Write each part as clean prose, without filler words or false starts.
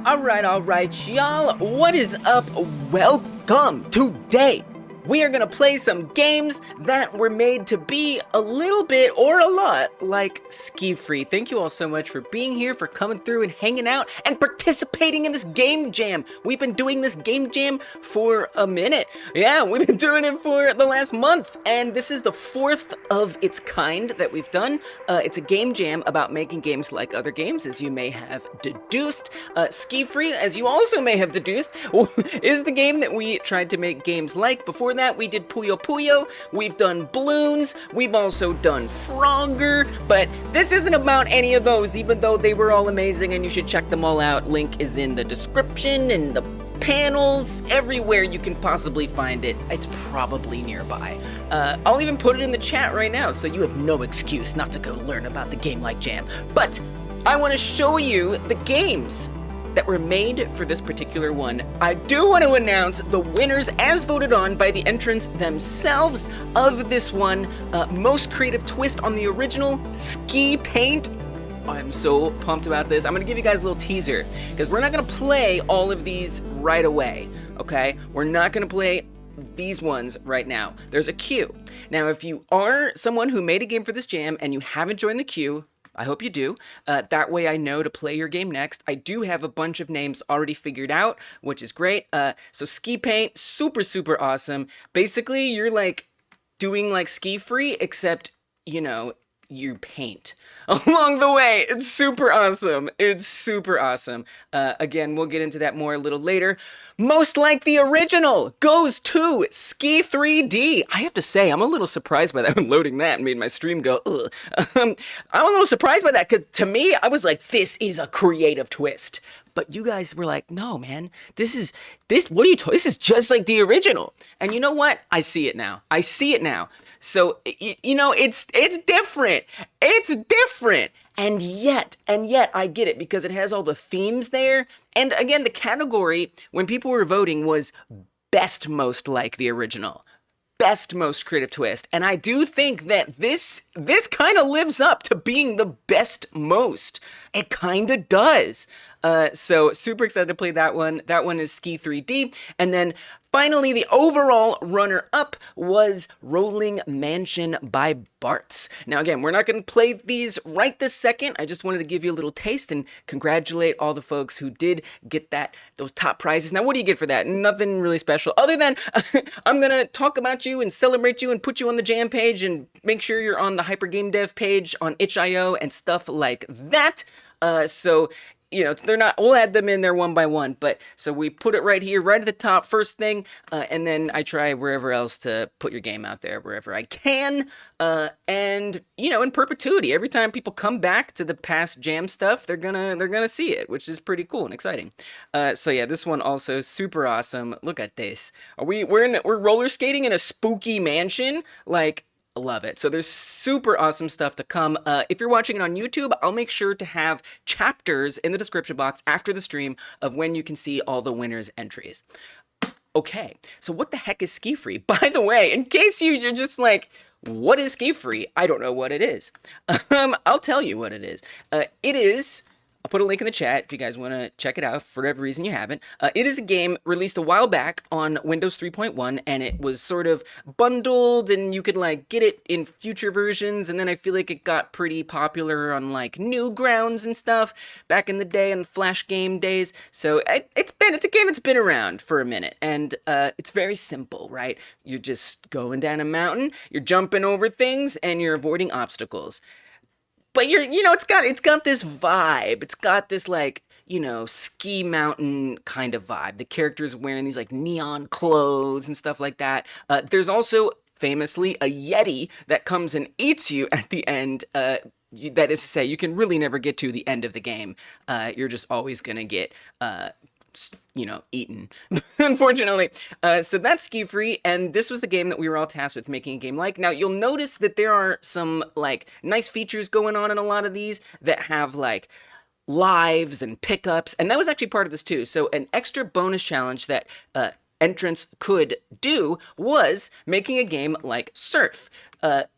Alright, y'all. What is up? Welcome. Today, we are gonna play some games that were made to be a little bit or a lot like SkiFree. Thank you all so much for being here, for coming through and hanging out and participating in this game jam. We've been doing this game jam for a minute. Yeah, we've been doing it for the last month, and this is the fourth of its kind that we've done. It's a game jam about making games like other games, as you may have deduced. SkiFree, as you also may have deduced, is the game that we tried to make games like. Before that, we did Puyo Puyo, we've done Balloons, we've also done Frogger, but this isn't about any of those, even though they were all amazing and you should check them all out. Link is in the description, and the panels, everywhere you can possibly find it. It's probably nearby. I'll even put it in the chat right now, so you have no excuse not to go learn about the Game Like Jam. But I want to show you the games that were made for this particular one. I do want to announce the winners as voted on by the entrants themselves of this one. Most creative twist on the original, SkiPaint. I'm so pumped about this. I'm gonna give you guys a little teaser, because we're not gonna play all of these right away, okay? We're not gonna play these ones right now. There's a queue. Now, if you are someone who made a game for this jam and you haven't joined the queue, I hope you do. That way I know to play your game next. I do have a bunch of names already figured out, which is great. So SkiPaint, super awesome. Basically, you're like doing like SkiFree, except, you know, you paint along the way. It's super awesome. Again, we'll get into that more a little later. Most like the original goes to Ski3D. I have to say, I'm a little surprised by that. Loading that made my stream go, ugh. I'm a little surprised by that, because to me, I was like, this is a creative twist. But you guys were like, no, man, this is just like the original. And you know what? I see it now. So, you know, it's different. And yet I get it, because it has all the themes there. And again, the category, when people were voting, was best most like the original. Best most creative twist. And I do think that this kind of lives up to being the best most. It kind of does. So super excited to play that one. That one is Ski3D. And then finally, the overall runner-up was Rolling Mansion by Bart's. Now again, we're not going to play these right this second. I just wanted to give you a little taste and congratulate all the folks who did get those top prizes. Now, what do you get for that? Nothing really special, other than I'm going to talk about you and celebrate you and put you on the jam page and make sure you're on the Hyper Game Dev page on itch.io and stuff like that. So, you know, they're not, we'll add them in there one by one, but so we put it right here, right at the top, first thing, and then I try wherever else to put your game out there, wherever I can, and, you know, in perpetuity, every time people come back to the past jam stuff, they're gonna see it, which is pretty cool and exciting. So yeah, this one also super awesome. Look at this. We're roller skating in a spooky mansion, like, love it. So there's super awesome stuff to come. If you're watching it on YouTube, I'll make sure to have chapters in the description box after the stream of when you can see all the winners' entries. Okay, so what the heck is SkiFree? By the way, in case you're just like, what is SkiFree? I don't know what it is. I'll tell you what it is. I'll put a link in the chat if you guys want to check it out for whatever reason you haven't. It is a game released a while back on Windows 3.1, and it was sort of bundled, and you could like get it in future versions, and then I feel like it got pretty popular on like Newgrounds and stuff back in the day, on the Flash game days. So it's a game that's been around for a minute, and it's very simple, right? You're just going down a mountain, you're jumping over things, and you're avoiding obstacles. But it's got this vibe. It's got this, like, you know, ski mountain kind of vibe. The character's wearing these like neon clothes and stuff like that. There's also famously a Yeti that comes and eats you at the end. That is to say, you can really never get to the end of the game. You're just always gonna get eaten, unfortunately. So that's SkiFree, and this was the game that we were all tasked with making a game like. Now, you'll notice that there are some, like, nice features going on in a lot of these that have, like, lives and pickups, and that was actually part of this, too. So an extra bonus challenge that entrants could do was making a game like Surf.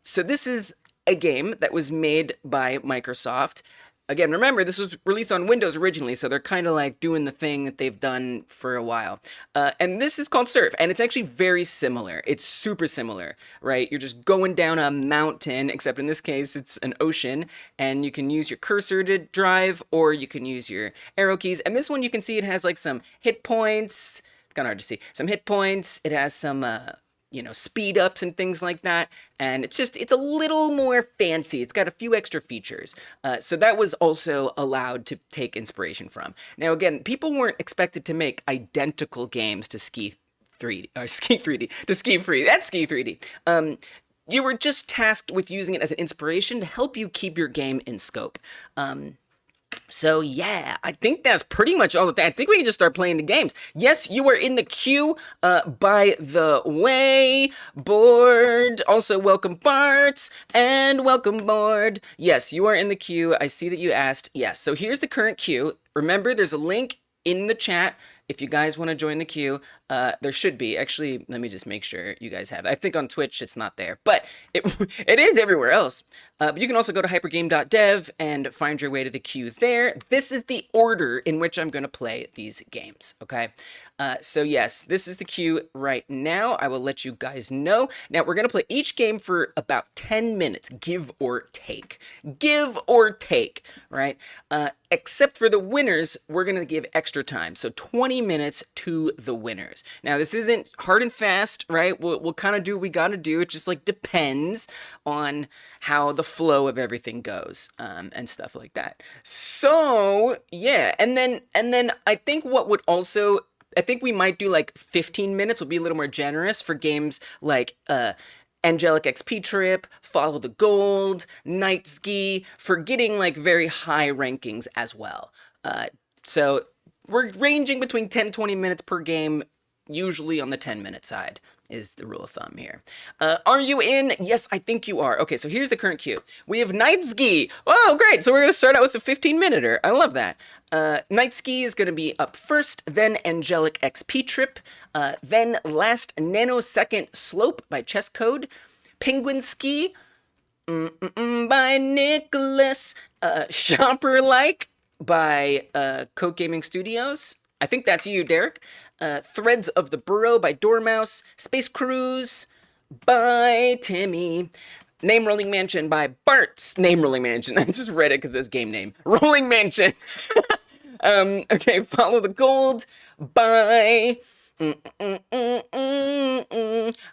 So this is a game that was made by Microsoft, again, remember, this was released on Windows originally, so they're kind of like doing the thing that they've done for a while. And this is called Surf, and it's actually very similar. It's super similar, right? You're just going down a mountain, except in this case, it's an ocean, and you can use your cursor to drive, or you can use your arrow keys. And this one, you can see it has like some hit points. It's kind of hard to see. Some hit points. It has some, speed ups and things like that. And it's a little more fancy. It's got a few extra features. So that was also allowed to take inspiration from. Now, again, people weren't expected to make identical games to Ski 3D, or Ski 3D, to Ski Free. That's Ski 3D. You were just tasked with using it as an inspiration to help you keep your game in scope. So yeah, I think that's pretty much all of that. I think we can just start playing the games. Yes, you are in the queue, by the way, board. Also, welcome farts, and welcome board. Yes, you are in the queue. I see that you asked. Yes, so here's the current queue. Remember, there's a link in the chat. If you guys want to join the queue, there should be. Actually, let me just make sure you guys have it. I think on Twitch it's not there, but it is everywhere else. But you can also go to hypergame.dev and find your way to the queue there. This is the order in which I'm going to play these games, okay? So yes, this is the queue right now. I will let you guys know. Now, we're going to play each game for about 10 minutes, give or take. Give or take, right? Except for the winners, we're going to give extra time. So 20 minutes to the winners. Now, this isn't hard and fast, right? We'll kind of do what we got to do. It just like depends on how the flow of everything goes, and stuff like that. So yeah, and then I think I think we might do like 15 minutes. We'll be a little more generous for games like Angelic XP Trip, Follow the Gold, Night Ski, for getting like very high rankings as well. So we're ranging between 10-20 minutes per game, usually on the 10-minute side is the rule of thumb here. Are you in? Yes, I think you are. Okay, so here's the current queue. We have Night Ski. Oh, great. So we're going to start out with a 15-minuter. I love that. Night Ski is going to be up first, then Angelic XP Trip, then Last Nanosecond Slope by Chess Code, Penguin Ski by Nicholas, SkiFree-like by Code Gaming Studios. I think that's you, Derek. Threads of the Burrow by Dormouse, Space Cruise by Timmy, Name Rolling Mansion by Bart's Name Rolling Mansion. I just read it because it's game name. Rolling Mansion. Okay, Follow the Gold by...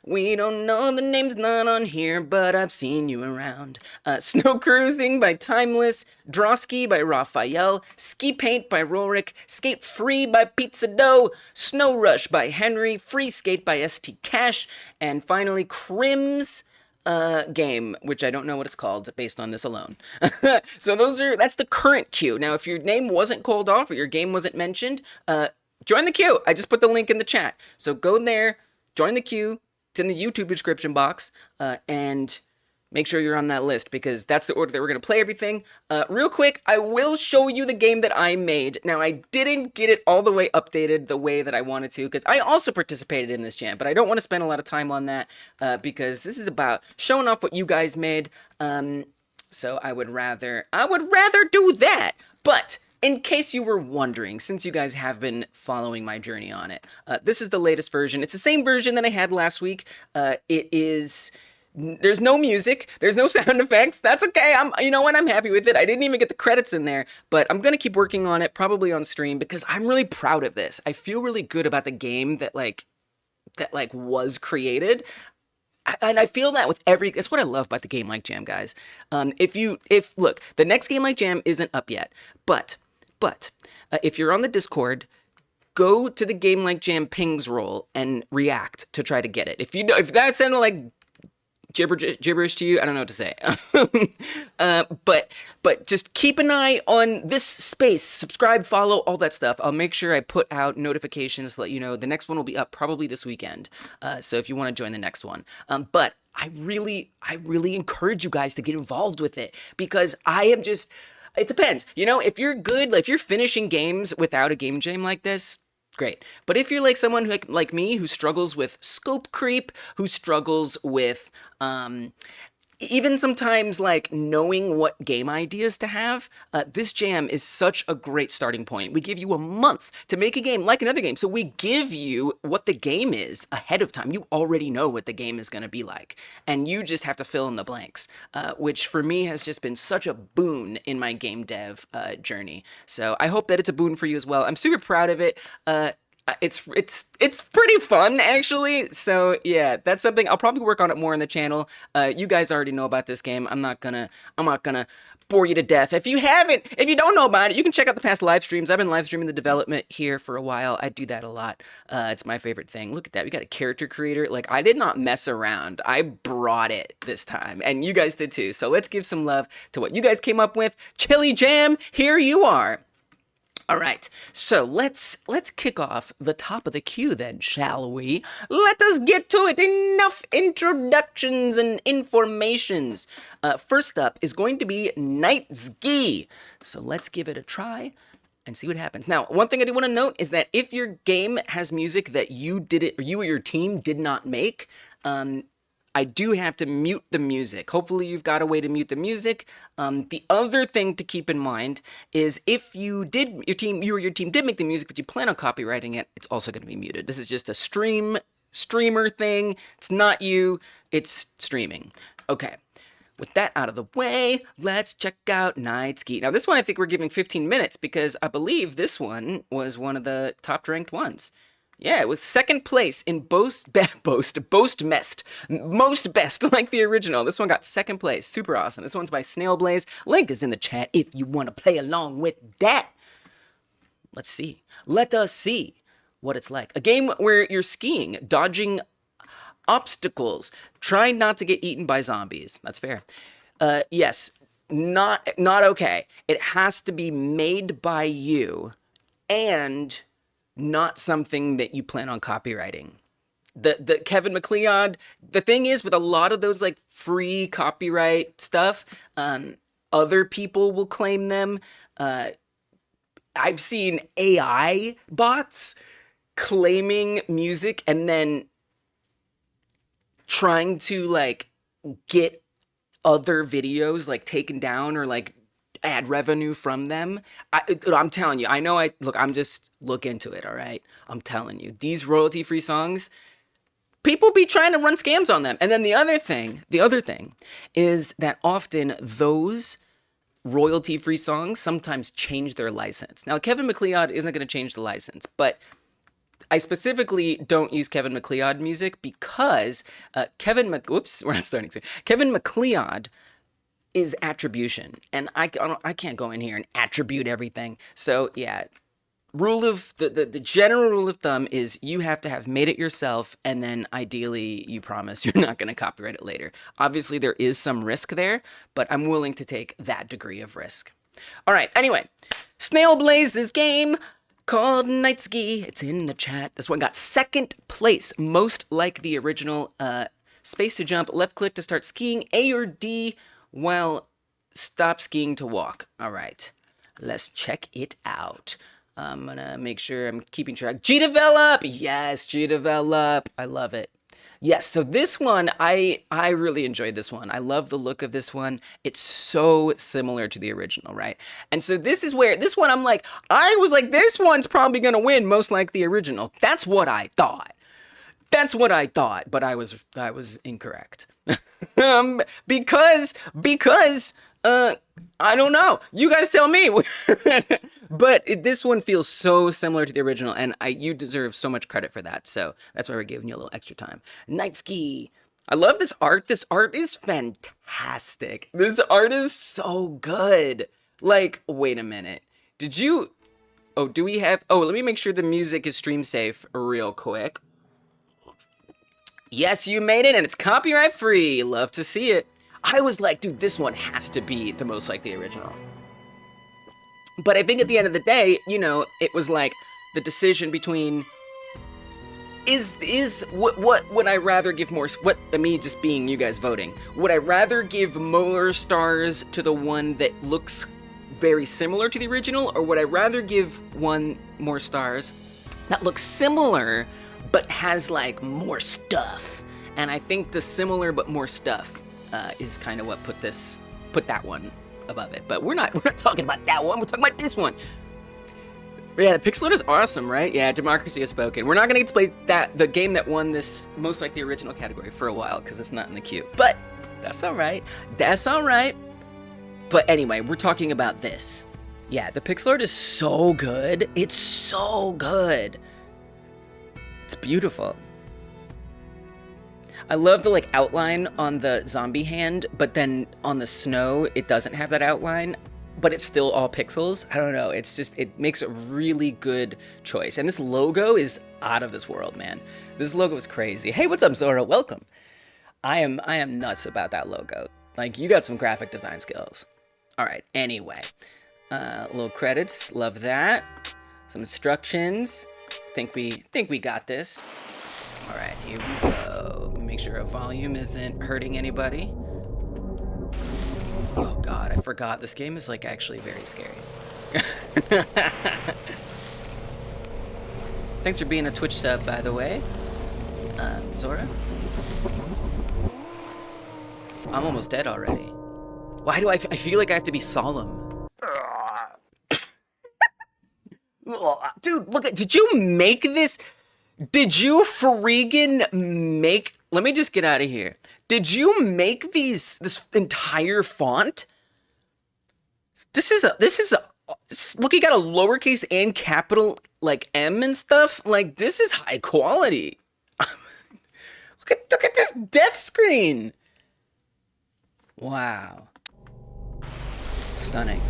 We don't know, the name's not on here, but I've seen you around. Snow Cruising by Timeless, Drosky by Raphael, SkiPaint by Rorik, Skate Free by Pizza Dough, Snow Rush by Henry, Free Skate by ST Cash, and finally Crim's game, which I don't know what it's called based on this alone. So that's the current queue. Now, if your name wasn't called off or your game wasn't mentioned, join the queue. I just put the link in the chat. So go there, join the queue. It's in the YouTube description box, and make sure you're on that list because that's the order that we're going to play everything. Real quick, I will show you the game that I made. Now, I didn't get it all the way updated the way that I wanted to because I also participated in this jam, but I don't want to spend a lot of time on that because this is about showing off what you guys made. So I would rather do that. But in case you were wondering, since you guys have been following my journey on it, this is the latest version. It's the same version that I had last week. There's no music, there's no sound effects. That's okay. You know what? I'm happy with it. I didn't even get the credits in there, but I'm gonna keep working on it, probably on stream, because I'm really proud of this. I feel really good about the game that was created. And I feel that with that's what I love about the Game Like Jam, guys. Look, the next Game Like Jam isn't up yet, but if you're on the Discord, go to the Game Like Jam pings roll and react to try to get it. If that sounded like gibberish to you, I don't know what to say. But just keep an eye on this space. Subscribe, follow, all that stuff. I'll make sure I put out notifications to let you know. The next one will be up probably this weekend. So if you want to join the next one. But I really encourage you guys to get involved with it because it depends. If you're good, if you're finishing games without a game jam like this, great. But if you're like someone like me who struggles with scope creep, who struggles with even sometimes like knowing what game ideas to have, this jam is such a great starting point. We give you a month to make a game like another game. So we give you what the game is ahead of time. You already know what the game is going to be like, and you just have to fill in the blanks, which for me has just been such a boon in my game dev journey. So I hope that it's a boon for you as well. I'm super proud of it. It's pretty fun, actually. So yeah, that's something I'll probably work on it more on the channel. You guys already know about this game. I'm not gonna bore you to death. If you don't know about it, you can check out the past live streams. I've been live streaming the development here for a while. I do that a lot. It's my favorite thing. Look at that. We got a character creator. Like, I did not mess around. I brought it this time, and you guys did too. So let's give some love to what you guys came up with. Chili Jam, here you are. All right, so let's kick off the top of the queue then, shall we? Let us get to it. Enough introductions and informations. First up is going to be Night Ski. So let's give it a try and see what happens. Now, one thing I do want to note is that if your game has music that you or your team did not make, I do have to mute the music. Hopefully you've got a way to mute the music. The other thing to keep in mind is if you or your team did make the music, but you plan on copywriting it, it's also going to be muted. This is just a streamer thing. It's not you, it's streaming. Okay. With that out of the way, let's check out Night Ski. Now this one I think we're giving 15 minutes because I believe this one was one of the top ranked ones. Yeah, it was second place in most best, like the original. This one got second place. Super awesome. This one's by Snailblaze. Link is in the chat if you want to play along with that. Let's see. Let us see what it's like. A game where you're skiing, dodging obstacles, trying not to get eaten by zombies. That's fair. Yes, not okay. It has to be made by you and not something that you plan on copywriting. The Kevin MacLeod, the thing is with a lot of those like free copyright stuff, other people will claim them. I've seen AI bots claiming music and then trying to like get other videos like taken down or like ad revenue from them. I'm telling you, look into it, all right? I'm telling you, these royalty-free songs, people be trying to run scams on them. And then the other thing is that often those royalty-free songs sometimes change their license. Now, Kevin MacLeod isn't going to change the license, but I specifically don't use Kevin MacLeod music because Kevin MacLeod is attribution, and I can't go in here and attribute everything. So yeah, the general rule of thumb is you have to have made it yourself, and then ideally you promise you're not going to copyright it later. Obviously there is some risk there, but I'm willing to take that degree of risk. All right, anyway, Snailblaze's game called Night Ski. It's in the chat. This one got second place, most like the original. Space to jump, left click to start skiing, A or D, while stop skiing to walk. All right, let's check it out. I'm gonna make sure I'm keeping track. G-Develop, yes, G-Develop, I love it. Yes, so this one, I really enjoyed this one. I love the look of this one. It's so similar to the original, right? And so this is where, this one I was like, this one's probably gonna win most like the original. That's what I thought. But I was incorrect. Because I don't know. You guys tell me. But this one feels so similar to the original, and you deserve so much credit for that. So that's why we're giving you a little extra time. Night Ski. I love this art. This art is fantastic. This art is so good. Like, wait a minute. Do we have... Oh, let me make sure the music is stream safe real quick. Yes, you made it, and it's copyright free. Love to see it. I was like, dude, this one has to be the most like the original. But I think at the end of the day, you know, it was like the decision between what would I rather give more, me just being you guys voting, would I rather give more stars to the one that looks very similar to the original, or would I rather give one more stars that looks similar but has like more stuff? And I think the similar but more stuff is kind of what put that one above it. But we're not talking about that one. We're talking about this one. But yeah, the pixel art is awesome, right? Yeah, democracy has spoken. We're not gonna get to play the game that won this most like the original category for a while because it's not in the queue. But that's all right. That's all right. But anyway, we're talking about this. Yeah, the pixel art is so good. It's so good. It's beautiful. I love the like outline on the zombie hand, but then on the snow, it doesn't have that outline, but it's still all pixels. I don't know. It's just, it makes a really good choice. And this logo is out of this world, man. This logo is crazy. Hey, what's up, Zora? Welcome. I am nuts about that logo. Like, you got some graphic design skills. All right, anyway. Little credits, love that. Some instructions. Think we got this. All right, here we go. Make sure our volume isn't hurting anybody. Oh God, I forgot. This game is like actually very scary. Thanks for being a Twitch sub, by the way. Zora? I'm almost dead already. Why do I feel like I have to be solemn? Dude, look at, did you make this? Did you freaking make, let me just get out of here. Did you make this entire font? Look, you got a lowercase and capital, like M and stuff. Like, this is high quality. look at this death screen. Wow. Stunning.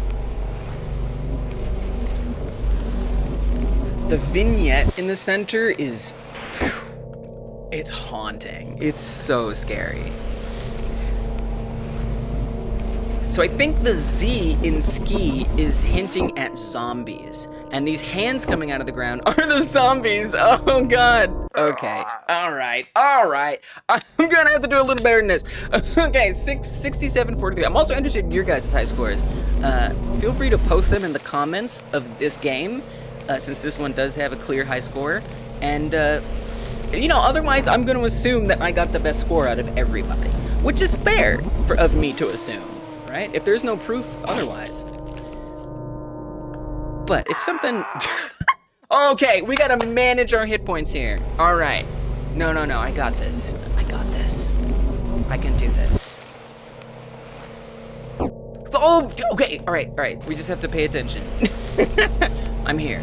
The vignette in the center is, it's haunting. It's so scary. So I think the Z in ski is hinting at zombies. And these hands coming out of the ground are the zombies. Oh God. Okay. All right. I'm gonna have to do a little better than this. Okay, 67-43. I'm also interested in your guys' high scores. Feel free to post them in the comments of this game. Since this one does have a clear high score. And, you know, otherwise I'm going to assume that I got the best score out of everybody. Which is fair of me to assume, right? If there's no proof otherwise. But it's something... Okay, we got to manage our hit points here. All right. No, I got this. I can do this. Oh, okay, all right. We just have to pay attention. I'm here.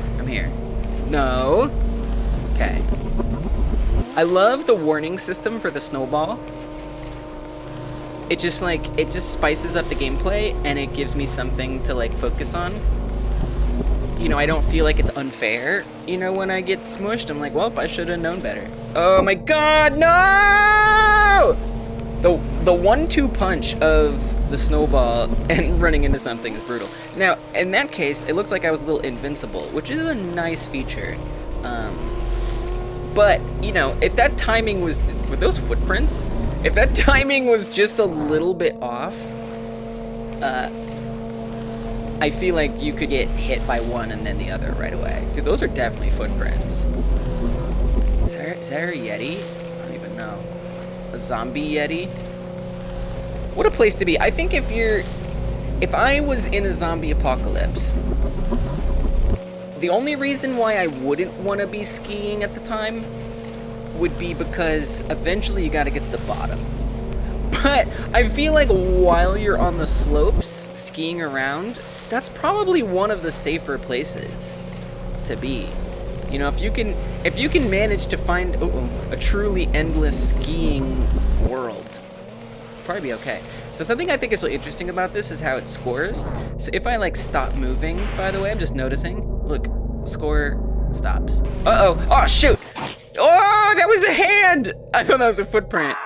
No. Okay. I love the warning system for the snowball. It just spices up the gameplay and it gives me something to like focus on. You know, I don't feel like it's unfair, you know, when I get smushed. I'm like, well, I should have known better. Oh my God, no! The 1-2 punch of the snowball and running into something is brutal. Now, in that case, it looks like I was a little invincible, which is a nice feature. But, you know, if that timing was, with those footprints, if that timing was just a little bit off, I feel like you could get hit by one and then the other right away. Dude, those are definitely footprints. Is there a Yeti? I don't even know. A zombie Yeti? What a place to be. I think if I was in a zombie apocalypse, the only reason why I wouldn't want to be skiing at the time would be because eventually you got to get to the bottom. But I feel like while you're on the slopes skiing around, that's probably one of the safer places to be. You know, if you can manage to find a truly endless skiing world, probably be okay. So something I think is really interesting about this is how it scores. So if I like stop moving, by the way, I'm just noticing. Look, score stops. Uh-oh. Oh, shoot. Oh, that was a hand. I thought that was a footprint.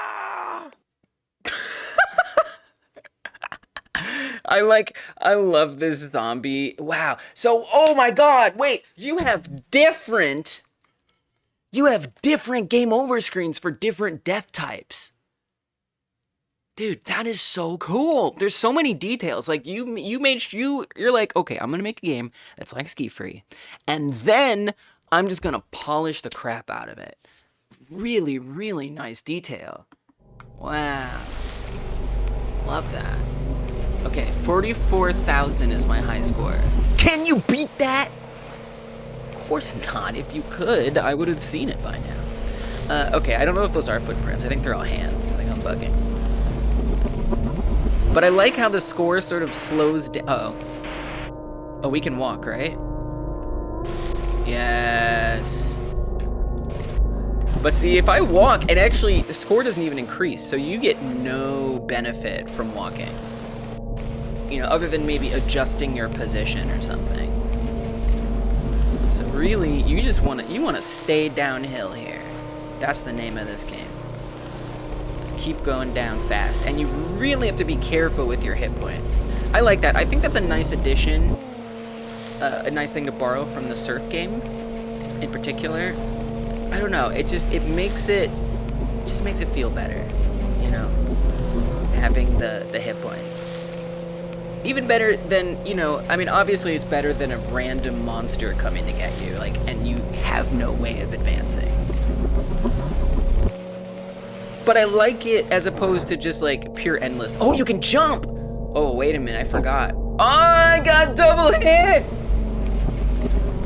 I love this zombie. Wow. So, oh my God, wait, you have different game over screens for different death types. Dude, that is so cool. There's so many details. Like you're like, okay, I'm gonna make a game that's like SkiFree, and then I'm just gonna polish the crap out of it. Really, really nice detail. Wow. love that. Okay, 44,000 is my high score. Can you beat that? Of course not. If you could, I would have seen it by now. Okay, I don't know if those are footprints. I think they're all hands. I think I'm bugging. But I like how the score sort of slows down. Uh-oh. Oh, we can walk, right? Yes. But see, if I walk, and actually, the score doesn't even increase, so you get no benefit from walking. You know, other than maybe adjusting your position or something. So really, you just want to stay downhill here. That's the name of this game. Just keep going down fast, and you really have to be careful with your hit points. I like that. I think that's a nice addition, a nice thing to borrow from the surf game, in particular. I don't know. It makes it feel better, you know, having the hit points. Even better than, you know, I mean, obviously it's better than a random monster coming to get you, like, and you have no way of advancing. But I like it as opposed to just like pure endless. Oh, you can jump! Oh, wait a minute, I forgot. Oh, I got double hit!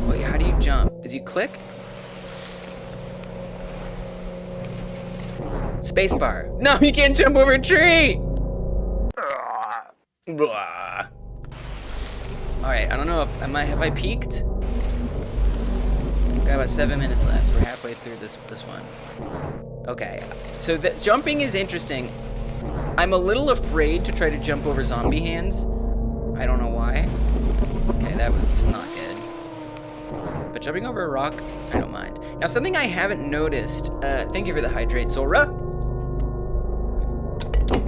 Wait, how do you jump? Does you click? Spacebar. No, you can't jump over a tree! Blah. All right, I don't know if have I peaked? Got about 7 minutes left. We're halfway through this one. Okay, so the jumping is interesting. I'm a little afraid to try to jump over zombie hands. I don't know why. Okay, that was not good. But jumping over a rock, I don't mind. Now, something I haven't noticed. Thank you for the hydrate, Sora.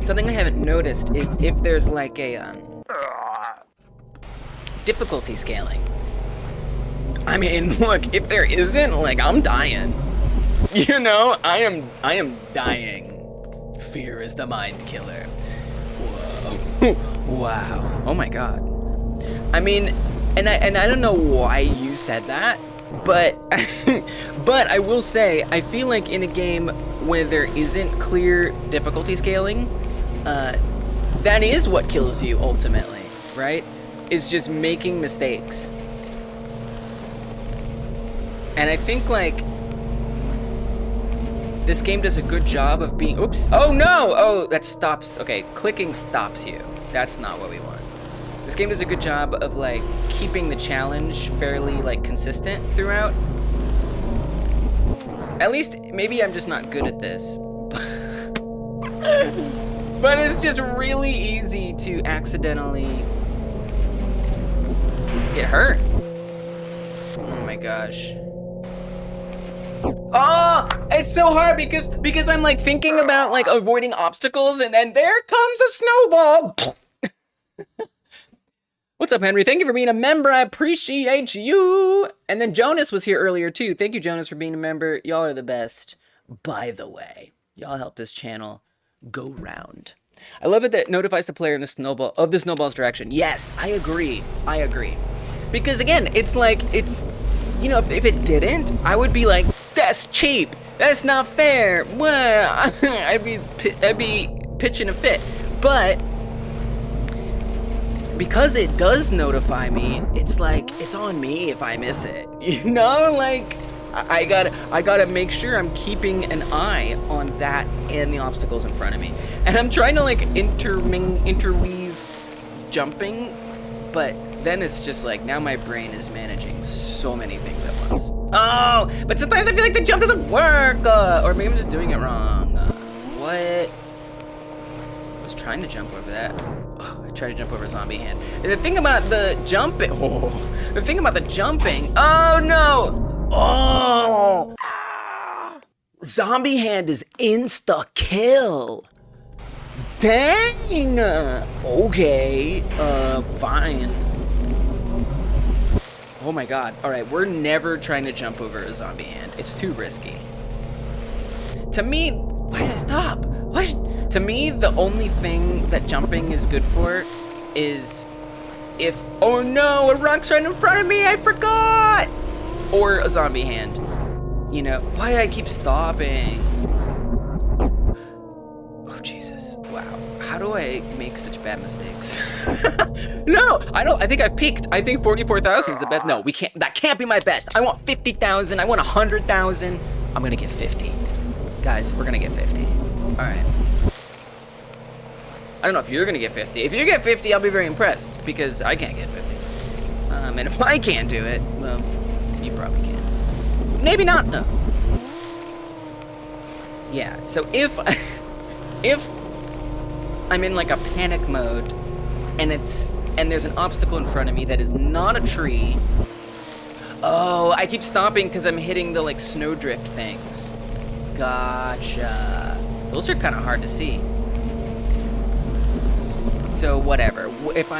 Something I haven't noticed is if there's like a difficulty scaling. I mean, look, if there isn't, like, I'm dying. You know, I am dying. Fear is the mind killer. Whoa. Wow. Oh my god. I mean, and I don't know why you said that, but but I will say I feel like in a game where there isn't clear difficulty scaling, that is what kills you ultimately, right? Is just making mistakes. And I think like this game does a good job of being, oops, oh no, oh, that stops, okay, clicking stops you. That's not what we want. This game does a good job of like keeping the challenge fairly like consistent throughout. At least, maybe I'm just not good at this. But it's just really easy to accidentally get hurt. Oh my gosh. Oh, it's so hard because I'm like thinking about like avoiding obstacles and then there comes a snowball. What's up, Henry? Thank you for being a member. I appreciate you. And then Jonas was here earlier too. Thank you, Jonas, for being a member. Y'all are the best. By the way, y'all help this channel go round. I love it that it notifies the player in the snowball's direction. Yes, I agree. I agree. Because again, it's like, it's, you know, if it didn't, I would be like, that's cheap. That's not fair. Well, I'd be pitching a fit. But because it does notify me, it's like, it's on me if I miss it. You know, like, I gotta make sure I'm keeping an eye on that and the obstacles in front of me. And I'm trying to like interweave jumping, but then it's just like, now my brain is managing so many things at once. Oh, but sometimes I feel like the jump doesn't work, or maybe I'm just doing it wrong. What? I was trying to jump over that. Oh, I tried to jump over a zombie hand. And the thing about the jumping, oh no! Oh! Zombie hand is insta-kill. Dang! Okay, fine. Oh my god. Alright, we're never trying to jump over a zombie hand. It's too risky. To me, why did I stop? What? To me, the only thing that jumping is good for is if, oh no, a rock's right in front of me, I forgot! Or a zombie hand. You know, why do I keep stopping? Oh, Jesus. Wow. How do I make make such bad mistakes. No, I think I've peaked. I think 44,000 is the best. No, we can't. That can't be my best. I want 50,000. I want 100,000. I'm gonna get 50. Guys, we're gonna get 50. All right. I don't know if you're gonna get 50. If you get 50, I'll be very impressed because I can't get 50. And if I can't do it, well, you probably can. Maybe not though. Yeah. So if I'm in like a panic mode, and there's an obstacle in front of me that is not a tree. Oh, I keep stopping because I'm hitting the like snowdrift things. Gotcha. Those are kind of hard to see. So whatever. If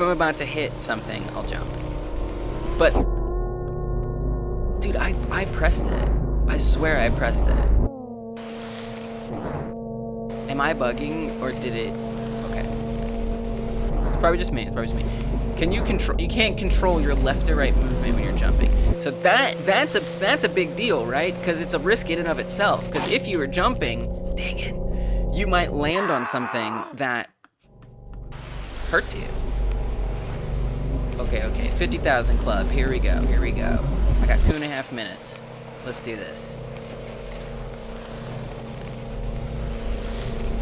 I'm about to hit something, I'll jump. But dude, I pressed it. I swear I pressed it. Am I bugging or did it? Okay. It's probably just me. Can you control? You can't control your left or right movement when you're jumping. So that's a big deal, right? Because it's a risk in and of itself. Because if you were jumping, dang it, you might land on something that hurts you. Okay. 50,000 club. Here we go. I got 2.5 minutes. Let's do this.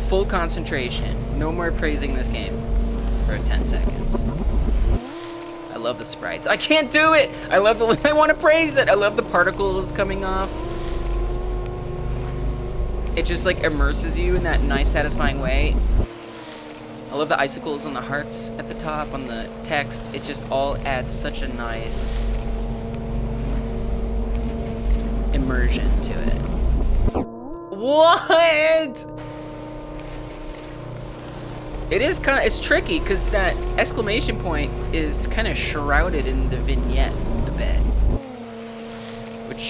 Full concentration. No more praising this game for 10 seconds. I love the sprites. I can't do it! I want to praise it! I love the particles coming off. It just like immerses you in that nice, satisfying way. I love the icicles and the hearts at the top on the text. It just all adds such a nice immersion to it. What? It's tricky because that exclamation point is kind of shrouded in the vignette a bit,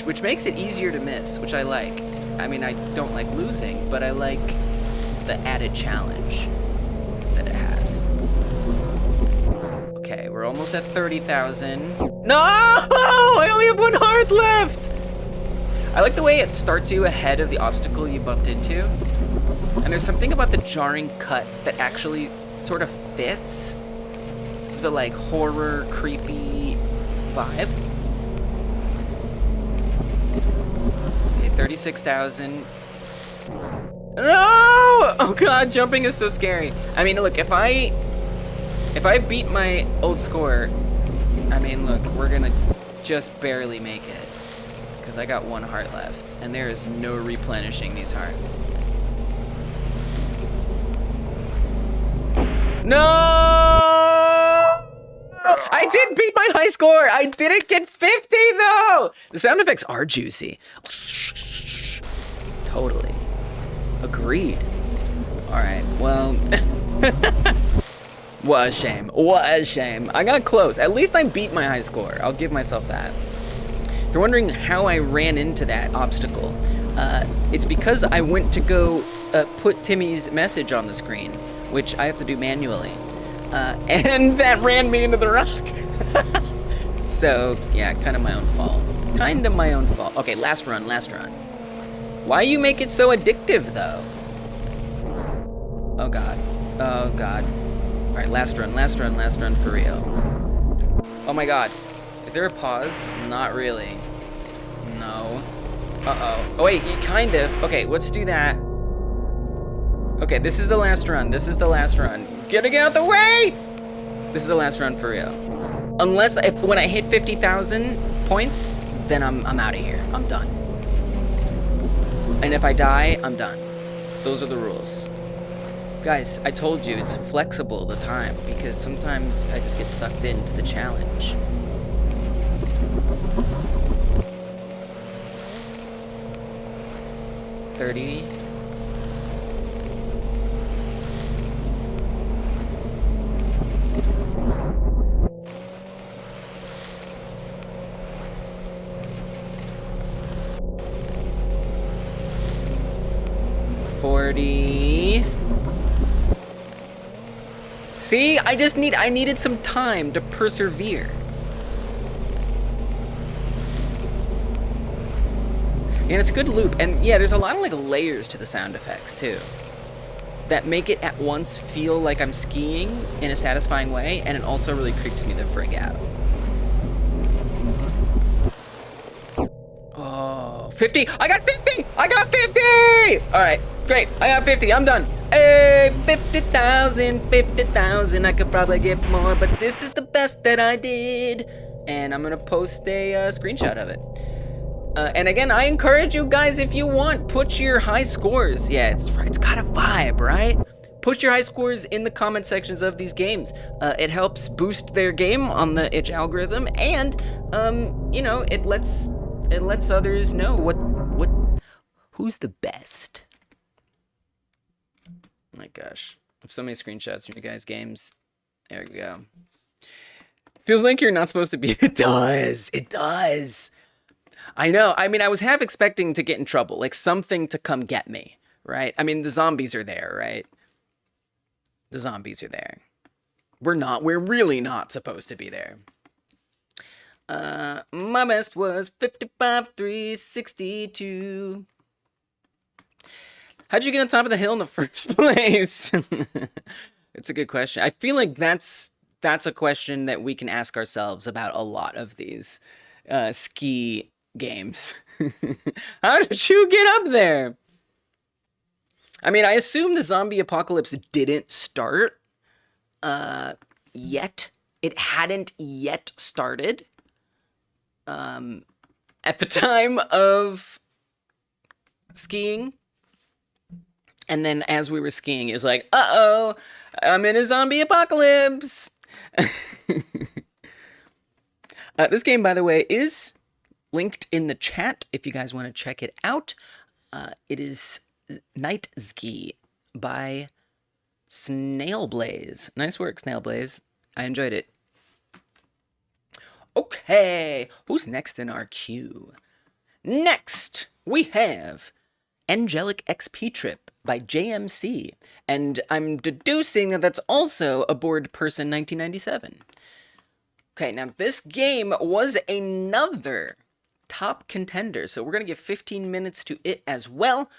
which makes it easier to miss, which I like. I mean, I don't like losing, but I like the added challenge that it has. Okay, we're almost at 30,000. No! I only have 1 heart left! I like the way it starts you ahead of the obstacle you bumped into. And there's something about the jarring cut that actually sort of fits the like horror, creepy vibe. Okay, 36,000. No! Oh god, jumping is so scary. I mean, look, if I beat my old score, I mean, look, we're gonna just barely make it. Because I got 1 heart left, and there is no replenishing these hearts. No! I did beat my high score! I didn't get 50 though! The sound effects are juicy. Totally. Agreed. Alright, well... What a shame. I got close. At least I beat my high score. I'll give myself that. If you're wondering how I ran into that obstacle, it's because I went to go put Timmy's message on the screen, which I have to do manually. And that ran me into the rock. So, yeah, kind of my own fault. Okay, last run. Why you make it so addictive, though? Oh, God. All right, last run for real. Oh, my God. Is there a pause? Not really. No. Uh-oh. Oh, wait, kind of. Okay, let's do that. Okay, this is the last run. Get out the way! This is the last run for real. Unless, when I hit 50,000 points, then I'm out of here. I'm done. And if I die, I'm done. Those are the rules. Guys, I told you, it's flexible the time, because sometimes I just get sucked into the challenge. $30. $40. See, I needed some time to persevere. And it's a good loop, and yeah, there's a lot of like layers to the sound effects too. that make it at once feel like I'm skiing in a satisfying way, and it also really creeps me the frig out. Oh, 50! I got 50! I got 50! All right, great. I got 50. I'm done. Hey, 50,000, 50,000. I could probably get more, but this is the best that I did. And I'm gonna post a screenshot of it. And again, I encourage you guys, if you want, put your high scores. Yeah, it's got a vibe, right? Put your high scores in the comment sections of these games. It helps boost their game on the itch algorithm, and you know, it lets others know who's the best. Oh my gosh, I have so many screenshots from you guys' games. There we go. Feels like you're not supposed to be. It does. It does. I know. I mean, I was half expecting to get in trouble, like something to come get me, right? I mean, the zombies are there, right? The zombies are there. We're really not supposed to be there. My best was 55,362. How'd you get on top of the hill in the first place? It's a good question. I feel like that's a question that we can ask ourselves about a lot of these ski games. How did you get up there? I mean, I assume the zombie apocalypse didn't start yet. It hadn't yet started at the time of skiing. And then as we were skiing, it was like, uh-oh, I'm in a zombie apocalypse. This game, by the way, is linked in the chat if you guys want to check it out. It is Night Ski by Snailblaze. Nice work, Snailblaze. I enjoyed it. Okay, who's next in our queue? Next, we have Angelic XP Trip by JMC. And I'm deducing that that's also a Bored Person 1997. Okay, now this game was another top contender, so we're going to give 15 minutes to it as well.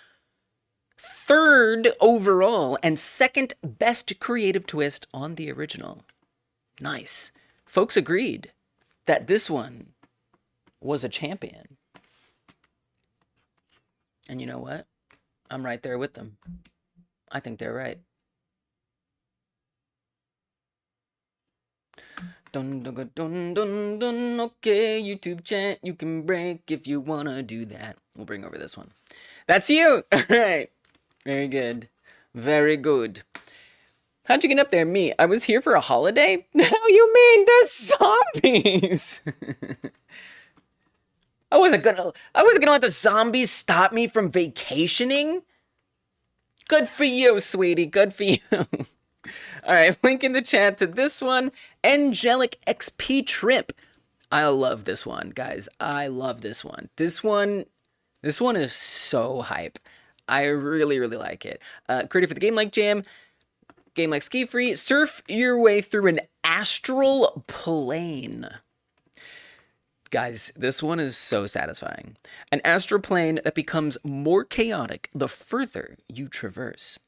Third overall and second best creative twist on the original. Nice. Folks agreed that this one was a champion. And you know what? I'm right there with them. I think they're right. Dun dun dun dun dun. Okay, YouTube chat, you can break if you wanna do that. We'll bring over this one. That's you. All right. Very good. Very good. How'd you get up there? Me. I was here for a holiday? How you mean? There's zombies. I wasn't gonna let the zombies stop me from vacationing. Good for you, sweetie. Good for you. All right, link in the chat to this one, Angelic XP Trip. I love this one, guys. I love this one. This one is so hype. I really, really like it. Created for the Game Like Jam, Game Like SkiFree. Surf your way through an astral plane. Guys, this one is so satisfying. An astral plane that becomes more chaotic the further you traverse.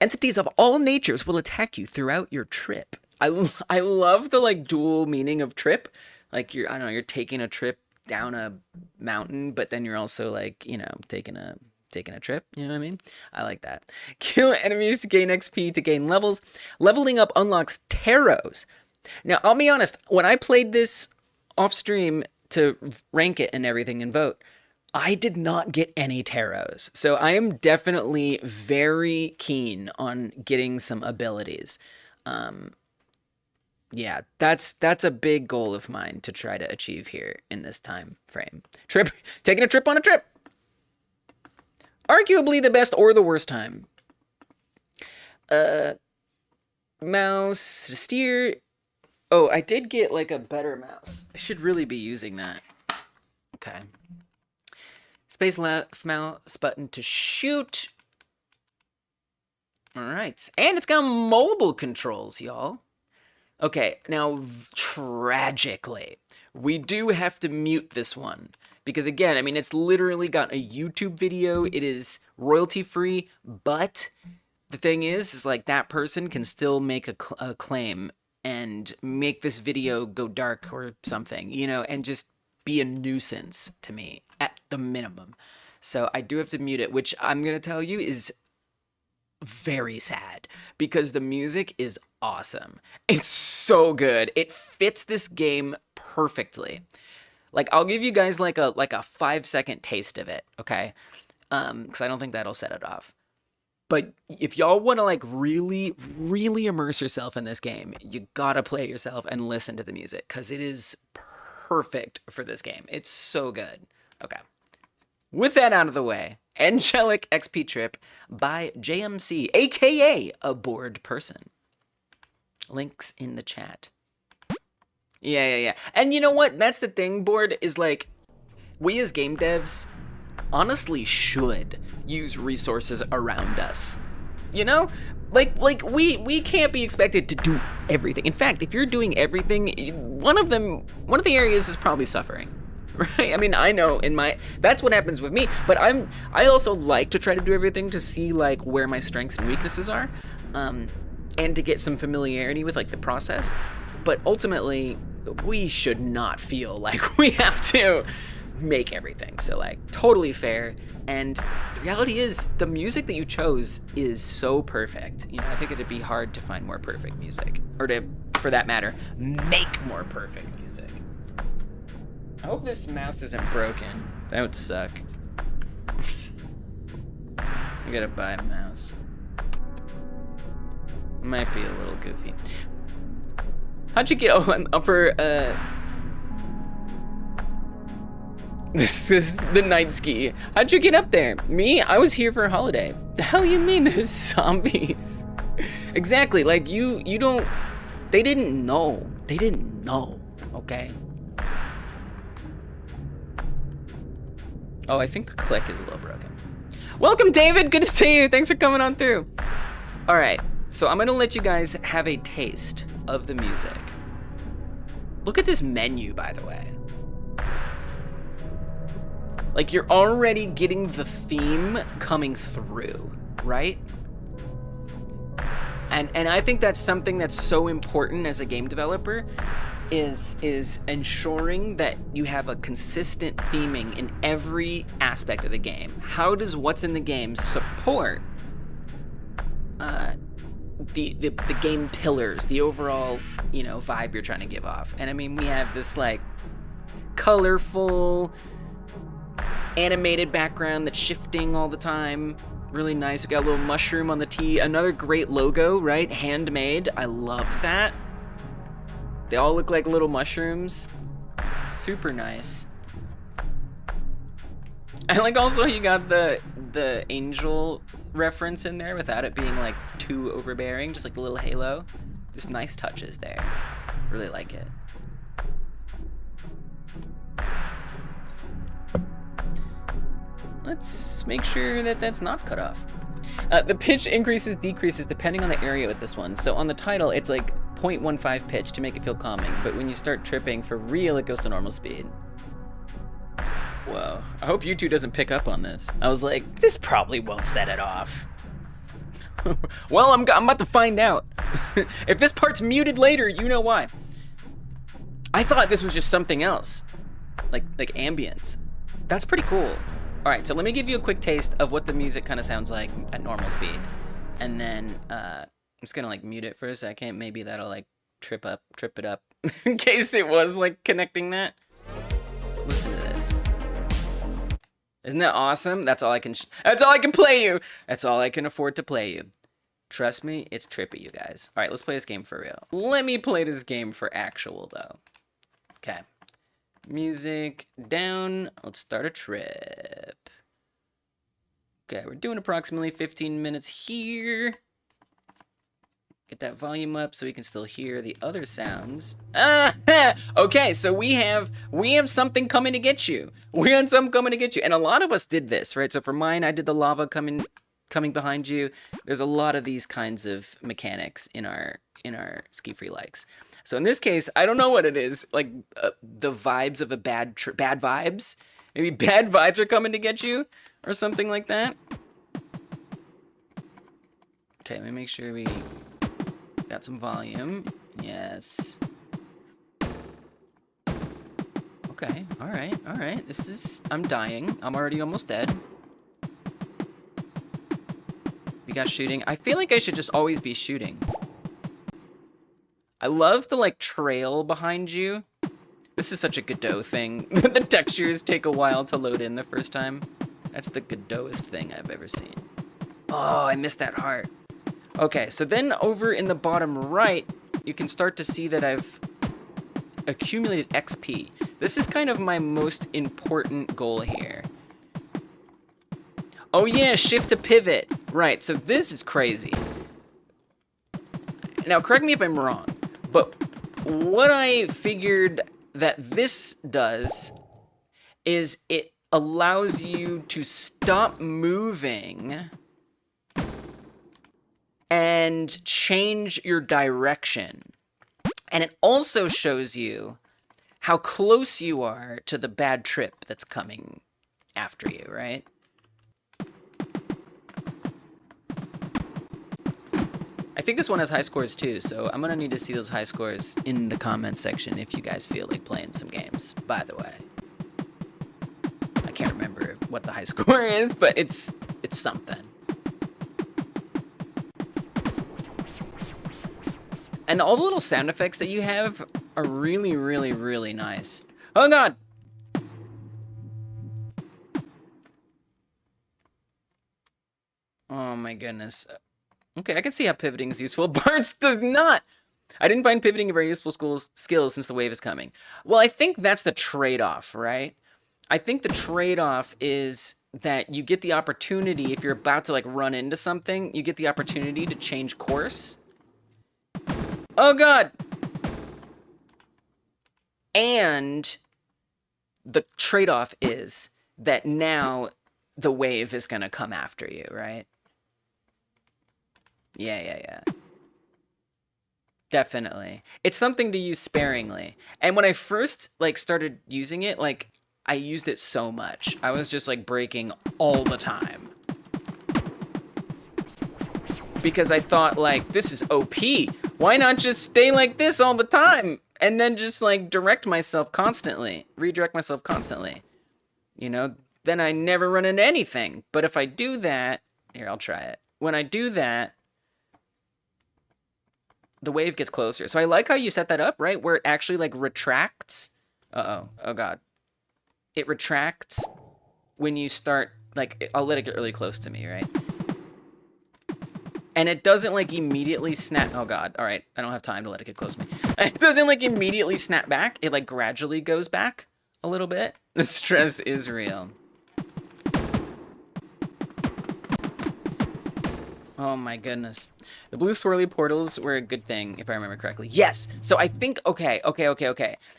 Entities of all natures will attack you throughout your trip. I love the like dual meaning of trip. Like you're taking a trip down a mountain, but then you're also like, you know, taking a trip, you know what I mean? I like that. Kill enemies to gain XP to gain levels. Leveling up unlocks taros. Now, I'll be honest, when I played this off stream to rank it and everything and vote, I did not get any taros. So I am definitely very keen on getting some abilities. Yeah, that's a big goal of mine to try to achieve here in this time frame. Taking a trip on a trip. Arguably the best or the worst time. Mouse, steer. Oh, I did get like a better mouse. I should really be using that. Okay. Space left mouse button to shoot. All right. And it's got mobile controls, y'all. Okay, now tragically, we do have to mute this one. Because again, I mean, it's literally got a YouTube video. It is royalty free, but the thing is like that person can still make a claim and make this video go dark or something, you know, and just be a nuisance to me at the minimum. So I do have to mute it, which I'm going to tell you is very sad because the music is awesome. It's so good. It fits this game perfectly. Like, I'll give you guys like a 5-second taste of it, okay? Because I don't think that'll set it off. But if y'all want to like really, really immerse yourself in this game, you gotta play it yourself and listen to the music because it is perfect for this game. It's so good. Okay. With that out of the way, Angelic XP Trip by JMC, aka A Bored Person. Links in the chat. Yeah. And you know what? That's the thing, Bored, is like, we as game devs honestly should use resources around us. You know? Like we can't be expected to do everything. In fact, if you're doing everything, one of the areas is probably suffering. Right? I mean, I know that's what happens with me, but I also like to try to do everything to see like where my strengths and weaknesses are, and to get some familiarity with like the process. But ultimately, we should not feel like we have to make everything. So like totally fair. And the reality is the music that you chose is so perfect. You know, I think it'd be hard to find more perfect music, or to, for that matter, make more perfect music. I hope this mouse isn't broken. That would suck. I gotta buy a mouse. Might be a little goofy. How'd you get This is the night ski. How'd you get up there? Me? I was here for a holiday. The hell you mean there's zombies? Exactly, like you don't, they didn't know. They didn't know, okay? Oh, I think the click is a little broken. Welcome, David, good to see you. Thanks for coming on through. All right, so I'm gonna let you guys have a taste of the music. Look at this menu, by the way. Like, you're already getting the theme coming through, right? And I think that's something that's so important as a game developer, is ensuring that you have a consistent theming in every aspect of the game. How does what's in the game support the game pillars, the overall, you know, vibe you're trying to give off? And I mean, we have this like colorful animated background that's shifting all the time. Really nice. We got a little mushroom on the T. Another great logo, right? Handmade. I love that. They all look like little mushrooms. Super nice. And like also you got the angel reference in there without it being like too overbearing, just like a little halo. Just nice touches there. Really like it. Let's make sure that that's not cut off. The pitch increases, decreases depending on the area with this one. So on the title, it's like 0.15 pitch to make it feel calming, but when you start tripping for real, it goes to normal speed. Whoa, I hope YouTube doesn't pick up on this. I was like, this probably won't set it off. Well, I'm about to find out. If this part's muted later, you know why. I thought this was just something else, like ambience. That's pretty cool. All right, so let me give you a quick taste of what the music kind of sounds like at normal speed. And then I'm just gonna like mute it for a second. Maybe that'll like trip it up in case it was like connecting that. Listen to this. Isn't that awesome? That's all I can play you. That's all I can afford to play you. Trust me, it's trippy, you guys. All right, let's play this game for real. Let me play this game for actual though. Okay. Music down. Let's start a trip. Okay, we're doing approximately 15 minutes here. Get that volume up so we can still hear the other sounds. Okay, so we have something coming to get you. We had something coming to get you, and a lot of us did this, right? So for mine, I did the lava coming behind you. There's a lot of these kinds of mechanics in our SkiFree-likes. So in this case, I don't know what it is, like the vibes of a bad vibes. Maybe bad vibes are coming to get you or something like that. Okay, let me make sure we got some volume. Yes. Okay, alright. This is... I'm dying. I'm already almost dead. We got shooting. I feel like I should just always be shooting. I love the, like, trail behind you. This is such a Godot thing. The textures take a while to load in the first time. That's the Godotist thing I've ever seen. Oh, I missed that heart. Okay, so then over in the bottom right, you can start to see that I've accumulated XP. This is kind of my most important goal here. Oh yeah, shift to pivot. Right, so this is crazy. Now, correct me if I'm wrong, but what I figured that this does is it allows you to stop moving and change your direction. And it also shows you how close you are to the bad trip that's coming after you, right? I think this one has high scores too, so I'm gonna need to see those high scores in the comment section if you guys feel like playing some games, by the way. I can't remember what the high score is, but it's something. And all the little sound effects that you have are really, really, really nice. Oh god! Oh my goodness. Okay, I can see how pivoting is useful. Barnes does not! I didn't find pivoting a very useful skill since the wave is coming. Well, I think that's the trade-off, right? I think the trade-off is that you get the opportunity, if you're about to like run into something, you get the opportunity to change course. Oh god! And the trade-off is that now the wave is gonna come after you, right? Yeah. Definitely. It's something to use sparingly. And when I first like started using it, like I used it so much. I was just like braking all the time. Because I thought like, this is OP. Why not just stay like this all the time? And then just like redirect myself constantly. You know, then I never run into anything. But if I do that, here, I'll try it. When I do that, the wave gets closer. So I like how you set that up, right? Where it actually like retracts. Uh-oh, oh god. It retracts when you start, like, I'll let it get really close to me, right? And it doesn't like immediately snap. Oh god, all right. I don't have time to let it get close to me. It doesn't like immediately snap back. It like gradually goes back a little bit. The stress is real. Oh my goodness. The blue swirly portals were a good thing, if I remember correctly. Yes! So I think, okay.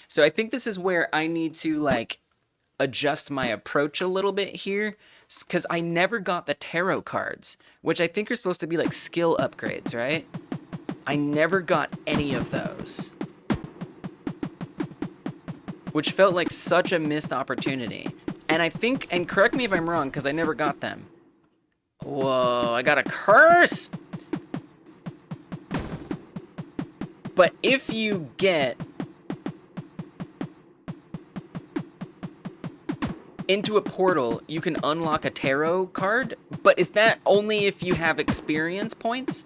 So I think this is where I need to, like, adjust my approach a little bit here, because I never got the tarot cards, which I think are supposed to be, like, skill upgrades, right? I never got any of those. Which felt like such a missed opportunity. And I think, and correct me if I'm wrong, because I never got them. Whoa, I got a curse! But if you get into a portal, you can unlock a tarot card, but is that only if you have experience points?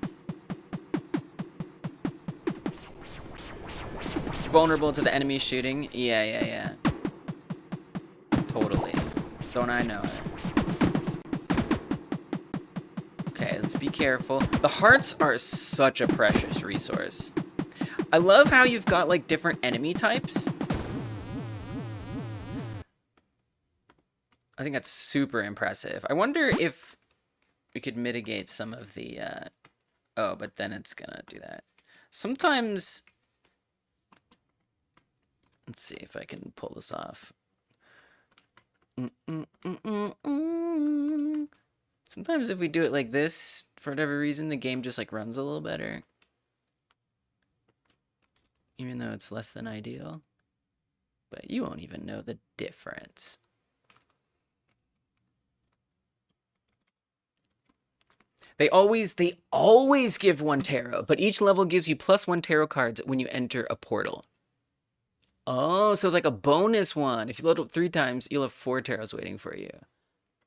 Vulnerable to the enemy shooting? Yeah. Totally. Don't I know it? Okay, let's be careful. The hearts are such a precious resource. I love how you've got, like, different enemy types. I think that's super impressive. I wonder if we could mitigate some of the, oh, but then it's gonna do that. Sometimes, let's see if I can pull this off. Sometimes if we do it like this, for whatever reason, the game just, like, runs a little better. Even though it's less than ideal. But you won't even know the difference. They always give 1 tarot, but each level gives you +1 tarot cards when you enter a portal. Oh, so it's like a bonus one. If you load up 3 times, you'll have 4 tarots waiting for you.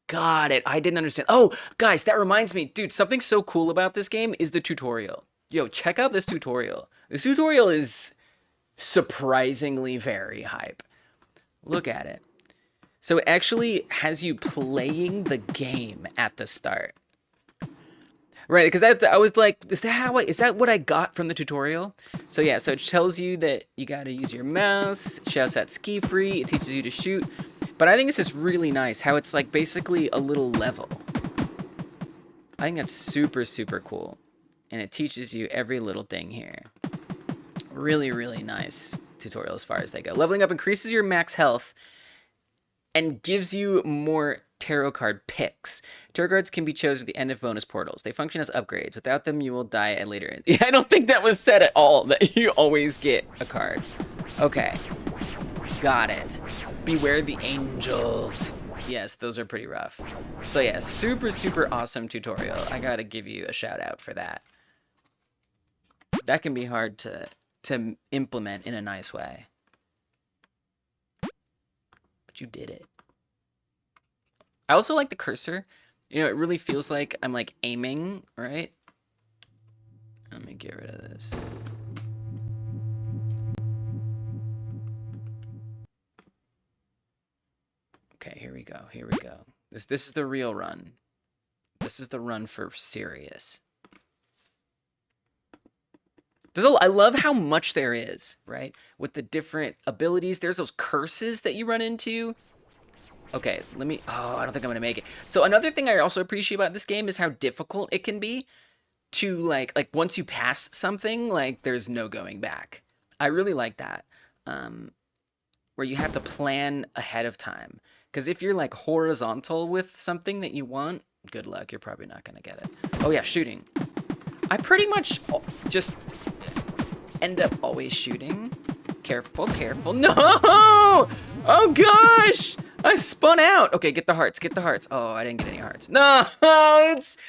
Got it. I didn't understand. Oh, guys, that reminds me. Dude, something so cool about this game is the tutorial. Yo, check out this tutorial. This tutorial is surprisingly very hype. Look at it. So it actually has you playing the game at the start. Right, because I was like, is that what I got from the tutorial? So yeah, so it tells you that you got to use your mouse. It shouts out SkiFree. It teaches you to shoot. But I think it's just really nice how it's like basically a little level. I think that's super, super cool. And it teaches you every little thing here. Really, really nice tutorial as far as they go. Leveling up increases your max health and gives you more tarot card picks. Tarot cards can be chosen at the end of bonus portals. They function as upgrades. Without them, you will die at later end. Yeah, I don't think that was said at all, that you always get a card. Okay. Got it. Beware the angels. Yes, those are pretty rough. So yeah, super, super awesome tutorial. I gotta give you a shout out for that. That can be hard to implement in a nice way. But you did it. I also like the cursor. You know, it really feels like I'm like aiming, right? Let me get rid of this. Okay, here we go. Here we go. This is the real run. This is the run for serious. I love how much there is, right? With the different abilities. There's those curses that you run into. Okay, let me... Oh, I don't think I'm going to make it. So another thing I also appreciate about this game is how difficult it can be to, like once you pass something, like, there's no going back. I really like that. Where you have to plan ahead of time. Because if you're, like, horizontal with something that you want, good luck. You're probably not going to get it. Oh, yeah, shooting. I pretty much just end up always shooting. Careful, careful. No! Oh, gosh! I spun out. Okay, get the hearts. Get the hearts. Oh, I didn't get any hearts. No,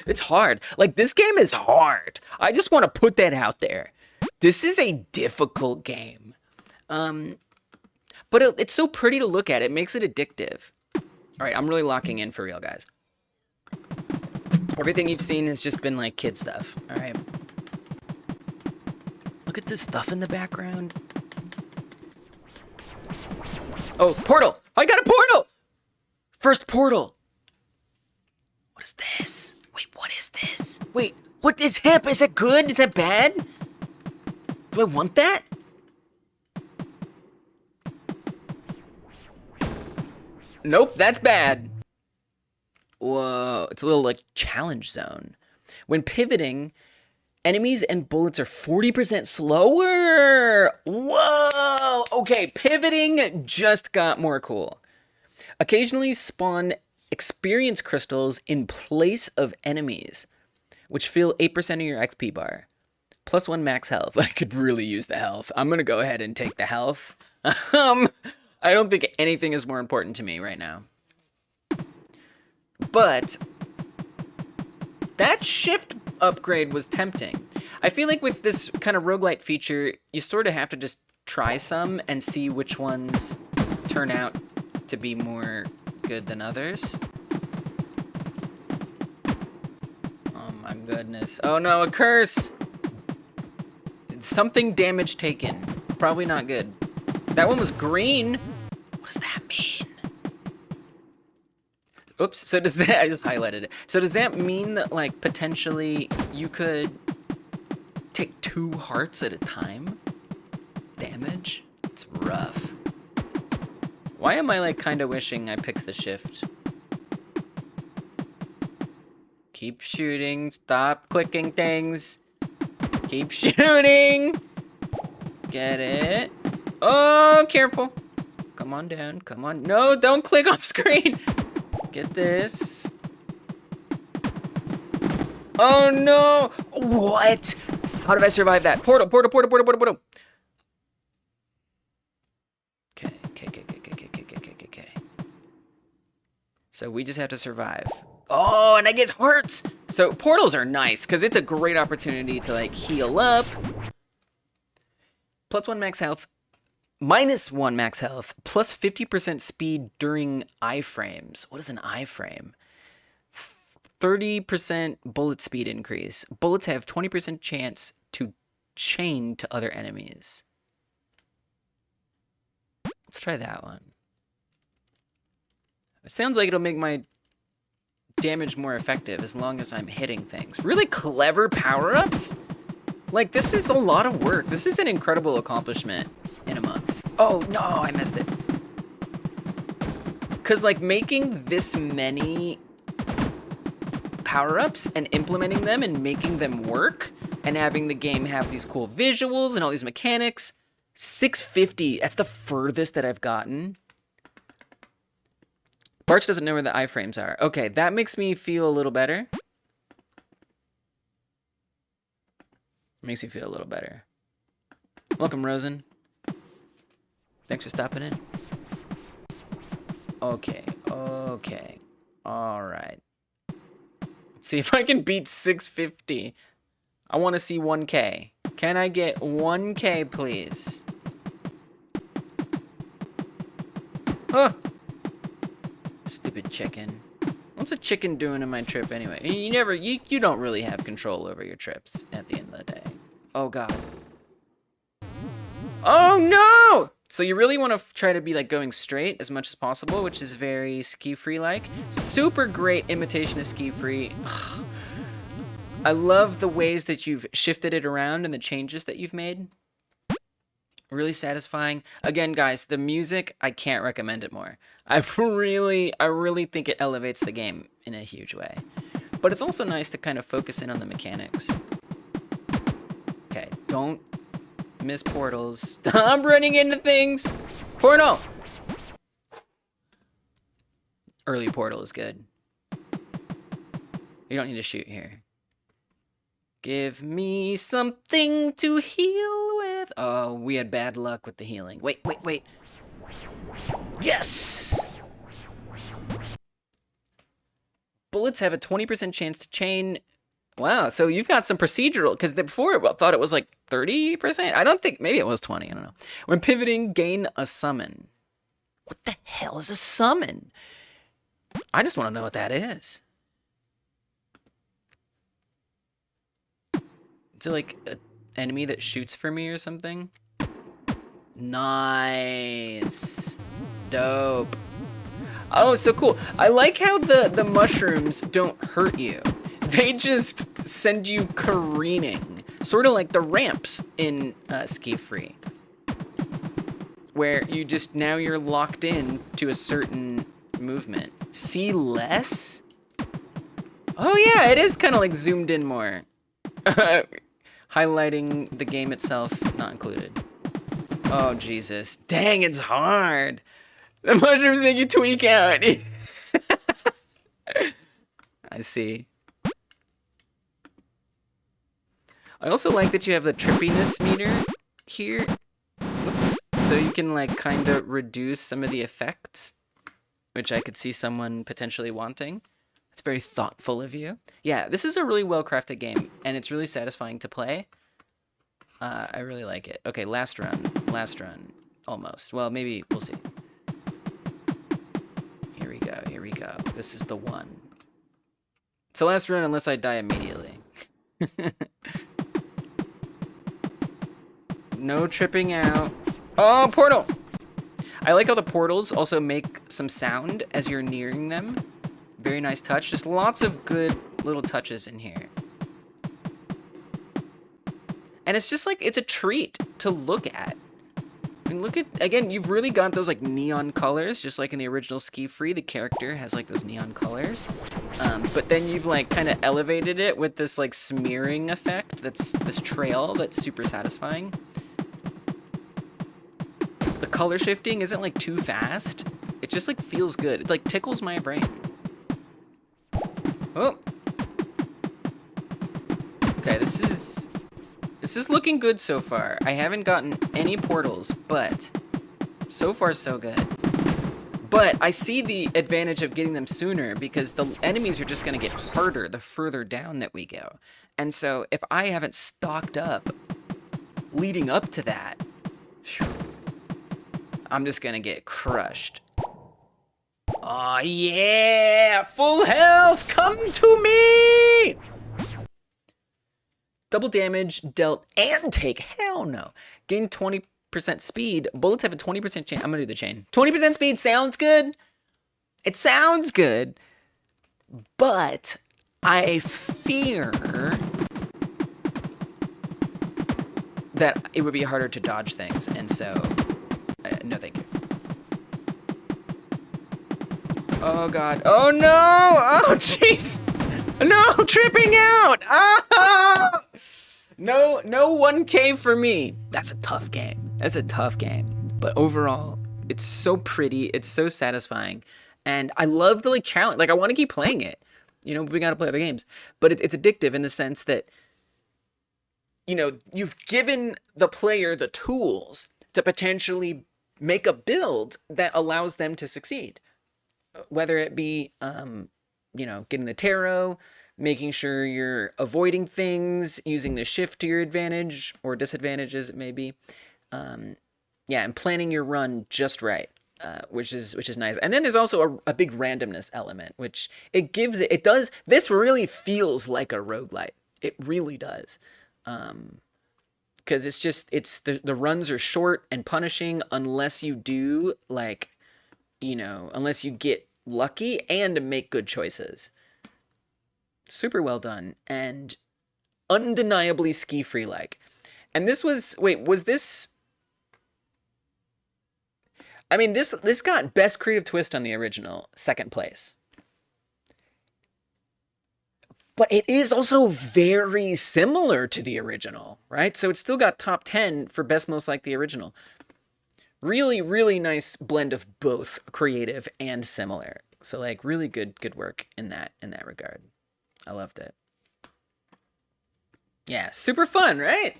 it's hard. Like, this game is hard. I just want to put that out there. This is a difficult game. But it's so pretty to look at. It makes it addictive. All right, I'm really locking in for real, guys. Everything you've seen has just been, like, kid stuff. All right. Look at this stuff in the background. Oh, portal! I got a portal! First portal. What is this? Wait, what is this? Wait, what is hemp? Is that good? Is that bad? Do I want that? Nope, that's bad. Whoa, it's a little like challenge zone. When pivoting, enemies and bullets are 40% slower. Whoa, okay, pivoting just got more cool. Occasionally spawn experience crystals in place of enemies, which fill 8% of your XP bar. +1 max health. I could really use the health. I'm gonna go ahead and take the health. I don't think anything is more important to me right now. But that shift upgrade was tempting. I feel like with this kind of roguelite feature, you sort of have to just try some and see which ones turn out to be more good than others. Oh my goodness. Oh no, a curse! Something damage taken. Probably not good. That one was green. What does that mean? Oops, so does that, I just highlighted it. So does that mean that, like, potentially you could take 2 hearts at a time? Damage? It's rough. Why am I, like, kind of wishing I picked the shift? Keep shooting, stop clicking things. Keep shooting! Get it? Oh, careful. Come on down, come on. No, don't click off screen. Get this. Oh no! What? How did I survive that? Portal, portal, portal, portal, portal, portal. Okay. So we just have to survive. Oh, and I get hearts. So portals are nice because it's a great opportunity to like heal up. +1 max health, -1 max health, plus 50% speed during iframes. What is an iframe? 30% bullet speed increase. Bullets have 20% chance to chain to other enemies. Let's try that one. It sounds like it'll make my damage more effective as long as I'm hitting things. Really clever power-ups? Like, this is a lot of work. This is an incredible accomplishment in a month. Oh, no, I missed it. Because, like, making this many power-ups and implementing them and making them work and having the game have these cool visuals and all these mechanics. 650, that's the furthest that I've gotten. Barch doesn't know where the iframes are. Okay, that makes me feel a little better. Makes me feel a little better. Welcome, Rosen. Thanks for stopping in. Okay, okay. All right. Let's see if I can beat 650. I want to see 1K. Can I get 1K, please? Huh. Stupid chicken. What's a chicken doing in my trip anyway? You don't really have control over your trips at the end of the day. Oh, God. Oh, no! So you really want to try to be like going straight as much as possible, which is very SkiFree-like. Super great imitation of SkiFree. I love the ways that you've shifted it around and the changes that you've made. Really satisfying. Again, guys, the music, I can't recommend it more. I really think it elevates the game in a huge way. But it's also nice to kind of focus in on the mechanics. Okay, don't miss portals. I'm running into things. Portal! Early portal is good. You don't need to shoot here. Give me something to heal with. Oh, we had bad luck with the healing. Wait. Yes! Bullets have a 20% chance to chain. Wow, so you've got some procedural, because before I thought it was like 30%. I don't think, maybe it was 20, I don't know. When pivoting, gain a summon. What the hell is a summon? I just want to know what that is. Is it like an enemy that shoots for me or something? Nice. Dope. Oh, so cool. I like how the mushrooms don't hurt you. They just send you careening. Sort of like the ramps in SkiFree. Where you just, now you're locked in to a certain movement. See less? Oh yeah, it is kind of like zoomed in more. Highlighting the game itself, not included. Oh, Jesus. Dang, it's hard. The mushrooms make you tweak out. I see. I also like that you have the trippiness meter here. Oops. So you can, like, kind of reduce some of the effects, which I could see someone potentially wanting. It's very thoughtful of you. Yeah, this is a really well-crafted game, and it's really satisfying to play. I really like it. Okay, last run. Almost. Well, maybe we'll see. Here we go. This is the one. It's the last run unless I die immediately. No tripping out. Oh, portal! I like how the portals also make some sound as you're nearing them. Very nice touch. Just lots of good little touches in here. And it's just like, it's a treat to look at. I mean, look at, again, you've really got those like neon colors, just like in the original SkiFree, the character has like those neon colors. But then you've like kind of elevated it with this like smearing effect, that's this trail that's super satisfying. The color shifting isn't like too fast. It just like feels good. It like tickles my brain. Oh. Okay, this is looking good so far. I haven't gotten any portals, but so far so good. But I see the advantage of getting them sooner because the enemies are just going to get harder the further down that we go. And so if I haven't stocked up leading up to that, I'm just going to get crushed. Oh yeah! Full health! Come to me! Double damage dealt and take. Hell no. Gain 20% speed. Bullets have a 20% chance. I'm gonna do the chain. 20% speed sounds good. It sounds good. But I fear that it would be harder to dodge things. And so, no thank you. Oh god. Oh no! Oh jeez! No! Tripping out! Ah! No 1K for me. That's a tough game. That's a tough game. But overall, it's so pretty. It's so satisfying. And I love the challenge. I want to keep playing it. We got to play other games. But it's addictive in the sense that, you've given the player the tools to potentially make a build that allows them to succeed. Whether it be, getting the tarot, making sure you're avoiding things, using the shift to your advantage or disadvantage as it may be. And planning your run just right, which is nice. And then there's also a big randomness element, which it does. This really feels like a roguelite. It really does. Because the runs are short and punishing unless you do unless you get lucky and make good choices. Super well done and undeniably SkiFree-like. And this was this? I mean, this got best creative twist on the original, second place. But it is also very similar to the original, right? So it's still got top 10 for best most like the original. Really, really nice blend of both creative and similar. So really good work in that regard. I loved it. Yeah, super fun, right?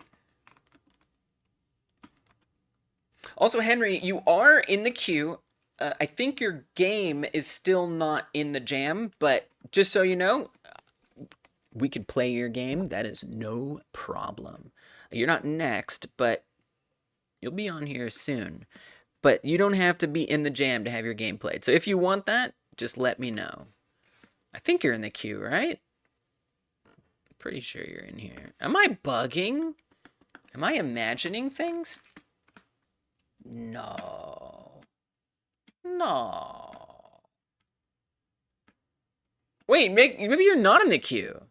Also, Henry, you are in the queue. I think your game is still not in the jam, but just so you know, we can play your game. That is no problem. You're not next, but you'll be on here soon. But you don't have to be in the jam to have your game played. So if you want that, just let me know. I think you're in the queue, right? Pretty sure you're in here. Am I bugging? Am I imagining things? No. Wait, maybe you're not in the queue.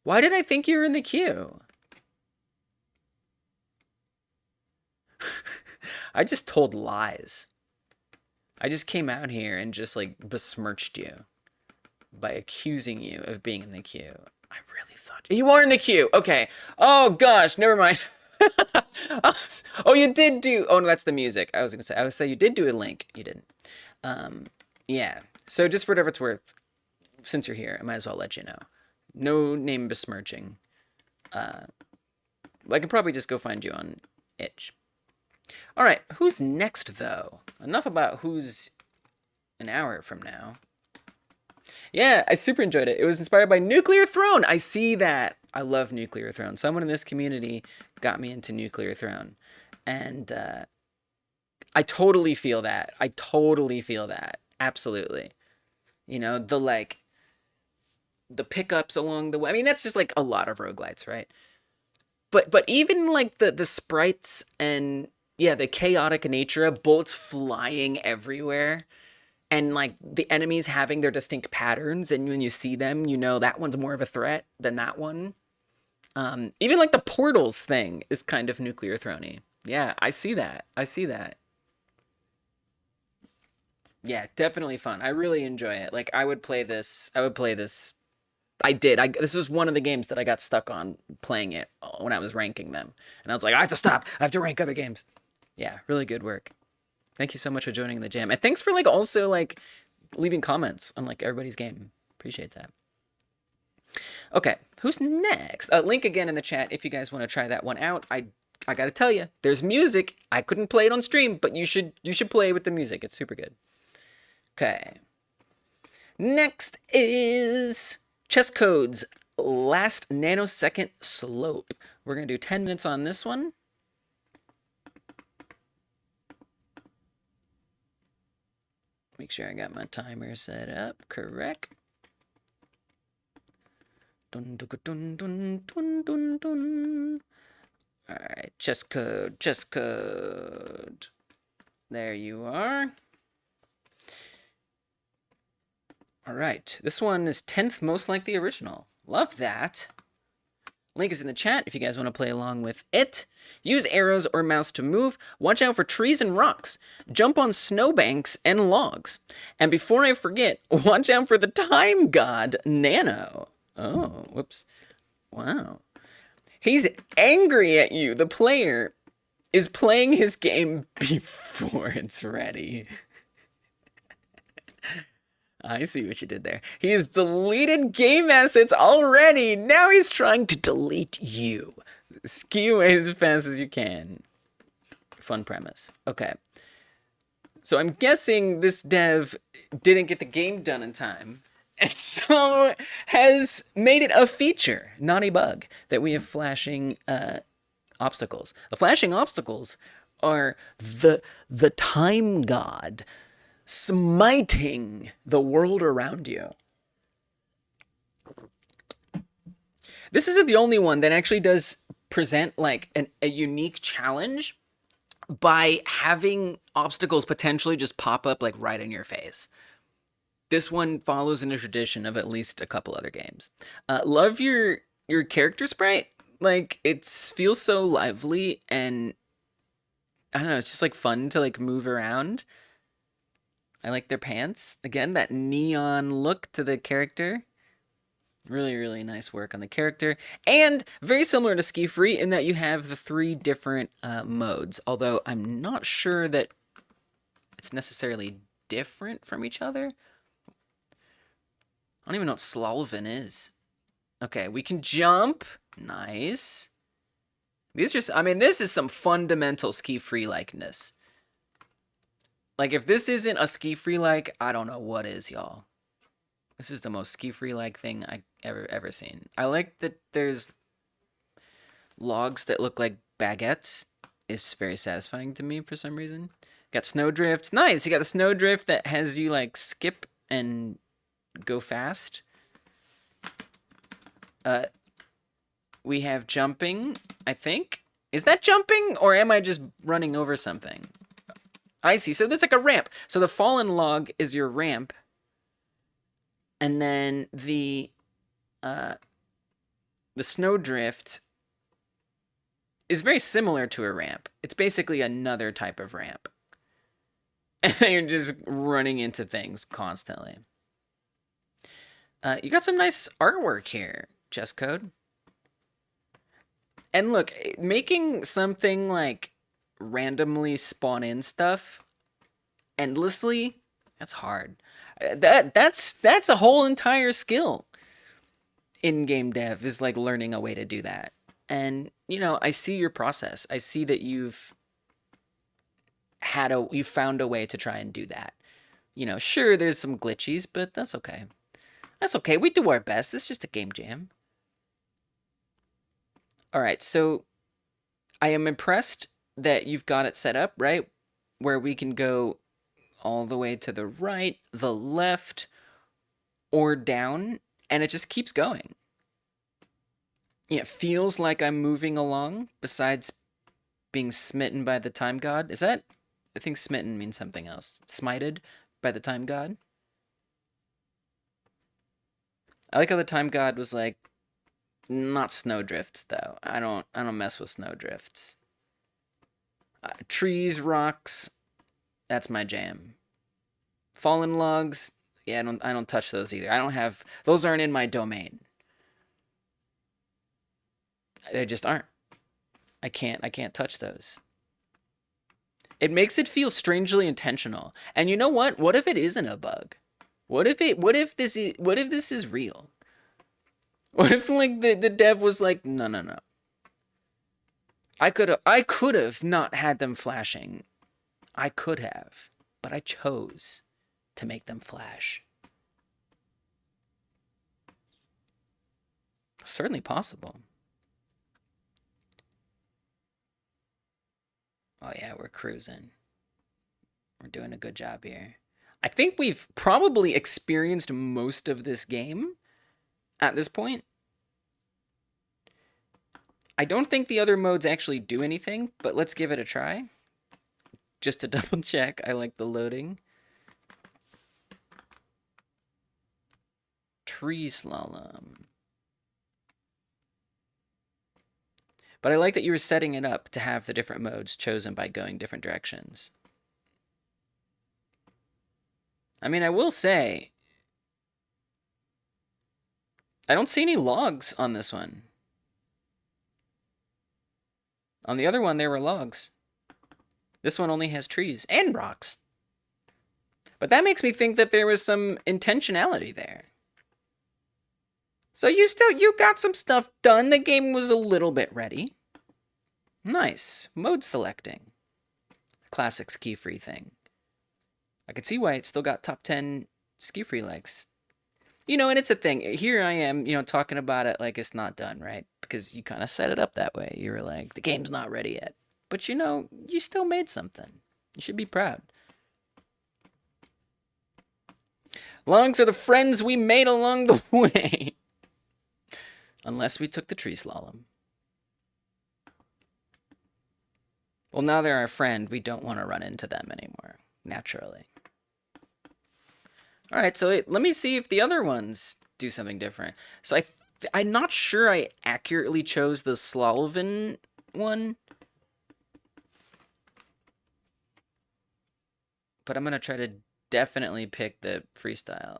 Why did I think you were in the queue? I just told lies. I just came out here and just besmirched you by accusing you of being in the queue. I really thought you are in the queue. Okay. Oh gosh, never mind. Oh, you did do. Oh no, that's the music. I was gonna say you did do a link. You didn't. Yeah. So just for whatever it's worth, since you're here, I might as well let you know. No name besmirching. I can probably just go find you on itch. All right, who's next though? Enough about who's an hour from now. Yeah, I super enjoyed it. It was inspired by Nuclear Throne. I see that. I love Nuclear Throne. Someone in this community got me into Nuclear Throne. And I totally feel that. Absolutely. The pickups along the way. I mean, that's just a lot of roguelites, right? But even the sprites and the chaotic nature of bullets flying everywhere. And the enemies having their distinct patterns, and when you see them, that one's more of a threat than that one. Even the portals thing is kind of Nuclear Throne-y. Yeah, I see that. Yeah, definitely fun. I really enjoy it. I would play this. I did. This was one of the games that I got stuck on playing it when I was ranking them, and I was like, I have to stop. I have to rank other games. Yeah, really good work. Thank you so much for joining the jam. And thanks for also leaving comments on everybody's game. Appreciate that. Okay, who's next? Link again in the chat if you guys want to try that one out. I gotta tell you, there's music. I couldn't play it on stream, but you should play with the music. It's super good. Okay. Next is chess code's last nanosecond slope. We're going to do 10 minutes on this one. Make sure I got my timer set up correct. Dun, dun, dun, dun, dun, dun, dun. All right, chess code, chess code. There you are. All right, this one is 10th most like the original. Love that. Link is in the chat if you guys want to play along with it. Use arrows or mouse to move. Watch out for trees and rocks. Jump on snowbanks and logs. And before I forget, watch out for the time god, Nano. Oh, whoops. Wow. He's angry at you. The player is playing his game before it's ready. I see what you did there. He has deleted game assets already. Now he's trying to delete you. Ski away as fast as you can. Fun premise. Okay. So I'm guessing this dev didn't get the game done in time, and so has made it a feature, not a bug, that we have flashing obstacles. The flashing obstacles are the time god smiting the world around you. This isn't the only one that actually does present like a unique challenge by having obstacles potentially just pop up like right in your face. This one follows in a tradition of at least a couple other games. Love your character sprite. Like, it feels so lively, and I don't know, it's just like fun to like move around. I like their pants. Again, that neon look to the character. Really, really nice work on the character. And very similar to SkiFree in that you have the 3 different modes. Although I'm not sure that it's necessarily different from each other. I don't even know what Slalvin is. Okay, we can jump. Nice. These are, I mean, this is some fundamental SkiFree-likeness. Like, if this isn't a SkiFree-like, I don't know what is, y'all. This is the most SkiFree-like thing I ever seen. I like that there's logs that look like baguettes. It's very satisfying to me for some reason. Got snowdrift. Nice! You got the snowdrift that has you, like, skip and go fast. We have jumping, I think. Is that jumping, or am I just running over something? I see. So there's like a ramp. So the fallen log is your ramp. And then the snowdrift is very similar to a ramp. It's basically another type of ramp. And then you're just running into things constantly. You got some nice artwork here, Chess Code. And look, making something like randomly spawn in stuff endlessly, that's hard. That's a whole entire skill in game dev, is like learning a way to do that. And you know, I see your process. I see that you've found a way to try and do that. You know, sure, there's some glitches, but that's okay. That's okay. We do our best. It's just a game jam. All right, so I am impressed that you've got it set up, right? Where we can go all the way to the right, the left, or down, and it just keeps going. Yeah, it feels like I'm moving along, besides being smitten by the time god. Is that... I think smitten means something else. Smited by the time god? I like how the time god was like, not snowdrifts, though. I don't mess with snowdrifts. Trees, rocks, that's my jam. Fallen logs, yeah, I don't touch those either. I don't have, those aren't in my domain. They just aren't. I can't touch those. It makes it feel strangely intentional. And you know what? What if it isn't a bug? What if this is real? What if like the dev was like, no. I could have not had them flashing. I could have, but I chose to make them flash. Certainly possible. Oh yeah, we're cruising. We're doing a good job here. I think we've probably experienced most of this game at this point. I don't think the other modes actually do anything, but let's give it a try. Just to double check, I like the loading. Tree slalom. But I like that you were setting it up to have the different modes chosen by going different directions. I mean, I will say, I don't see any logs on this one. On the other one, there were logs. This one only has trees and rocks. But that makes me think that there was some intentionality there. So you got some stuff done. The game was a little bit ready. Nice. Mode selecting. Classic SkiFree thing. I can see why it's still got top 10 SkiFree-likes. You know, and it's a thing. Here I am, you know, talking about it like it's not done, right? Because you kind of set it up that way. You were like, the game's not ready yet. But you know, you still made something. You should be proud. Logs are the friends we made along the way. Unless we took the tree slalom. Well, now they're our friend. We don't want to run into them anymore, naturally. All right, so let me see if the other ones do something different. So I'm not sure I accurately chose the slalom one. But I'm going to try to definitely pick the freestyle.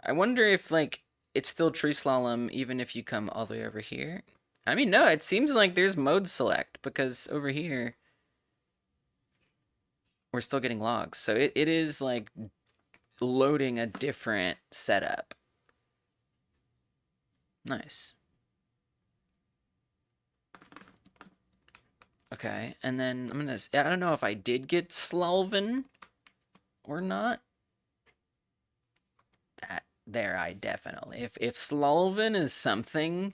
I wonder if, like, it's still tree slalom even if you come all the way over here. I mean, no, it seems like there's mode select because over here we're still getting logs. So it is like loading a different setup. Nice. Okay, and then I'm gonna, I don't know if I did get Slalven or not. There, I definitely, if Slalven is something,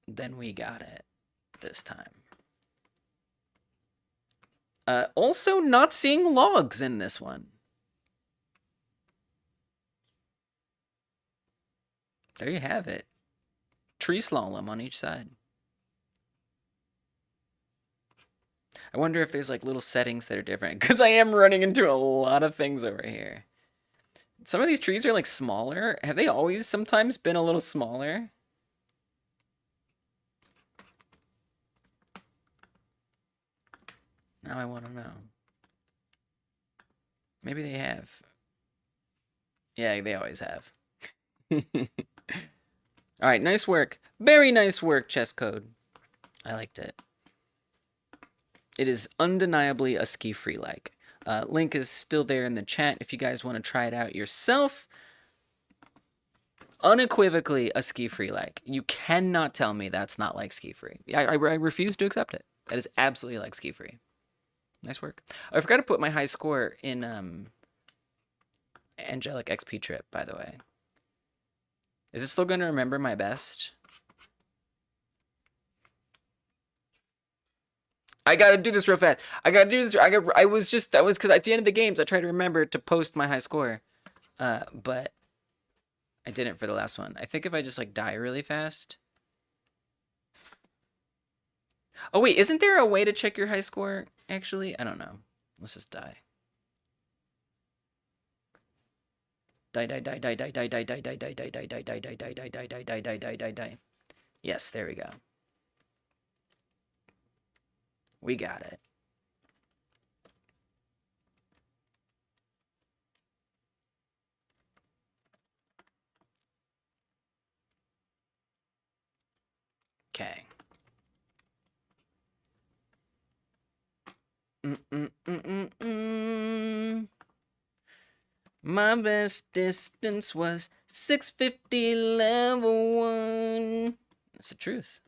then we got it this time. Also not seeing logs in this one. There you have it. Tree slalom on each side. I wonder if there's like little settings that are different, because I am running into a lot of things over here. Some of these trees are like smaller. Have they always sometimes been a little smaller? Now I want to know. Maybe they have. Yeah, they always have. All right, nice work. Very nice work, Chess Code. I liked it. It is undeniably a SkiFree-like. Link is still there in the chat if you guys want to try it out yourself. Unequivocally a SkiFree-like. You cannot tell me that's not like SkiFree. I refuse to accept it. That is absolutely like SkiFree. Nice work. I forgot to put my high score in Angelic XP Trip, by the way. Is it still going to remember my best? I gotta do this real fast. I gotta do this. That was because at the end of the games I tried to remember to post my high score, but I didn't for the last one. I think if I just like die really fast. Oh wait, isn't there a way to check your high score? Actually, I don't know. Let's just die. Die. Yes, there we go. We got it. Okay. My best distance was 650 level 1. That's the truth.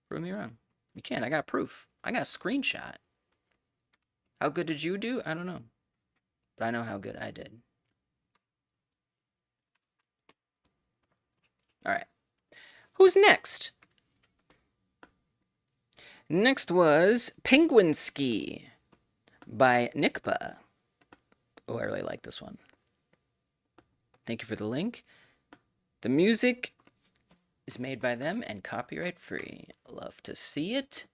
Prove me wrong. You can't. I got proof. I got a screenshot. How good did you do? I don't know. but I know how good I did. All right. Who's next? Next was Penguin Ski by Nikpa. Oh, I really like this one. Thank you for the link. The music is made by them and copyright free. Love to see it.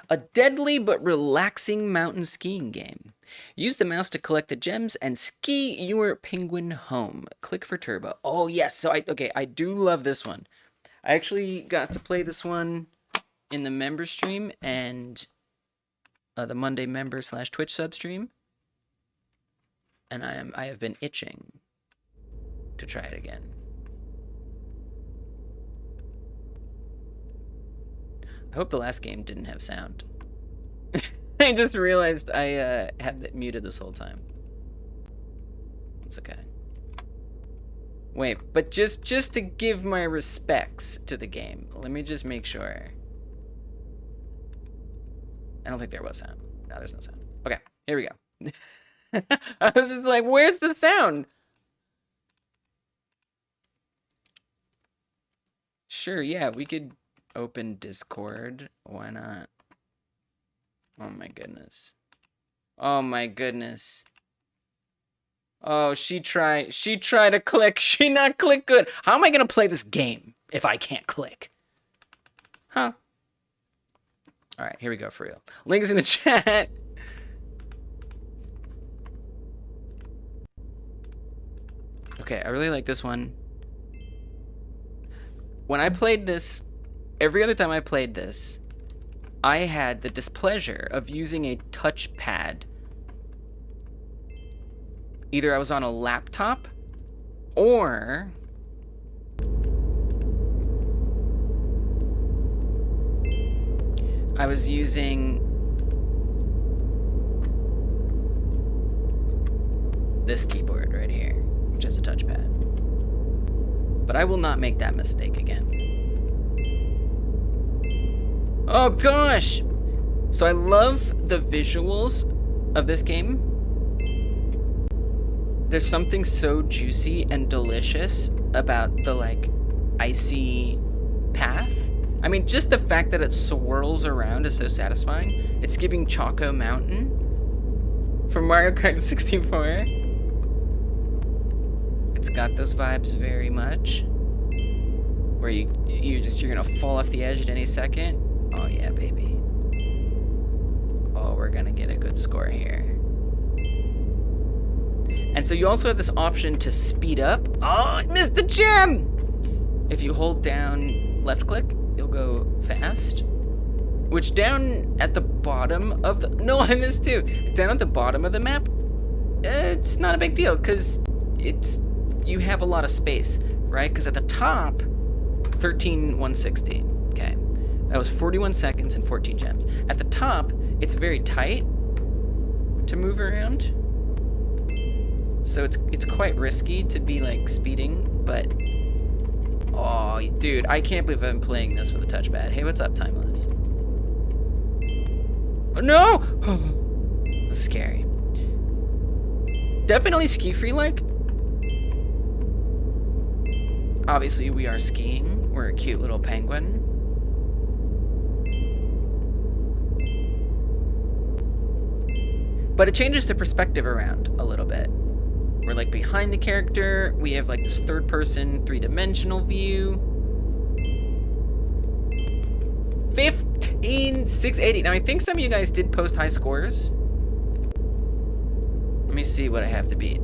A deadly but relaxing mountain skiing game. Use the mouse to collect the gems and ski your penguin home. Click for turbo. Oh yes, so I do love this one. I actually got to play this one in the member stream and the Monday member / Twitch sub stream. And I have been itching to try it again. I hope the last game didn't have sound. I just realized I had it muted this whole time. It's okay. Wait, but just to give my respects to the game, let me just make sure. I don't think there was sound. No, there's no sound. Okay, here we go. I was just like, where's the sound? Sure, yeah, we could open Discord. Why not? Oh my goodness. Oh my goodness. Oh, she tried to click. She not click good. How am I gonna play this game if I can't click? Huh. Alright, here we go for real. Link is in the chat. Okay, I really like this one. When I played this, every other time I played this, I had the displeasure of using a touchpad. Either I was on a laptop or I was using this keyboard right here, which has a touchpad. But I will not make that mistake again. Oh gosh! So I love the visuals of this game. There's something so juicy and delicious about the like icy path. I mean, just the fact that it swirls around is so satisfying. It's giving Choco Mountain from Mario Kart 64. It's got those vibes very much. Where you're gonna fall off the edge at any second. Oh yeah, baby. Oh, we're gonna get a good score here. And so you also have this option to speed up. Oh, I missed the gem! If you hold down left click, you'll go fast. Which down at the bottom of the... No, I missed two. Down at the bottom of the map, it's not a big deal, because you have a lot of space, right? Because at the top, 13,160. Okay. That was 41 seconds and 14 gems. At the top, it's very tight to move around. So it's quite risky to be like speeding, but oh dude, I can't believe I'm playing this with a touchpad. Hey, what's up, Timeless? Oh, no! That was scary. Definitely SkiFree-like. Obviously, we are skiing. We're a cute little penguin. But it changes the perspective around a little bit. We're like behind the character. We have like this third person, 3-dimensional view. 15,680. Now I think some of you guys did post high scores. Let me see what I have to beat.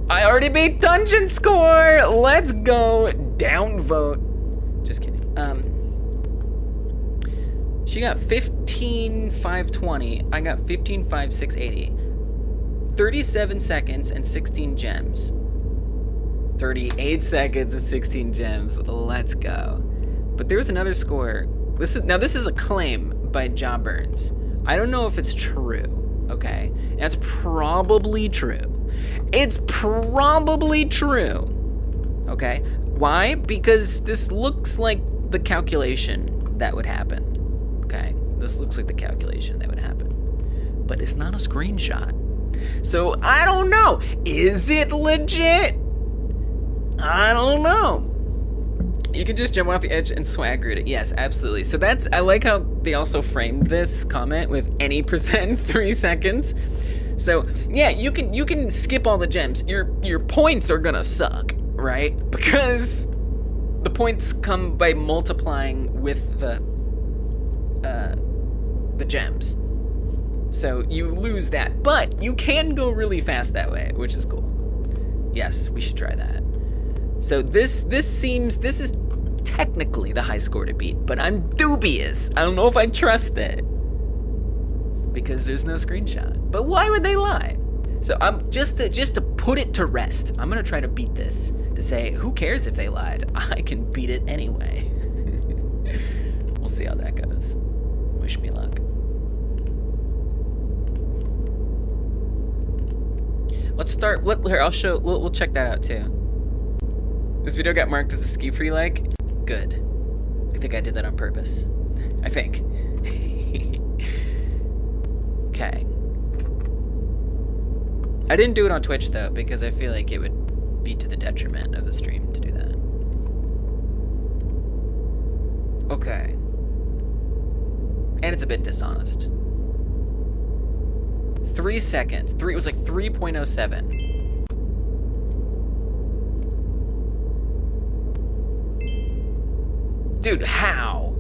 I already beat dungeon score. Let's go. Downvote. Just kidding. She got 15,520. I got 15,680. 37 seconds and 16 gems. 38 seconds and 16 gems. Let's go. But there's another score. This is a claim by Jawburns. I don't know if it's true, okay? That's probably true. It's probably true, okay? Why? Because this looks like the calculation that would happen, okay? This looks like the calculation that would happen. but it's not a screenshot. So I don't know. Is it legit? I don't know. You can just jump off the edge and swagger it. Yes, absolutely. So that's, I like how they also framed this comment with any percent 3 seconds. So yeah, you can skip all the gems. Your points are gonna suck, right? Because the points come by multiplying with the gems. So you lose that, but you can go really fast that way, which is cool. Yes, we should try that. So this is technically the high score to beat, but I'm dubious. I don't know if I trust it because there's no screenshot. But why would they lie? So I'm just to put it to rest. I'm gonna try to beat this to say, who cares if they lied? I can beat it anyway. We'll see how that goes. Wish me luck. Let's start. Here, I'll show. We'll check that out too. This video got marked as a SkiFree-like. Good. I think I did that on purpose. I think. Okay. I didn't do it on Twitch though, because I feel like it would be to the detriment of the stream to do that. Okay. And it's a bit dishonest. 3 seconds. It was like 3.07. Dude, how?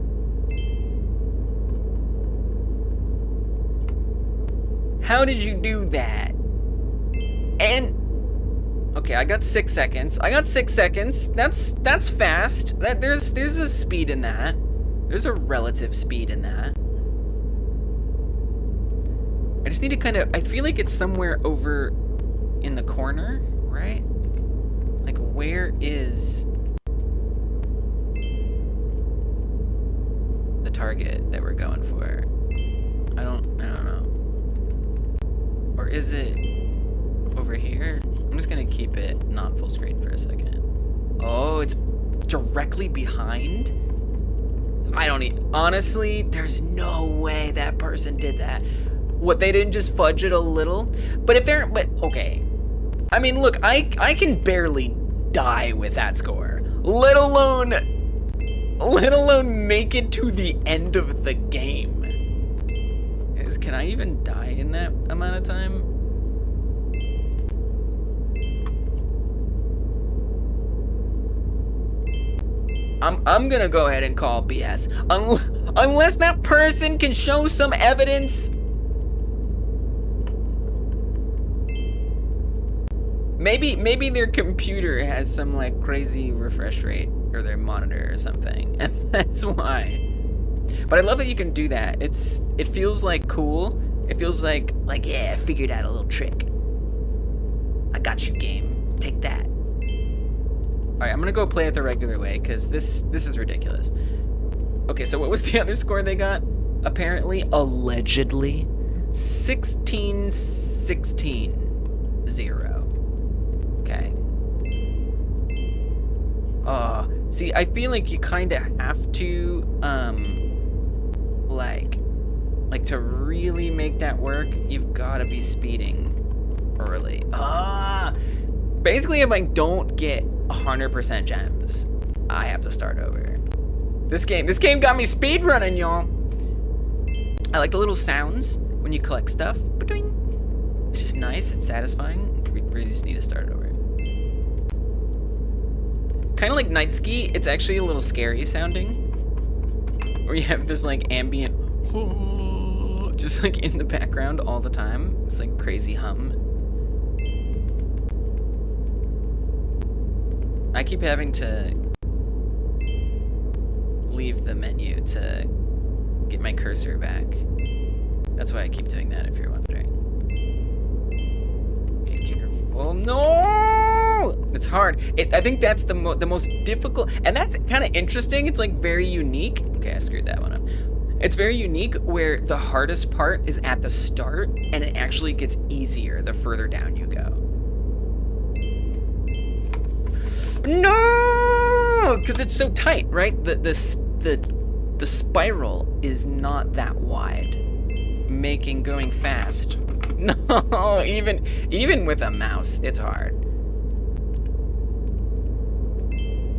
How did you do that? And okay, I got 6 seconds. That's fast. There's a speed in that. There's a relative speed in that. I just need to kind of, I feel like it's somewhere over in the corner, right? Like, where is the target that we're going for? I don't know. Or is it over here? I'm just gonna keep it non-full screen for a second. Oh, it's directly behind? I don't need, honestly, there's no way that person did that. What, they didn't just fudge it a little? But okay. I mean, look, I can barely die with that score. Let alone make it to the end of the game. Can I even die in that amount of time? I'm gonna go ahead and call BS. Unless that person can show some evidence. Maybe their computer has some like crazy refresh rate or their monitor or something, and that's why. But I love that you can do that. It feels like cool. It feels like yeah, I figured out a little trick. I got you, game. Take that. All right, I'm gonna go play it the regular way because this is ridiculous. Okay, so what was the other score they got? Apparently, allegedly, 16-16-0. Okay. See, I feel like you kind of have to, like to really make that work, you've got to be speeding early. Basically, if I don't get 100% gems, I have to start over. This game got me speed running, y'all. I like the little sounds when you collect stuff. Ba-ding. It's just nice. It's satisfying. We just need to start over. Kind of like night ski. It's actually a little scary sounding, where you have this like ambient, just like in the background all the time. It's like crazy hum. I keep having to leave the menu to get my cursor back. That's why I keep doing that, if you're wondering. Oh no! It's hard. I think that's the most difficult, and that's kind of interesting. It's like very unique. Okay, I screwed that one up. It's very unique where the hardest part is at the start, and it actually gets easier the further down you go. No! Because it's so tight, right? The spiral is not that wide. making going fast. No, even with a mouse, it's hard.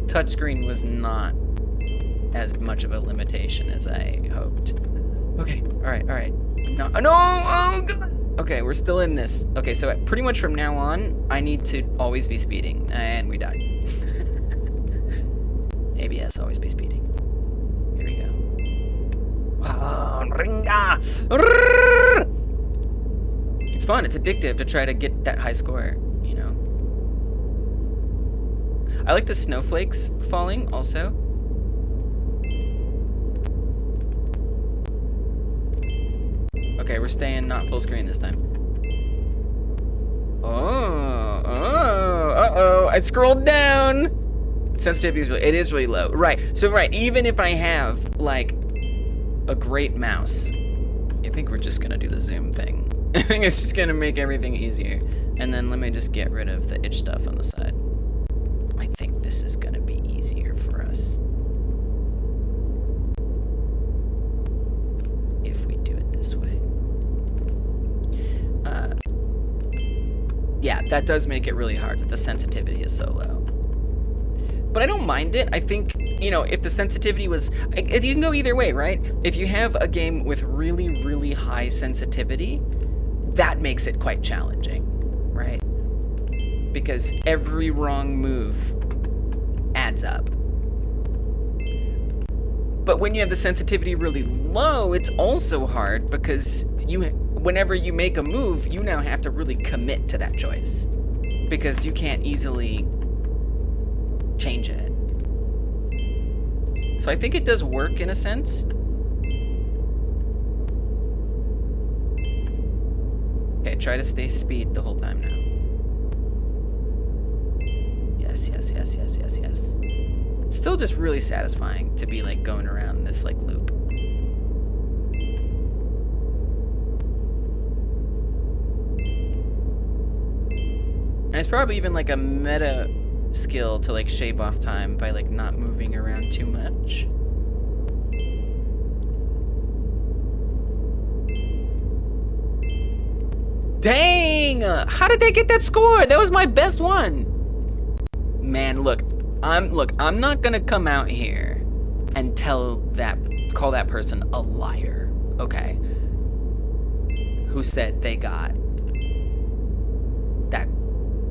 Touchscreen was not as much of a limitation as I hoped. Okay, all right. No, oh God. Okay, we're still in this. Okay, so pretty much from now on, I need to always be speeding, and we died. ABS, always be speeding. Here we go. Ringa! It's fun, it's addictive to try to get that high score, you know? I like the snowflakes falling, also. Okay, we're staying not full screen this time. Uh-oh, I scrolled down. Sensitivity is really low. Right, so even if I have, like, a great mouse, I think we're just gonna do the zoom thing. I think it's just gonna make everything easier. And then let me just get rid of the itch stuff on the side. I think this is gonna be easier for us. If we do it this way. Yeah, that does make it really hard that the sensitivity is so low. But I don't mind it. I think, you know, if the sensitivity was, you can go either way, right? If you have a game with really, really high sensitivity, that makes it quite challenging, right? Because every wrong move adds up. But when you have the sensitivity really low, it's also hard because whenever you make a move, you now have to really commit to that choice because you can't easily change it. So I think it does work in a sense. Okay, try to stay speed the whole time now. Yes. It's still just really satisfying to be like going around this like loop. And it's probably even like a meta skill to like shave off time by like not moving around too much. Dang! How did they get that score? That was my best one. Man, look, I'm not gonna come out here and call that person a liar, okay? Who said they got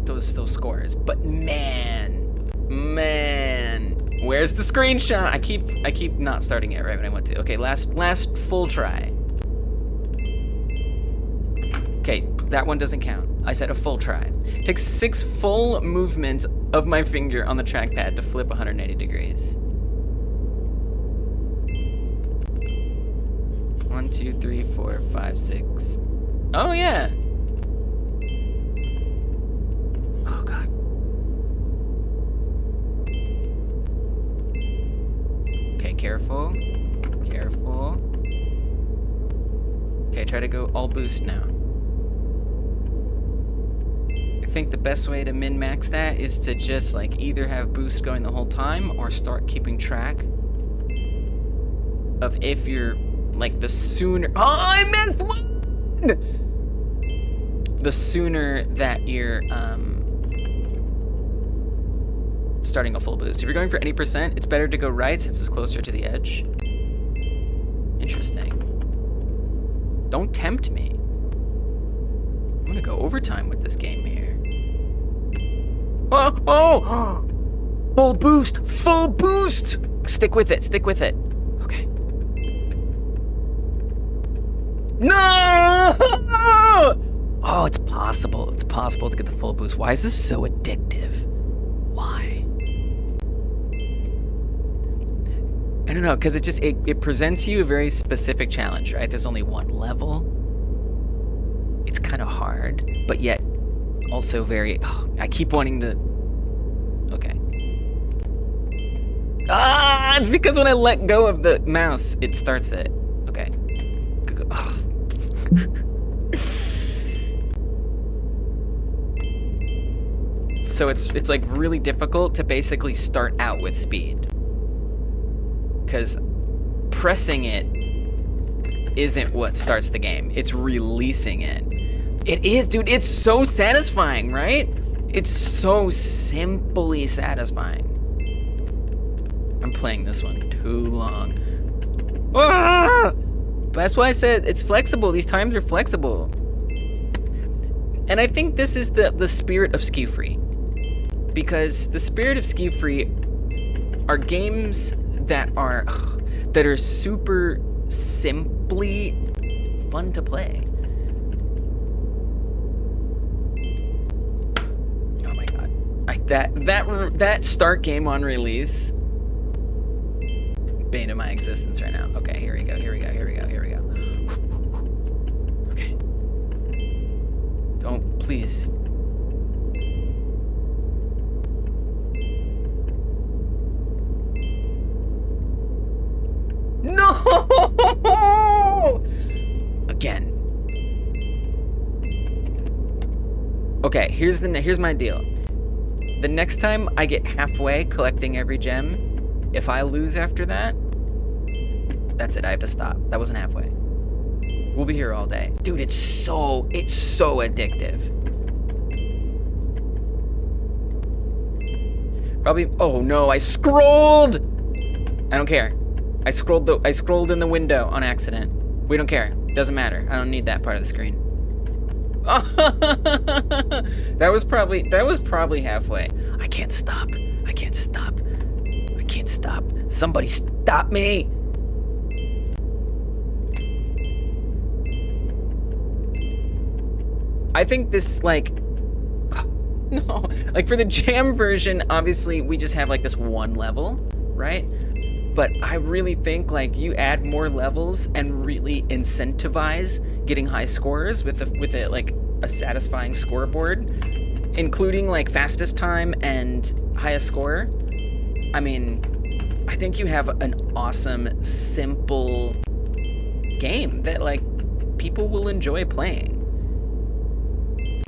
those scores? But man, where's the screenshot? I keep not starting it right when I want to. Okay, last full try. Okay, that one doesn't count. I said a full try. Takes 6 full movements of my finger on the trackpad to flip 180 degrees. 1, 2, 3, 4, 5, 6. Oh yeah. Oh God. Okay, careful. Okay, try to go all boost now. I think the best way to min-max that is to just like either have boost going the whole time or start keeping track of if you're like the sooner. Oh, I missed one! The sooner that you're starting a full boost. If you're going for any percent, it's better to go right since it's closer to the edge. Interesting. Don't tempt me. I'm gonna go overtime with this game here. Oh! Full boost! Full boost! Stick with it. Okay. No! Oh, it's possible. It's possible to get the full boost. Why is this so addictive? Why? I don't know, because it presents you a very specific challenge, right? There's only one level. It's kind of hard, but yet also very, I keep wanting to, okay. Ah, it's because when I let go of the mouse, it starts it. Okay. Oh. So it's like really difficult to basically start out with speed. Because pressing it isn't what starts the game. It's releasing it. It is, dude. It's so satisfying, right? It's so simply satisfying. I'm playing this one too long. Ah! That's why I said it's flexible. These times are flexible. And I think this is the spirit of SkiFree. Because the spirit of SkiFree are games that are super simply fun to play. Oh my god. That start game on release, bane of my existence right now. Okay, here we go. Okay. Don't, please. No! Again. Okay, here's my deal. The next time I get halfway collecting every gem, if I lose after that, that's it. I have to stop. That wasn't halfway. We'll be here all day. Dude, it's so addictive. Probably, oh no, I scrolled! I don't care. I scrolled in the window on accident. We don't care. Doesn't matter. I don't need that part of the screen. That was probably halfway. I can't stop. Somebody stop me. I think this, like, no, like for the jam version, obviously we just have like this one level, right? But I really think like you add more levels and really incentivize getting high scores with a like a satisfying scoreboard, including like fastest time and highest score. I mean, I think you have an awesome, simple game that like people will enjoy playing.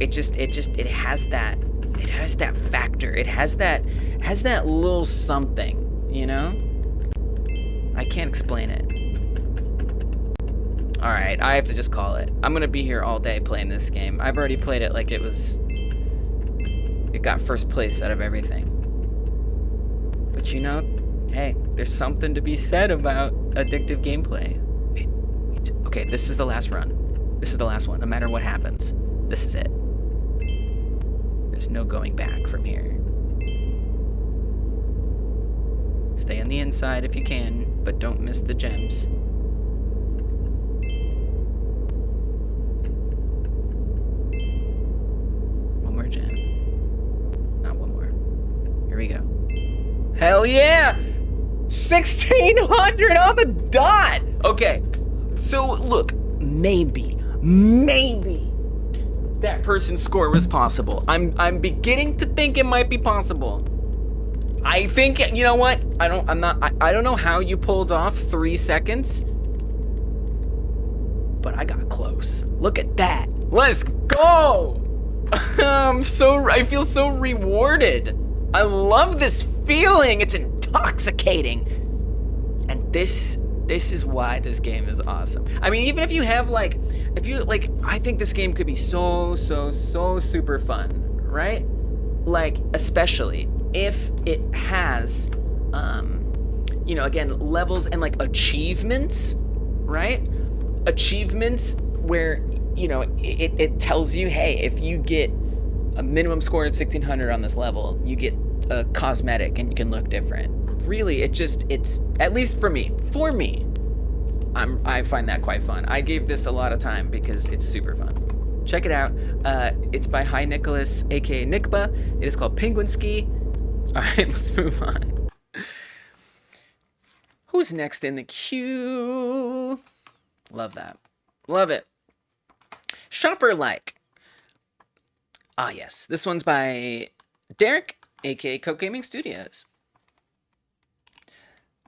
It has that factor. It has that little something, you know? I can't explain it. All right, I have to just call it. I'm gonna be here all day playing this game. I've already played it like it got first place out of everything. But you know, hey, there's something to be said about addictive gameplay. Wait. Okay, this is the last run. This is the last one. No matter what happens, this is it. There's no going back from here. Stay on the inside if you can, but don't miss the gems. One more gem. Not one more. Here we go. Hell yeah! 1,600 on the dot! Okay, so look, maybe that person's score was possible. I'm beginning to think it might be possible. I think, you know what? I don't know how you pulled off 3 seconds, but I got close. Look at that. Let's go. I feel so rewarded. I love this feeling. It's intoxicating. And this is why this game is awesome. I mean, even if you have I think this game could be so super fun, right? Like, especially if it has, you know, again, levels and like achievements, right? Achievements where, you know, it tells you, hey, if you get a minimum score of 1,600 on this level, you get a cosmetic and you can look different. Really, it's, at least for me, I find that quite fun. I gave this a lot of time because it's super fun. Check it out. It's by Hi Nicholas, aka Nickba. It is called Penguin Ski. All right, let's move on. Who's next in the queue? Love that. Love it. SkiFree-like. Ah, yes. This one's by Derek, aka Coke Gaming Studios.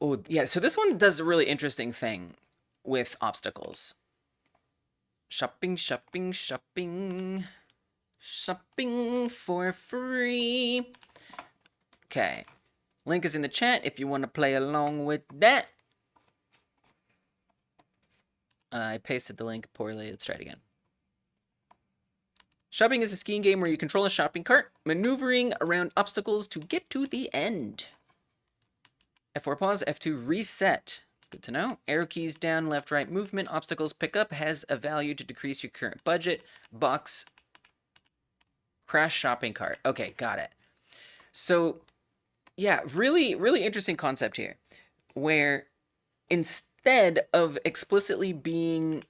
Oh, yeah. So this one does a really interesting thing with obstacles. Shopping for free. Okay. Link is in the chat if you want to play along with that. I pasted the link poorly. Let's try it again. Shopping is a skiing game where you control a shopping cart, maneuvering around obstacles to get to the end. F4 pause, F2 reset. Good to know. Arrow keys down, left, right movement. Obstacles pick up has a value to decrease your current budget. Box, crash shopping cart. Okay, got it. So, yeah, really, really interesting concept here. Where instead of explicitly being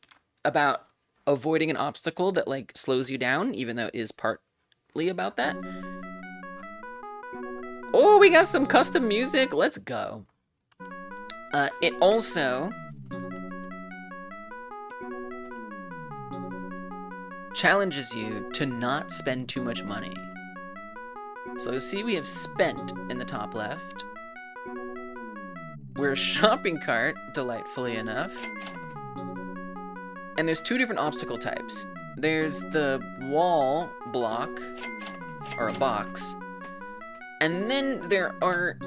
about avoiding an obstacle that like slows you down, even though it is partly about that. Oh, we got some custom music. Let's go. It also challenges you to not spend too much money. So you see we have spent in the top left. We're a shopping cart, delightfully enough. And there's two different obstacle types. There's the wall block, or a box. And then there are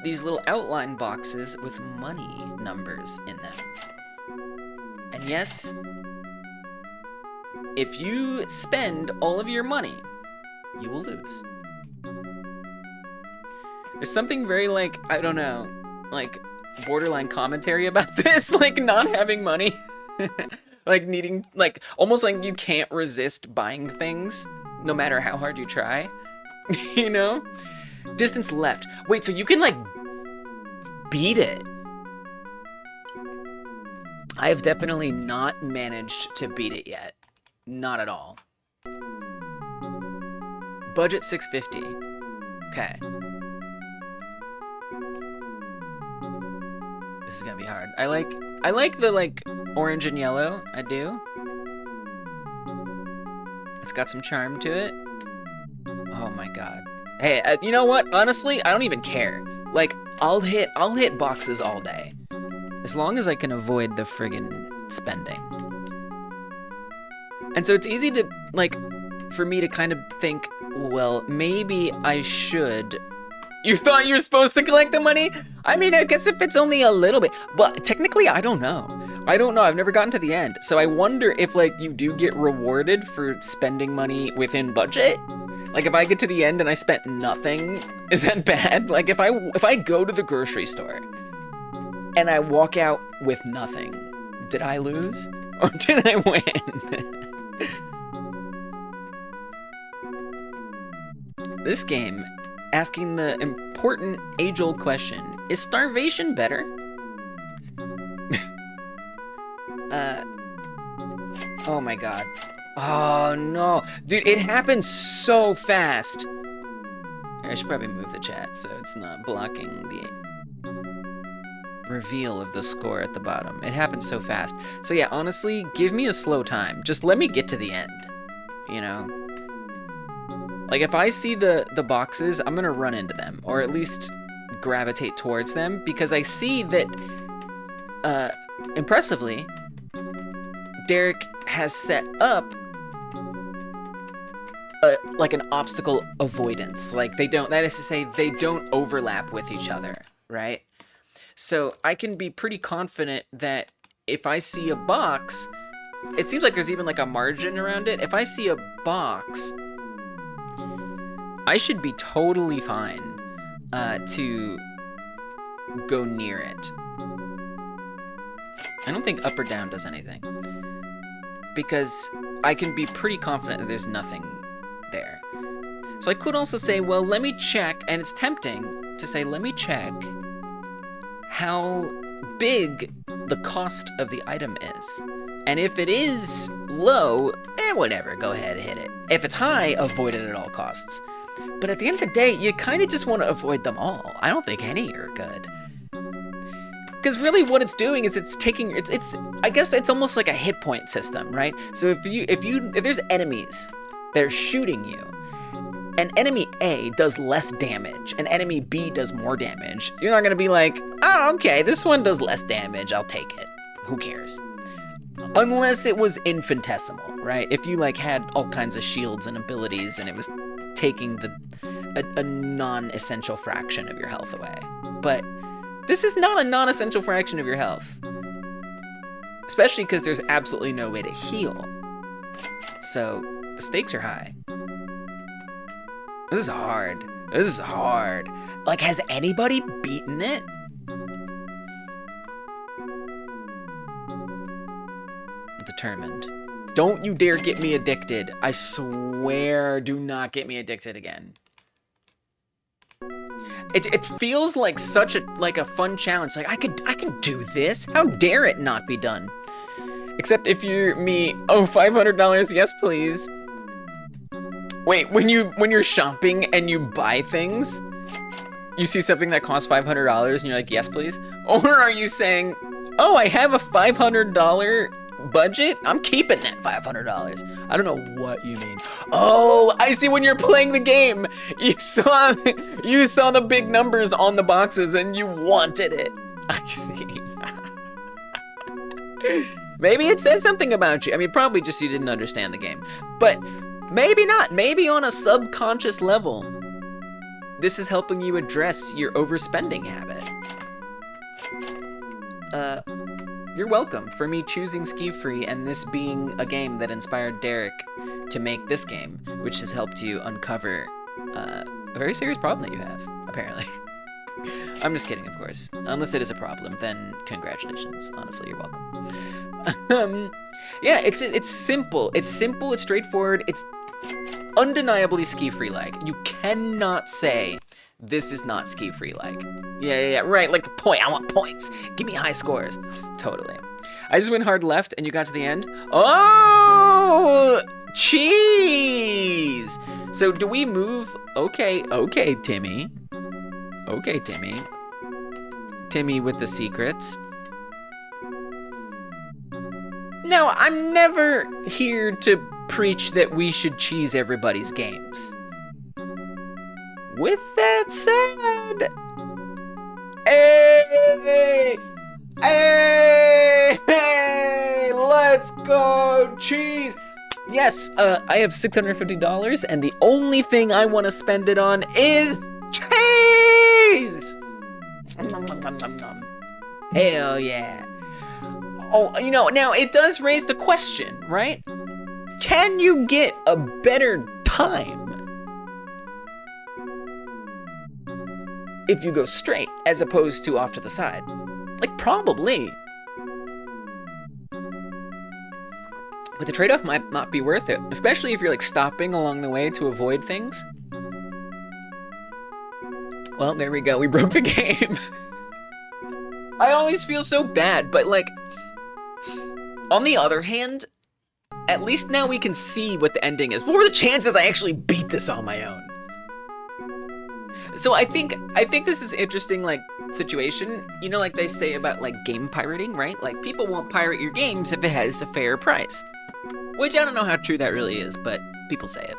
these little outline boxes with money numbers in them. And yes, if you spend all of your money, you will lose. There's something very like, I don't know, like borderline commentary about this, like not having money. Like needing, like almost like you can't resist buying things no matter how hard you try. You know? Distance left. Wait, so you can like beat it. I have definitely not managed to beat it yet. Not at all. Budget $650. Okay. This is gonna be hard. I like the like orange and yellow. I do. It's got some charm to it. Oh my god. Hey, you know what? Honestly, I don't even care. Like, I'll hit boxes all day. As long as I can avoid the friggin' spending. And so it's easy to, like, for me to kind of think, well, maybe I should. You thought you were supposed to collect the money? I mean, I guess if it's only a little bit. But technically, I don't know. I've never gotten to the end. So I wonder if, like, you do get rewarded for spending money within budget? Like, if I get to the end and I spent nothing, is that bad? Like, if I go to the grocery store and I walk out with nothing, did I lose? Or did I win? This game, asking the important age-old question, is starvation better? Oh my god. Oh no. Dude, it happens so fast. I should probably move the chat so it's not blocking the reveal of the score at the bottom. It happens so fast. So yeah, honestly, give me a slow time. Just let me get to the end, you know? Like, if I see the boxes, I'm gonna run into them, or at least gravitate towards them, because I see that, impressively, Derek has set up like an obstacle avoidance. Like, that is to say, they don't overlap with each other, right? So I can be pretty confident that if I see a box, it seems like there's even like a margin around it. If I see a box, I should be totally fine to go near it. I don't think up or down does anything, because I can be pretty confident that there's nothing there. So I could also say, well, let me check, and it's tempting to say, let me check how big the cost of the item is. And if it is low, whatever, go ahead, hit it. If it's high, avoid it at all costs. But at the end of the day, you kind of just want to avoid them all. I don't think any are good. Because really what it's doing is it's taking, I guess it's almost like a hit point system, right? So if there's enemies that are shooting you, and enemy A does less damage, and enemy B does more damage, you're not gonna be like, oh, okay, this one does less damage, I'll take it. Who cares? Unless it was infinitesimal, right? If you like had all kinds of shields and abilities and it was taking a non-essential fraction of your health away. But this is not a non-essential fraction of your health. Especially because there's absolutely no way to heal. So, the stakes are high. This is hard. This is hard. Like, has anybody beaten it? I'm determined. Don't you dare get me addicted. I swear, do not get me addicted again. It feels like such a fun challenge. Like I can do this. How dare it not be done? Except if you're me, oh, $500, yes please. Wait, when you're shopping and you buy things, you see something that costs $500 and you're like, yes please? Or are you saying, oh, I have a $500 budget? I'm keeping that $500. I don't know what you mean. Oh, I see, when you're playing the game, you saw the big numbers on the boxes and you wanted it. I see. Maybe it says something about you. I mean, probably just you didn't understand the game. But maybe not. Maybe on a subconscious level, this is helping you address your overspending habit. You're welcome for me choosing SkiFree and this being a game that inspired Derek to make this game, which has helped you uncover a very serious problem that you have, apparently. I'm just kidding, of course. Unless it is a problem, then congratulations. Honestly, you're welcome. Yeah, it's simple. It's simple, it's straightforward, it's undeniably SkiFree-like. You cannot say this is not SkiFree-like. Yeah, right, like point. I want points. Give me high scores. Totally. I just went hard left and you got to the end. Oh, cheese. So do we move? Okay, Timmy. Okay, Timmy. Timmy with the secrets. Now, I'm never here to preach that we should cheese everybody's games. With that said, hey, let's go cheese. Yes, I have $650 and the only thing I want to spend it on is cheese. Hell yeah. Oh, now it does raise the question, right? Can you get a better time if you go straight as opposed to off to the side? Like, probably. But the trade-off might not be worth it, especially if you're like stopping along the way to avoid things. Well, there we go. We broke the game. I always feel so bad, but like, on the other hand, at least now we can see what the ending is. What were the chances I actually beat this on my own? So I think this is interesting, like, situation. You know, like they say about like game pirating, right? Like, people won't pirate your games if it has a fair price. Which I don't know how true that really is, but people say it.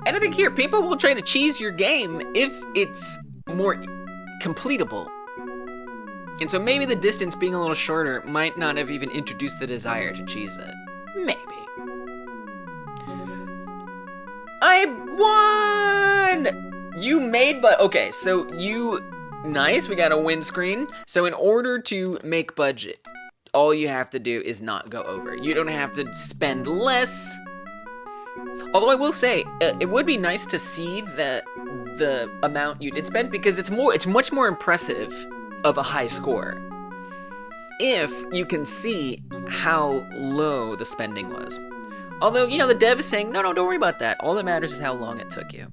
And I think here, people will try to cheese your game if it's more completable. And so maybe the distance being a little shorter might not have even introduced the desire to cheese it. Maybe. I won! You made, but okay, so nice, we got a windscreen. So in order to make budget, all you have to do is not go over. You don't have to spend less. Although I will say, it would be nice to see the amount you did spend, because it's much more impressive of a high score if you can see how low the spending was. Although, the dev is saying, no, don't worry about that. All that matters is how long it took you.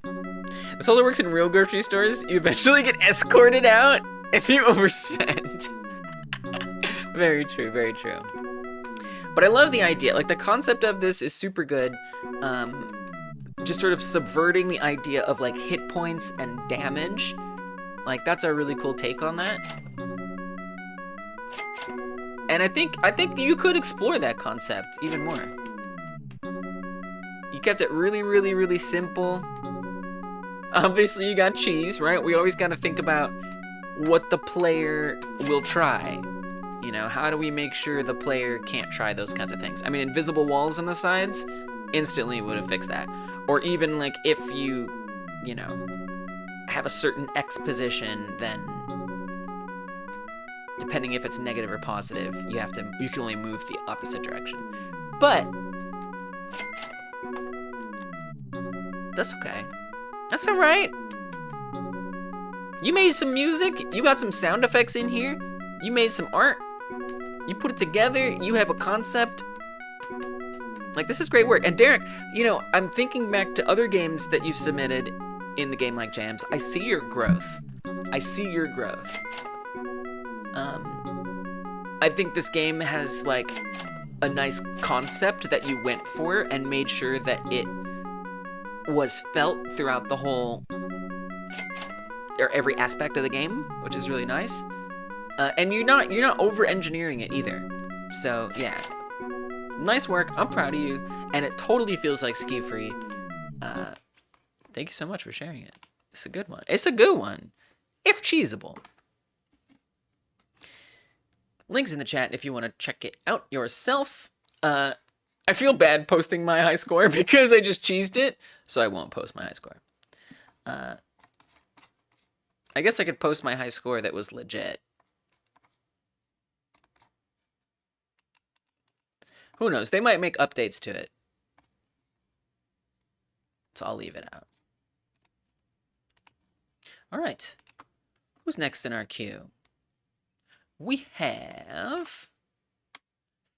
This also works in real grocery stores. You eventually get escorted out if you overspend. Very true, very true. But I love the idea. Like, the concept of this is super good. Just sort of subverting the idea of, like, hit points and damage. Like, that's a really cool take on that. And I think you could explore that concept even more. You kept it really, really, really simple. Obviously, you got cheese, right? We always got to think about what the player will try. How do we make sure the player can't try those kinds of things? I mean, invisible walls on the sides instantly would have fixed that. Or even, like, if you have a certain X position, then depending if it's negative or positive, you can only move the opposite direction. But that's okay. That's all right. You made some music. You got some sound effects in here. You made some art. You put it together. You have a concept. Like, this is great work. And Derek, you know, I'm thinking back to other games that you've submitted in the Game Like Jams. I see your growth. I see your growth. I think this game has, like, a nice concept that you went for and made sure that it was felt throughout the whole, or every aspect of the game, which is really nice. And you're not over-engineering it either. So, yeah. Nice work. I'm proud of you. And it totally feels like SkiFree. Thank you so much for sharing it. It's a good one. It's a good one. If cheesable. Links in the chat if you want to check it out yourself. I feel bad posting my high score because I just cheesed it, so I won't post my high score. I guess I could post my high score that was legit. Who knows? They might make updates to it. So I'll leave it out. All right. Who's next in our queue? We have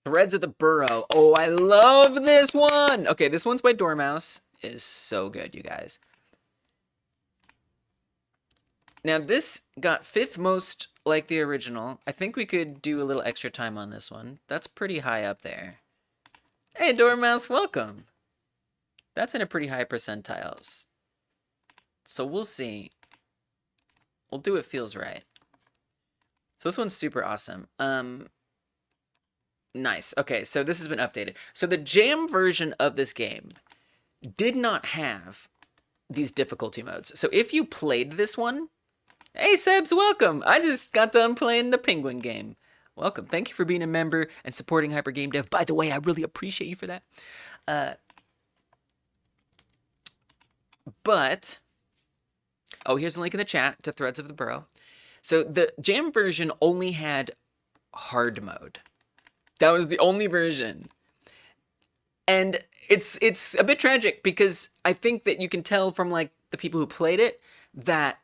Threads of the Burrow. Oh, I love this one. Okay, this one's by Dormouse. It is so good, you guys. Now, this got 5th most like the original. I think we could do a little extra time on this one. That's pretty high up there. Hey, Dormouse, welcome. That's in a pretty high percentiles. So we'll see. We'll do what feels right. So this one's super awesome. Nice. Okay, so this has been updated. So the jam version of this game did not have these difficulty modes. So if you played this one, hey, Sebs, welcome. I just got done playing the Penguin game. Welcome. Thank you for being a member and supporting Hyper Game Dev. By the way, I really appreciate you for that. Oh, here's a link in the chat to Threads of the Burrow. So the jam version only had hard mode. That was the only version. And it's a bit tragic because I think that you can tell from, like, the people who played it that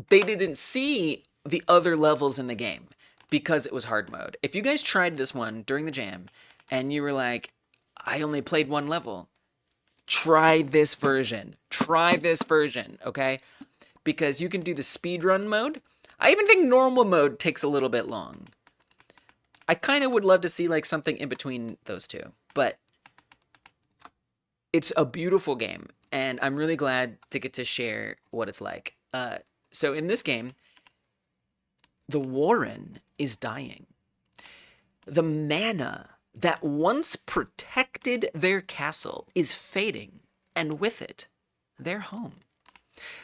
they didn't see the other levels in the game because it was hard mode. If you guys tried this one during the jam and you were like, I only played one level, try this version. Try this version, okay? Because you can do the speedrun mode. I even think normal mode takes a little bit long. I kind of would love to see, like, something in between those two. But it's a beautiful game, and I'm really glad to get to share what it's like. So in this game, the Warren is dying. The mana that once protected their castle is fading, and with it, their home.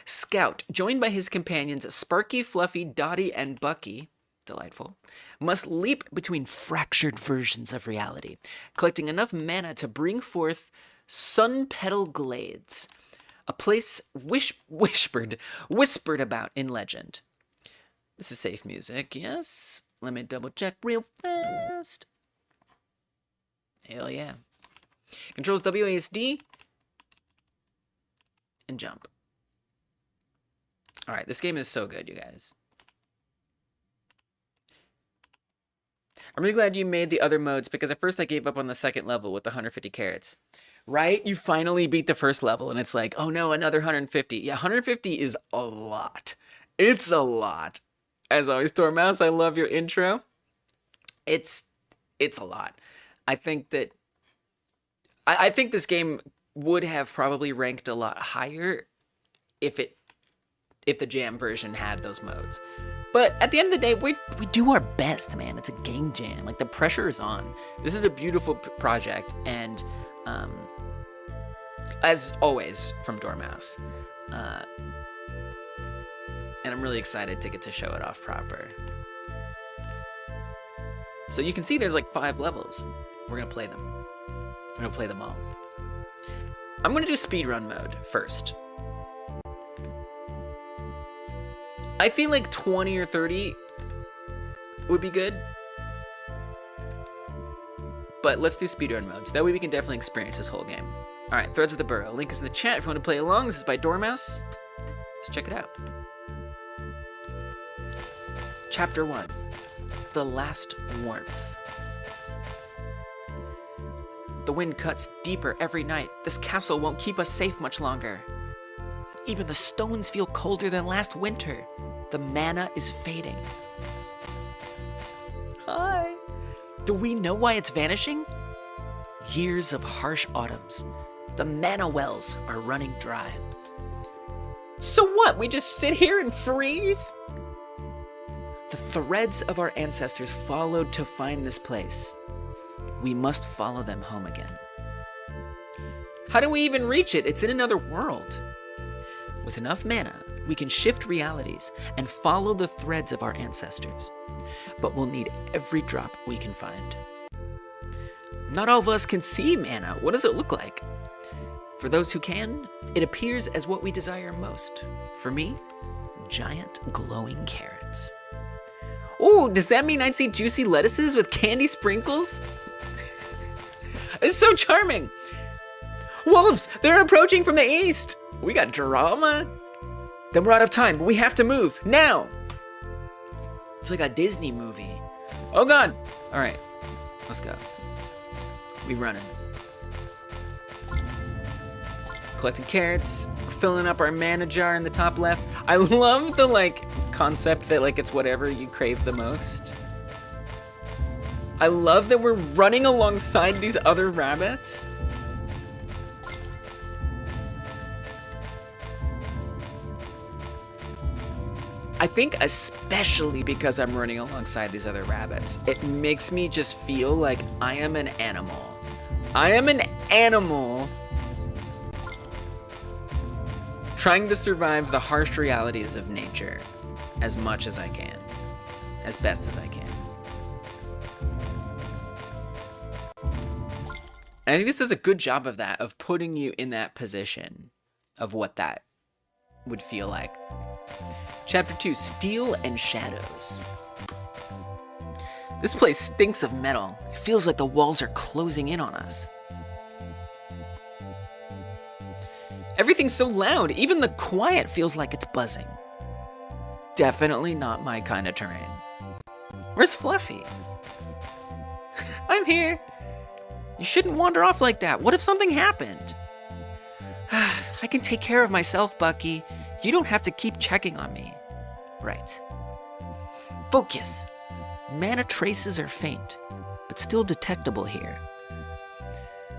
Scout, joined by his companions Sparky, Fluffy, Dottie, and Bucky, delightful, must leap between fractured versions of reality, collecting enough mana to bring forth Sun Petal Glades, a place whispered about in legend. This is safe music, yes. Let me double check real fast. Hell yeah. Controls WASD and jump. All right, this game is so good, you guys. I'm really glad you made the other modes because at first I gave up on the second level with the 150 carats. Right? You finally beat the first level and it's like, oh no, another 150. Yeah, 150 is a lot. It's a lot. As always, Dormouse, I love your intro. It's a lot. I think that I think this game would have probably ranked a lot higher if the jam version had those modes. But at the end of the day, we do our best, man. It's a game jam. Like, the pressure is on. This is a beautiful project, and as always, from Dormouse. And I'm really excited to get to show it off proper. So you can see there's like 5 levels. We're gonna play them. We're gonna play them all. I'm gonna do speedrun mode first. I feel like 20 or 30 would be good. But let's do speedrun mode, so that way we can definitely experience this whole game. Alright, Threads of the Burrow. Link is in the chat if you want to play along. This is by Dormouse. Let's check it out. Chapter 1. The Last Warmth. The wind cuts deeper every night. This castle won't keep us safe much longer. Even the stones feel colder than last winter. The mana is fading. Hi. Do we know why it's vanishing? Years of harsh autumns. The mana wells are running dry. So what? We just sit here and freeze? The threads of our ancestors followed to find this place. We must follow them home again. How do we even reach it? It's in another world. With enough mana, we can shift realities and follow the threads of our ancestors. But we'll need every drop we can find. Not all of us can see mana. What does it look like? For those who can, it appears as what we desire most. For me, giant glowing carrots. Ooh, does that mean I'd see juicy lettuces with candy sprinkles? It's so charming. Wolves, they're approaching from the east. We got drama. Then we're out of time, but we have to move now. It's like a Disney movie. Oh God. All right, let's go. We running. Collecting carrots. We're filling up our mana jar in the top left. I love the concept that it's whatever you crave the most. I love that we're running alongside these other rabbits. I think especially because I'm running alongside these other rabbits, it makes me just feel like I am an animal. I am an animal trying to survive the harsh realities of nature as much as I can, as best as I can. And I think this does a good job of that, of putting you in that position of what that would feel like. Chapter 2, Steel and Shadows. This place stinks of metal. It feels like the walls are closing in on us. Everything's so loud, even the quiet feels like it's buzzing. Definitely not my kind of terrain. Where's Fluffy? I'm here. You shouldn't wander off like that. What if something happened? I can take care of myself, Bucky. You don't have to keep checking on me. Right. Focus. Mana traces are faint, but still detectable here.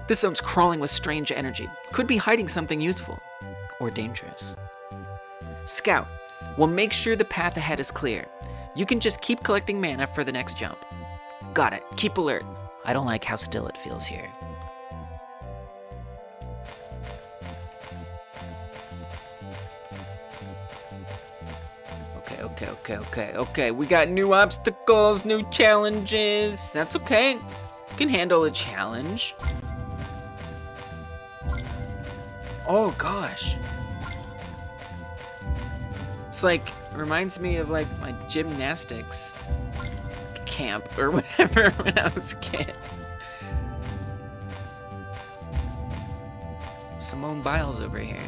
This zone's crawling with strange energy. Could be hiding something useful or dangerous. Scout, we'll make sure the path ahead is clear. You can just keep collecting mana for the next jump. Got it. Keep alert. I don't like how still it feels here. Okay. We got new obstacles, new challenges. That's okay. We can handle a challenge. Oh gosh. It's reminds me of my gymnastics camp or whatever when I was a kid. Simone Biles over here.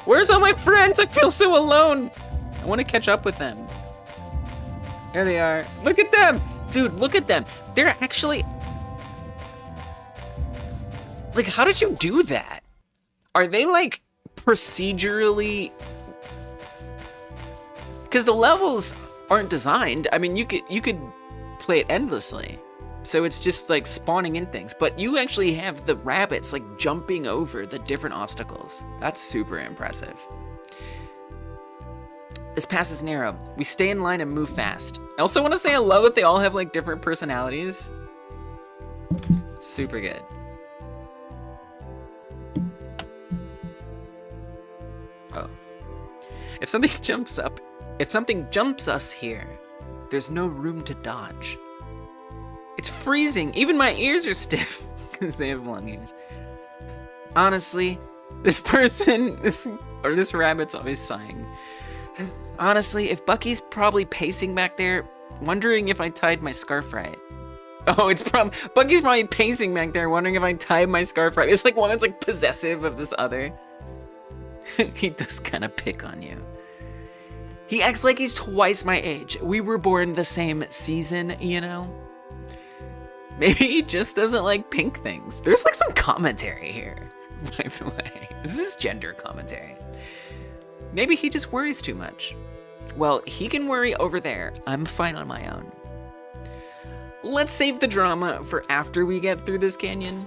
Where's all my friends? I feel so alone. I want to catch up with them. There they are. Look at them. Dude, look at them. They're actually... how did you do that? Are they procedurally... Because the levels aren't designed. I mean, you could play it endlessly. So it's just spawning in things. But you actually have the rabbits jumping over the different obstacles. That's super impressive. This pass is narrow. We stay in line and move fast. I also want to say I love that they all have different personalities. Super good. Oh. If something jumps us here, there's no room to dodge. It's freezing. Even my ears are stiff because they have long ears. Honestly, this rabbit's always sighing. Honestly, if Bucky's probably pacing back there, wondering if I tied my scarf right. Oh, Bucky's probably pacing back there, wondering if I tied my scarf right. It's like one that's like possessive of this other. He does kind of pick on you. He acts like he's twice my age. We were born the same season, you know? Maybe he just doesn't like pink things. There's like some commentary here, by the way. This is gender commentary. Maybe he just worries too much. Well, he can worry over there. I'm fine on my own. Let's save the drama for after we get through this canyon.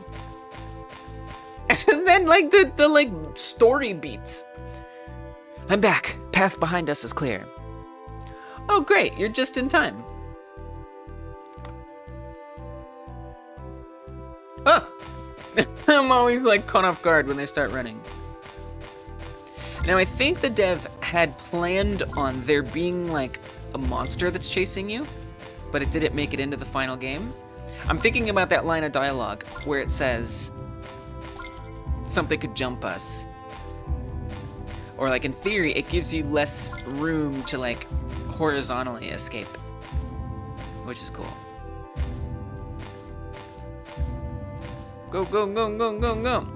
And then like the like story beats. I'm back. Path behind us is clear. Oh great, you're just in time. Oh! I'm always like caught off guard when they start running. Now I think the dev had planned on there being like a monster that's chasing you, but it didn't make it into the final game. I'm thinking about that line of dialogue where it says something could jump us. Or like in theory, it gives you less room to like horizontally escape, which is cool. Go, go, go, go, go, go.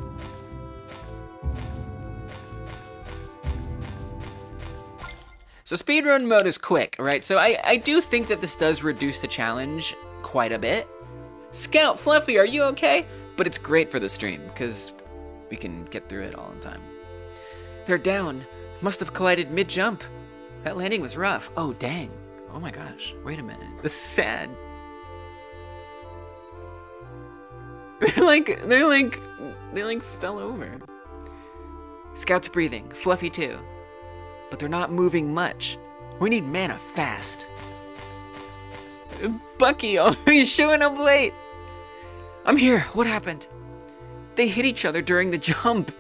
So speedrun mode is quick, right? So I do think that this does reduce the challenge quite a bit. Scout, Fluffy, are you okay? But it's great for the stream, because we can get through it all in time. They're down. Must have collided mid-jump. That landing was rough. Oh, dang. Oh my gosh. Wait a minute. This is sad. They like fell over. Scout's breathing. Fluffy too. But they're not moving much. We need mana fast. Bucky, oh, he's showing up late. I'm here. What happened? They hit each other during the jump.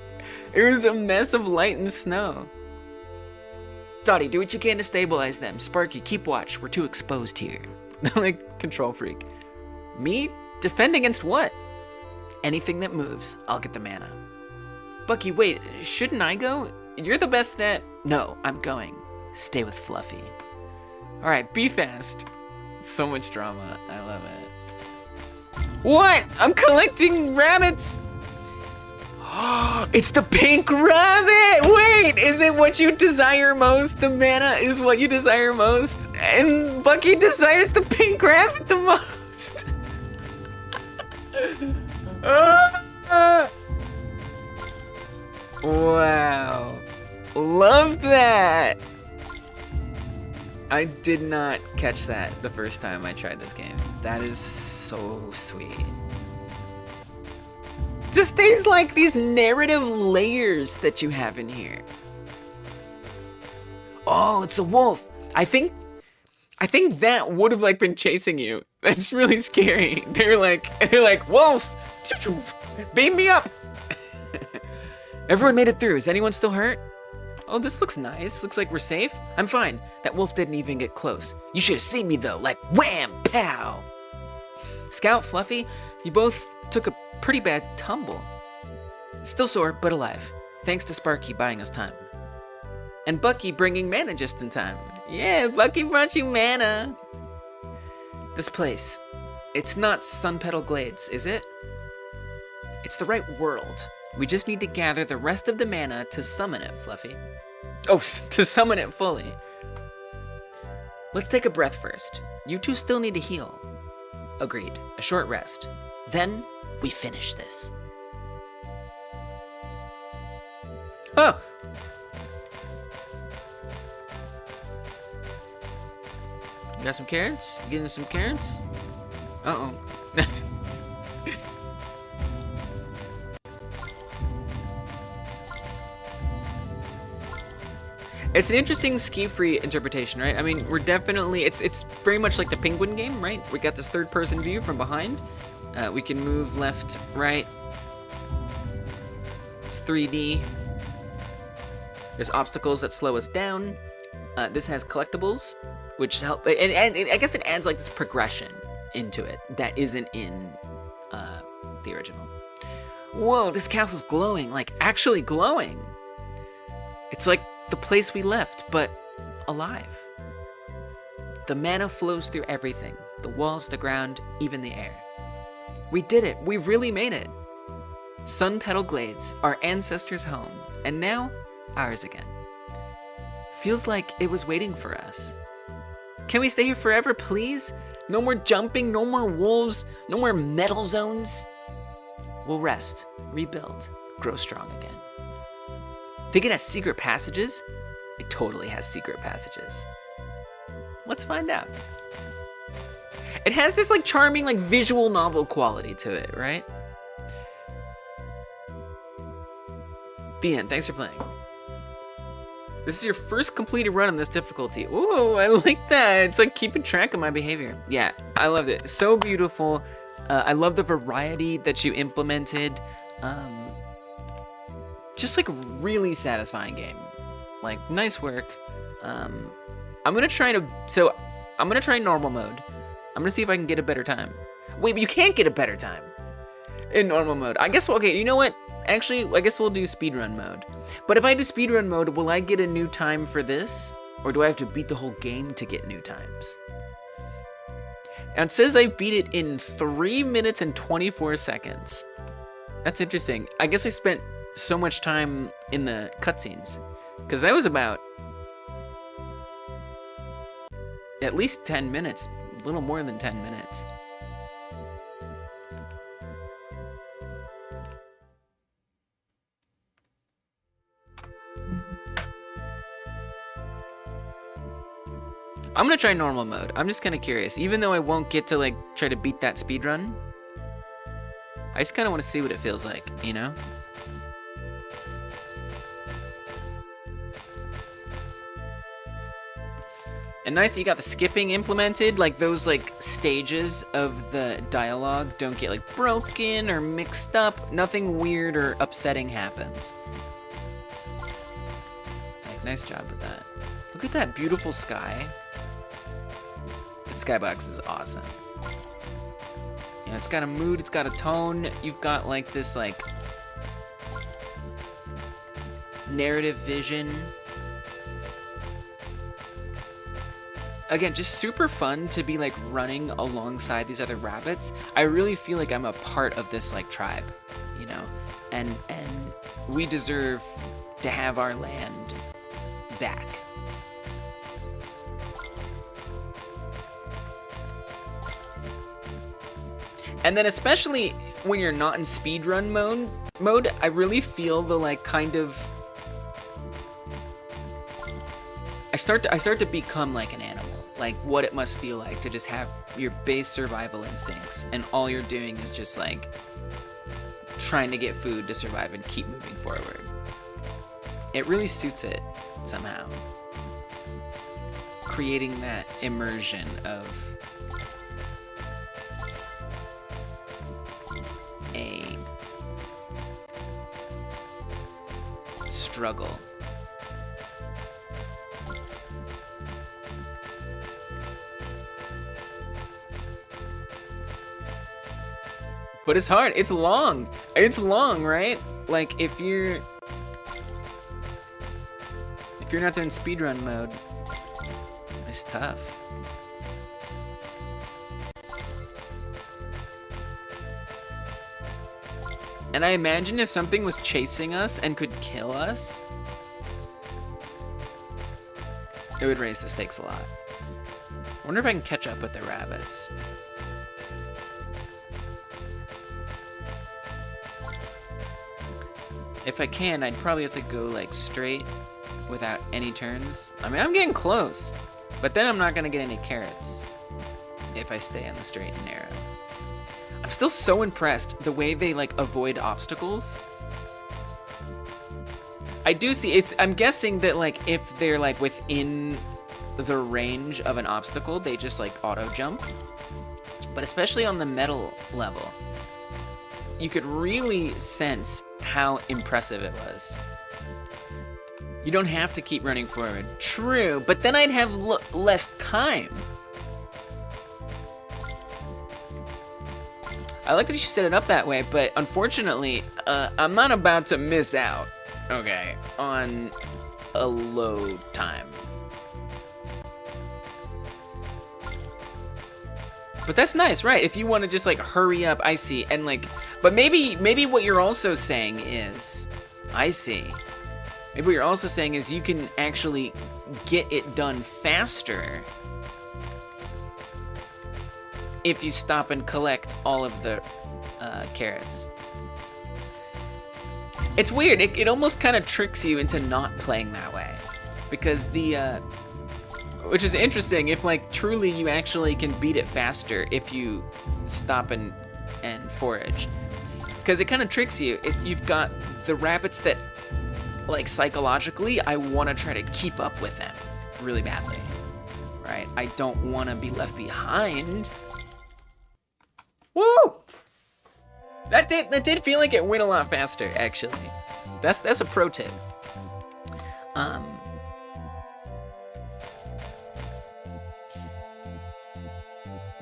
It was a mess of light and snow. Dottie, do what you can to stabilize them. Sparky, keep watch. We're too exposed here. Like, control freak. Me? Defend against what? Anything that moves. I'll get the mana. Bucky, wait. Shouldn't I go? You're the best at... No, I'm going. Stay with Fluffy. Alright, be fast. So much drama. I love it. What? I'm collecting rabbits! It's the pink rabbit! Wait, is it what you desire most? The mana is what you desire most? And Bucky desires the pink rabbit the most. Wow. Love that! I did not catch that the first time I tried this game. That is so sweet. Just these narrative layers that you have in here. Oh, it's a wolf. I think that would have like been chasing you. That's really scary. They're like, wolf, beam me up. Everyone made it through. Is anyone still hurt? Oh, this looks nice. Looks like we're safe. I'm fine. That wolf didn't even get close. You should have seen me though, like wham, pow. Scout, Fluffy, you both took a pretty bad tumble. Still sore, but alive. Thanks to Sparky buying us time. And Bucky bringing mana just in time. Yeah, Bucky brought you mana. This place, it's not Sunpetal Glades, is it? It's the right world. We just need to gather the rest of the mana to summon it, Fluffy. Oh, to summon it fully. Let's take a breath first. You two still need to heal. Agreed. A short rest. Then we finish this. Oh! You got some carrots? You getting some carrots? Uh-oh. It's an interesting ski-free interpretation, right? I mean, we're definitely, it's very much like the penguin game, right? We got this third-person view from behind. We can move left, right. It's 3D. There's obstacles that slow us down. This has collectibles, which help, and I guess it adds like this progression into it that isn't in the original. Whoa, this castle's glowing, like actually glowing. It's like the place we left, but alive. The mana flows through everything, the walls, the ground, even the air. We did it, we really made it. Sun Petal Glades, our ancestors' home, and now ours again. Feels like it was waiting for us. Can we stay here forever, please? No more jumping, no more wolves, no more metal zones. We'll rest, rebuild, grow strong again. Think it has secret passages? It totally has secret passages. Let's find out. It has this like charming like visual novel quality to it, right? The end. Thanks for playing. This is your first completed run on this difficulty. Ooh, I like that. It's like keeping track of my behavior. Yeah, I loved it. So beautiful. I love the variety that you implemented. Just like really satisfying game. Like nice work. I'm gonna try normal mode. I'm gonna see if I can get a better time. Wait, but you can't get a better time in normal mode. I guess, okay, you know what? Actually, I guess we'll do speedrun mode. But if I do speedrun mode, will I get a new time for this? Or do I have to beat the whole game to get new times? And it says I beat it in 3 minutes and 24 seconds. That's interesting. I guess I spent so much time in the cutscenes. Because that was about at least 10 minutes. A little more than 10 minutes. I'm gonna try normal mode. I'm just kind of curious. Even though I won't get to like try to beat that speedrun, I just kind of want to see what it feels like, you know? And nice that you got the skipping implemented, like those like stages of the dialogue don't get like broken or mixed up. Nothing weird or upsetting happens. Like, nice job with that. Look at that beautiful sky. That skybox is awesome. You know, it's got a mood, it's got a tone. You've got like this like narrative vision. Again, just super fun to be like running alongside these other rabbits. I really feel like I'm a part of this like tribe, you know, and we deserve to have our land back. And then especially when you're not in speedrun mode, I really feel the like kind of I start to become like an animal, like what it must feel like to just have your base survival instincts and all you're doing is just like trying to get food to survive and keep moving forward. It really suits it somehow. Creating that immersion of a struggle. But it's hard. It's long. It's long, right? Like if you're not doing speedrun mode, it's tough. And I imagine if something was chasing us and could kill us, it would raise the stakes a lot. I wonder if I can catch up with the rabbits. If I can, I'd probably have to go like straight without any turns. I mean, I'm getting close, but then I'm not gonna get any carrots if I stay on the straight and narrow. I'm still so impressed the way they like avoid obstacles. I do see I'm guessing that like if they're like within the range of an obstacle, they just like auto jump. But especially on the metal level, you could really sense how impressive it was. You don't have to keep running forward. True, but then I'd have less time. I like that you set it up that way, but unfortunately, I'm not about to miss out, okay, on a load time. But that's nice, right? If you want to just like hurry up, I see. And like, but maybe what you're also saying is, I see. Maybe what you're also saying is you can actually get it done faster if you stop and collect all of the carrots. It's weird. It almost kind of tricks you into not playing that way, because which is interesting. If like truly you actually can beat it faster if you stop and forage, because it kind of tricks you. You've got the rabbits that like psychologically I want to try to keep up with them really badly, right? I don't want to be left behind. Woo! That did feel like it went a lot faster, actually. That's a pro tip.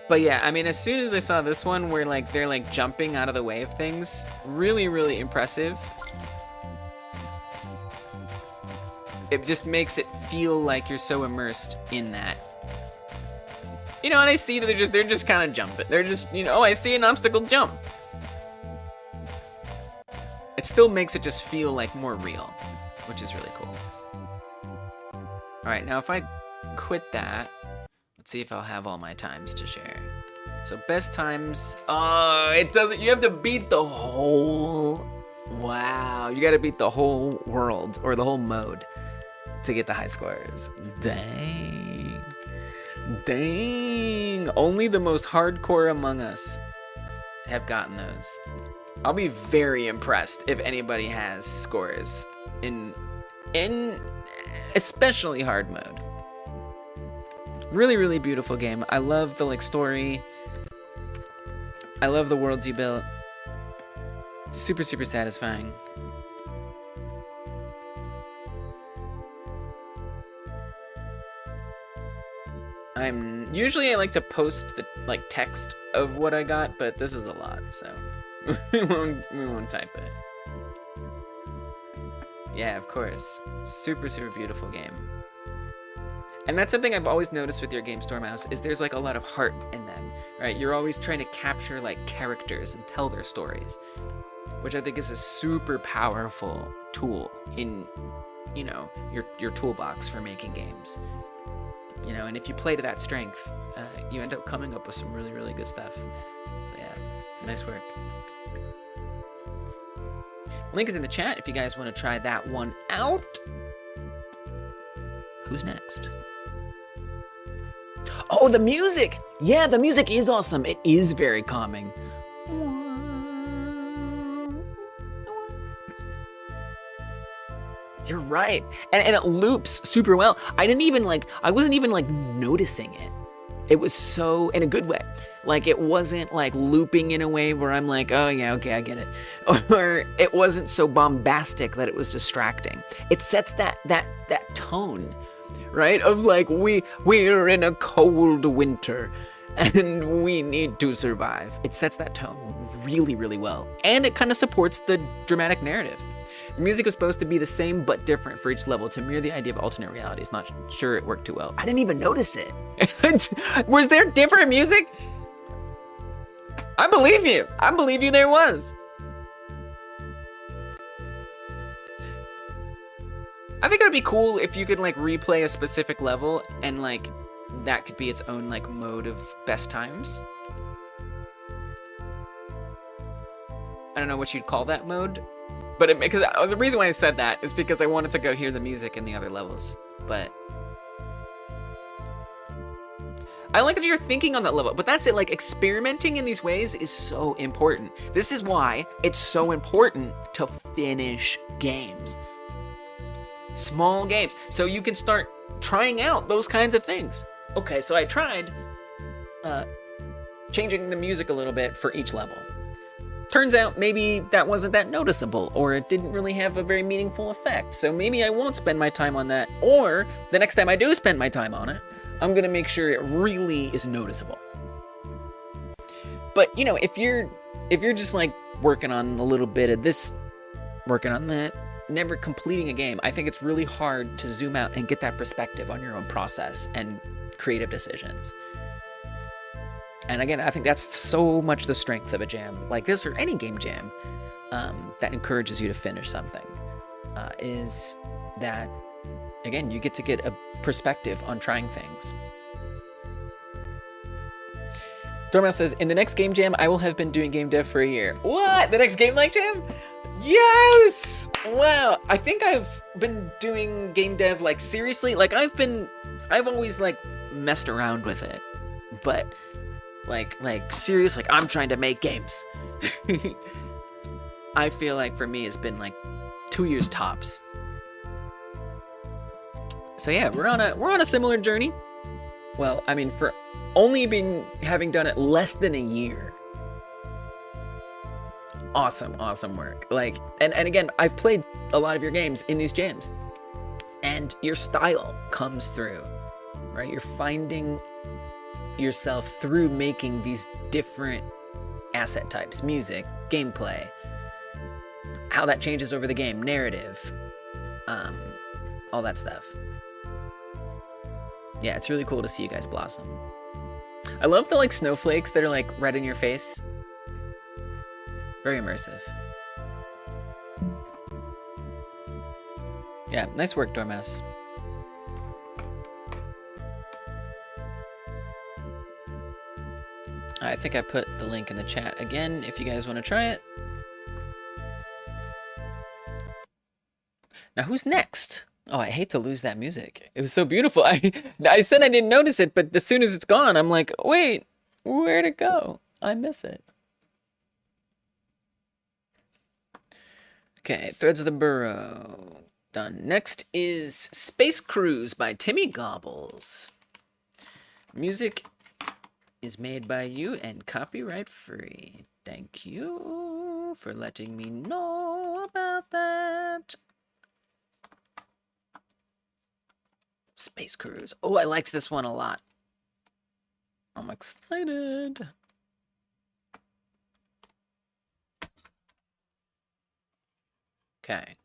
But yeah, I mean, as soon as I saw this one where like they're like jumping out of the way of things, really, really impressive. It just makes it feel like you're so immersed in that. You know, and I see that they're just kind of jumping. They're just, you know, oh, I see an obstacle, jump. It still makes it just feel like more real, which is really cool. All right, now if I quit that, let's see if I'll have all my times to share. So best times, oh, it doesn't, you have to beat the whole, wow, you gotta beat the whole world or the whole mode to get the high scores. Dang. Dang. Only the most hardcore among us have gotten those. I'll be very impressed if anybody has scores in especially hard mode. Really, really beautiful game. I love the like story. I love the worlds you built. Super, super satisfying. Usually I like to post the like text of what I got, but this is a lot, so we won't type it. Yeah, of course. Super, super beautiful game. And that's something I've always noticed with your game, Stormhouse, is there's like a lot of heart in them, right? You're always trying to capture like characters and tell their stories, which I think is a super powerful tool in, you know, your toolbox for making games. You know, and if you play to that strength, you end up coming up with some really, really good stuff. So yeah, nice work. Link is in the chat if you guys want to try that one out. Who's next? Oh, the music! Yeah, the music is awesome. It is very calming. You're right. And it loops super well. I wasn't even like noticing it. It was so, in a good way. Like it wasn't like looping in a way where I'm like, oh yeah, okay, I get it. Or it wasn't so bombastic that it was distracting. It sets that tone, right? Of like, we're in a cold winter and we need to survive. It sets that tone really, really well. And it kind of supports the dramatic narrative. The music was supposed to be the same but different for each level to mirror the idea of alternate realities. Not sure it worked too well. I didn't even notice it. Was there different music? I believe you. I believe you there was. I think it would be cool if you could like replay a specific level and like that could be its own like mode of best times. I don't know what you'd call that mode. But because the reason why I said that is because I wanted to go hear the music in the other levels. But I like that you're thinking on that level. But that's it. Like experimenting in these ways is so important. This is why it's so important to finish games. Small games. So you can start trying out those kinds of things. Okay, so I tried changing the music a little bit for each level. Turns out maybe that wasn't that noticeable, or it didn't really have a very meaningful effect. So maybe I won't spend my time on that, or the next time I do spend my time on it, I'm gonna make sure it really is noticeable. But you know, if you're just like working on a little bit of this, working on that, never completing a game, I think it's really hard to zoom out and get that perspective on your own process and creative decisions. And again, I think that's so much the strength of a jam like this, or any game jam that encourages you to finish something, is that, again, you get to get a perspective on trying things. Dormouse says, in the next game jam, I will have been doing game dev for a year. What? The next game like jam? Yes! Wow. I think I've been doing game dev, like, seriously. Like, I've always, like, messed around with it. But, like, serious, like, I'm trying to make games. I feel like, for me, it's been, like, 2 years tops. So, yeah, we're on a similar journey. Well, I mean, for only having done it less than a year. Awesome work. Like, and again, I've played a lot of your games in these jams, and your style comes through, right? You're finding yourself through making these different asset types, music, gameplay, how that changes over the game, narrative, all that stuff. Yeah, it's really cool to see you guys blossom. I love the, like, snowflakes that are, like, red in your face. Very immersive. Yeah, nice work, Dormouse. I think I put the link in the chat again if you guys want to try it. Now, who's next? Oh, I hate to lose that music. It was so beautiful. I said I didn't notice it, but as soon as it's gone, I'm like, wait, where'd it go? I miss it. Okay, Threads of the Burrow. Done. Next is Space Cruise by Timmy Gobbles. Music is made by you and copyright free. Thank you for letting me know about that. Space Cruise. Oh, I liked this one a lot. I'm excited. Okay.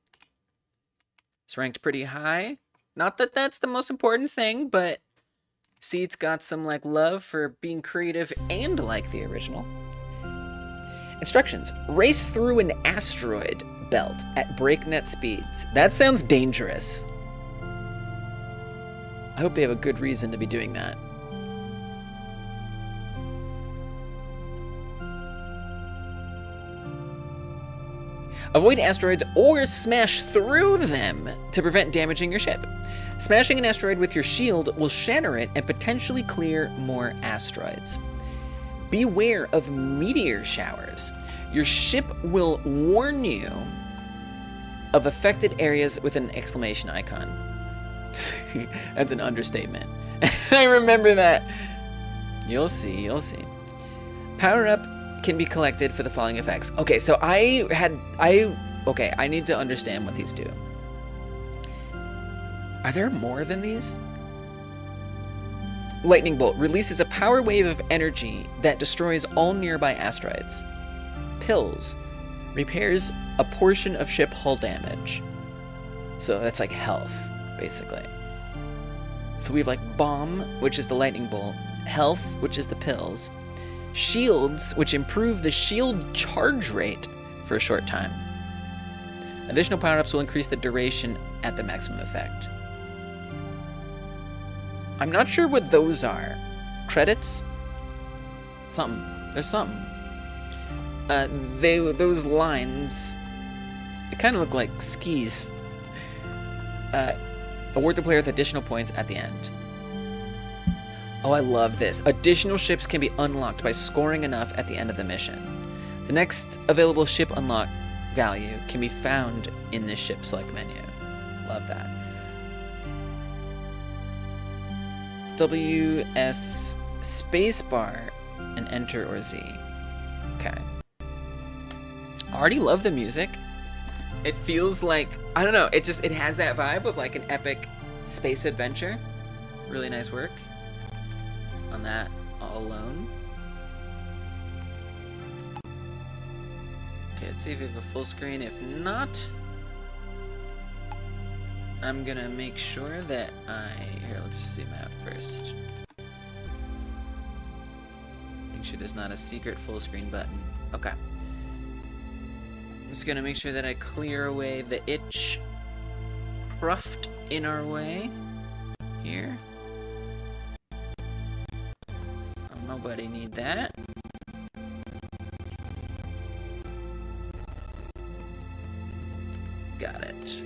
It's ranked pretty high. Not that that's the most important thing, but see, it's got some, like, love for being creative and like the original. Instructions. Race through an asteroid belt at breakneck speeds. That sounds dangerous. I hope they have a good reason to be doing that. Avoid asteroids or smash through them to prevent damaging your ship. Smashing an asteroid with your shield will shatter it and potentially clear more asteroids. Beware of meteor showers. Your ship will warn you of affected areas with an exclamation icon. That's an understatement. I remember that. You'll see, you'll see. Power up can be collected for the following effects. Okay, so I need to understand what these do. Are there more than these? Lightning Bolt releases a power wave of energy that destroys all nearby asteroids. Pills repairs a portion of ship hull damage. So that's like health, basically. So we have like Bomb, which is the Lightning Bolt, Health, which is the pills, Shields, which improve the shield charge rate for a short time. Additional power-ups will increase the duration at the maximum effect. I'm not sure what those are. Credits? Something. There's something. Those lines, they kind of look like skis. Award the player with additional points at the end. Oh, I love this. Additional ships can be unlocked by scoring enough at the end of the mission. The next available ship unlock value can be found in this ship select menu. Love that. WS spacebar and enter or Z. Okay. I already love the music. It feels like, I don't know, it has that vibe of like an epic space adventure. Really nice work on that all alone. Okay, let's see if we have a full screen. If not, I'm gonna make sure that here, let's zoom out first. sure there's not a secret full screen button. Okay. I'm just gonna make sure that I clear away the itch cruft in our way. Here. Oh, nobody need that. Got it.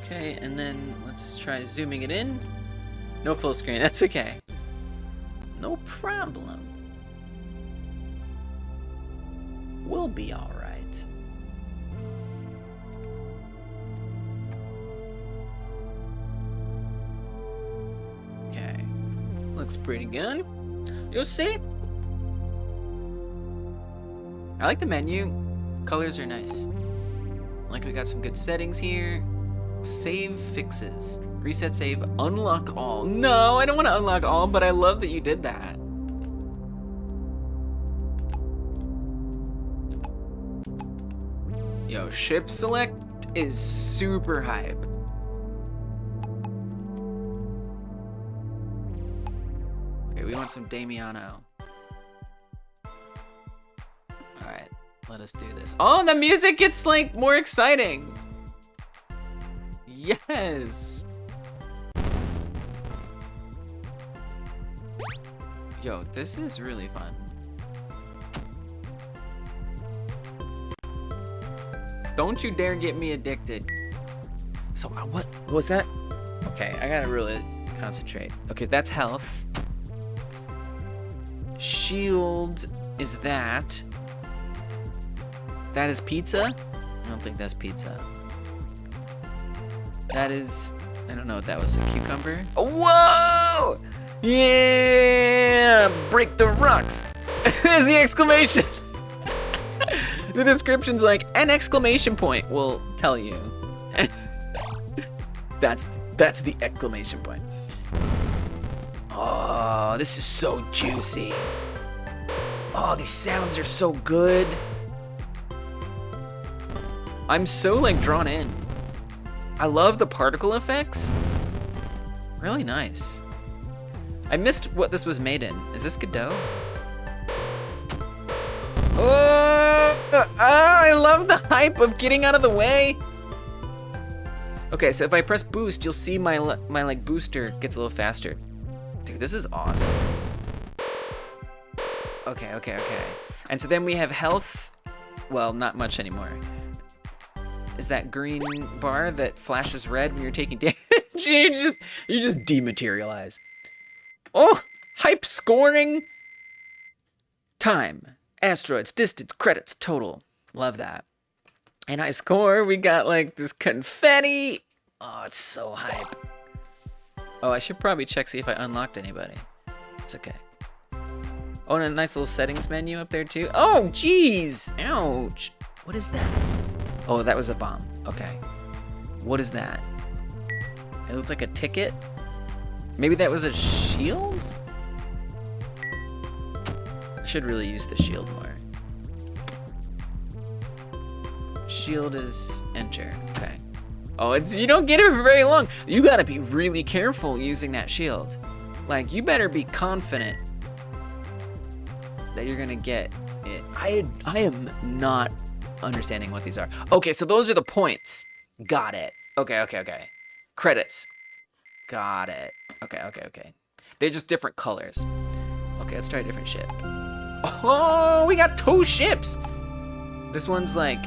Okay, and then let's try zooming it in. No full screen, that's okay. No problem. We'll be alright. Okay. Looks pretty good. You'll see. I like the menu. Colors are nice. Like we got some good settings here. Save fixes. Reset save. Unlock all. No, I don't want to unlock all, but I love that you did that. Yo, ship select is super hype. Okay, we want some Damiano. Alright, let us do this. Oh, the music gets like more exciting. Yes. Yo, this is really fun. Don't you dare get me addicted. So what was that? Okay, I gotta really concentrate. Okay, that's health. Shield is that. That is pizza? I don't think that's pizza. That is, I don't know what that was, a cucumber? Oh, whoa! Yeah! Break the rocks! There's the exclamation! The description's like, an exclamation point will tell you. That's the exclamation point. Oh, this is so juicy. Oh, these sounds are so good. I'm so like drawn in. I love the particle effects. Really nice. I missed what this was made in. Is this Godot? Oh, I love the hype of getting out of the way. Okay, so if I press boost, you'll see my like booster gets a little faster. Dude, this is awesome. Okay. And so then we have health. Well, not much anymore. Is that green bar that flashes red when you're taking damage? you just dematerialize. Oh, hype scoring. Time, asteroids, distance, credits, total. Love that. And I score, we got like this confetti. Oh, it's so hype. Oh, I should probably check, see if I unlocked anybody. It's okay. Oh, and a nice little settings menu up there too. Oh, geez, ouch. What is that? Oh, that was a bomb. Okay. What is that? It looks like a ticket. Maybe that was a shield? I should really use the shield more. Shield is enter. Okay. Oh, you don't get it for very long. You gotta be really careful using that shield. Like, you better be confident that you're gonna get it. I am not understanding what these are. Okay, so those are the points. Got it. Okay. Credits. Got it. Okay. They're just different colors. Okay, let's try a different ship. Oh, we got 2 ships. This one's like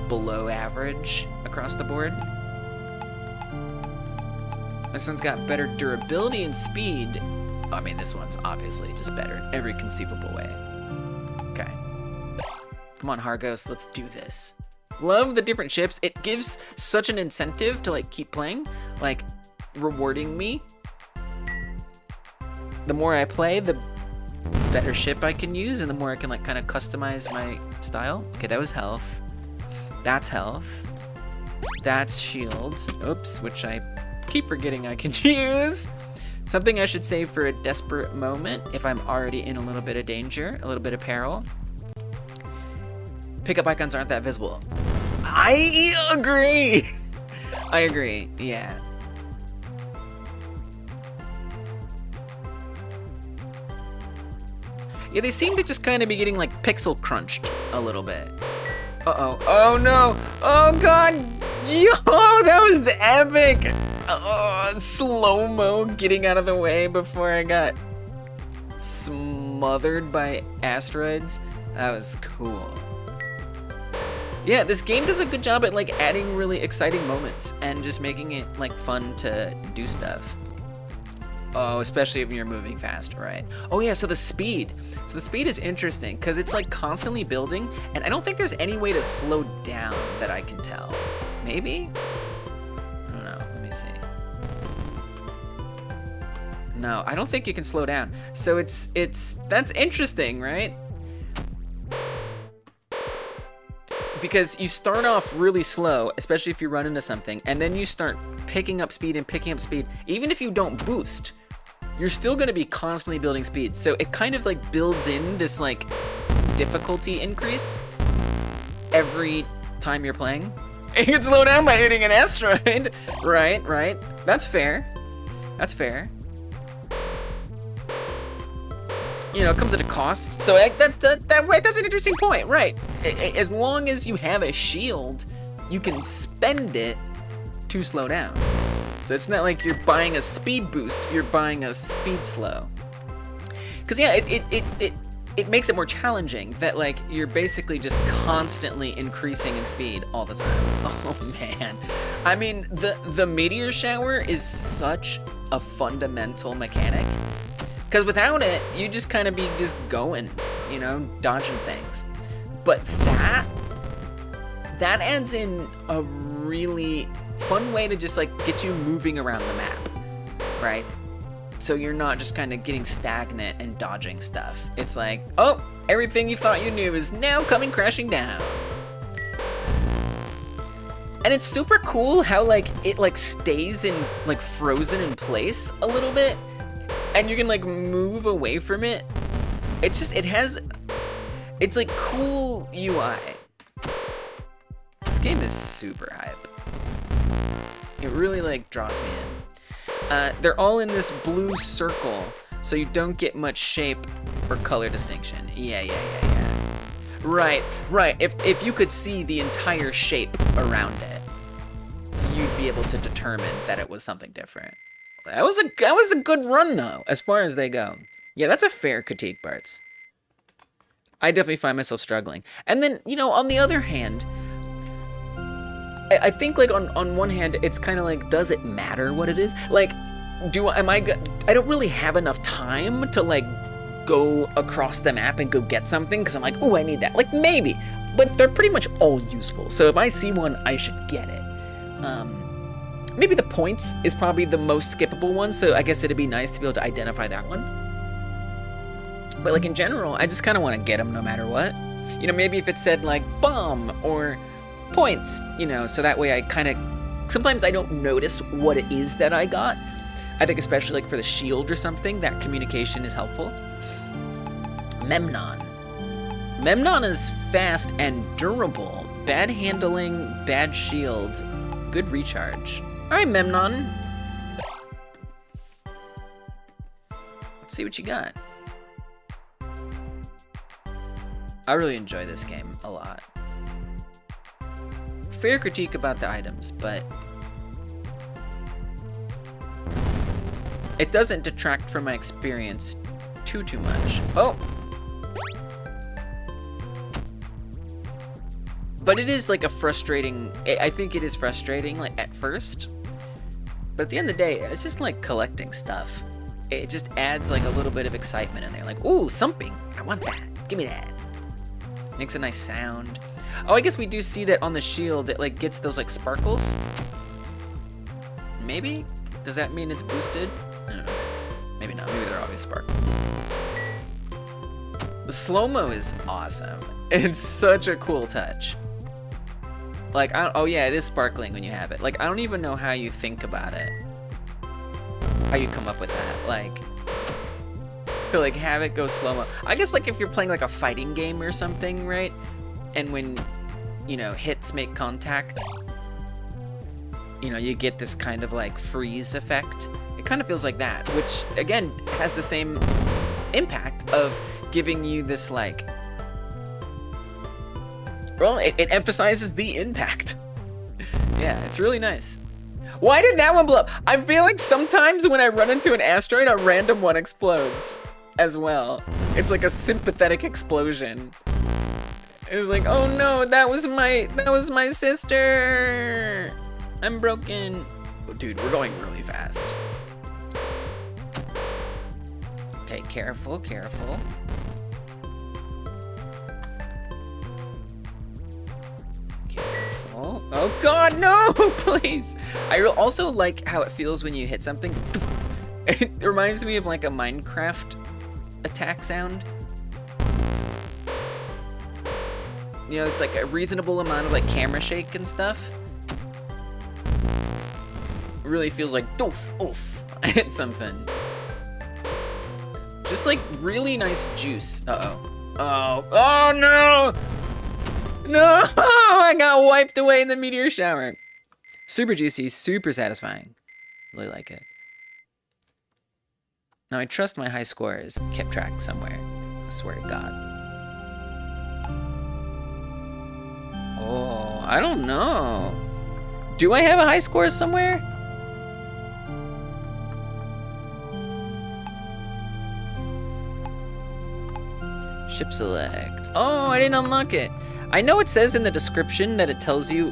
below average across the board. This one's got better durability and speed. I mean, this one's obviously just better in every conceivable way. Okay. Come on, Hargos, let's do this. Love the different ships. It gives such an incentive to like keep playing, like rewarding me. The more I play, the better ship I can use, and the more I can like kind of customize my style. Okay, that was health. That's health. That's shields. Oops, which I keep forgetting I can use. Something I should save for a desperate moment if I'm already in a little bit of danger, a little bit of peril. Pickup icons aren't that visible. I agree. I agree, yeah. Yeah, they seem to just kind of be getting like pixel crunched a little bit. Uh-oh. Oh no. Oh god. Yo, that was epic. Oh, slow-mo getting out of the way before I got smothered by asteroids. That was cool. Yeah, this game does a good job at like adding really exciting moments and just making it like fun to do stuff. Oh, especially if you're moving fast, right? Oh yeah, so the speed. So the speed is interesting because it's like constantly building, and I don't think there's any way to slow down that I can tell. Maybe? I don't know, let me see. No, I don't think you can slow down. So that's interesting, right? Because you start off really slow, especially if you run into something, and then you start picking up speed and picking up speed. Even if you don't boost, you're still gonna be constantly building speed. So it kind of like builds in this like difficulty increase every time you're playing. You can slow down by hitting an asteroid. Right. That's fair. That's fair. You know, it comes at a cost. So that's an interesting point, right? As long as you have a shield, you can spend it to slow down. So it's not like you're buying a speed boost, you're buying a speed slow. Cause yeah, it makes it more challenging that like you're basically just constantly increasing in speed all the time. Oh man. I mean, the meteor shower is such a fundamental mechanic. Because without it, you just kind of be just going, you know, dodging things. But that adds in a really fun way to just like get you moving around the map, right? So you're not just kind of getting stagnant and dodging stuff. It's like, oh, everything you thought you knew is now coming crashing down. And it's super cool how like it like stays in like frozen in place a little bit. And you can like move away from it. It's like cool UI. This game is super hype. It really like draws me in. They're all in this blue circle, so you don't get much shape or color distinction. Yeah. Right. If you could see the entire shape around it, you'd be able to determine that it was something different. That was a good run though, as far as they go. Yeah, that's a fair critique, Bartz. I definitely find myself struggling. And then, you know, on the other hand, I think like on one hand, it's kind of like, does it matter what it is? Like, I don't really have enough time to like go across the map and go get something because I'm like, oh, I need that. Like maybe, but they're pretty much all useful. So if I see one, I should get it. Maybe the points is probably the most skippable one, so I guess it'd be nice to be able to identify that one. But like in general, I just kind of want to get them no matter what. You know, maybe if it said like bomb or points, you know, so that way I kind of, sometimes I don't notice what it is that I got. I think especially like for the shield or something, that communication is helpful. Memnon. Memnon is fast and durable. Bad handling, bad shield, good recharge. All right, Memnon. Let's see what you got. I really enjoy this game a lot. Fair critique about the items, but it doesn't detract from my experience too much. Oh! But it is like a frustrating, I think it is frustrating like at first. But at the end of the day, it's just like collecting stuff. It just adds like a little bit of excitement in there. Like, ooh, something, I want that, give me that. Makes a nice sound. Oh, I guess we do see that on the shield, it like gets those like sparkles. Maybe? Does that mean it's boosted? I don't know. Maybe not, maybe they're always sparkles. The slow-mo is awesome. It's such a cool touch. Like, oh yeah, it is sparkling when you have it. Like, I don't even know how you think about it. How you come up with that, like, to like have it go slow-mo. I guess like if you're playing like a fighting game or something, right? And when, you know, hits make contact, you know, you get this kind of like freeze effect. It kind of feels like that, which again has the same impact of giving you this, like... Well, it emphasizes the impact. Yeah, it's really nice. Why did that one blow up? I feel like sometimes when I run into an asteroid, a random one explodes as well. It's like a sympathetic explosion. It's like, oh no, that was my sister. I'm broken. Oh, dude, we're going really fast. Okay, careful, careful. Careful. Oh god, no, please. I also like how it feels when you hit something. It reminds me of like a Minecraft attack sound. You know, it's like a reasonable amount of like camera shake and stuff. It really feels like doof, oof. I hit something. Just like really nice juice. Uh-oh. Oh no! No! I got wiped away in the meteor shower. Super juicy, super satisfying. Really like it. Now I trust my high score is kept track somewhere. I swear to God. Oh, I don't know. Do I have a high score somewhere? Ship select. Oh, I didn't unlock it. I know it says in the description that it tells you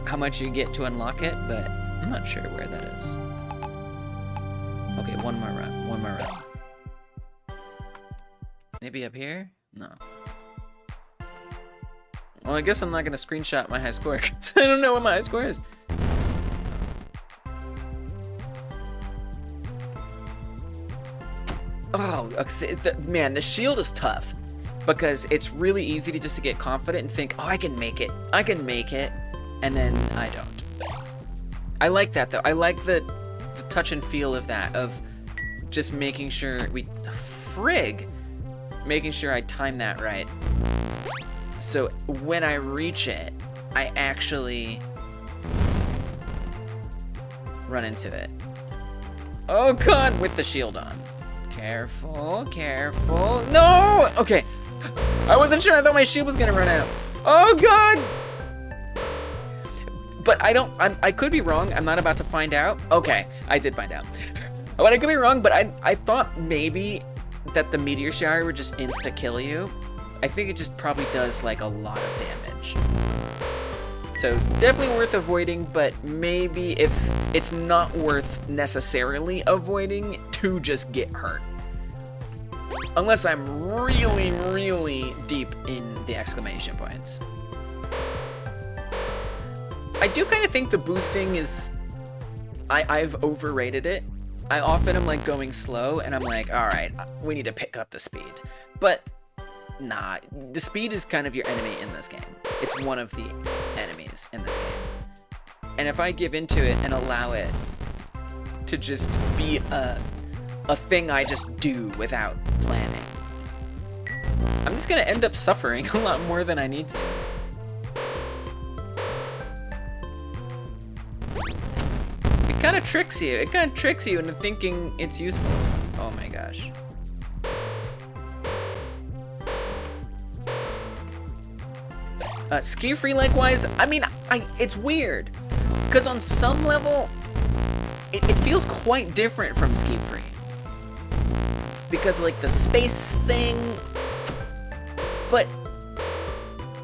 how much you get to unlock it, but I'm not sure where that is. Okay, one more run, one more run. Maybe up here? No. Well, I guess I'm not gonna screenshot my high score because I don't know what my high score is. Oh, man, the shield is tough because it's really easy to just get confident and think, oh, I can make it. I can make it. And then I don't. I like that, though. I like the touch and feel of that, of just making sure making sure I time that right. So when I reach it, I actually run into it. Oh god, with the shield on. Careful, careful. No! Okay. I wasn't sure. I thought my shield was gonna run out. Oh god! But I could be wrong. I'm not about to find out. Okay, I did find out. But I could be wrong, but I thought maybe that the meteor shower would just insta-kill you. I think it just probably does like a lot of damage. So it's definitely worth avoiding, but maybe if it's not worth necessarily avoiding to just get hurt. Unless I'm really, really deep in the exclamation points. I do kind of think the boosting is, I've overrated it. I often am like going slow and I'm like, all right, we need to pick up the speed. But nah, the speed is kind of your enemy in this game. It's one of the enemies in this game. And if I give into it and allow it to just be a thing I just do without planning, I'm just gonna end up suffering a lot more than I need to. It kind of tricks you. It kind of tricks you into thinking it's useful. Oh my gosh. SkiFree-like wise, I mean, it's weird. Because on some level, it feels quite different from SkiFree. Because like the space thing, but,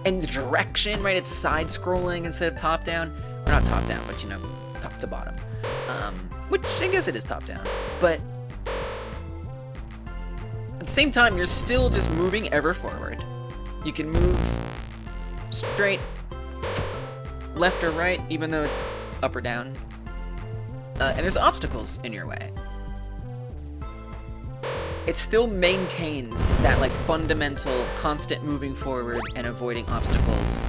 and the direction, right? It's side-scrolling instead of top-down. Or not top-down, but you know, top to bottom. Which I guess it is top-down. But at the same time, you're still just moving ever forward. You can move straight, left or right, even though it's up or down. And there's obstacles in your way. It still maintains that like fundamental, constant moving forward and avoiding obstacles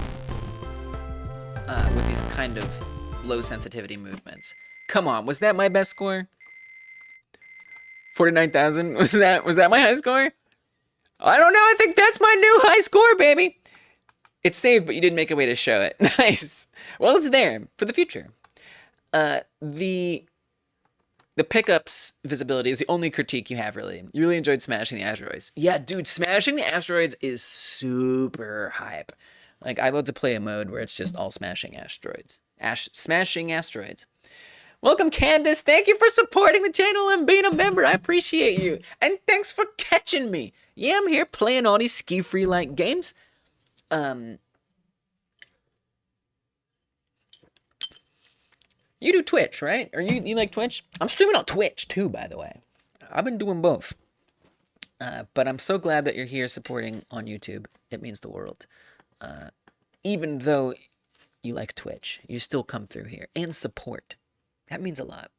with these kind of low sensitivity movements. Come on, was that my best score? 49,000, was that my high score? I don't know, I think that's my new high score, baby. It's saved, but you didn't make a way to show it. Nice. Well, it's there for the future. The The pickups visibility is the only critique you have, really. You really enjoyed smashing the asteroids. Yeah, dude, smashing the asteroids is super hype. Like, I love to play a mode where it's just all smashing asteroids. Smashing asteroids. Welcome, Candace. Thank you for supporting the channel and being a member. I appreciate you. And thanks for catching me. Yeah, I'm here playing all these SkiFree-like games. You do Twitch, right? Or you like Twitch? I'm streaming on Twitch too, by the way. I've been doing both. But I'm so glad that you're here supporting on YouTube. It means the world. Even though you like Twitch, you still come through here and support. That means a lot.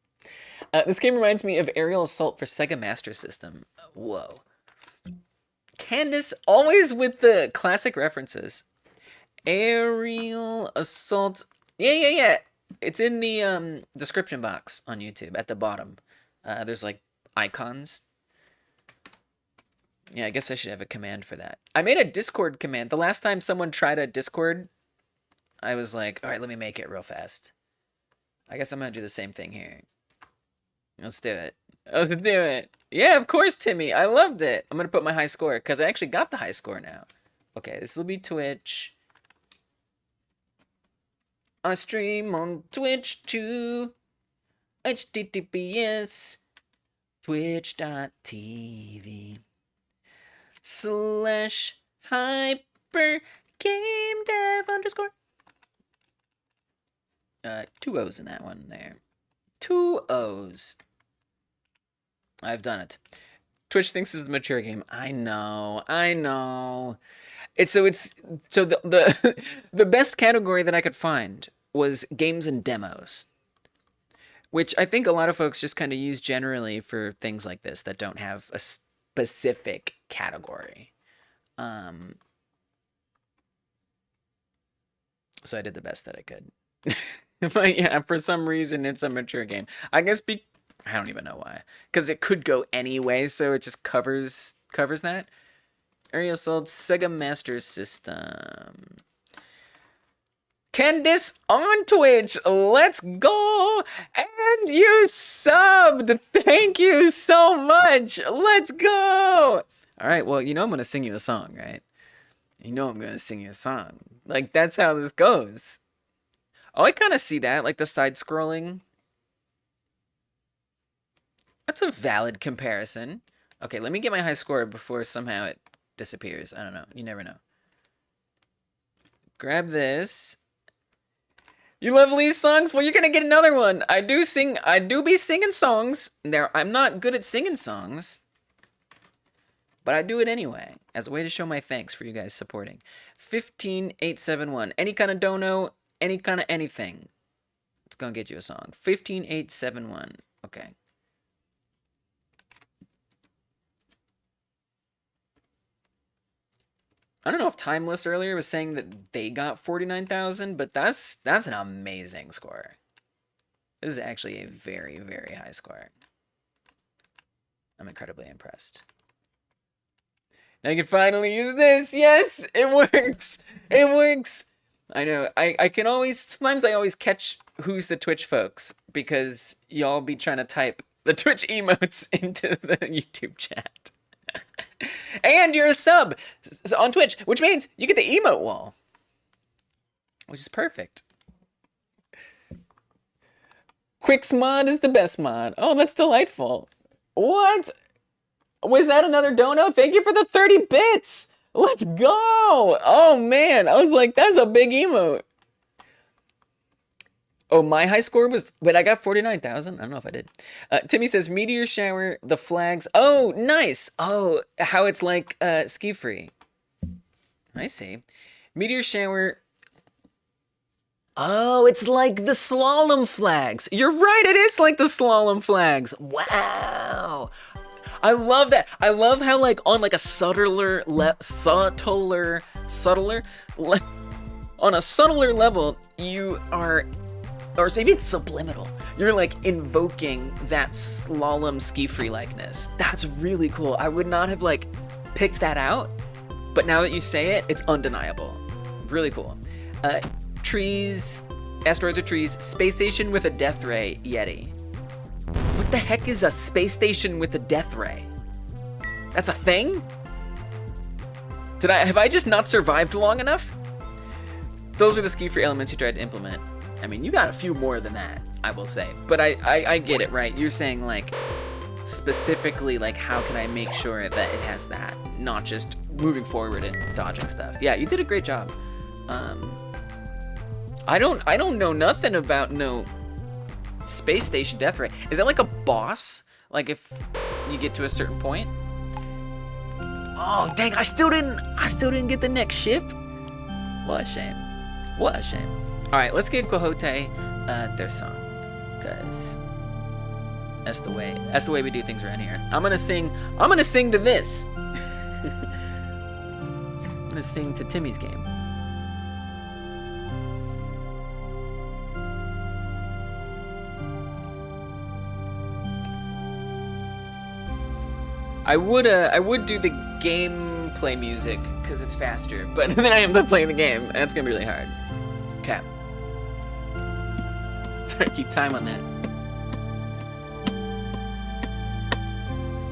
This game reminds me of Aerial Assault for Sega Master System. Whoa. Candace, always with the classic references. Aerial Assault. Yeah. It's in the description box on YouTube at the bottom. There's like icons. Yeah, I guess I should have a command for that. I made a Discord command. The last time someone tried a Discord, I was like, all right, let me make it real fast. I guess I'm going to do the same thing here. Let's do it. Let's do it. Yeah, of course, Timmy. I loved it. I'm going to put my high score because I actually got the high score now. Okay, this will be Twitch. I stream on Twitch too. https twitch.tv/hypergamedev_. 2 O's in that one there. 2 O's. I've done it. Twitch thinks this is a mature game. I know. The best category that I could find was games and demos, which I think a lot of folks just kind of use generally for things like this that don't have a specific category. So I did the best that I could. But yeah, for some reason it's a mature game. I guess I don't even know why, because it could go anyway, so it just covers that. Aerial Assault Sega Master System. Candice on Twitch, let's go! And you subbed! Thank you so much! Let's go! Alright, well, you know I'm gonna sing you a song, right? You know I'm gonna sing you a song. Like, that's how this goes. Oh, I kind of see that, like the side-scrolling. That's a valid comparison. Okay, let me get my high score before somehow it disappears. I don't know. You never know. Grab this. You love Lee's songs? Well, you're gonna get another one. I do be singing songs. I'm not good at singing songs, but I do it anyway as a way to show my thanks for you guys supporting. 15871. Any kind of dono, any kind of anything. It's gonna get you a song. 15871. Okay. I don't know if Timeless earlier was saying that they got 49,000, but that's an amazing score. This is actually a very, very high score. I'm incredibly impressed. Now you can finally use this. Yes, it works. It works. I know. Sometimes I always catch who's the Twitch folks because y'all be trying to type the Twitch emotes into the YouTube chat. And you're a sub on Twitch, which means you get the emote wall, which is perfect. Quicks mod is the best mod. Oh, that's delightful. What? Was that another dono? Thank you for the 30 bits. Let's go. Oh, man. I was like, that's a big emote. Oh, my high score was... Wait, I got 49,000? I don't know if I did. Timmy says, Meteor Shower, the flags... Oh, nice! Oh, how it's like Ski Free. I see. Meteor Shower... Oh, it's like the slalom flags. You're right, it is like the slalom flags. Wow! I love that. I love how, like, on, like, a subtler on a subtler level, you are... Or maybe it's subliminal. You're like invoking that slalom ski-free-likeness. That's really cool. I would not have like picked that out, but now that you say it, it's undeniable. Really cool. Trees, asteroids or trees, space station with a death ray, Yeti. What What the heck is a space station with a death ray? That's a thing? Have I just not survived long enough? Those are the ski-free elements you tried to implement. I mean, you got a few more than that, I will say. But I get it, right? You're saying, like, specifically, like, how can I make sure that it has that, not just moving forward and dodging stuff. Yeah, you did a great job. I don't know nothing about no space station death ray. Is that like a boss? Like if you get to a certain point? Oh dang! I still didn't get the next ship. What a shame. What a shame. All right, let's get Quixote their song, cause that's the way we do things around here. I'm gonna sing to this. I'm gonna sing to Timmy's game. I would do the gameplay music because it's faster, but then I am playing the game, and it's gonna be really hard. Okay. Sorry, keep time on that.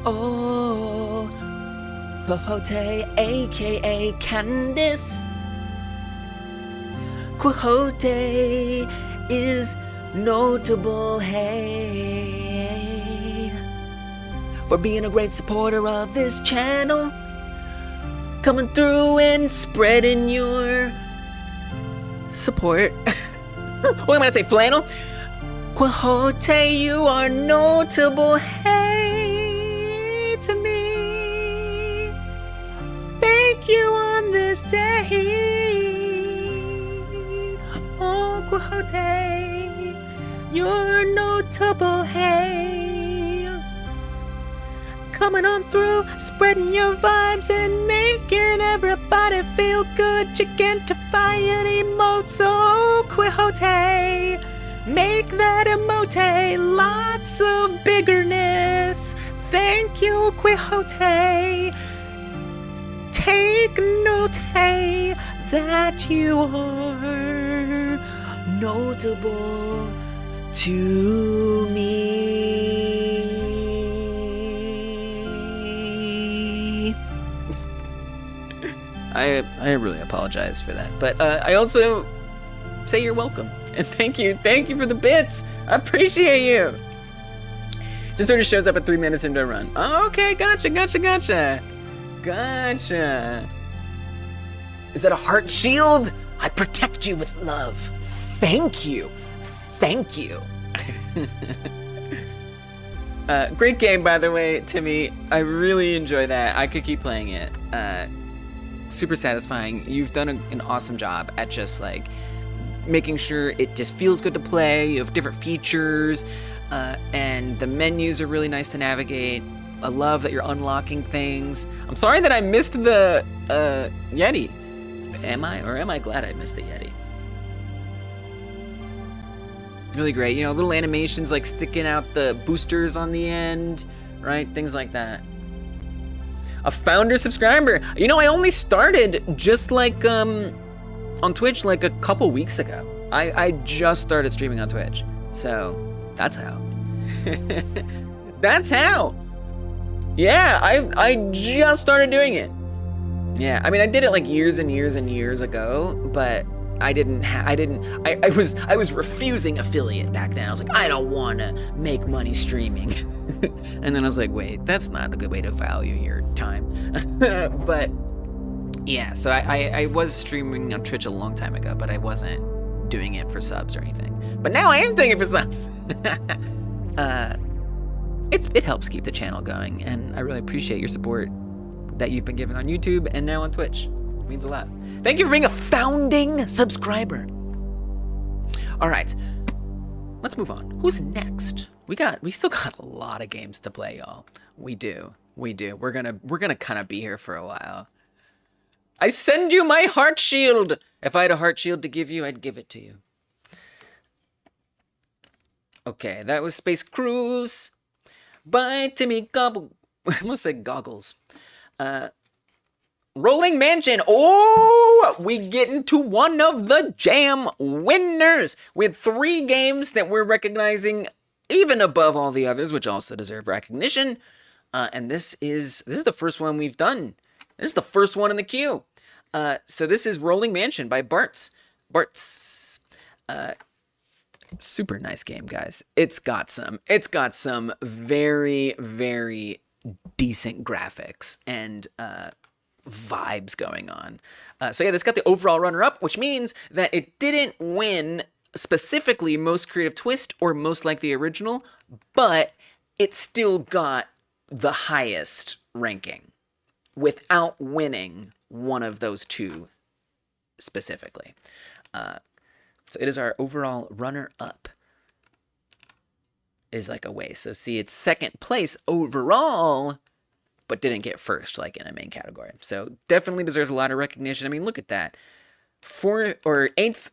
Oh, Quixote, aka Candace. Quixote is notable, hey, for being a great supporter of this channel, coming through and spreading your support. What am I gonna say, flannel? Quixote, you are notable, hey, to me. Thank you on this day. Oh, Quixote, you're notable, hey. Coming on through, spreading your vibes and making everybody feel good. Gigantifying emotes, oh Quixote, make that emote lots of biggerness. Thank you, Quixote. Take note, hey, that you are notable to me. I really apologize for that, but I also say you're welcome and thank you for the bits. I appreciate you. Just sort of shows up at 3 minutes into a run. Oh, okay, gotcha. Is that a heart shield? I protect you with love. Thank you. Great game, by the way, Timmy. I really enjoy that. I could keep playing it. Super satisfying. You've done an awesome job at just like making sure it just feels good to play. You have different features, and the menus are really nice to navigate. I love that you're unlocking things. I'm sorry that I missed the Yeti. Am I glad I missed the Yeti? Really great. You know, little animations like sticking out the boosters on the end, right? Things like that. A founder subscriber. You know, I only started just like on Twitch like a couple weeks ago. I just started streaming on Twitch. So that's how. That's how. Yeah, I just started doing it. Yeah, I mean, I did it like years and years and years ago, but I was refusing affiliate back then. I was like, I don't want to make money streaming. And then I was like, wait, that's not a good way to value your time. But yeah, so I was streaming on Twitch a long time ago, but I wasn't doing it for subs or anything. But now I am doing it for subs. It helps keep the channel going, and I really appreciate your support that you've been giving on YouTube and now on Twitch. It means a lot. Thank you for being a founding subscriber. All right, let's move on. Who's next? We still got a lot of games to play, y'all. We do. We're gonna kind of be here for a while. I send you my heart shield. If I had a heart shield to give you, I'd give it to you. Okay, that was Space Cruise by Timmy Gobble. I almost said Goggles. Rolling Mansion. Oh, we get into one of the jam winners with 3 games that we're recognizing even above all the others, which also deserve recognition. And this is the first one we've done. This is the first one in the queue. So this is Rolling Mansion by Bartz. Super nice game, guys. It's got some very, very decent graphics and vibes going on. So yeah, this got the overall runner-up, which means that it didn't win specifically most creative twist or most like the original, but it still got the highest ranking without winning one of those two specifically. So it is our overall runner-up is like a way. So see, it's second place overall, but didn't get first like in a main category. So definitely deserves a lot of recognition. I mean, look at that. 8th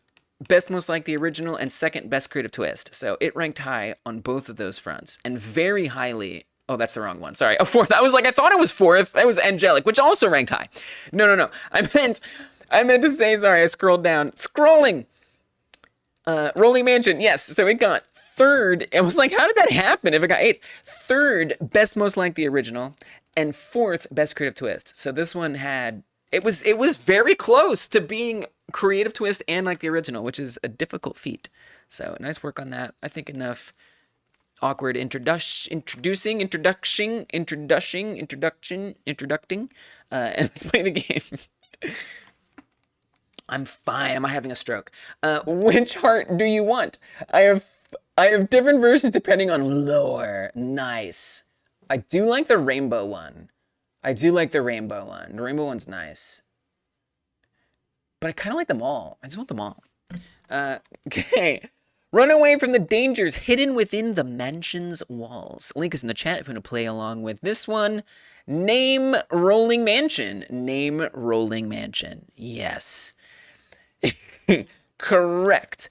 best most like the original and 2nd best creative twist. So it ranked high on both of those fronts and very highly. Oh, that's the wrong one. Sorry. Oh, 4th. I was like, I thought it was 4th. That was Angelic, which also ranked high. No. I meant to say, sorry, I scrolled down. Scrolling. Rolling Mansion, yes. So it got 3rd. It was like, how did that happen if it got 8th? 3rd, best most like the original, and 4th, best creative twist. So this one had, it was very close to being creative twist and like the original, which is a difficult feat. So nice work on that. I think enough awkward introducting, and let's play the game. I'm fine. I'm not having a stroke. Which heart do you want? I have different versions depending on lore. Nice. I do like the rainbow one. The rainbow one's nice. But I kind of like them all. I just want them all. Okay. Run away from the dangers hidden within the mansion's walls. Link is in the chat if you want to play along with this one. Name Rolling Mansion. Name Rolling Mansion. Yes. Correct.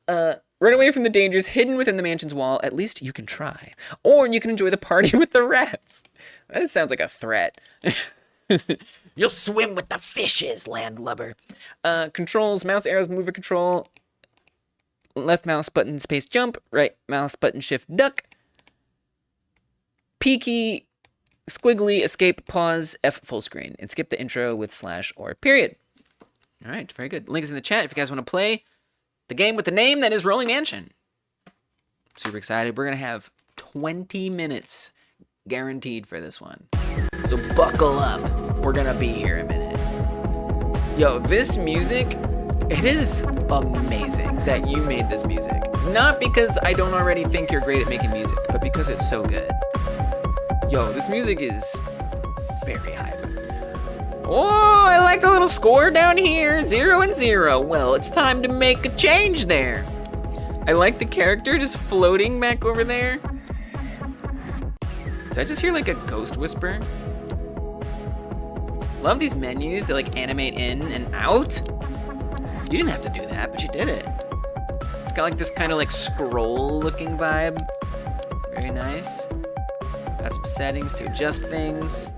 Run away from the dangers hidden within the mansion's wall. At least you can try. Or you can enjoy the party with the rats. That sounds like a threat. You'll swim with the fishes, landlubber. Controls, mouse arrows, mover control. Left mouse button, space jump. Right mouse button, shift duck. P key, squiggly, escape, pause, F full screen. And skip the intro with slash or period. All right, very good. Link is in the chat if you guys want to play the game with the name that is Rolling Mansion. Super excited. We're going to have 20 minutes guaranteed for this one. So buckle up. We're going to be here in a minute. Yo, this music, it is amazing that you made this music. Not because I don't already think you're great at making music, but because it's so good. Yo, this music is very hype. Oh, I like the little score down here, 0 and 0. Well, it's time to make a change there. I like the character just floating back over there. Did I just hear like a ghost whisper? Love these menus that like animate in and out. You didn't have to do that, but you did it. It's got like this kind of like scroll looking vibe. Very nice. Got some settings to adjust things.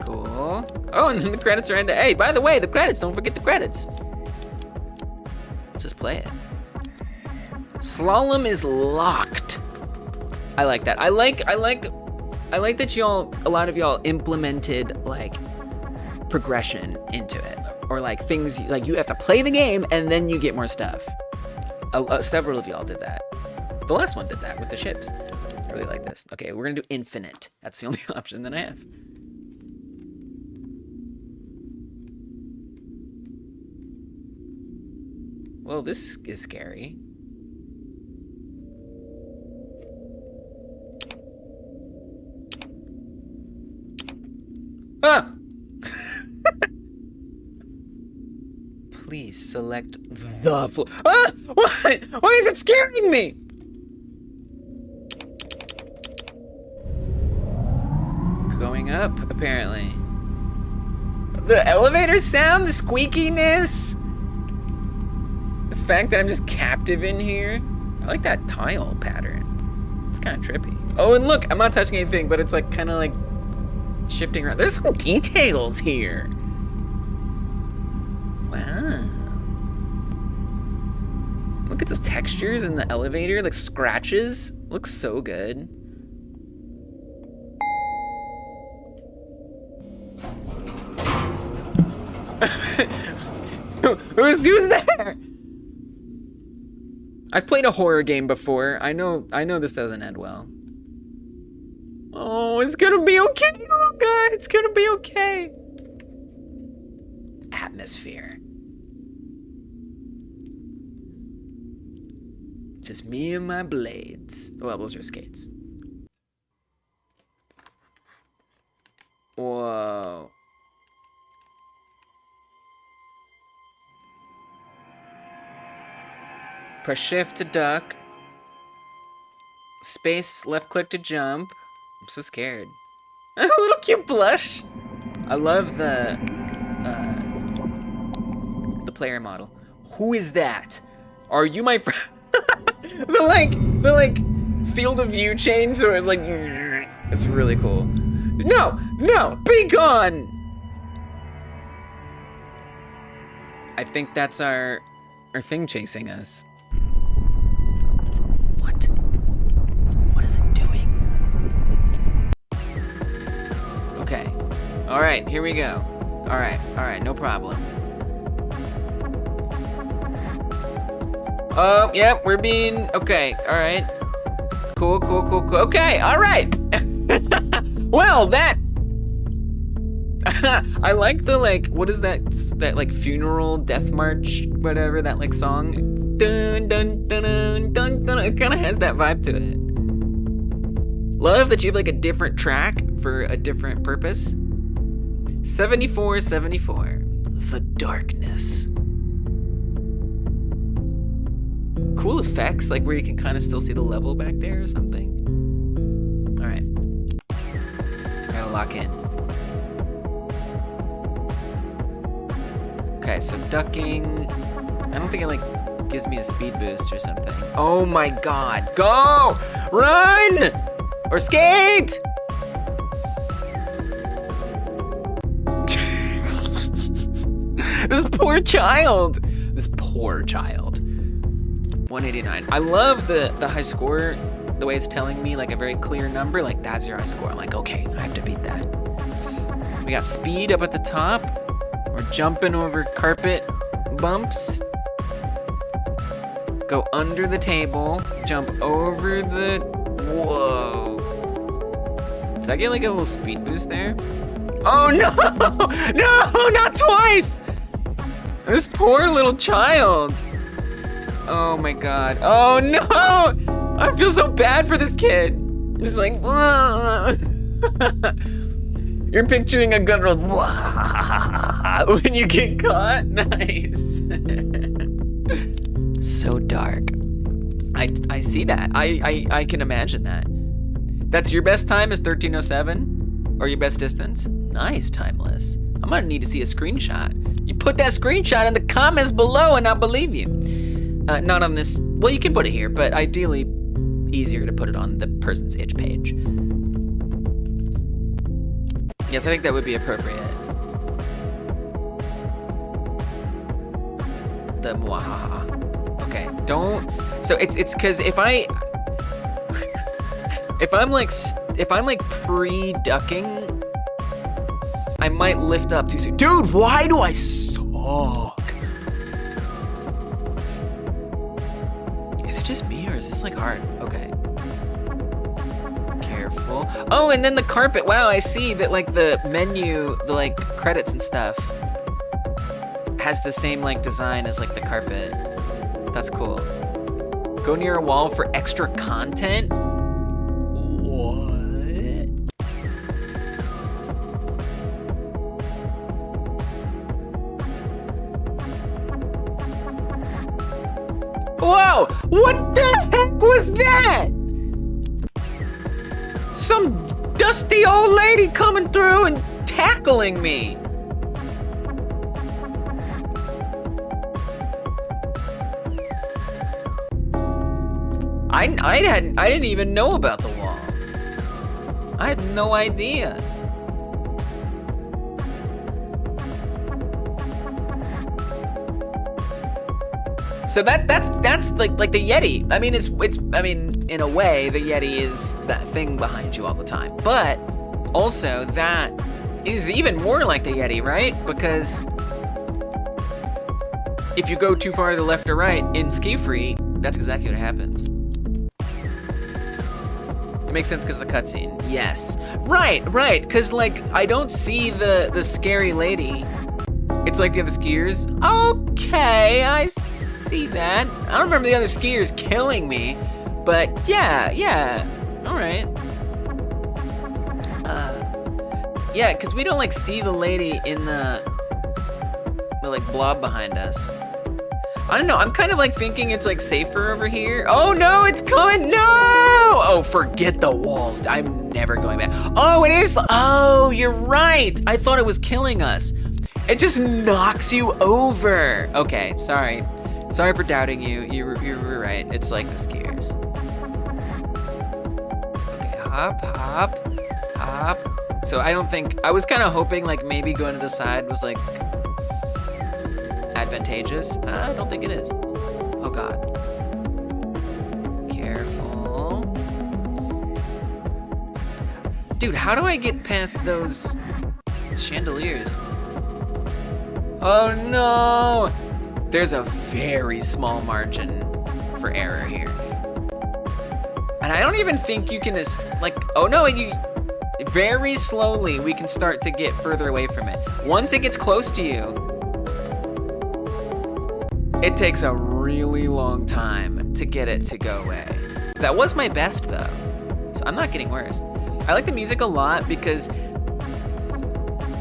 Cool. Oh, and then the credits are in there. Hey, by the way, the credits. Don't forget the credits. Let's just play it. Slalom is locked. I like that. I like that a lot of y'all implemented like progression into it, or like things like you have to play the game and then you get more stuff. Several of y'all did that. The last one did that with the ships. I really like this. Okay, we're gonna do infinite. That's the only option that I have. Well, this is scary. Ah! Please select the floor. Ah! What? Why is it scaring me? Going up, apparently. The elevator sound, the squeakiness. The fact that I'm just captive in here. I like that tile pattern. It's kind of trippy. Oh, and look, I'm not touching anything, but it's like kind of like shifting around. There's some details here. Wow. Look at those textures in the elevator, like scratches. Looks so good. Who's there? I've played a horror game before. I know this doesn't end well. Oh, it's gonna be okay, little guy. It's gonna be okay. Atmosphere. Just me and my blades. Well, those are skates. Whoa. Press shift to duck. Space left click to jump. I'm so scared. A little cute blush. I love the player model. Who is that? Are you my friend? the like field of view change, so it's like it's really cool. No, be gone. I think that's our thing chasing us. What is it doing? Okay. All right, here we go. All right, no problem. Oh, yeah, we're being, okay, all right. Cool. Okay, all right. Well, that, I like the, like, what is that like, funeral, death march, whatever, that, like, song? It's dun, dun, dun, dun, dun, dun. It kind of has that vibe to it. Love that you have, like, a different track for a different purpose. 74. The darkness. Cool effects, like where you can kind of still see the level back there or something. All right. Gotta lock in. Okay, so ducking. I don't think it like gives me a speed boost or something. Oh my God, go! Run! Or skate! This poor child. 189. I love the high score, the way it's telling me like a very clear number, like that's your high score. I'm like, okay, I have to beat that. We got speed up at the top. We're jumping over carpet bumps. Go under the table, jump over the, whoa. Did I get like a little speed boost there? Oh no, no, not twice. This poor little child. Oh my God. Oh no! I feel so bad for this kid. Just like, you're picturing a gun roll when you get caught. Nice. So dark. I see that. I can imagine that. That's your best time is 13:07, or your best distance. Nice, timeless. I'm gonna need to see a screenshot. You put that screenshot in the comments below, and I'll believe you. Not on this, well, you can put it here, but ideally easier to put it on the person's itch page. Yes, I think that would be appropriate. The mwahaha. Okay, don't, so it's cause if I'm like pre-ducking, I might lift up too soon. Dude, why do I suck? Is it just me, or is this like hard? Okay. Careful. Oh, and then the carpet. Wow, I see that like the menu, the like credits and stuff has the same like design as like the carpet. That's cool. Go near a wall for extra content? What? Whoa! What the heck was that? Some dusty old lady coming through and tackling me. I didn't even know about the wall. I had no idea. So that's like the Yeti. I mean, I mean, in a way, the Yeti is that thing behind you all the time. But also, that is even more like the Yeti, right? Because if you go too far to the left or right in SkiFree, that's exactly what happens. It makes sense because of the cutscene. Yes. Right, because like I don't see the scary lady. It's like the other skiers. Okay, I see that. I don't remember the other skiers killing me, but yeah, all right. Yeah, because we don't like see the lady in the like blob behind us. I don't know, I'm kind of like thinking it's like safer over here. Oh no, it's coming, no! Oh, forget the walls, I'm never going back. Oh, it is, oh, you're right. I thought it was killing us. It just knocks you over. Okay, sorry. Sorry for doubting you. You were right. It's like the skiers. Okay, hop, hop, hop. So I don't think, I was kind of hoping like maybe going to the side was like advantageous. I don't think it is. Oh God. Careful. Dude, how do I get past those chandeliers? Oh no! There's a very small margin for error here. And I don't even think you can, like, oh no, very slowly we can start to get further away from it. Once it gets close to you, it takes a really long time to get it to go away. That was my best though, so I'm not getting worse. I like the music a lot because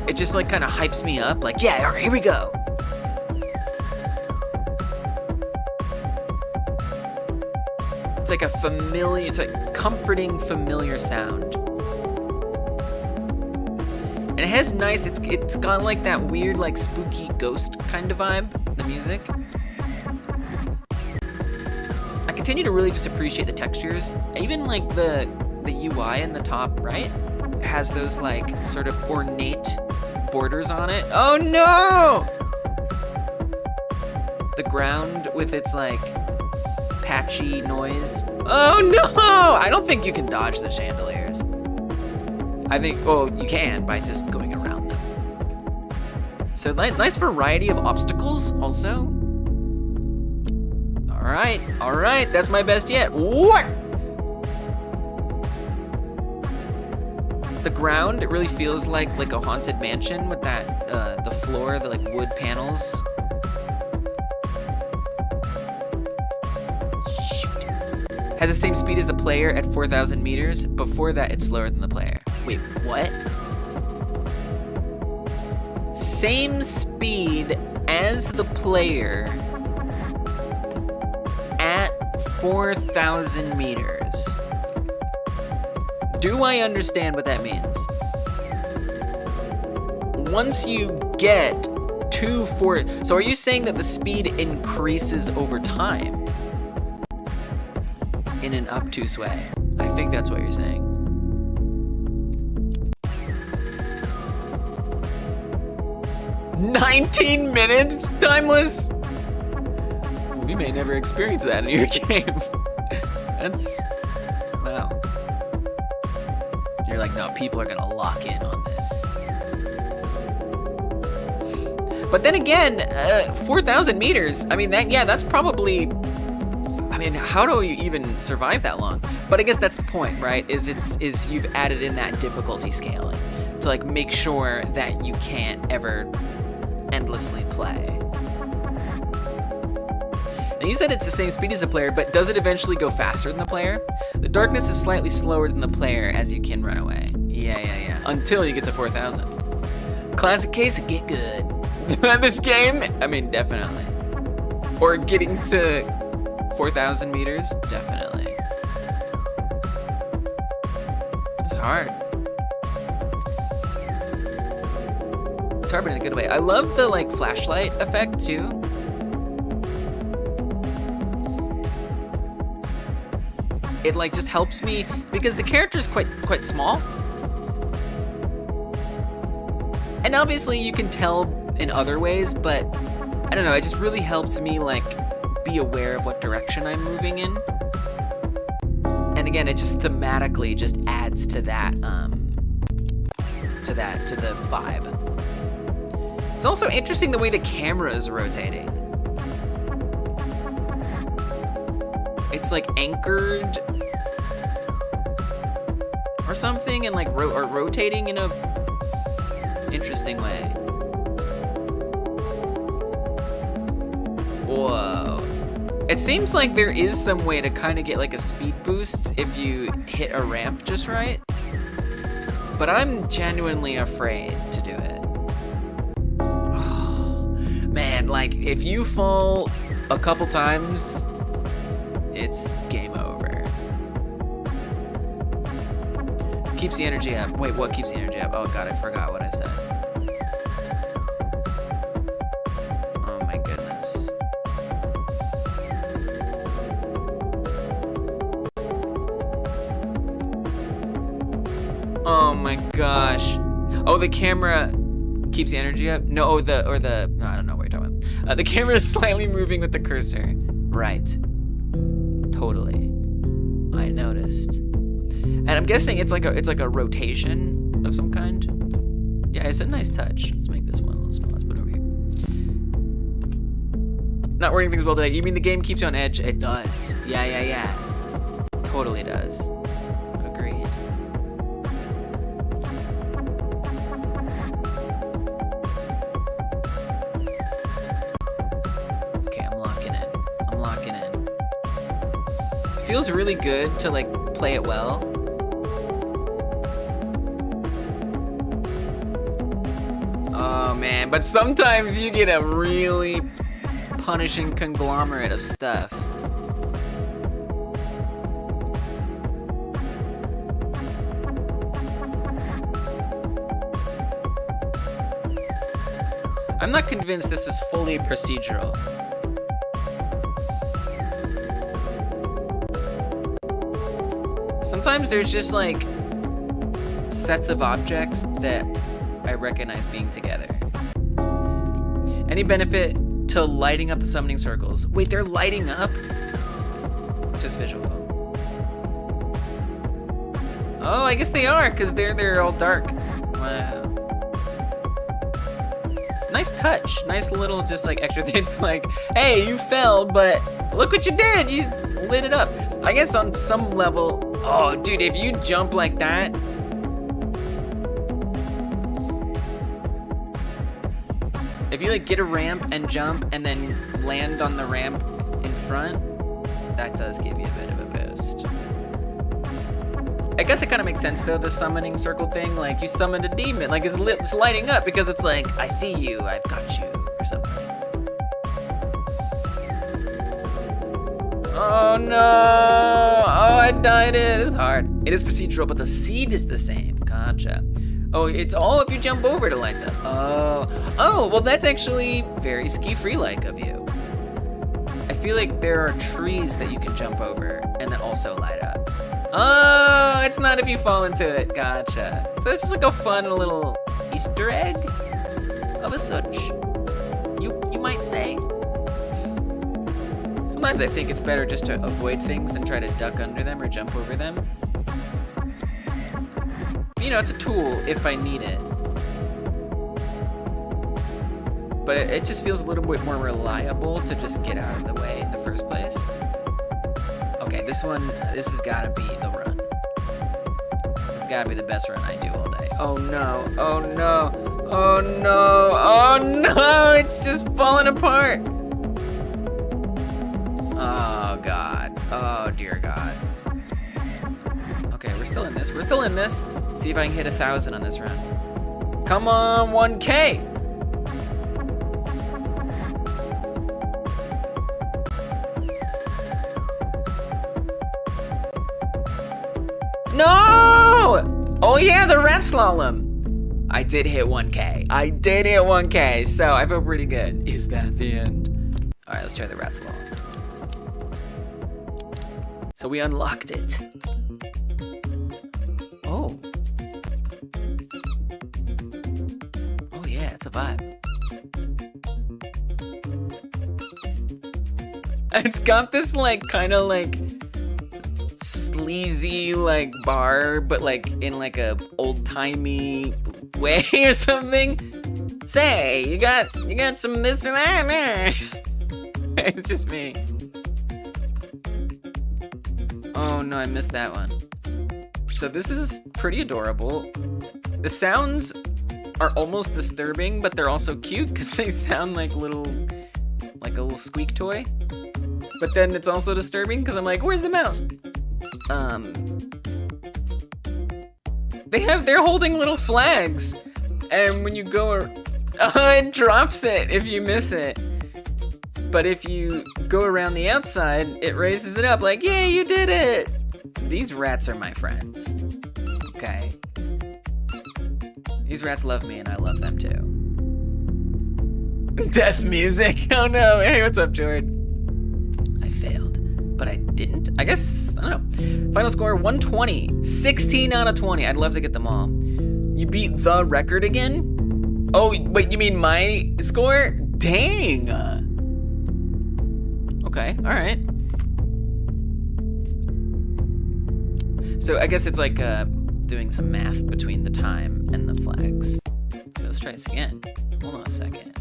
it just like kind of hypes me up, like, yeah, all right, here we go. It's like a familiar, it's like comforting, familiar sound. And it has nice, it's got like that weird, like spooky ghost kind of vibe, the music. I continue to really just appreciate the textures. Even like the UI in the top right has those like sort of ornate borders on it. Oh no! The ground with its like patchy noise. Oh no! I don't think you can dodge the chandeliers. I think, well, you can by just going around them. So nice variety of obstacles also. All right, that's my best yet. What? The ground, it really feels like a haunted mansion with that, the floor, the like wood panels. Shoot. Has the same speed as the player at 4,000 meters. Before that, it's slower than the player. Wait, what? Same speed as the player at 4,000 meters. Do I understand what that means? Once you get to 4, so are you saying that the speed increases over time in an obtuse way? I think that's what you're saying. "19 minutes, timeless." We may never experience that in your game. That's, wow. You're like, no, people are gonna lock in on this. But then again, 4,000 meters, I mean, that's probably, I mean, how do you even survive that long? But I guess that's the point, right? Is you've added in that difficulty scaling to like make sure that you can't ever endlessly play. And you said it's the same speed as the player, but does it eventually go faster than the player? The darkness is slightly slower than the player as you can run away. Yeah. Until you get to 4,000. Classic case of get good. This game, I mean, definitely. Or getting to 4,000 meters, definitely. It's hard. It's hard, but in a good way. I love the like flashlight effect too. It like just helps me because the character is quite small. And obviously you can tell in other ways, but I don't know, it just really helps me like be be aware of what direction I'm moving in. And again, it just thematically just adds to that, to the vibe. It's also interesting the way the camera is rotating. It's like anchored or something, and like or rotating in a interesting way. Whoa. It seems like there is some way to kind of get like a speed boost if you hit a ramp just right. But I'm genuinely afraid to do it. Oh, man, like if you fall a couple times, it's game over. Keeps the energy up. Wait, what keeps the energy up? Oh god, I forgot what I said. Oh my goodness. Oh my gosh. Oh, the camera keeps the energy up? No, no, I don't know what you're talking about. The camera is slightly moving with the cursor. Right. Totally. I noticed. And I'm guessing it's like a rotation of some kind. Yeah, it's a nice touch. Let's make this one a little small. Let's put it over here. Not working things well today. You mean the game keeps you on edge? It does. Yeah. Totally does. Agreed. Okay, I'm locking in. It feels really good to like play it well. Oh man, but sometimes you get a really punishing conglomerate of stuff. I'm not convinced this is fully procedural. Sometimes there's just like sets of objects that I recognize being together. Any benefit to lighting up the summoning circles? Wait, they're lighting up? Just visual. Oh, I guess they are, because they're all dark. Wow. Nice touch. Nice little just like extra thing. It's like, hey, you fell, but look what you did. You lit it up. I guess on some level, oh dude, if you jump like that, if you like get a ramp and jump and then land on the ramp in front, that does give you a bit of a boost. I guess it kind of makes sense though, the summoning circle thing. Like you summoned a demon, like it's lighting up because it's like, I see you, I've got you, or something. Oh no! Oh, I died. It is hard. It is procedural, but the seed is the same. Gotcha. Oh, it's all if you jump over to light up. Oh, well that's actually very SkiFree-like of you. I feel like there are trees that you can jump over and then also light up. Oh, it's not if you fall into it. Gotcha. So it's just like a fun little Easter egg of a such. You might say. Sometimes I think it's better just to avoid things than try to duck under them or jump over them. You know, it's a tool if I need it. But it just feels a little bit more reliable to just get out of the way in the first place. Okay, this has gotta be the run. This has gotta be the best run I do all day. Oh no, oh no, oh no, oh no, it's just falling apart. Oh God, oh dear God. Okay, we're still in this, See if I can hit 1,000 on this run. Come on, 1K. No! Oh yeah, the rat slalom. I did hit 1K. So I feel pretty good. Is that the end? All right, let's try the rat slalom. So we unlocked it. Oh. Oh yeah, it's a vibe. It's got this like kind of like sleazy like bar, but like in like a old-timey way or something. Say, you got some this or that. It's just me. Oh no, I missed that one. So this is pretty adorable. The sounds are almost disturbing, but they're also cute because they sound like a little squeak toy. But then it's also disturbing because I'm like, where's the mouse? They're holding little flags, and when you go, it drops it if you miss it. But if you go around the outside, it raises it up like, yay, you did it! These rats are my friends. Okay. These rats love me and I love them too. Death music. Oh no. Hey, what's up, Jord? I failed, but I didn't. I guess, I don't know. Final score 120. 16 out of 20. I'd love to get them all. You beat the record again? Oh, wait, you mean my score? Dang. Okay, all right. So I guess it's like doing some math between the time and the flags. Okay, let's try this again. Hold on a second.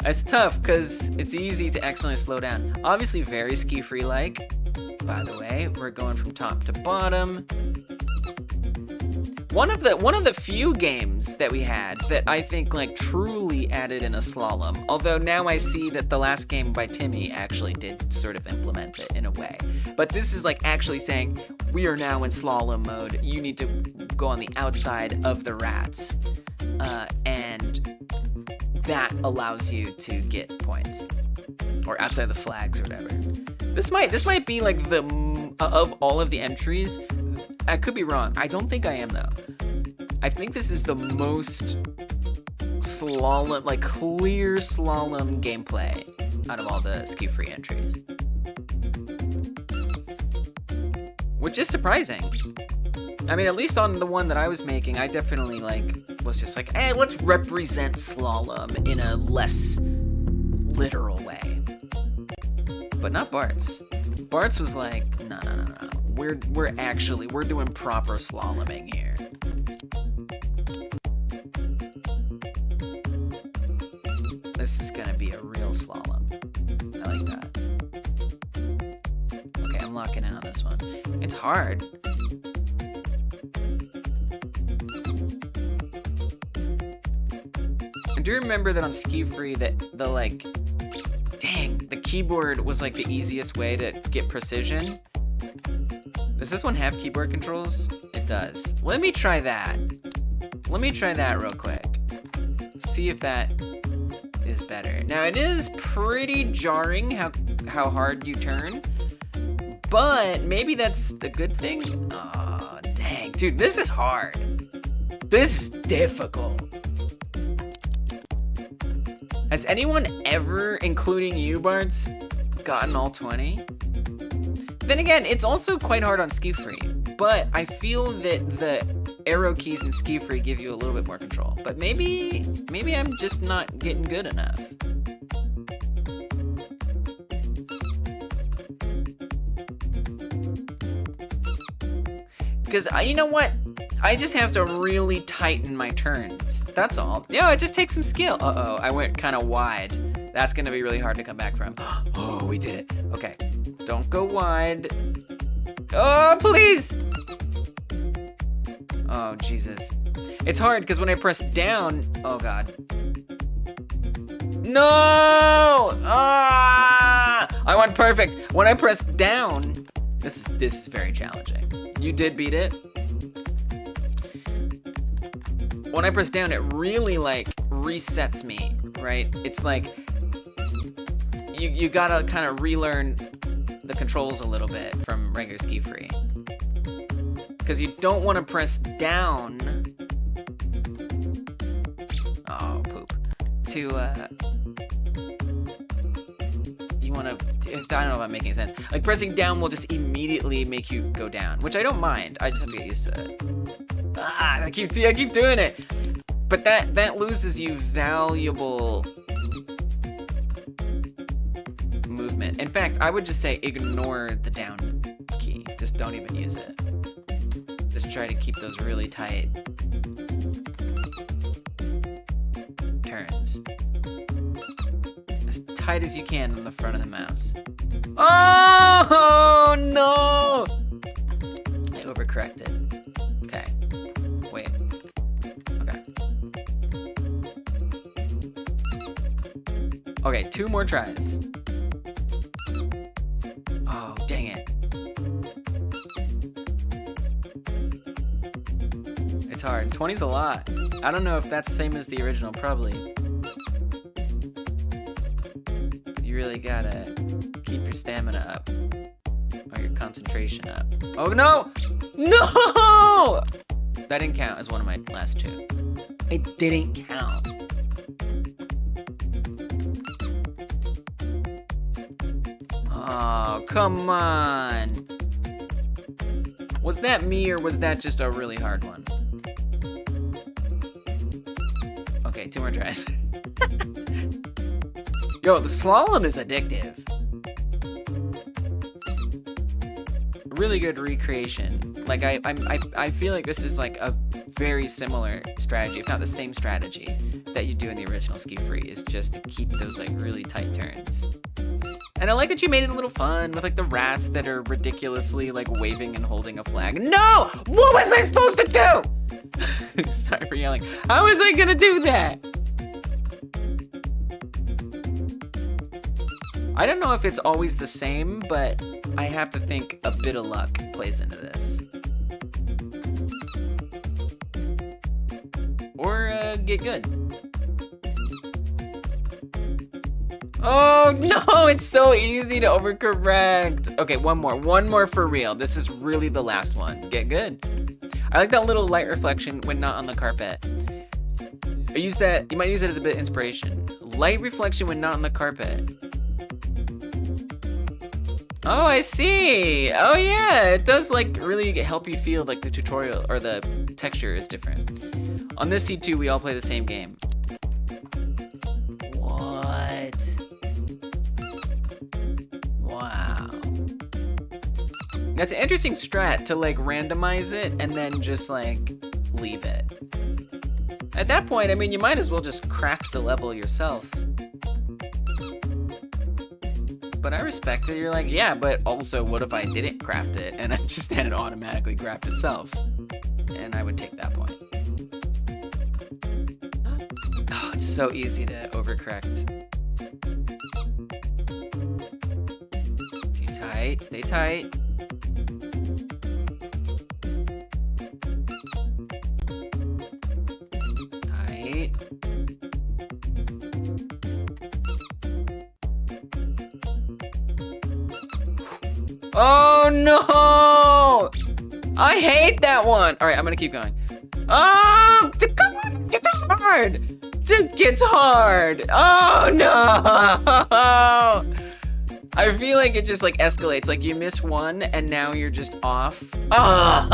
It's tough because it's easy to accidentally slow down. Obviously very SkiFree-like. By the way, we're going from top to bottom. One of the few games that we had that I think like truly added in a slalom. Although now I see that the last game by Timmy actually did sort of implement it in a way. But this is like actually saying we are now in slalom mode. You need to go on the outside of the rats, and that allows you to get points, or outside the flags or whatever. This might be like the of all of the entries. I could be wrong. I don't think I am though. I think this is the most slalom, like clear slalom gameplay out of all the SkiFree entries. Which is surprising. I mean, at least on the one that I was making, I definitely like was just like, hey, let's represent slalom in a less literal way. But not Bart's. Bart's was like, no. We're doing proper slaloming here. This is gonna be a real slalom. I like that. Okay, I'm locking in on this one. It's hard. I do remember that on SkiFree that the keyboard was like the easiest way to get precision. Does this one have keyboard controls? It does. Let me try that. Let me try that real quick. See if that is better. Now it is pretty jarring how hard you turn, but maybe that's a good thing. Oh, dang. Dude, this is hard. This is difficult. Has anyone ever, including you, Bartz, gotten all 20? Then again, it's also quite hard on SkiFree, but I feel that the arrow keys in SkiFree give you a little bit more control. But maybe I'm just not getting good enough. Because, you know what? I just have to really tighten my turns. That's all. Yeah, it just takes some skill. Uh-oh, I went kind of wide. That's going to be really hard to come back from. Oh, we did it. Okay, don't go wide. Oh, please! Oh, Jesus. It's hard because when I press down... Oh, God. No! Ah! I went perfect. When I press down... This is very challenging. You did beat it. When I press down, it really like resets me, right? It's like you gotta kind of relearn the controls a little bit from regular SkiFree, because you don't want to press down. Oh, poop. To you want to. I don't know if I'm making sense. Like pressing down will just immediately make you go down, which I don't mind. I just have to get used to it. Ah, I keep doing it. But that loses you valuable In fact, I would just say ignore the down key. Just don't even use it. Just try to keep those really tight turns. As tight as you can on the front of the mouse. Oh, no! I overcorrected. Okay. Wait. Okay. Okay, 2 more tries. Oh, dang it. It's hard. 20's a lot. I don't know if that's the same as the original, probably. You really gotta keep your stamina up. Or your concentration up. Oh no! No! That didn't count as one of my last 2. It didn't count. Oh, come on. Was that me or was that just a really hard one? Okay, 2 more tries. Yo, the slalom is addictive. Really good recreation. Like I feel like this is like a very similar strategy, if not the same strategy that you do in the original SkiFree, is just to keep those like really tight turns. And I like that you made it a little fun with like the rats that are ridiculously like waving and holding a flag. No! What was I supposed to do? Sorry for yelling. How was I gonna do that? I don't know if it's always the same, but I have to think a bit of luck plays into this. Or get good. Oh no, it's so easy to overcorrect. Okay, one more for real. This is really the last one. Get good. I like that little light reflection when not on the carpet. You might use it as a bit of inspiration. Light reflection when not on the carpet. Oh, I see. Oh yeah, it does like really help you feel like the tutorial or the texture is different. On this C2, we all play the same game. What? Wow. That's an interesting strat to like randomize it and then just like leave it. At that point, I mean, you might as well just craft the level yourself. But I respect it. You're like, yeah, but also what if I didn't craft it and I just had it automatically craft itself? And I would take that point. Oh, it's so easy to overcorrect. Stay tight, stay tight. Tight. Oh no! I hate that one! Alright, I'm gonna keep going. Oh! Come on, this gets hard! This gets hard! Oh no! I feel like it just like escalates. Like you miss one and now you're just off. Oh!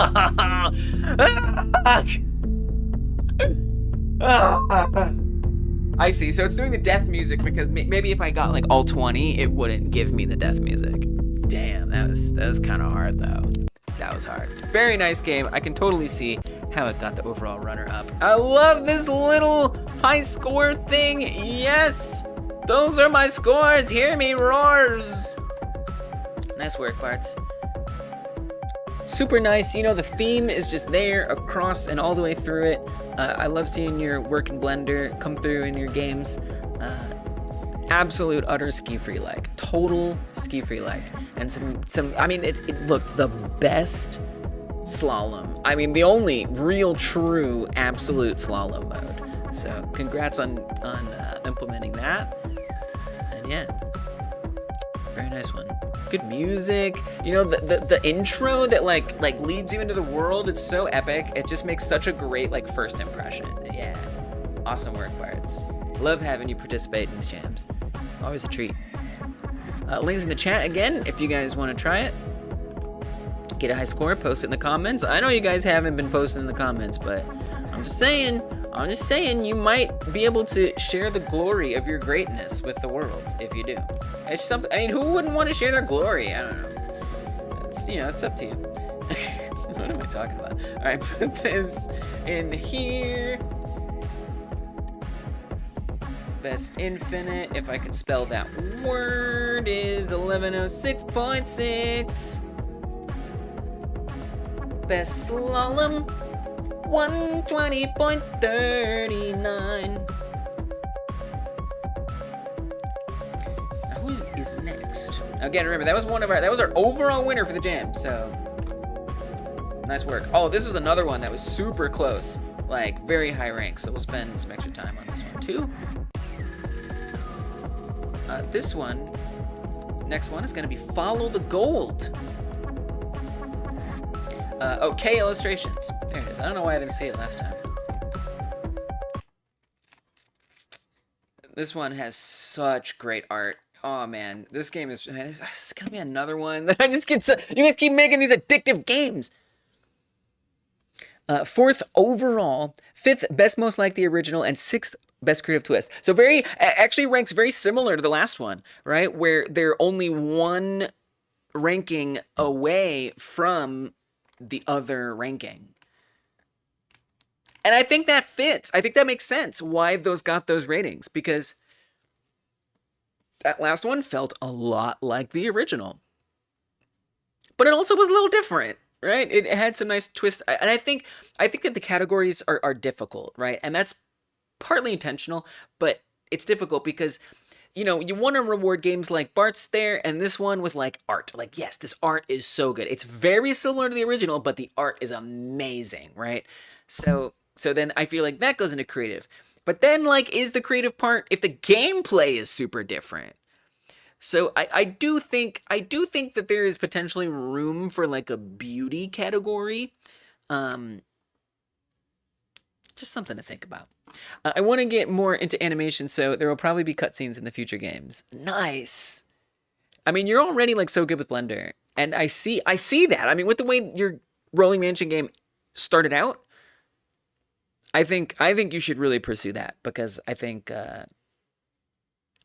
I see, so it's doing the death music because maybe if I got like all 20, it wouldn't give me the death music. Damn, that was kind of hard though. That was hard. Very nice game. I can totally see how it got the overall runner-up. I love this little high score thing. Yes, those are my scores. Hear me roars. Nice work, Parts. Super nice. You know, the theme is just there across and all the way through it. I love seeing your work in Blender come through in your games. Absolute utter SkiFree-like, total SkiFree-like, and some. I mean, it looked the best slalom. I mean, the only real, true, absolute slalom mode. So, congrats on implementing that. And yeah, very nice one. Good music. You know, the intro that like leads you into the world. It's so epic. It just makes such a great like first impression. Yeah, awesome work, Bards. Love having you participate in these jams. Always a treat. Links in the chat again if you guys want to try it. get a high score, post it in the comments. I know you guys haven't been posting in the comments, but I'm just saying, you might be able to share the glory of your greatness with the world if you do. It's something, I mean, who wouldn't want to share their glory? I don't know. It's, you know, it's up to you. What am I talking about? All right, put this in here. Best infinite, if I could spell that word, is 1106.6. Best slalom, 120.39. Now who is next? Again, remember that was our overall winner for the jam. So nice work. Oh, this was another one that was super close, like very high rank. So we'll spend some extra time on this one too. This one, next one is going to be Follow the Gold. Okay, illustrations. There it is. I don't know why I didn't see it last time. This one has such great art. Oh man, this game is. Man, this is gonna be another one that I just get. You guys keep making these addictive games. 4th overall, 5th best most like the original, and 6th best creative twist. So actually ranks very similar to the last one, right? Where they're only one ranking away from the other ranking. And I think that fits. I think that makes sense why those got those ratings, because that last one felt a lot like the original. But it also was a little different, right? It had some nice twists. And I think that the categories are difficult, right? And that's partly intentional, but it's difficult because, you know, you want to reward games like Bart's there and this one with like art. Like, yes, this art is so good. It's very similar to the original, but the art is amazing, right? So then I feel like that goes into creative. But then, like, is the creative part if the gameplay is super different? So I do think that there is potentially room for like a beauty category. Just something to think about. I want to get more into animation, so there will probably be cutscenes in the future games. Nice. I mean, you're already like so good with Blender, and I see that. I mean, with the way your Rolling Mansion game started out, I think you should really pursue that, because I think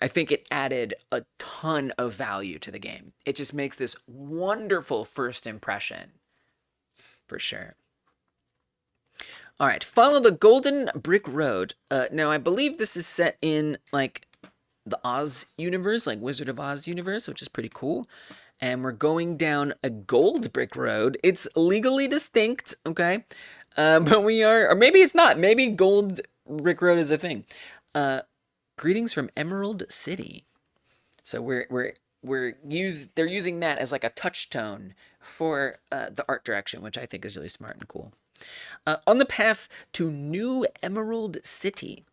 it added a ton of value to the game. It just makes this wonderful first impression, for sure. All right, Follow the Golden Brick Road. Now, I believe this is set in, like, the Oz universe, like Wizard of Oz universe, which is pretty cool. And we're going down a gold brick road. It's legally distinct, okay? But we are, or maybe it's not. Maybe gold brick road is a thing. Greetings from Emerald City. So they're using that as like a touchstone for the art direction, which I think is really smart and cool. On the path to New Emerald City,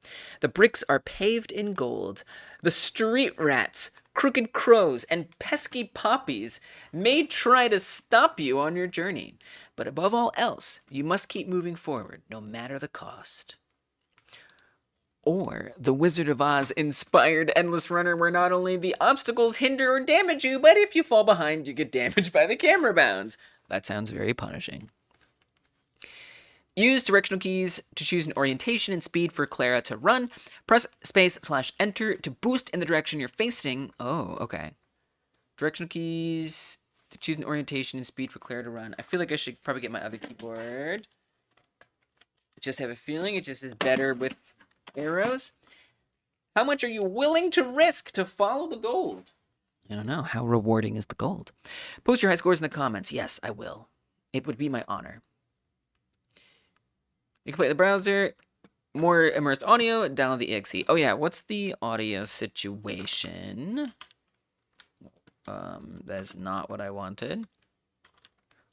the bricks are paved in gold. The street rats, crooked crows, and pesky poppies may try to stop you on your journey, but above all else, you must keep moving forward, no matter the cost. Or the Wizard of Oz inspired Endless Runner, where not only the obstacles hinder or damage you, but if you fall behind, you get damaged by the camera bounds. That sounds very punishing. Use directional keys to choose an orientation and speed for Clara to run. Press space/enter to boost in the direction you're facing. Oh, okay. Directional keys to choose an orientation and speed for Clara to run. I feel like I should probably get my other keyboard. I just have a feeling it just is better with arrows. How much are you willing to risk to follow the gold? I don't know. How rewarding is the gold? Post your high scores in the comments. Yes, I will. It would be my honor. You can play the browser, more immersed audio, download the exe. Oh yeah, what's the audio situation? That's not what I wanted.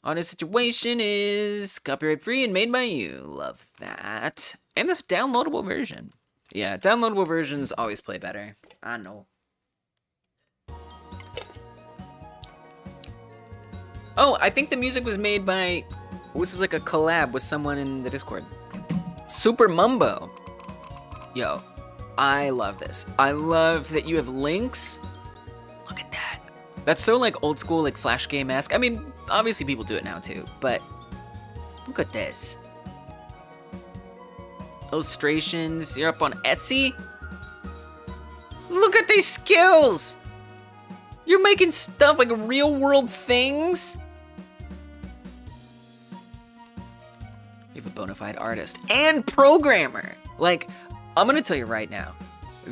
Audio situation is copyright free and made by you. Love that. And this downloadable version. Yeah, downloadable versions always play better. I know. Oh, I think the music was made by... This is like a collab with someone in the Discord. Super Mumbo. Yo, I love this. I love that you have links. Look at that. That's so like old school, like Flash game-esque. I mean, obviously people do it now too, but look at this. Illustrations, you're up on Etsy? Look at these skills! You're making stuff like real world things? You have a bona fide artist and programmer. Like, I'm gonna tell you right now,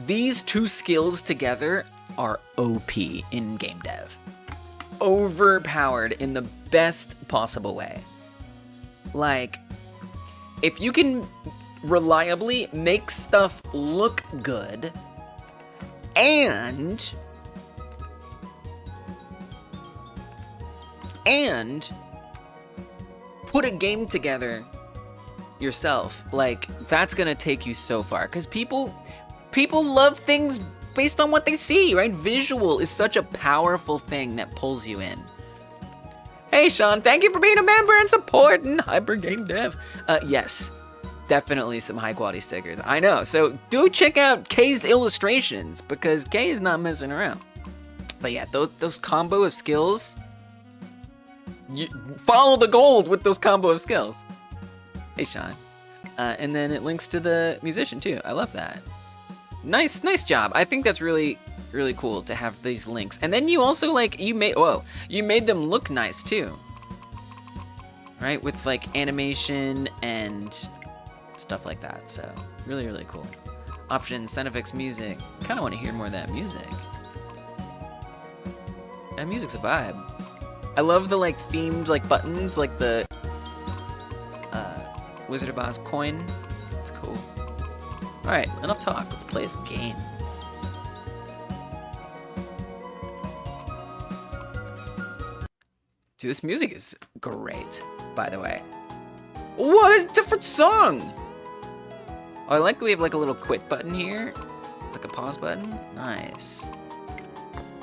these two skills together are OP in game dev. Overpowered in the best possible way. Like, if you can reliably make stuff look good and put a game together yourself, like, that's gonna take you so far, because people love things based on what they see, right? Visual is such a powerful thing that pulls you in. Hey Sean, thank you for being a member and supporting Hyper Game Dev. Yes, definitely some high quality stickers. I know, so do check out Kay's illustrations, because Kay is not messing around. But yeah, those combo of skills, you follow the gold with those combo of skills. Hey Sean. And then it links to the musician too. I love that. Nice job. I think that's really cool to have these links. And then you also you made them look nice too. Right? With like animation and stuff like that. So really cool. Options, sound effects, music. Kind of want to hear more of that music. That music's a vibe. I love the like themed like buttons, like the Wizard of Oz coin. It's cool. Alright, enough talk. Let's play this game. Dude, this music is great, by the way. Whoa, this is a different song! Oh, I like that we have like a little quit button here. It's like a pause button. Nice.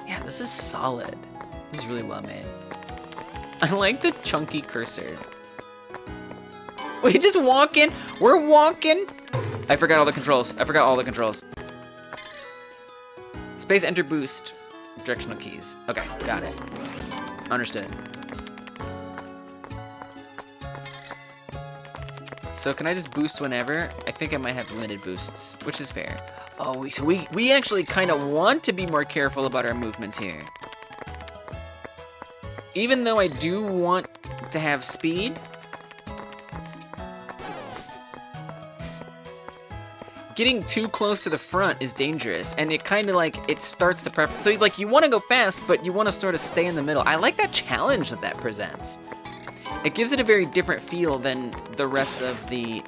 Yeah, this is solid. This is really well made. I like the chunky cursor. We just walking. We're walking. I forgot all the controls. Space, enter, boost. Directional keys. Okay, got it. Understood. So can I just boost whenever? I think I might have limited boosts, which is fair. Oh, so we actually kind of want to be more careful about our movements here. Even though I do want to have speed, getting too close to the front is dangerous, and it kind of like, it starts the preference. So like you want to go fast, but you want to sort of stay in the middle. I like that challenge that presents. It gives it a very different feel than the rest of the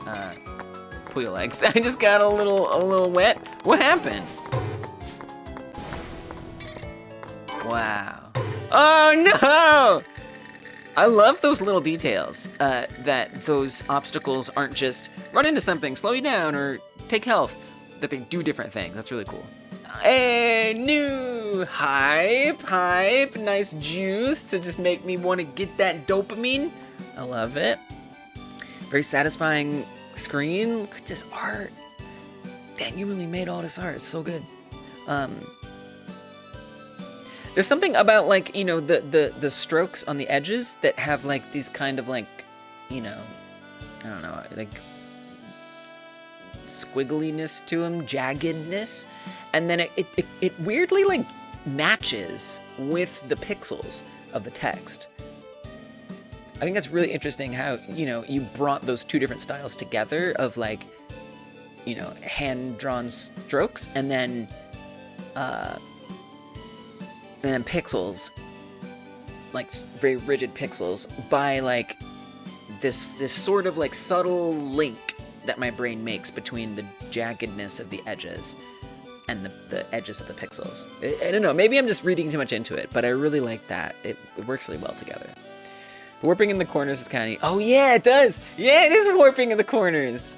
pull your legs. I just got a little wet. What happened? Wow. Oh no! I love those little details, that those obstacles aren't just run into something, slow you down, or take health, that they do different things. That's really cool. Hey, new hype, nice juice to just make me want to get that dopamine. I love it. Very satisfying screen. Look at this art. Dang, you really made all this art. It's so good. There's something about like, you know, the strokes on the edges that have like these kind of like, you know, I don't know, like squiggliness to them, jaggedness, and then it weirdly like matches with the pixels of the text. I think that's really interesting how, you know, you brought those two different styles together of like, you know, hand-drawn strokes and then pixels, like very rigid pixels, by like this sort of like subtle link that my brain makes between the jaggedness of the edges and the edges of the pixels. I don't know, maybe I'm just reading too much into it, but I really like that. It works really well together. The warping in the corners is kind of... Oh yeah, it does! Yeah, it is warping in the corners!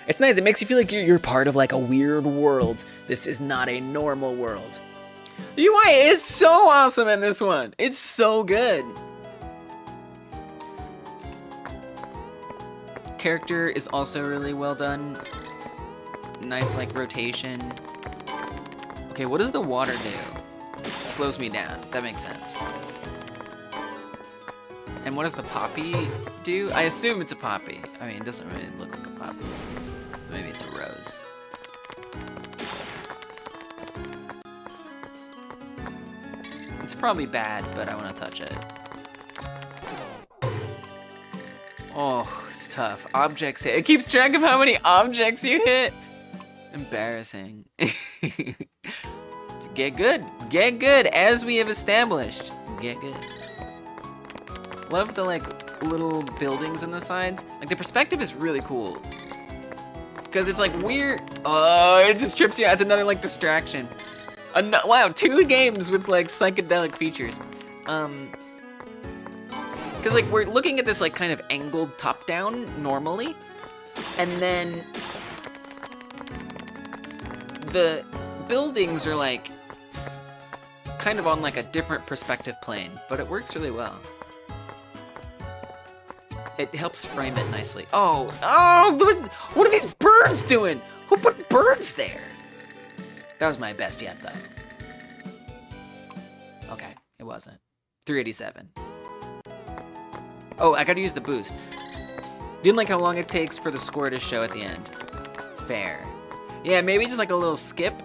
It's nice, it makes you feel like you're part of like a weird world. This is not a normal world. The UI is so awesome in this one! It's so good! Character is also really well done. Nice like rotation. Okay, what does the water do? It slows me down. That makes sense. And what does the poppy do? I assume it's a poppy. I mean, it doesn't really look like a poppy. So maybe it's a rose. It's probably bad, but I want to touch it. Oh, it's tough. Objects hit. It keeps track of how many objects you hit. Embarrassing. Get good. Get good, as we have established. Get good. Love the, like, little buildings on the sides. Like, the perspective is really cool. Because it's, like, weird. Oh, it just trips you out. It's another, like, distraction. Wow, 2 games with, like, psychedelic features. Because, like, we're looking at this, like, kind of angled top-down normally. And then the buildings are, like, kind of on, like, a different perspective plane. But it works really well. It helps frame it nicely. Oh, what are these birds doing? Who put birds there? That was my best yet, though. Okay, it wasn't. 387. Oh, I gotta use the boost. Didn't like how long it takes for the score to show at the end. Fair. Yeah, maybe just like a little skip.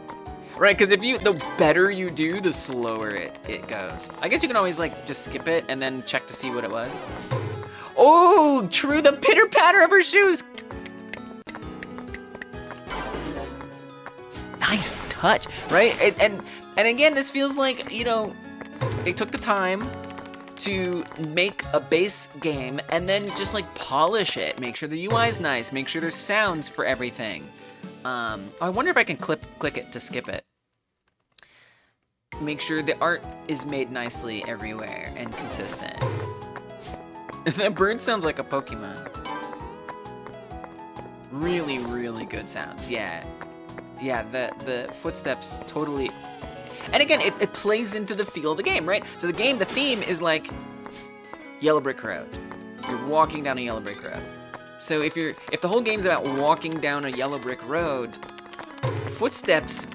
Right, because the better you do, the slower it goes. I guess you can always like just skip it and then check to see what it was. Oh, true, the pitter-patter of her shoes. Nice touch, right? And again, this feels like, you know, they took the time to make a base game and then just like polish it, make sure the UI's nice, make sure there's sounds for everything. I wonder if I can click it to skip it. Make sure the art is made nicely everywhere and consistent. That bird sounds like a Pokemon. Really, really good sounds, yeah. Yeah, the footsteps totally... And again, it plays into the feel of the game, right? So the theme is like yellow brick road. You're walking down a yellow brick road. So if the whole game's about walking down a yellow brick road, footsteps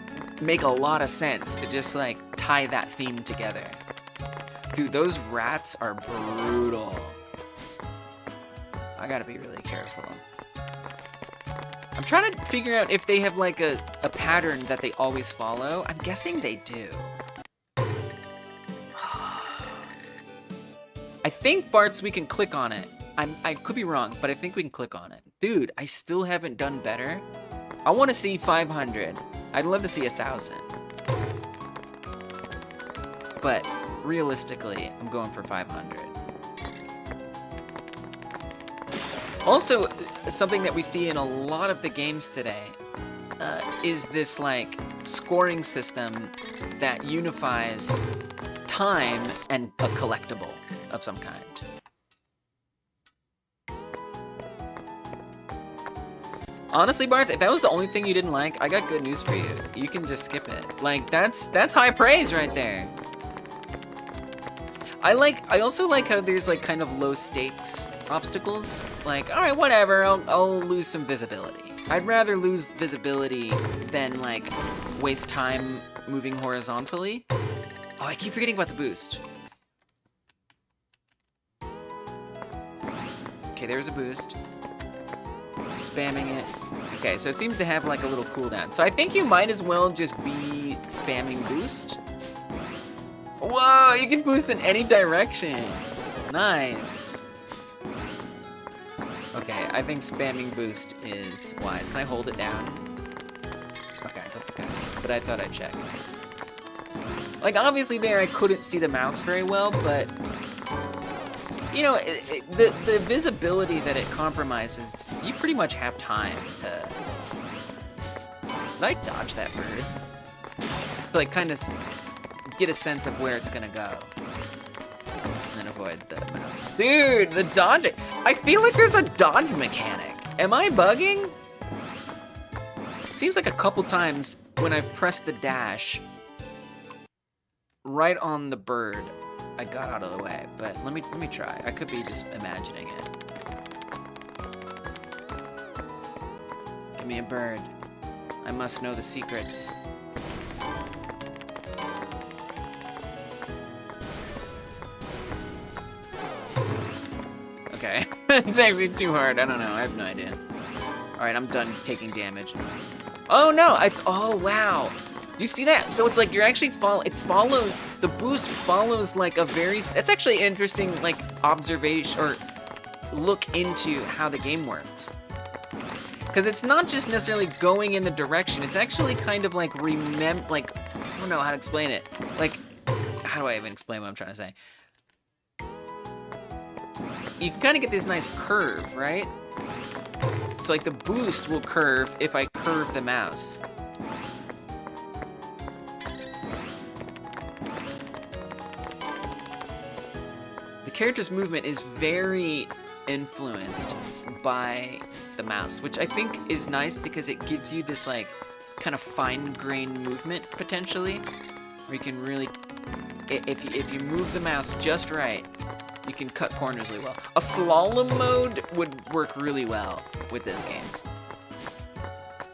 make a lot of sense to just like tie that theme together. Dude, those rats are brutal. I gotta be really careful. I'm trying to figure out if they have like a pattern that they always follow. I'm guessing they do. I think, Bart's, we can click on it. I could be wrong, but I think we can click on it. Dude, I still haven't done better. I want to see 500. I'd love to see 1,000. But realistically, I'm going for 500. Also, something that we see in a lot of the games today is this like scoring system that unifies time and a collectible of some kind. Honestly, Barnes, if that was the only thing you didn't like, I got good news for you. You can just skip it. Like, that's high praise right there. I also like how there's like kind of low stakes obstacles. Like, all right, whatever, I'll lose some visibility. I'd rather lose visibility than like waste time moving horizontally. Oh, I keep forgetting about the boost. Okay, there's a boost. Spamming it. Okay, so it seems to have like a little cooldown. So I think you might as well just be spamming boost. Whoa, you can boost in any direction. Nice. Okay, I think spamming boost is wise. Can I hold it down? Okay, that's okay. But I thought I'd check. Like, obviously there I couldn't see the mouse very well, but... You know, the visibility that it compromises, you pretty much have time to... Did I dodge that bird? To, like, kind of get a sense of where it's gonna go. And then avoid the mouse. Dude, the dodging! I feel like there's a dodge mechanic. Am I bugging? It seems like a couple times when I've pressed the dash right on the bird, I got out of the way, but let me try. I could be just imagining it. Give me a bird. I must know the secrets. It's actually too hard. I don't know. I have no idea. All right, I'm done taking damage. Oh no! Oh wow! You see that? So it's like you're actually it follows, the boost follows like a very, that's actually interesting, like, observation, or look into how the game works. Because it's not just necessarily going in the direction, it's actually kind of like like, I don't know how to explain it. Like, how do I even explain what I'm trying to say? You can kind of get this nice curve, right? So like the boost will curve if I curve the mouse. The character's movement is very influenced by the mouse, which I think is nice because it gives you this like kind of fine-grained movement potentially, where you can really, if you move the mouse just right, you can cut corners really well. A slalom mode would work really well with this game,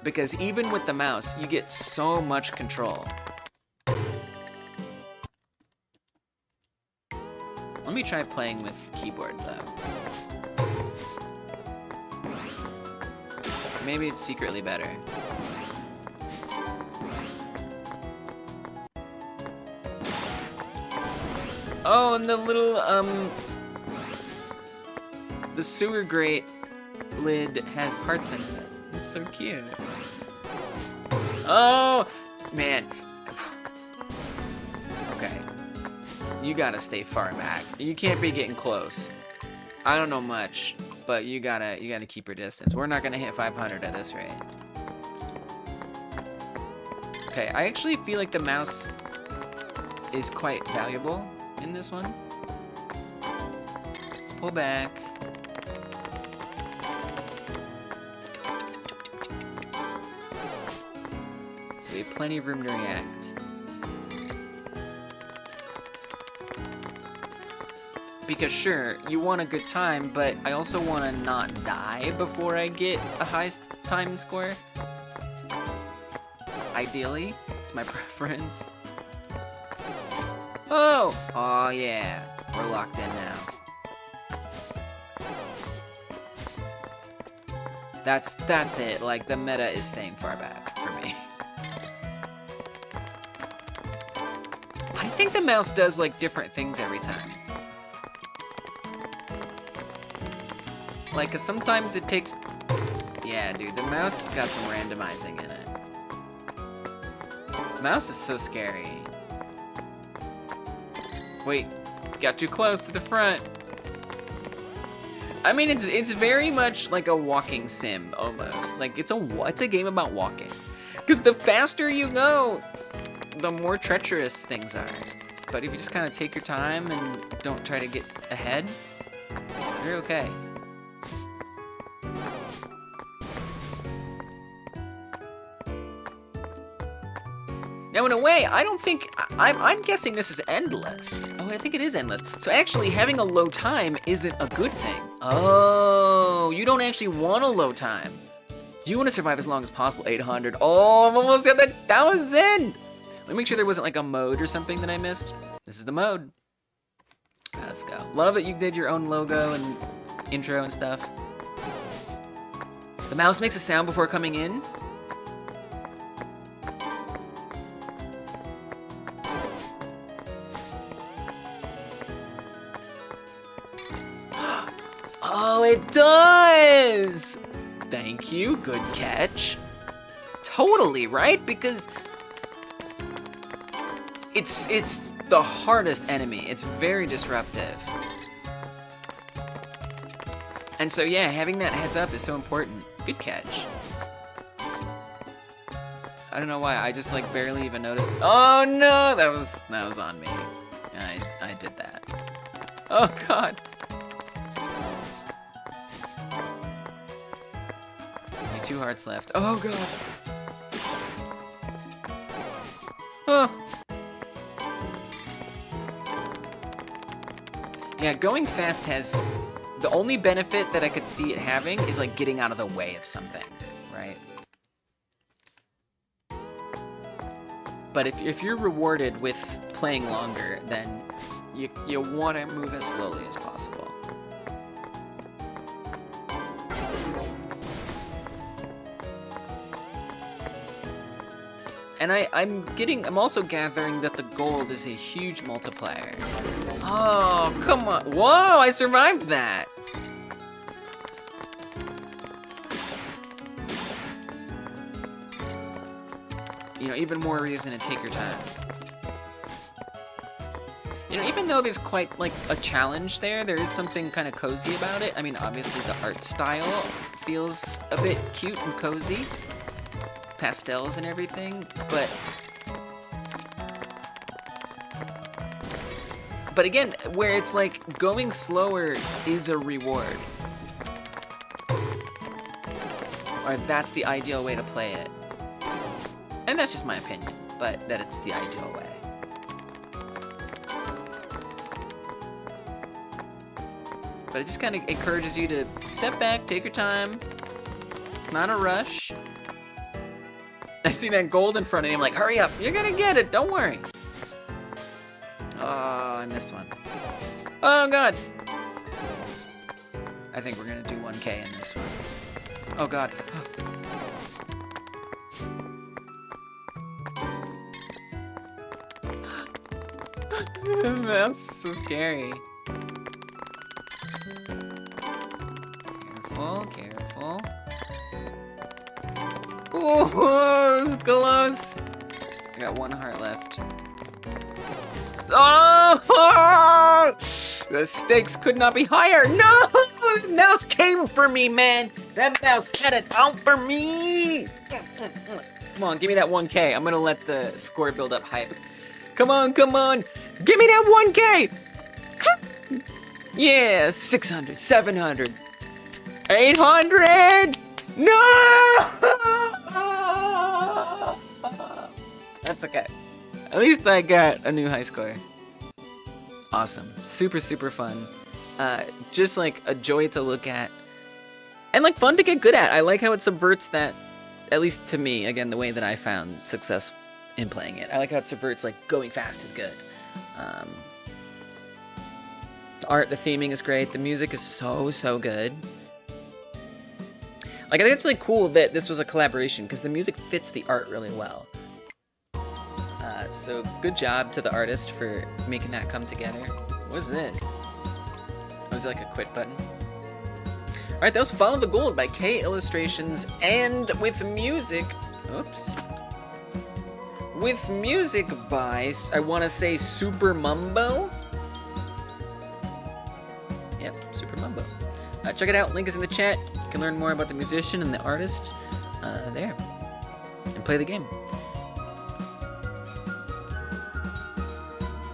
because even with the mouse, you get so much control. Let me try playing with keyboard though. Maybe it's secretly better. Oh, and the little, the sewer grate lid has hearts in it. It's so cute. Oh, man. Okay. You gotta stay far back. You can't be getting close. I don't know much, but you gotta keep your distance. We're not gonna hit 500 at this rate. Okay, I actually feel like the mouse is quite valuable in this one. Let's pull back. So we have plenty of room to react. Because sure, you want a good time, but I also want to not die before I get a high time score. Ideally, it's my preference. Oh! Oh yeah, we're locked in now. That's it, like the meta is staying far back for me. I think the mouse does like different things every time. Like, cause sometimes it takes, yeah dude, the mouse has got some randomizing in it. The mouse is so scary. Wait, got too close to the front. I mean, it's very much like a walking sim, almost. Like, it's a game about walking. Because the faster you go, the more treacherous things are. But if you just kind of take your time and don't try to get ahead, you're okay. Now, in a way, I don't think, I'm guessing this is endless. Oh, I think it is endless. So actually, having a low time isn't a good thing. Oh, you don't actually want a low time. You want to survive as long as possible, 800. Oh, I'm almost at 1,000. Let me make sure there wasn't like a mode or something that I missed. This is the mode. Let's go. Love that you did your own logo and intro and stuff. The mouse makes a sound before coming in. Oh, it does! Thank you, good catch. Totally, right? Because it's the hardest enemy. It's very disruptive. And so yeah, having that heads up is so important. Good catch. I don't know why, I just like barely even noticed. Oh no, that was on me. I did that. Oh god. Only 2 hearts left. Oh god. Oh. Yeah, going fast has, the only benefit that I could see it having is like getting out of the way of something, right? But if you're rewarded with playing longer, then you want to move as slowly as possible. And I'm also gathering that the gold is a huge multiplier. Oh, come on. Whoa, I survived that. You know, even more reason to take your time. You know, even though there's quite, like, a challenge there is something kind of cozy about it. I mean, obviously the art style feels a bit cute and cozy. Pastels and everything, but again, where it's like going slower is a reward. Or that's the ideal way to play it. And that's just my opinion, but that it's the ideal way. But it just kind of encourages you to step back, take your time. It's not a rush. I see that gold in front of me, I'm like, hurry up, you're gonna get it, don't worry. Oh, I missed one. Oh god. I think we're gonna do 1K in this one. Oh god. That's so scary. Careful, careful. Oh, close. I got 1 heart left. Oh! The stakes could not be higher. No! The mouse came for me, man. That mouse had it out for me. Come on, give me that 1K. I'm gonna let the score build up hype. Come on, come on. Give me that 1K. Yeah, 600, 700, 800. No! That's okay. At least I got a new high score. Awesome. Super, super fun. Just like a joy to look at. And like fun to get good at. I like how it subverts that, at least to me, again, the way that I found success in playing it. I like how it subverts like going fast is good. The art, the theming is great. The music is so, so good. Like I think it's really cool that this was a collaboration because the music fits the art really well. So good job to the artist for making that come together. What's this? Was it like a quit button? All right, that was Follow the Gold by K Illustrations, and with music, oops. With music by, I want to say Super Mumbo. Yep, Super Mumbo. Check it out, link is in the chat. You can learn more about the musician and the artist there. And play the game.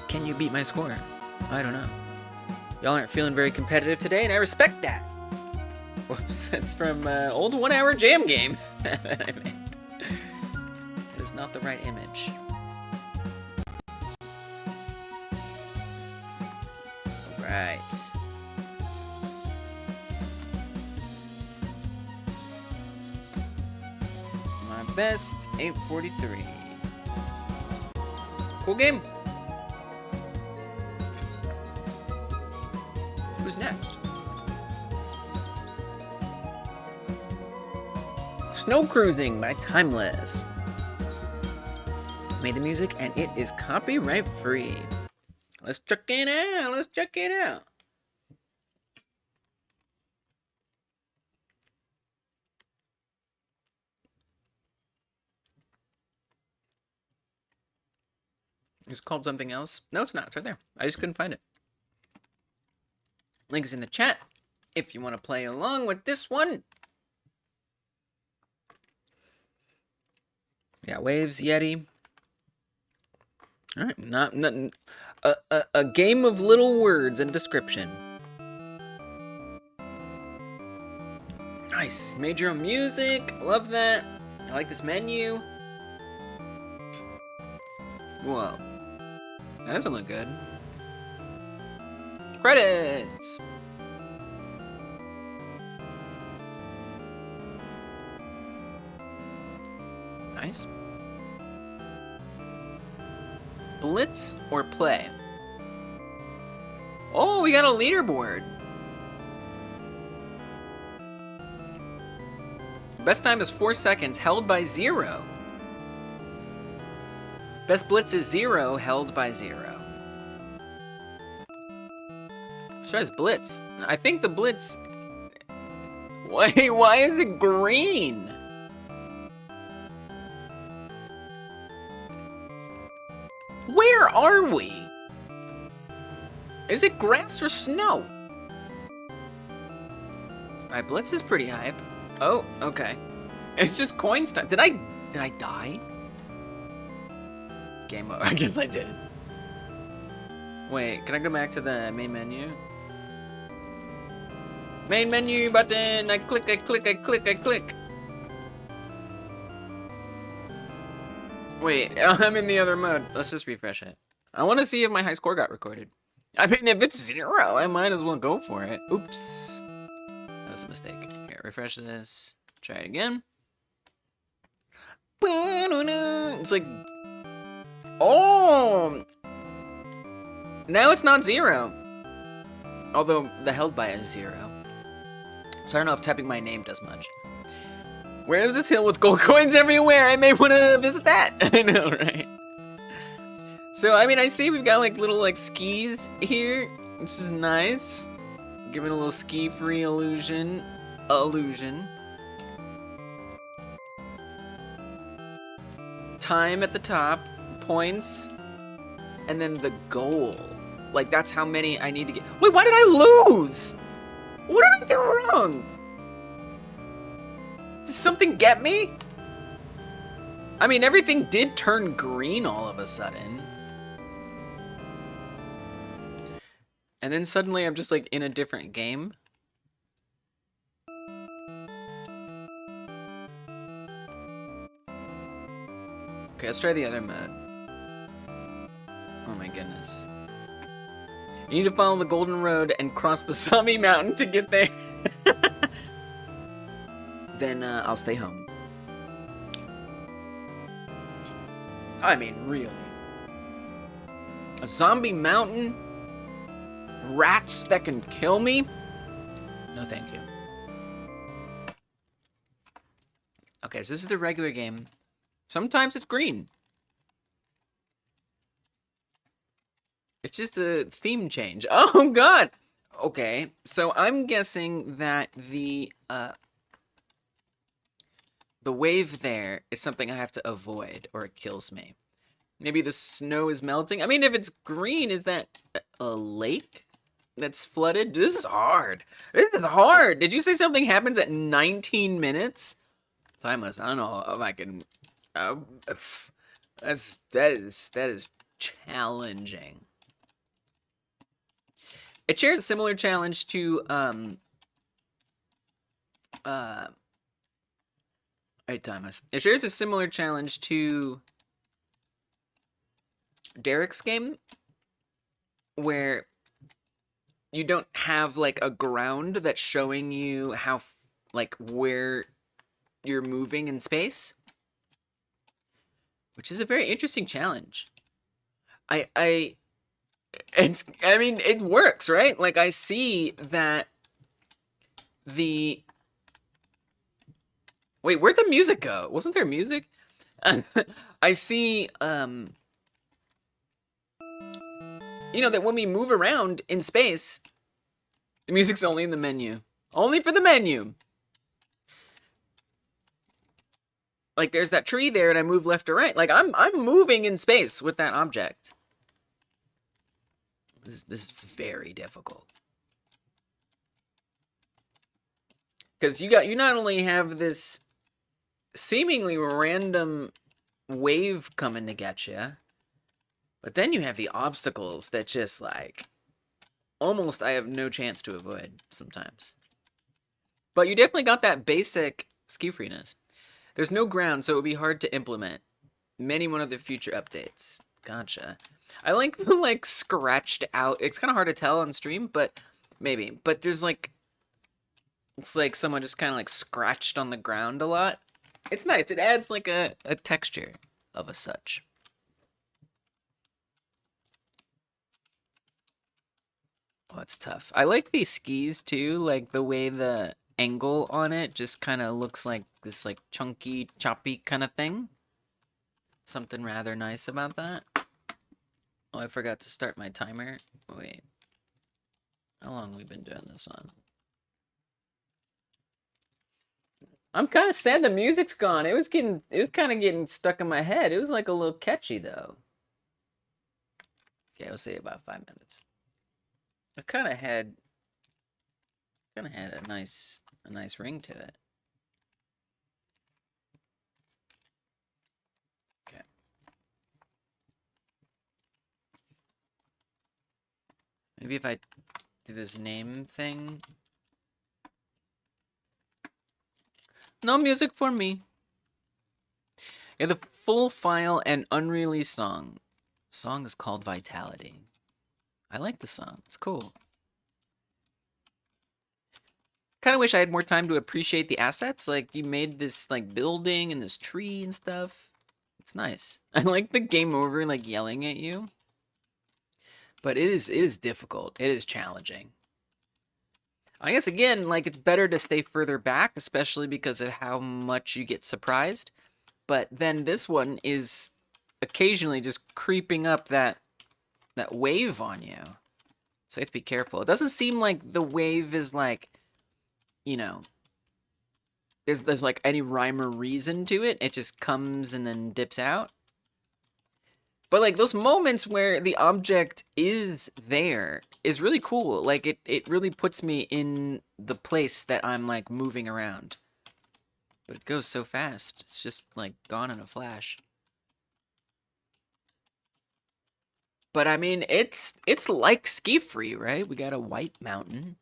Can you beat my score? I don't know. Y'all aren't feeling very competitive today, and I respect that. Whoops, that's from old 1 hour jam game that I made. It is not the right image. Alright. My best, 843. Cool game. Who's next? Snow Cruising by Timeless. Made the music and it is copyright free. Let's check it out. Let's check it out. It's called something else. No, it's not. It's right there. I just couldn't find it. Link is in the chat if you want to play along with this one. Yeah, Waves, Yeti. All right, a game of little words and description. Nice. Made your own music. Love that. I like this menu. Whoa. That doesn't look good. Credits! Nice. Blitz or play? Oh, we got a leaderboard. Best time is 4 seconds, held by 0. Best blitz is 0, held by 0. Let's try this blitz. I think the blitz... Wait, why is it green? Where are we? Is it grass or snow? Alright, blitz is pretty hype. Oh, okay. It's just coin stuff. Did I die? Game over. I guess I did. Wait, can I go back to the main menu? Main menu button! I click, I click, I click, I click. Wait, I'm in the other mode. Let's just refresh it. I want to see if my high score got recorded. I mean, if it's 0, I might as well go for it. Oops. That was a mistake. Here, refresh this. Try it again. It's like... Oh! Now it's not 0. Although the held by is 0. So I don't know if typing my name does much. Where is this hill with gold coins everywhere? I may want to visit that. I know, right? So, I mean, I see we've got like little like skis here, which is nice. Giving a little ski-free illusion. Time at the top, points, and then the goal. Like, that's how many I need to get. Wait, why did I lose? What did I do wrong? Did something get me? I mean, everything did turn green all of a sudden. And then suddenly I'm just like in a different game. Okay, let's try the other mode. Oh my goodness. You need to follow the golden road and cross the Sami mountain to get there. Then I'll stay home. I mean, really. A zombie mountain? Rats that can kill me? No, thank you. Okay, so this is the regular game. Sometimes it's green. It's just a theme change. Oh, God! Okay, so I'm guessing that the wave there is something I have to avoid, or it kills me. Maybe the snow is melting. I mean, if it's green, is that a lake that's flooded? This is hard. This is hard. Did you say something happens at 19 minutes? Timeless. I don't know if I can... that is challenging. It shares a similar challenge to Hey, Thomas. It shares a similar challenge to Derek's game, where you don't have like a ground that's showing you how like where you're moving in space, which is a very interesting challenge. I mean, it works, right? Like, I see that the... Wait, where'd the music go? Wasn't there music? I see, you know, that when we move around in space, the music's only in the menu. Only for the menu. Like, there's that tree there, and I move left or right. Like, I'm moving in space with that object. This is very difficult. Because you not only have this seemingly random wave coming to get you, but then you have the obstacles that just like almost I have no chance to avoid sometimes. But you definitely got that basic ski freeness. There's no ground, so it would be hard to implement. Maybe one of the future updates. Gotcha. I like the like scratched out. It's kind of hard to tell on stream, but maybe. But there's like, it's like someone just kind of like scratched on the ground a lot. It's nice. It adds like a texture of a such. Oh, it's tough. I like these skis too, like the way the angle on it just kind of looks like this like chunky, choppy kind of thing. something rather nice about that. Oh, I forgot to start my timer. Wait. How long have we been doing this one? I'm kind of sad the music's gone. It was kind of getting stuck in my head. It was like a little catchy though. Okay, we'll say about 5 minutes. It kind of had a nice ring to it. Okay. Maybe if I do this name thing. No music for me. Yeah, the full file and unreleased song. The song is called Vitality. I like the song. It's cool. Kind of wish I had more time to appreciate the assets. Like, you made this, like, building and this tree and stuff. It's nice. I like the game over, like, yelling at you. But it is difficult. It is challenging. I guess, again, like, it's better to stay further back, especially because of how much you get surprised. But then this one is occasionally just creeping up that wave on you. So you have to be careful. It doesn't seem like the wave is, like, you know, there's like any rhyme or reason to it. It just comes and then dips out. But like those moments where the object is there is really cool. Like it really puts me in the place that I'm like moving around. But it goes so fast. It's just like gone in a flash. But I mean, it's like SkiFree, right? We got a white mountain.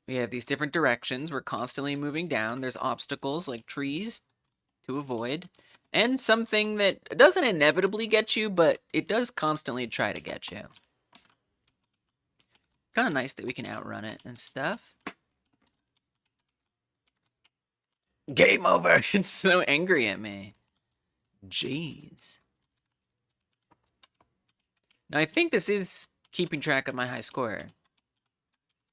We have these different directions. We're constantly moving down. There's obstacles like trees to avoid. And something that doesn't inevitably get you, but it does constantly try to get you. Kind of nice that we can outrun it and stuff. Game over. It's so angry at me. Jeez. Now, I think this is keeping track of my high score,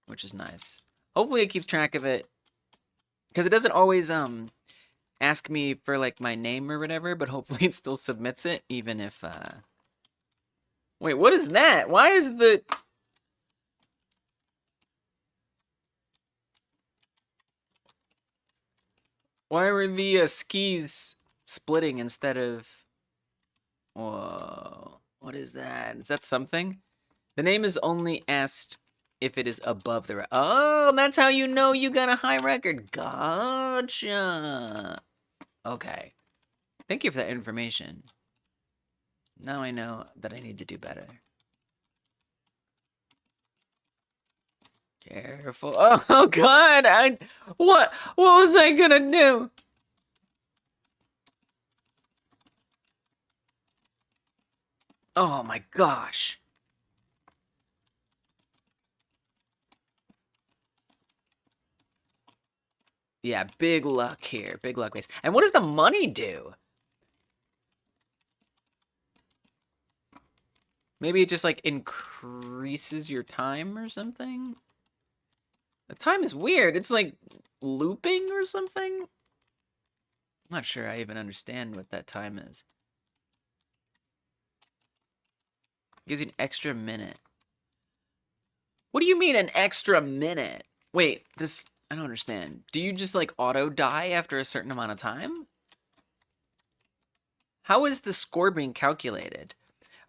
which is nice. Hopefully it keeps track of it, because it doesn't always ask me for like my name or whatever, but hopefully it still submits it, even if wait, what is that? Why is the why were the skis splitting instead of whoa, what is that? Is that something? The name is only asked if it is above the oh, that's how you know you got a high record. Gotcha. Okay. Thank you for that information. Now I know that I need to do better. Careful. Oh God! What was I gonna do? Oh my gosh. Yeah, big luck here. Big luck waste. And what does the money do? Maybe it just like increases your time or something? The time is weird. It's like looping or something? I'm not sure I even understand what that time is. It gives you an extra minute. What do you mean an extra minute? Wait, this... I don't understand. Do you just, like, auto-die after a certain amount of time? How is the score being calculated?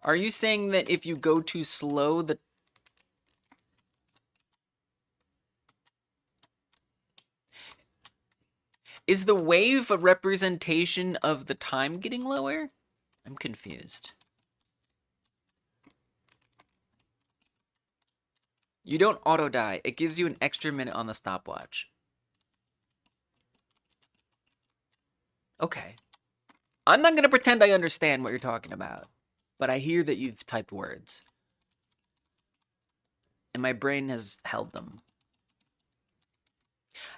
Are you saying that if you go too slow, the... Is the wave a representation of the time getting lower? I'm confused. You don't auto-die. It gives you an extra minute on the stopwatch. Okay. I'm not going to pretend I understand what you're talking about, but I hear that you've typed words. And my brain has held them.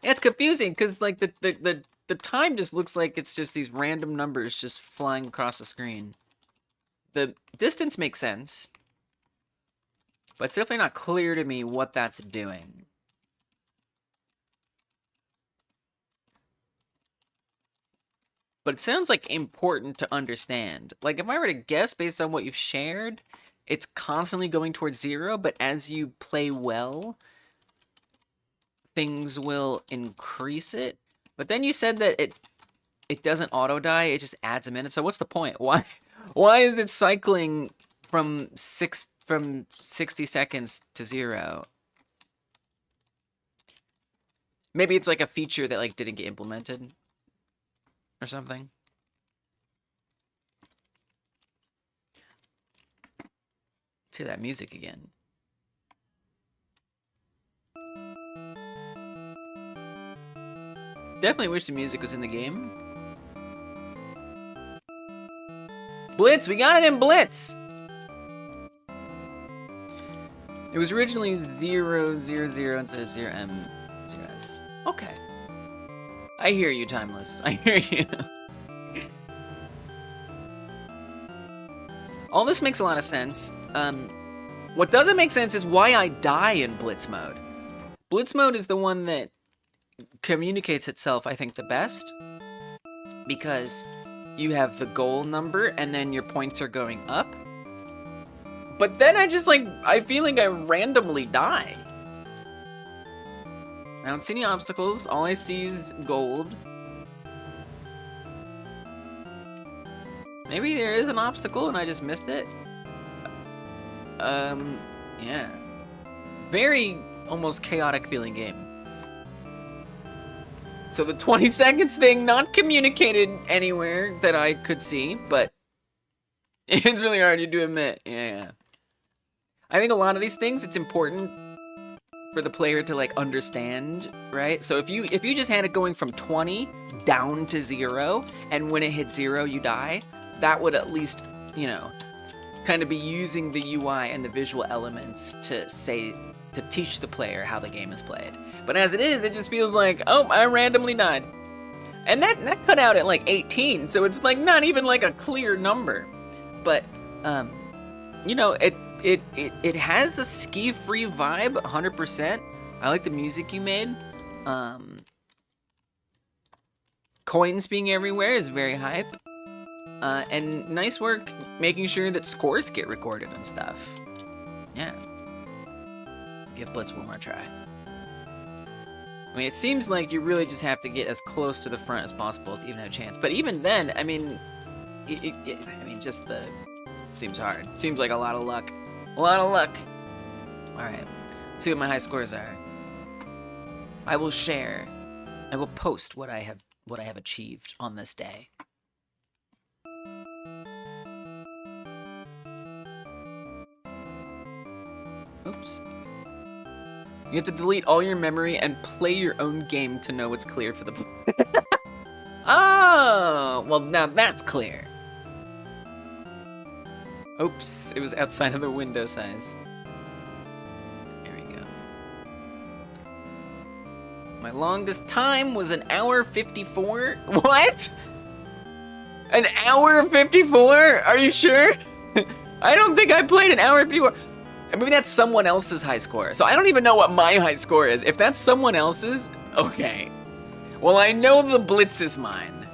Yeah, it's confusing because like the time just looks like it's just these random numbers just flying across the screen. The distance makes sense, but it's definitely not clear to me what that's doing. but it sounds like important to understand. Like if I were to guess based on what you've shared, it's constantly going towards 0, but as you play well, things will increase it. But then you said that it doesn't auto die, it just adds a minute. So what's the point? Why is it cycling from 60 seconds to 0? Maybe it's like a feature that like didn't get implemented or something. Let's hear that music again. Definitely wish the music was in the game. Blitz, we got it in Blitz! It was originally 0, 0, 0 instead of 0, M, 0, S. Okay. I hear you, Timeless. I hear you. All this makes a lot of sense. What doesn't make sense is why I die in Blitz mode. Blitz mode is the one that communicates itself, I think, the best. Because you have the goal number and then your points are going up. But then I feel like I randomly die. I don't see any obstacles. All I see is gold. Maybe there is an obstacle and I just missed it. Yeah. Very almost chaotic feeling game. So the 20 seconds thing, not communicated anywhere that I could see, but it's really hard to admit. Yeah. I think a lot of these things, it's important for the player to like understand, right? So if you just had it going from 20 down to 0, and when it hits 0 you die, that would at least, you know, kind of be using the UI and the visual elements to teach the player how the game is played. But as it is, it just feels like, oh, I randomly died. And that cut out at like 18, so it's like not even like a clear number. But you know, it has a ski-free vibe, 100%. I like the music you made. Coins being everywhere is very hype. And nice work making sure that scores get recorded and stuff. Yeah. Give Blitz one more try. I mean, it seems like you really just have to get as close to the front as possible to even have a chance. But even then, I mean, just it seems hard. It seems like a lot of luck. A lot of luck. All right, let's see what my high scores are. I will share. I will post what I have achieved on this day. Oops. You have to delete all your memory and play your own game to know what's clear for the Oh, well now that's clear. Oops, it was outside of the window size. There we go. My longest time was 1 hour 54. What? 1 hour 54? Are you sure? I don't think I played 1 hour 54. Maybe that's someone else's high score. So I don't even know what my high score is. If that's someone else's, okay. Well, I know the Blitz is mine.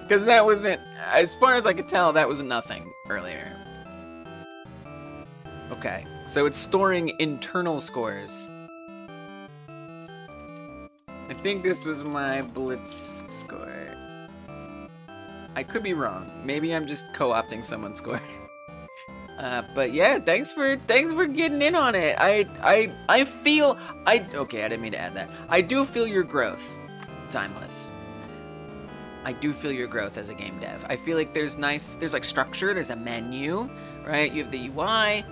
Because that wasn't, as far as I could tell, that was nothing earlier. Okay, so it's storing internal scores. I think this was my Blitz score. I could be wrong. Maybe I'm just co-opting someone's score. But yeah, thanks for getting in on it. I feel, okay, I didn't mean to add that. I do feel your growth, Timeless. I do feel your growth as a game dev. I feel like there's like structure, there's a menu, right? You have the UI,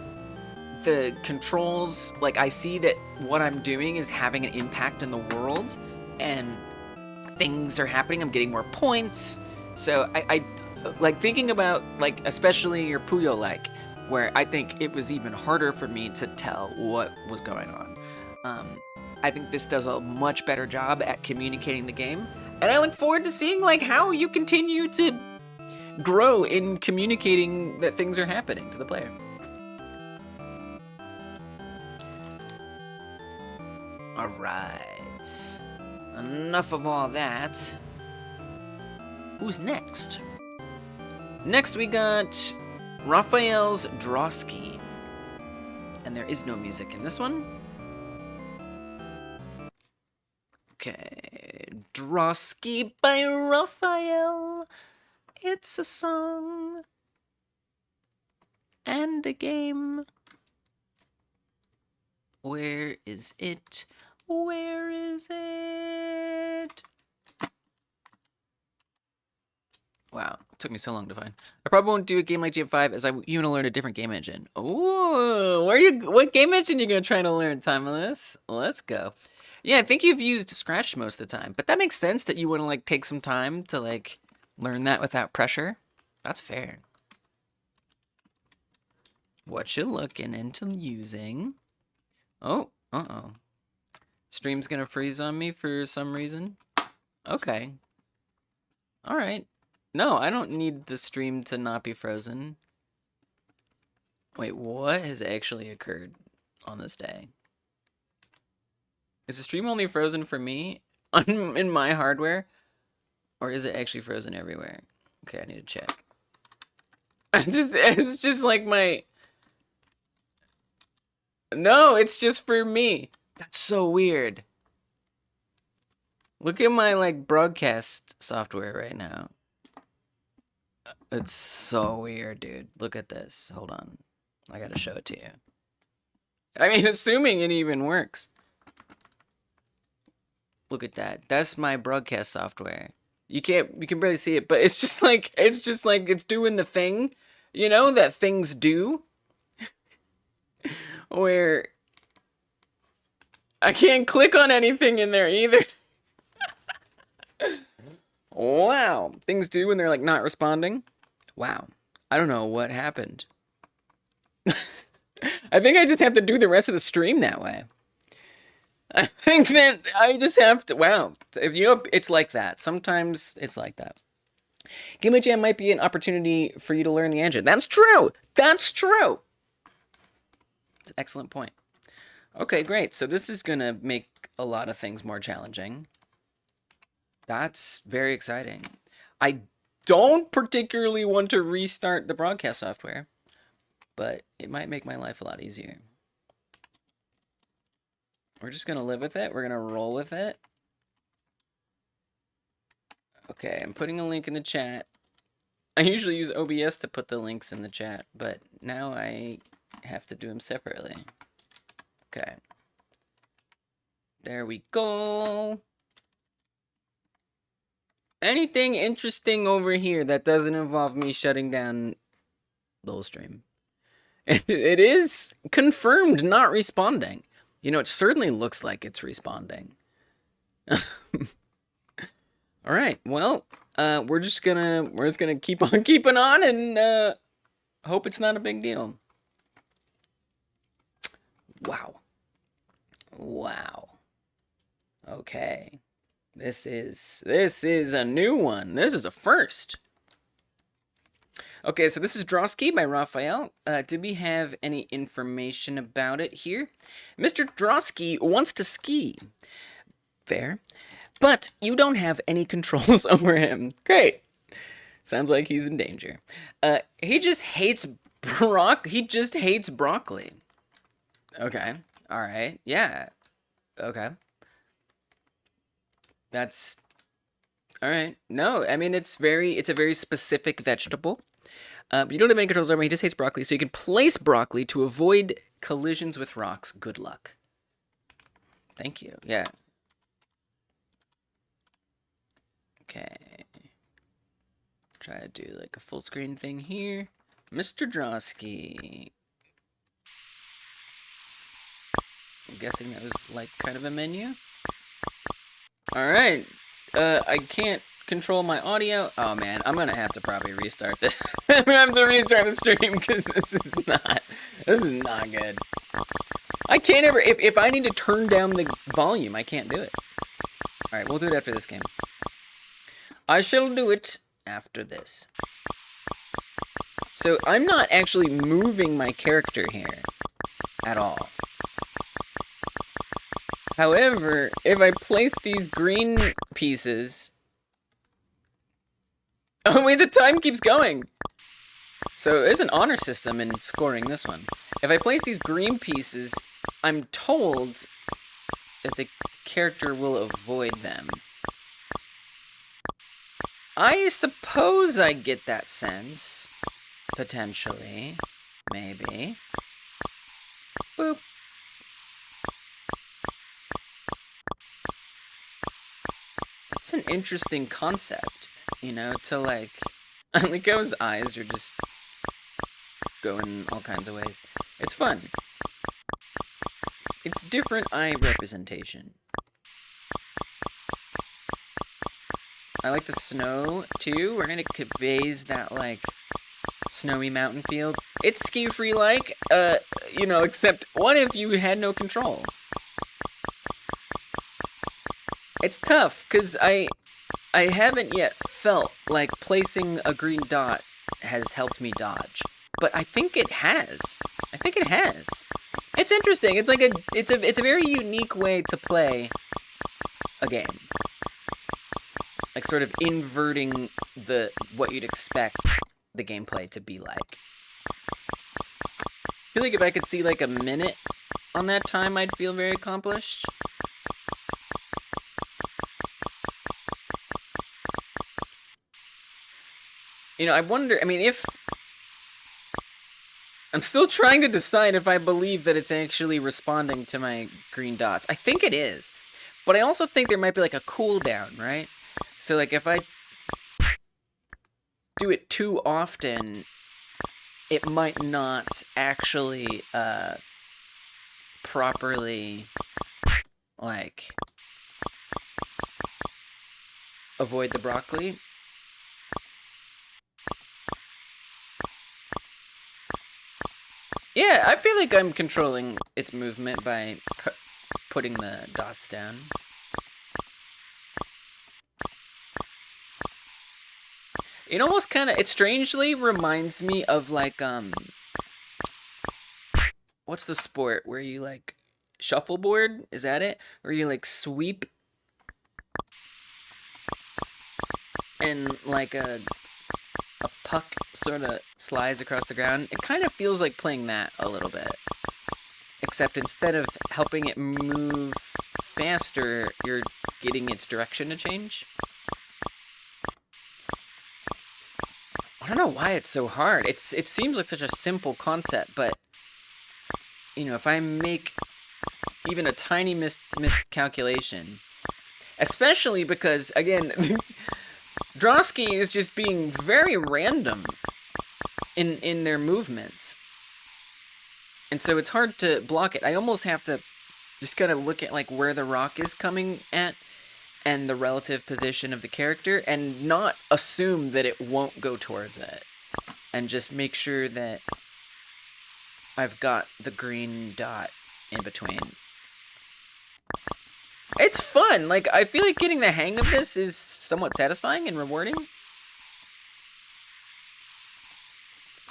the controls, like I see that what I'm doing is having an impact in the world and things are happening, I'm getting more points. So I like thinking about like, especially your Puyo-like, where I think it was even harder for me to tell what was going on. I think this does a much better job at communicating the game, and I look forward to seeing like how you continue to grow in communicating that things are happening to the player. All right, enough of all that. Who's next? Next we got Raphael's Drosky. And there is no music in this one. Okay, Drosky by Raphael. It's a song and a game. Where is it? Where is it? Wow, it took me so long to find. I probably won't do a game like GM5 as you want to learn a different game engine. Oh, what game engine are you gonna try to learn, Timeless? Let's go. Yeah, I think you've used Scratch most of the time, but that makes sense that you want to like take some time to like learn that without pressure. That's fair. What you looking into using? Oh, uh-oh. Stream's gonna freeze on me for some reason. Okay. All right. No, I don't need the stream to not be frozen. Wait, what has actually occurred on this day? Is the stream only frozen for me in my hardware? Or is it actually frozen everywhere? Okay, I need to check. It's just like my... No, it's just for me. That's so weird. Look at my like broadcast software right now. It's so weird, dude. Look at this. Hold on. I gotta show it to you. I mean, assuming it even works. Look at that. That's my broadcast software. You can barely see it, but it's just like it's doing the thing, you know, that things do. Where I can't click on anything in there either. Wow. Things do when they're like not responding. Wow. I don't know what happened. I think I just have to do the rest of the stream that way. I think that I just have to, wow. You know, it's like that. Sometimes it's like that. Gimlet Jam might be an opportunity for you to learn the engine. That's true. That's true. It's an excellent point. Okay, great. So this is going to make a lot of things more challenging. That's very exciting. I don't particularly want to restart the broadcast software, but it might make my life a lot easier. We're just going to live with it. We're going to roll with it. Okay, I'm putting a link in the chat. I usually use OBS to put the links in the chat, but now I have to do them separately. Okay. There we go. Anything interesting over here that doesn't involve me shutting down the whole stream? It is confirmed not responding. You know, it certainly looks like it's responding. All right. Well, we're just gonna keep on keeping on and hope it's not a big deal. Wow. Wow. Okay. This is a new one. This is a first. Okay, so this is Drosky by Raphael. Did we have any information about it here? Mr. Drosky wants to ski. Fair. But you don't have any controls over him. Great. Sounds like he's in danger. He just hates broccoli. Okay. All right. Yeah. Okay. That's all right. No, I mean it's a very specific vegetable. But you don't have any controls over him. He just hates broccoli, so you can place broccoli to avoid collisions with rocks. Good luck. Thank you. Yeah. Okay. Try to do like a full screen thing here. Mr. Drosky. I'm guessing that was like kind of a menu. Alright. I can't control my audio. Oh man, I'm gonna have to probably restart this. I'm gonna have to restart the stream because this is not good. I can't ever, if I need to turn down the volume, I can't do it. Alright, we'll do it after this game. I shall do it after this. So I'm not actually moving my character here at all. However, if I place these green pieces Oh wait, the time keeps going. So there's an honor system in scoring this one. If I place these green pieces, I'm told that the character will avoid them. I suppose I get that sense. Potentially. Maybe. Boop. It's an interesting concept, you know, to like... I like how his eyes are just going all kinds of ways. It's fun. It's different eye representation. I like the snow, too. We're gonna conveys that, like, snowy mountain field. It's SkiFree-like, you know, except what if you had no control? It's tough, because I haven't yet felt like placing a green dot has helped me dodge. But I think it has. I think it has. It's interesting. It's like it's a very unique way to play a game. Like sort of inverting what you'd expect the gameplay to be like. I feel like if I could see like a minute on that time, I'd feel very accomplished. You know, I wonder, I mean, if... I'm still trying to decide if I believe that it's actually responding to my green dots. I think it is. But I also think there might be like a cooldown, right? So like if I do it too often, it might not actually properly like avoid the broccoli. Yeah, I feel like I'm controlling its movement by putting the dots down. It almost kind of, it strangely reminds me of like, what's the sport where you like, shuffleboard? Is that it? Where you like sweep and like a puck sort of slides across the ground. It kind of feels like playing that a little bit. Except instead of helping it move faster, you're getting its direction to change. I don't know why it's so hard. It seems like such a simple concept, but you know, if I make even a tiny miscalculation, especially because again, Drosky is just being very random in their movements. And so it's hard to block it. I almost have to just kind of look at like where the rock is coming at and the relative position of the character and not assume that it won't go towards it. And just make sure that I've got the green dot in between. It's fun. Like, I feel like getting the hang of this is somewhat satisfying and rewarding.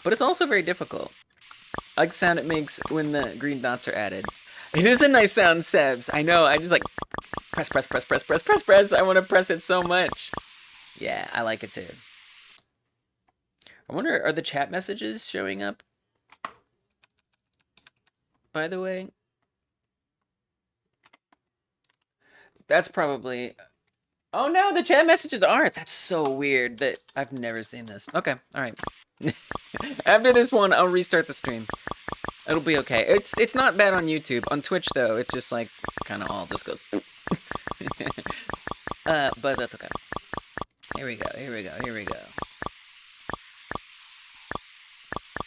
But it's also very difficult. I like the sound it makes when the green dots are added. It is a nice sound, Sebs. I know, I just like press, press, press, press, press, press, press. I want to press it so much. Yeah, I like it too. I wonder, are the chat messages showing up? By the way? That's probably... Oh no, the chat messages aren't. That's so weird that I've never seen this. Okay, alright. After this one, I'll restart the stream. It'll be okay. It's not bad on YouTube. On Twitch, though, it's just like, kind of all just goes... but that's okay. Here we go, here we go, here we go.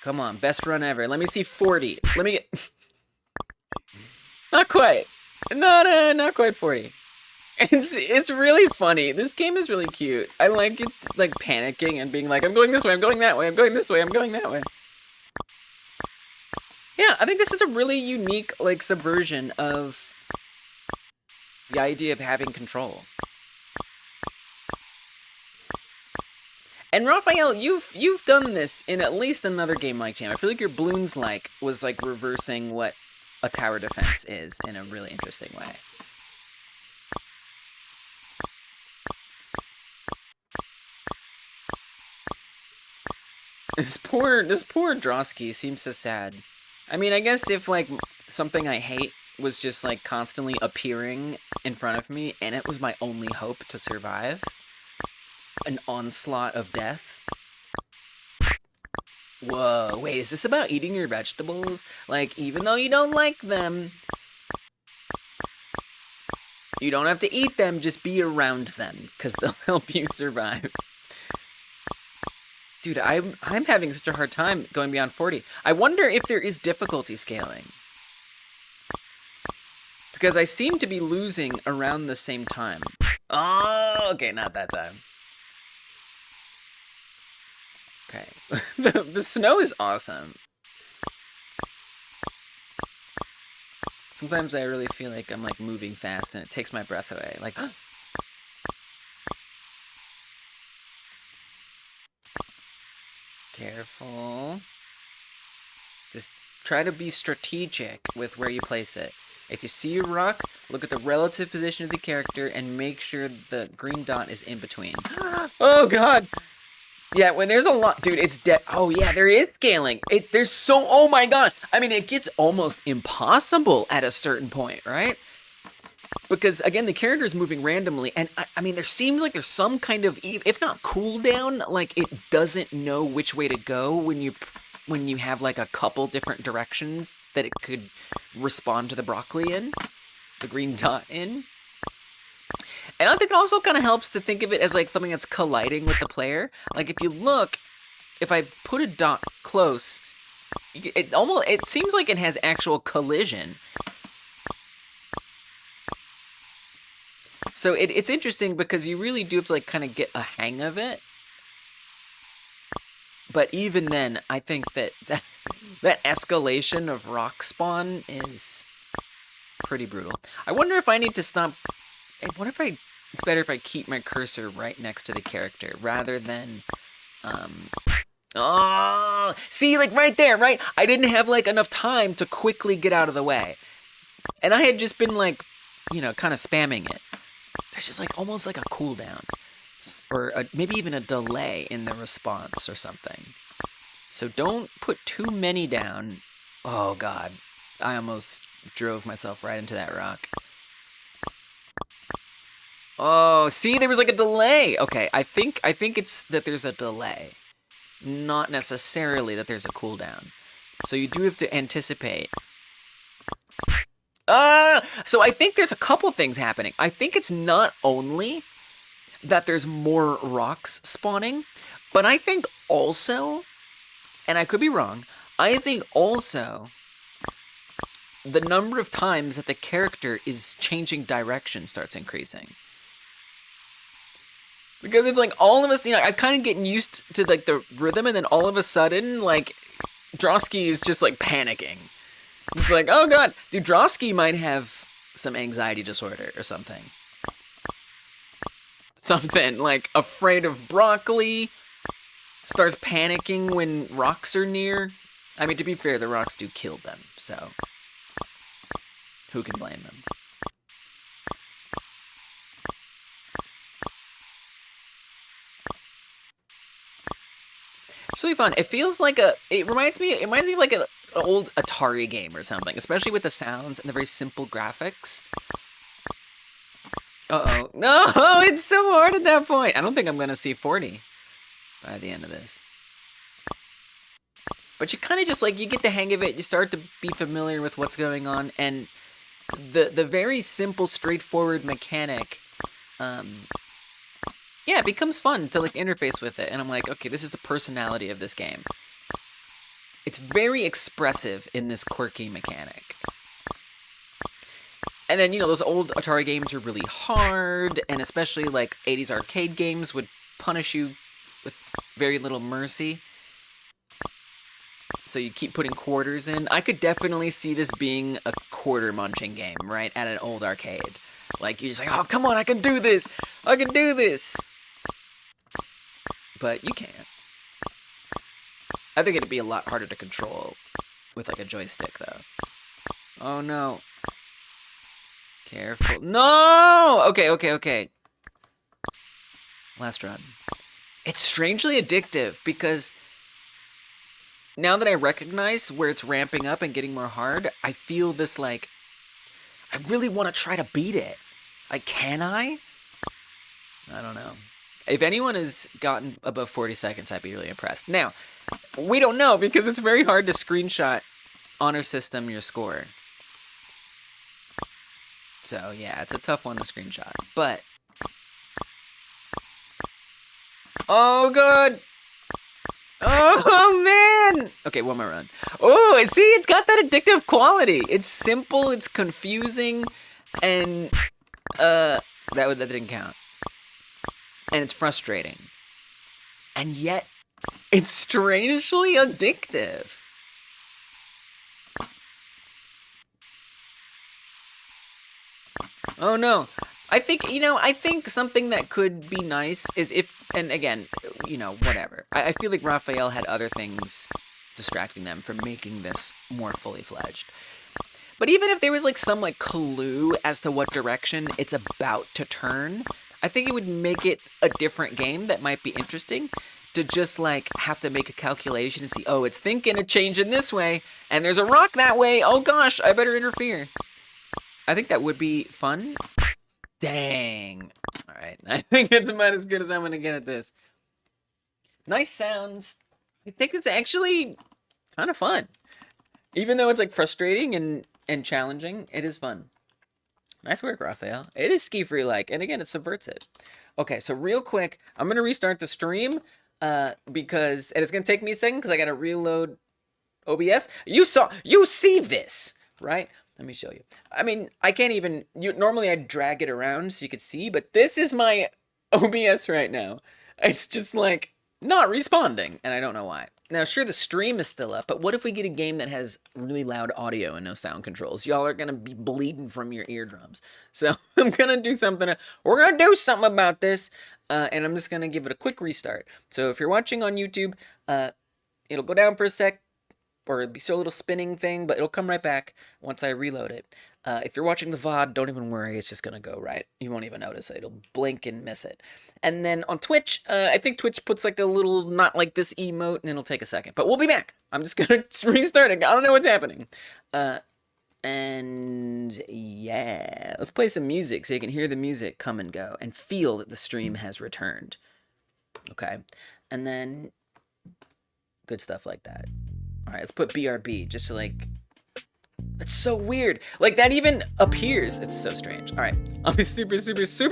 Come on, best run ever. Let me see 40. Let me get... Not quite. Not quite 40. It's really funny. This game is really cute. I like it, like, panicking and being like, I'm going this way, I'm going that way, I'm going this way, I'm going that way. Yeah, I think this is a really unique, like, subversion of the idea of having control. And Raphael, you've done this in at least another game like Jam. I feel like your Bloons-like was, like, reversing what a tower defense is in a really interesting way. This poor Drosky seems so sad. I mean, I guess if, like, something I hate was just, like, constantly appearing in front of me, and it was my only hope to survive an onslaught of death. Whoa, wait, is this about eating your vegetables? Like, even though you don't like them, you don't have to eat them, just be around them, because they'll help you survive. Dude, I'm having such a hard time going beyond 40. I wonder if there is difficulty scaling. Because I seem to be losing around the same time. Oh, okay, not that time. Okay. The snow is awesome. Sometimes I really feel like I'm, like, moving fast and it takes my breath away. Like, careful. Just try to be strategic with where you place it. If you see a rock, look at the relative position of the character and make sure the green dot is in between. Oh, God. Yeah, when there's a lot, dude, it's oh yeah, there is scaling. There's so, oh my god. I mean, it gets almost impossible at a certain point, right? Because again, the character is moving randomly, and I mean, there seems like there's some kind of, if not cooldown, like it doesn't know which way to go when you have like a couple different directions that it could respond to the broccoli in, the green dot in. And I think it also kind of helps to think of it as like something that's colliding with the player. Like if you look, if I put a dot close, it seems like it has actual collision. So it's interesting because you really do have to like kind of get a hang of it. But even then, I think that escalation of rock spawn is pretty brutal. I wonder if I need to stop. What if it's better if I keep my cursor right next to the character rather than, oh, see, like right there, right? I didn't have like enough time to quickly get out of the way. And I had just been like, you know, kind of spamming it. There's just like almost like a cooldown or maybe even a delay in the response or something. So don't put too many down. Oh God, I almost drove myself right into that rock. Oh, see, there was like a delay. Okay, I think it's that there's a delay, not necessarily that there's a cooldown. So you do have to anticipate. So I think there's a couple things happening. I think it's not only that there's more rocks spawning, but I think also, and I could be wrong, I think also the number of times that the character is changing direction starts increasing. Because it's like all of us, you know, I'm kind of getting used to like the rhythm, and then all of a sudden, like, Drosky is just like panicking. It's like, oh God, dude, Drosky might have some anxiety disorder or something. Something like afraid of broccoli, starts panicking when rocks are near. I mean, to be fair, the rocks do kill them, so who can blame them? It's really fun. It feels like it reminds me of like an old Atari game or something, especially with the sounds and the very simple graphics. Uh-oh. No, it's so hard at that point. I don't think I'm going to see 40 by the end of this. But you kind of just like, you get the hang of it, you start to be familiar with what's going on, and the very simple, straightforward mechanic, yeah, it becomes fun to like interface with it, and I'm like, okay, this is the personality of this game. It's very expressive in this quirky mechanic. And then, you know, those old Atari games are really hard, and especially like 80s arcade games would punish you with very little mercy. So you keep putting quarters in. I could definitely see this being a quarter munching game, right, at an old arcade. Like, you're just like, oh, come on, I can do this! I can do this! But you can't. I think it'd be a lot harder to control with like a joystick, though. Oh no. Careful. No! Okay. Last run. It's strangely addictive because now that I recognize where it's ramping up and getting more hard, I feel this like, I really want to try to beat it. Like, can I? I don't know. If anyone has gotten above 40 seconds, I'd be really impressed. Now, we don't know because it's very hard to screenshot honor system your score. So yeah, it's a tough one to screenshot. But oh god. Oh man. Okay, one more run. Oh, see, it's got that addictive quality. It's simple, it's confusing, and that didn't count. And it's frustrating. And yet it's strangely addictive. Oh no. I think something that could be nice is if, and again, whatever. I feel like Raphael had other things distracting them from making this more fully fledged. But even if there was like some like clue as to what direction it's about to turn, I think it would make it a different game that might be interesting to just like have to make a calculation and see, oh, it's thinking of changing this way, and there's a rock that way. Oh gosh, I better interfere. I think that would be fun. Dang. All right, I think it's about as good as I'm gonna get at this. Nice sounds. I think it's actually kind of fun. Even though it's like frustrating and challenging, it is fun. Nice work, Raphael. It is SkiFree-like, and again, it subverts it. Okay, so real quick, I'm gonna restart the stream because, and it's gonna take me a second because I gotta reload OBS. You see this, right? Let me show you. I mean, I can't even, normally I'd drag it around so you could see, but this is my OBS right now. It's just like not responding, and I don't know why. Now, sure, the stream is still up, but what if we get a game that has really loud audio and no sound controls? Y'all are gonna be bleeding from your eardrums. So I'm gonna do something. We're gonna do something about this, and I'm just gonna give it a quick restart. So if you're watching on YouTube, it'll go down for a sec, or it'll be a little spinning thing, but it'll come right back once I reload it. If you're watching the VOD, don't even worry, it's just gonna go right. You won't even notice it. It'll blink and miss it. And then on Twitch, I think Twitch puts like a little not like this emote, and it'll take a second. But we'll be back. I'm just gonna restart it. I don't know what's happening. And yeah, let's play some music so you can hear the music come and go and feel that the stream has returned. Okay, and then good stuff like that. All right, let's put BRB just to like. It's so weird. Like, that even appears. It's so strange. All right. I'll be super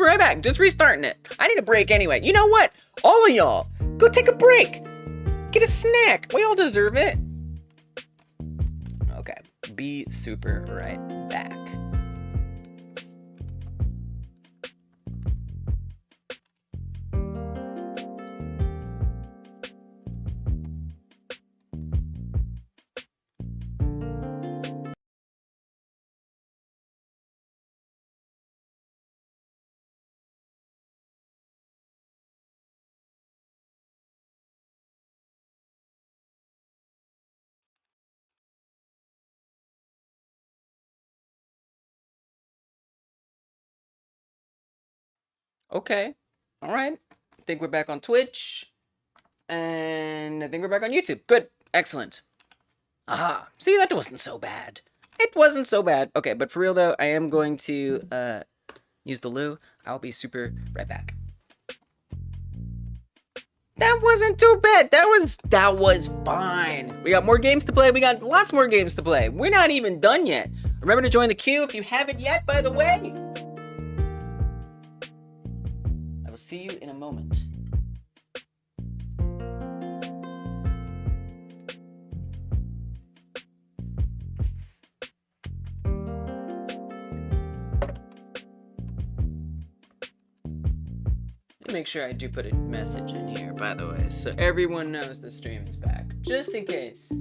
right back. Just restarting it. I need a break anyway. You know what? All of y'all, go take a break. Get a snack. We all deserve it. Okay. Be super right back. Okay. All right. I think we're back on Twitch. And I think we're back on YouTube. Good. Excellent. Aha. See, that wasn't so bad. It wasn't so bad. Okay, but for real though, I am going to use the loo. I'll be super right back. That wasn't too bad. That was fine. We got more games to play. We got lots more games to play. We're not even done yet. Remember to join the queue if you haven't yet, by the way. I will see you in a moment. Make sure I do put a message in here, by the way, so everyone knows the stream is back, just in case.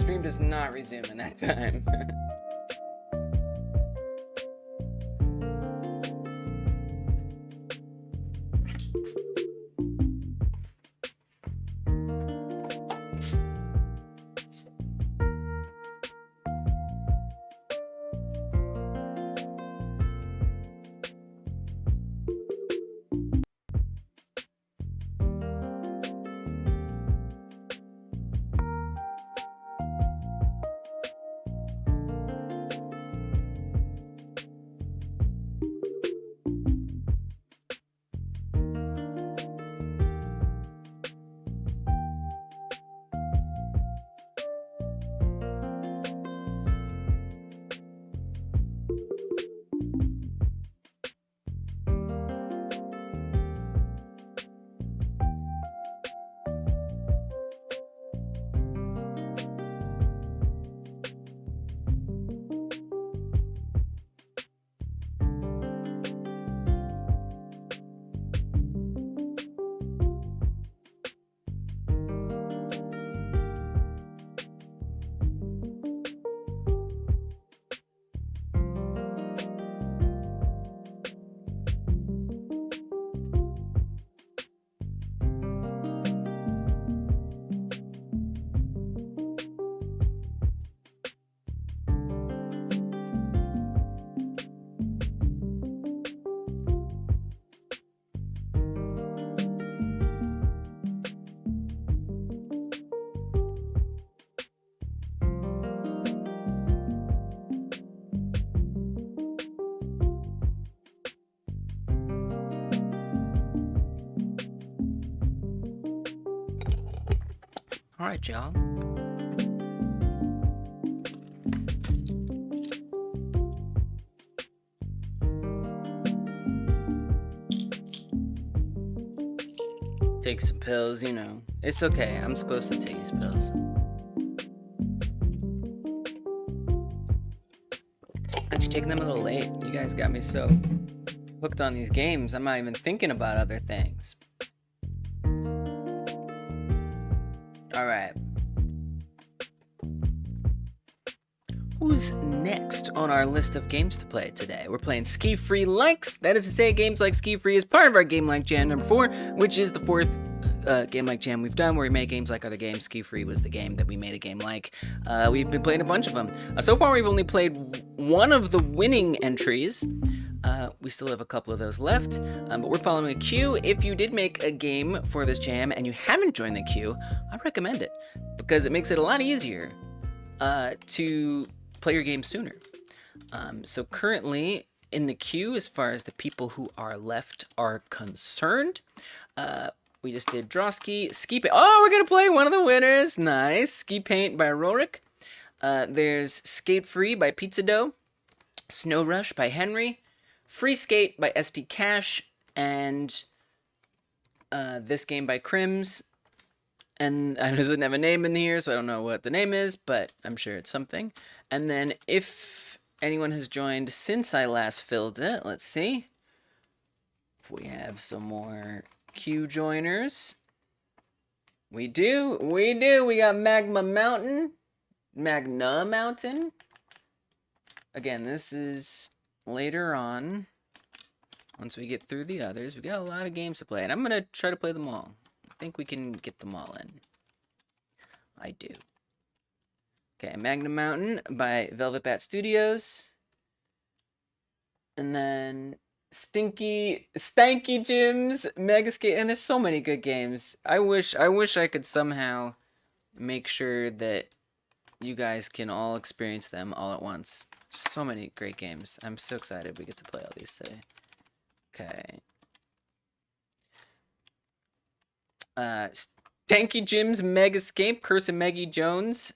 stream does not resume in that time. All right, y'all. Take some pills, you know. It's okay. I'm supposed to take these pills. I'm just taking them a little late. You guys got me so hooked on these games, I'm not even thinking about other things. All right. Who's next on our list of games to play today? We're playing SkiFree-likes. That is to say, games like SkiFree is part of our Game Like Jam number 4, which is the fourth Game Like Jam we've done, where we make games like other games. SkiFree was the game that we made a game like. We've been playing a bunch of them. So far, we've only played one of the winning entries. We still have a couple of those left, but we're following a queue. If you did make a game for this jam and you haven't joined the queue, I recommend it, because it makes it a lot easier to play your game sooner. So currently in the queue, as far as the people who are left are concerned, we just did Drawski, SkiPaint. Oh, we're gonna play one of the winners. Nice. SkiPaint by Rorik. There's Skate Free by Pizza Dough. Snow Rush by Henry. Free Skate by SD Cash. And this game by Crims. And I doesn't have a name in here, so I don't know what the name is, but I'm sure it's something. And then if anyone has joined since I last filled it, let's see. If we have some more queue joiners. We do. We got Magna Mountain. Again, this is later on. Once we get through the others, we got a lot of games to play, and I'm going to try to play them all. I think we can get them all in. I do. Okay, Magna Mountain by Velvet Bat Studios. And then Stanky Jim's Mega Skate, and there's so many good games. I wish I could somehow make sure that you guys can all experience them all at once. So many great games. I'm so excited we get to play all these today. Okay. Stanky Jim's Mega Escape, Curse of Maggie Jones,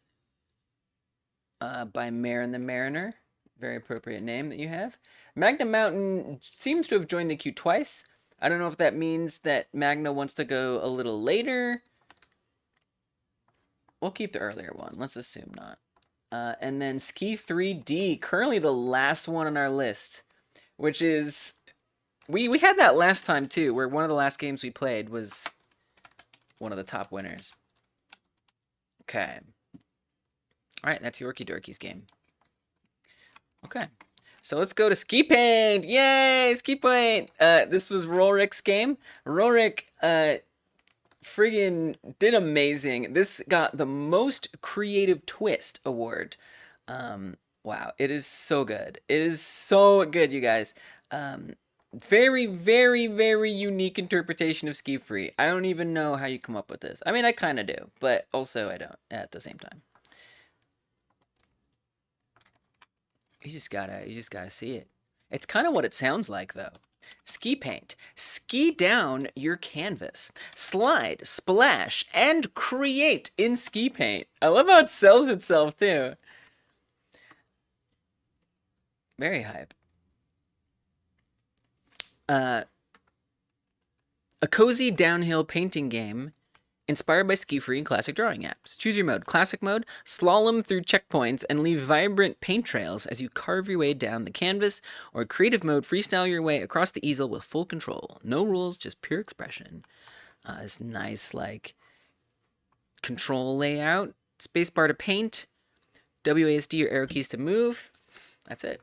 by Mare and the Mariner. Very appropriate name that you have. Magna Mountain seems to have joined the queue twice. I don't know if that means that Magna wants to go a little later. We'll keep the earlier one. Let's assume not. And then Ski 3D, currently the last one on our list, which is... We had that last time, too, where one of the last games we played was one of the top winners. Okay. All right, that's Yorkie Dorky's game. Okay. So let's go to SkiPaint. Yay, SkiPaint. This was Rolrick's game. Rolrick, friggin' did amazing. This got the most creative twist award. Wow, it is so good. It is so good, you guys. Very, very, very unique interpretation of SkiFree. I don't even know how you come up with this. I mean, I kind of do, but also I don't at the same time. You just gotta see it. It's kind of what it sounds like, though. SkiPaint. Ski down your canvas. Slide, splash, and create in SkiPaint. I love how it sells itself, too. Very hype. A cozy downhill painting game inspired by SkiFree and classic drawing apps. Choose your mode. Classic mode, slalom through checkpoints and leave vibrant paint trails as you carve your way down the canvas, or creative mode, freestyle your way across the easel with full control. No rules, just pure expression. This nice, like, control layout. Spacebar to paint. WASD or arrow keys to move. That's it.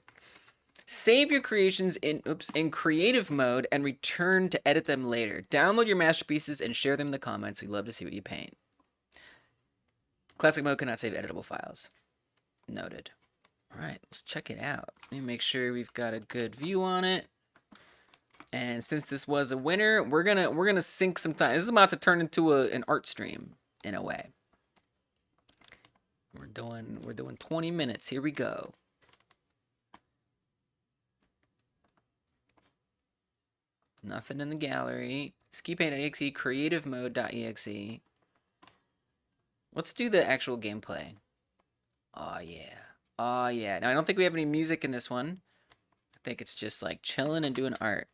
Save your creations in creative mode and return to edit them later. Download your masterpieces and share them in the comments. We'd love to see what you paint. Classic mode cannot save editable files. Noted. All right, let's check it out. Let me make sure we've got a good view on it. And since this was a winner, we're gonna sink some time. This is about to turn into an art stream in a way. We're doing 20 minutes. Here we go. Nothing in the gallery. SkiPaint.exe, creative mode.exe. Let's do the actual gameplay. Oh, yeah. Oh, yeah. Now, I don't think we have any music in this one. I think it's just like chilling and doing art.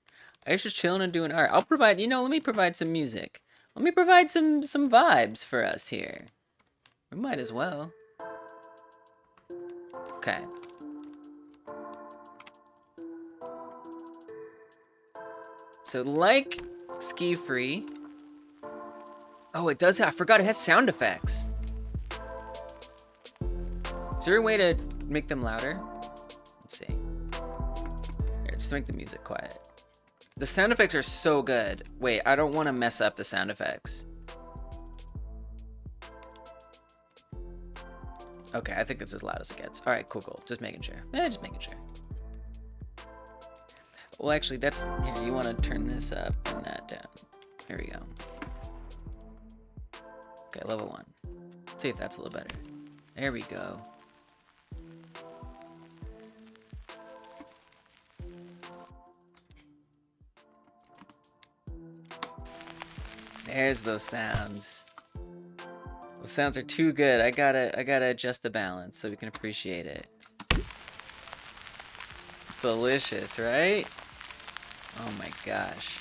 It's just chilling and doing art. I'll provide, let me provide some music. Let me provide some vibes for us here. We might as well. Okay. So like SkiFree. Oh, it does have, I forgot it has sound effects. Is there a way to make them louder? Let's see. Here, just make the music quiet. The sound effects are so good. Wait, I don't want to mess up the sound effects. Okay, I think that's as loud as it gets. All right, cool. Just making sure. Just making sure. Well, actually, that's... Here, you want to turn this up and that down. Here we go. Okay, level 1. Let's see if that's a little better. There we go. There's those sounds. Those sounds are too good. I gotta adjust the balance so we can appreciate it. Delicious, right? Oh my gosh.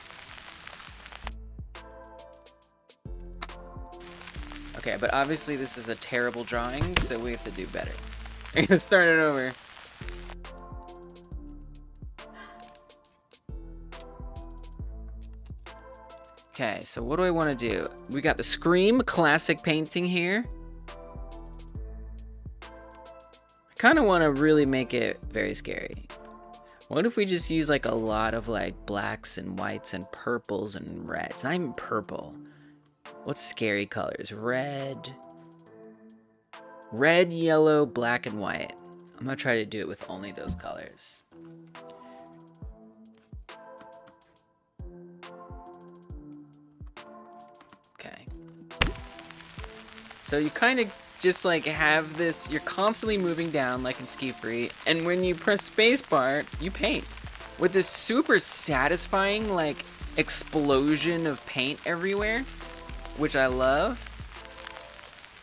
Okay, but obviously this is a terrible drawing, so we have to do better. We're gonna start it over. Okay, so what do I want to do? We got the Scream classic painting here. I kind of want to really make it very scary. What if we just use like a lot of like blacks and whites and purples and reds? Not even purple. What's scary colors? Red, yellow, black, and white. I'm gonna try to do it with only those colors. Okay. So you kind of just like have this, you're constantly moving down like in SkiFree, and when you press spacebar, you paint with this super satisfying like explosion of paint everywhere, which I love.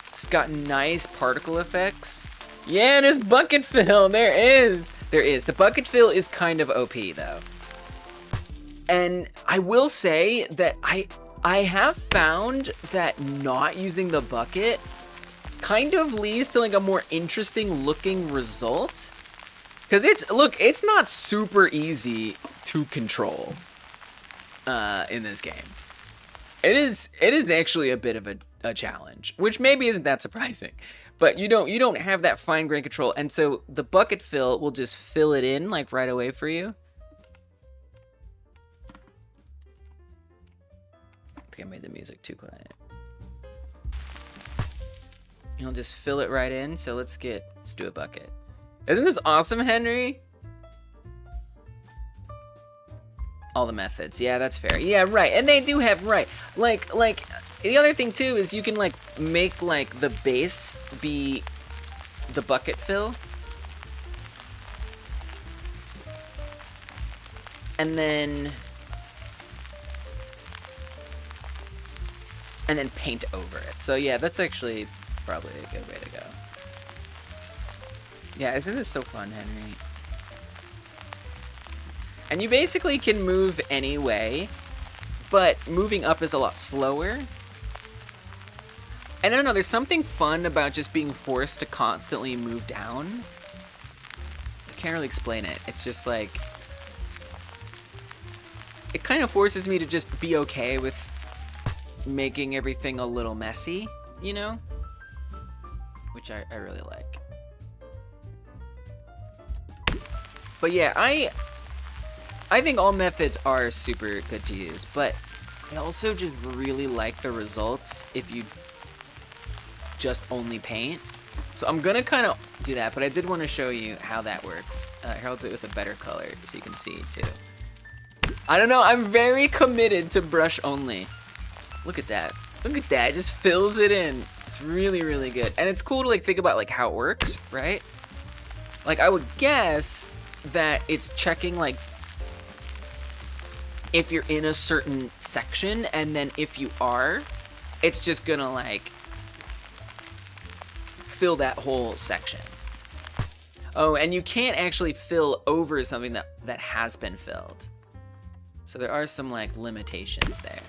It's got nice particle effects. Yeah, there's bucket fill. There is. The bucket fill is kind of OP though. And I will say that I have found that not using the bucket kind of leads to like a more interesting looking result. Cause it's not super easy to control in this game. It is actually a bit of a challenge, which maybe isn't that surprising. But you don't have that fine grain control, and so the bucket fill will just fill it in like right away for you. I think I made the music too quiet. You'll just fill it right in. So let's do a bucket. Isn't this awesome, Henry? All the methods. Yeah, that's fair. Yeah, right. And they do have, right. Like the other thing too is you can like make like the base be the bucket fill. And then paint over it. So yeah, that's actually probably a good way to go. Yeah, isn't this so fun, Henry? And you basically can move any way, but moving up is a lot slower. And I don't know, there's something fun about just being forced to constantly move down. I can't really explain it. It's just like, it kind of forces me to just be okay with making everything a little messy, you know? Which I really like. But yeah, I think all methods are super good to use, but I also just really like the results if you just only paint. So I'm gonna kind of do that, but I did want to show you how that works. Here, I'll do it with a better color so you can see too. I don't know, I'm very committed to brush only. Look at that. Look at that, it just fills it in. It's really, really good. And it's cool to like think about like how it works, right? Like I would guess that it's checking like if you're in a certain section, and then if you are, it's just gonna like fill that whole section. Oh, and you can't actually fill over something that has been filled. So there are some like limitations there.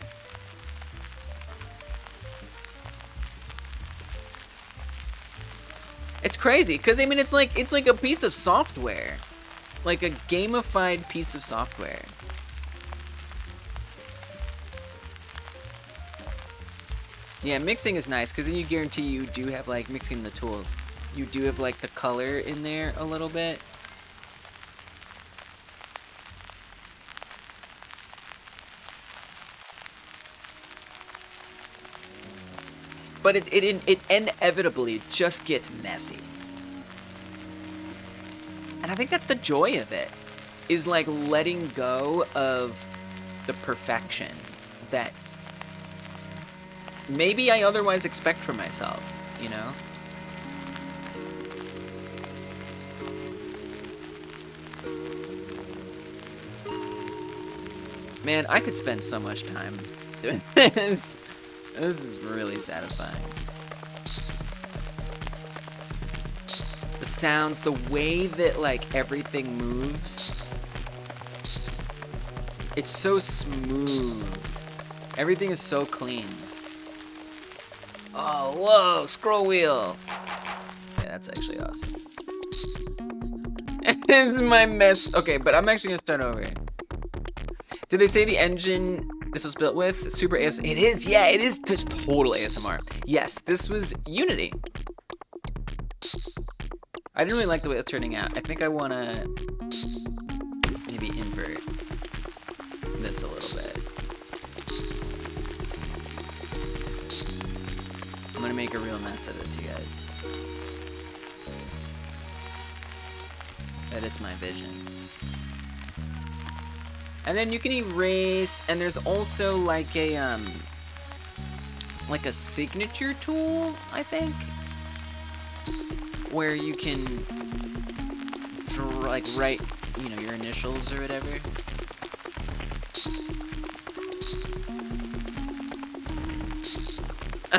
It's crazy, because I mean it's like a piece of software. Like a gamified piece of software. Yeah, mixing is nice, because then you guarantee you do have, like, mixing the tools. You do have, like, the color in there a little bit. But it inevitably just gets messy. And I think that's the joy of it, is, like, letting go of the perfection that maybe I otherwise expect from myself, you know? Man, I could spend so much time doing this. This is really satisfying. The sounds, the way that, like, everything moves. It's so smooth. Everything is so clean. Oh, whoa, scroll wheel. Yeah, that's actually awesome. This is my mess. Okay, but I'm actually gonna start over. Did they say the engine this was built with? Super ASMR. It is, yeah, it is just total ASMR. Yes, this was Unity. I didn't really like the way it was turning out. I think I wanna maybe invert this a little bit. I'm gonna make a real mess of this, you guys. But it's my vision. And then you can erase, and there's also like a signature tool, I think, where you can like write, you know, your initials or whatever.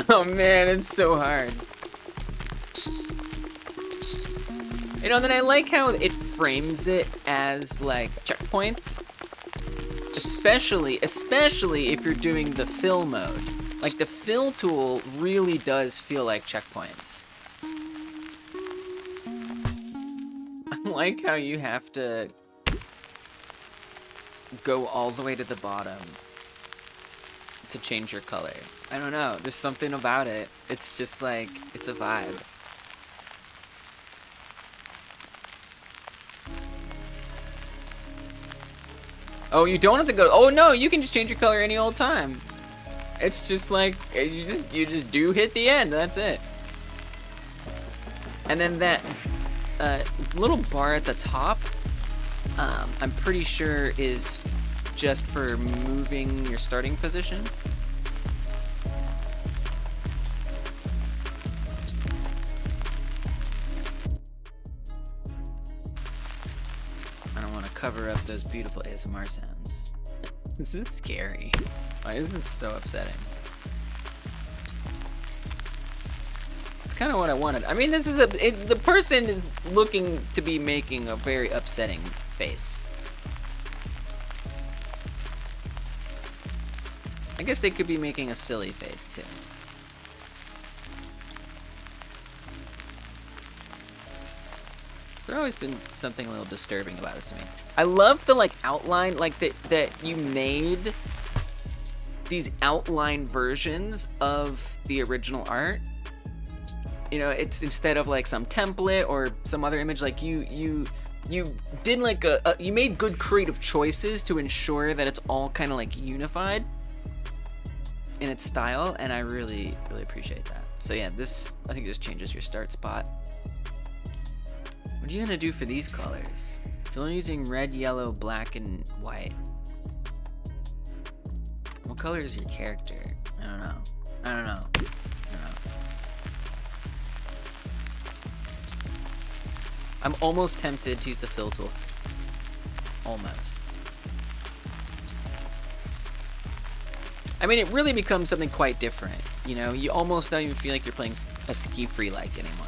Oh man, it's so hard. You know, then I like how it frames it as like checkpoints. Especially if you're doing the fill mode. Like the fill tool really does feel like checkpoints. I like how you have to go all the way to the bottom to change your color. I don't know, there's something about it. It's just like, it's a vibe. Oh, you don't have to go. Oh no, you can just change your color any old time. It's just like you just do hit the end. That's it. And then that little bar at the top, I'm pretty sure is just for moving your starting position. I don't want to cover up those beautiful ASMR sounds. This is scary. Why is this so upsetting? It's kind of what I wanted. I mean, this is the person is looking to be making a very upsetting face. I guess they could be making a silly face too. There's always been something a little disturbing about this to me. I love the like outline, like that you made these outline versions of the original art. You know, it's instead of like some template or some other image, like you did like you made good creative choices to ensure that it's all kind of like unified in its style, and I really appreciate that. So yeah, I think this changes your start spot. What are you gonna do for these colors? If you're only using red, yellow, black, and white. What color is your character? I don't know. I'm almost tempted to use the fill tool. Almost. I mean, it really becomes something quite different. You know, you almost don't even feel like you're playing a SkiFree-like anymore.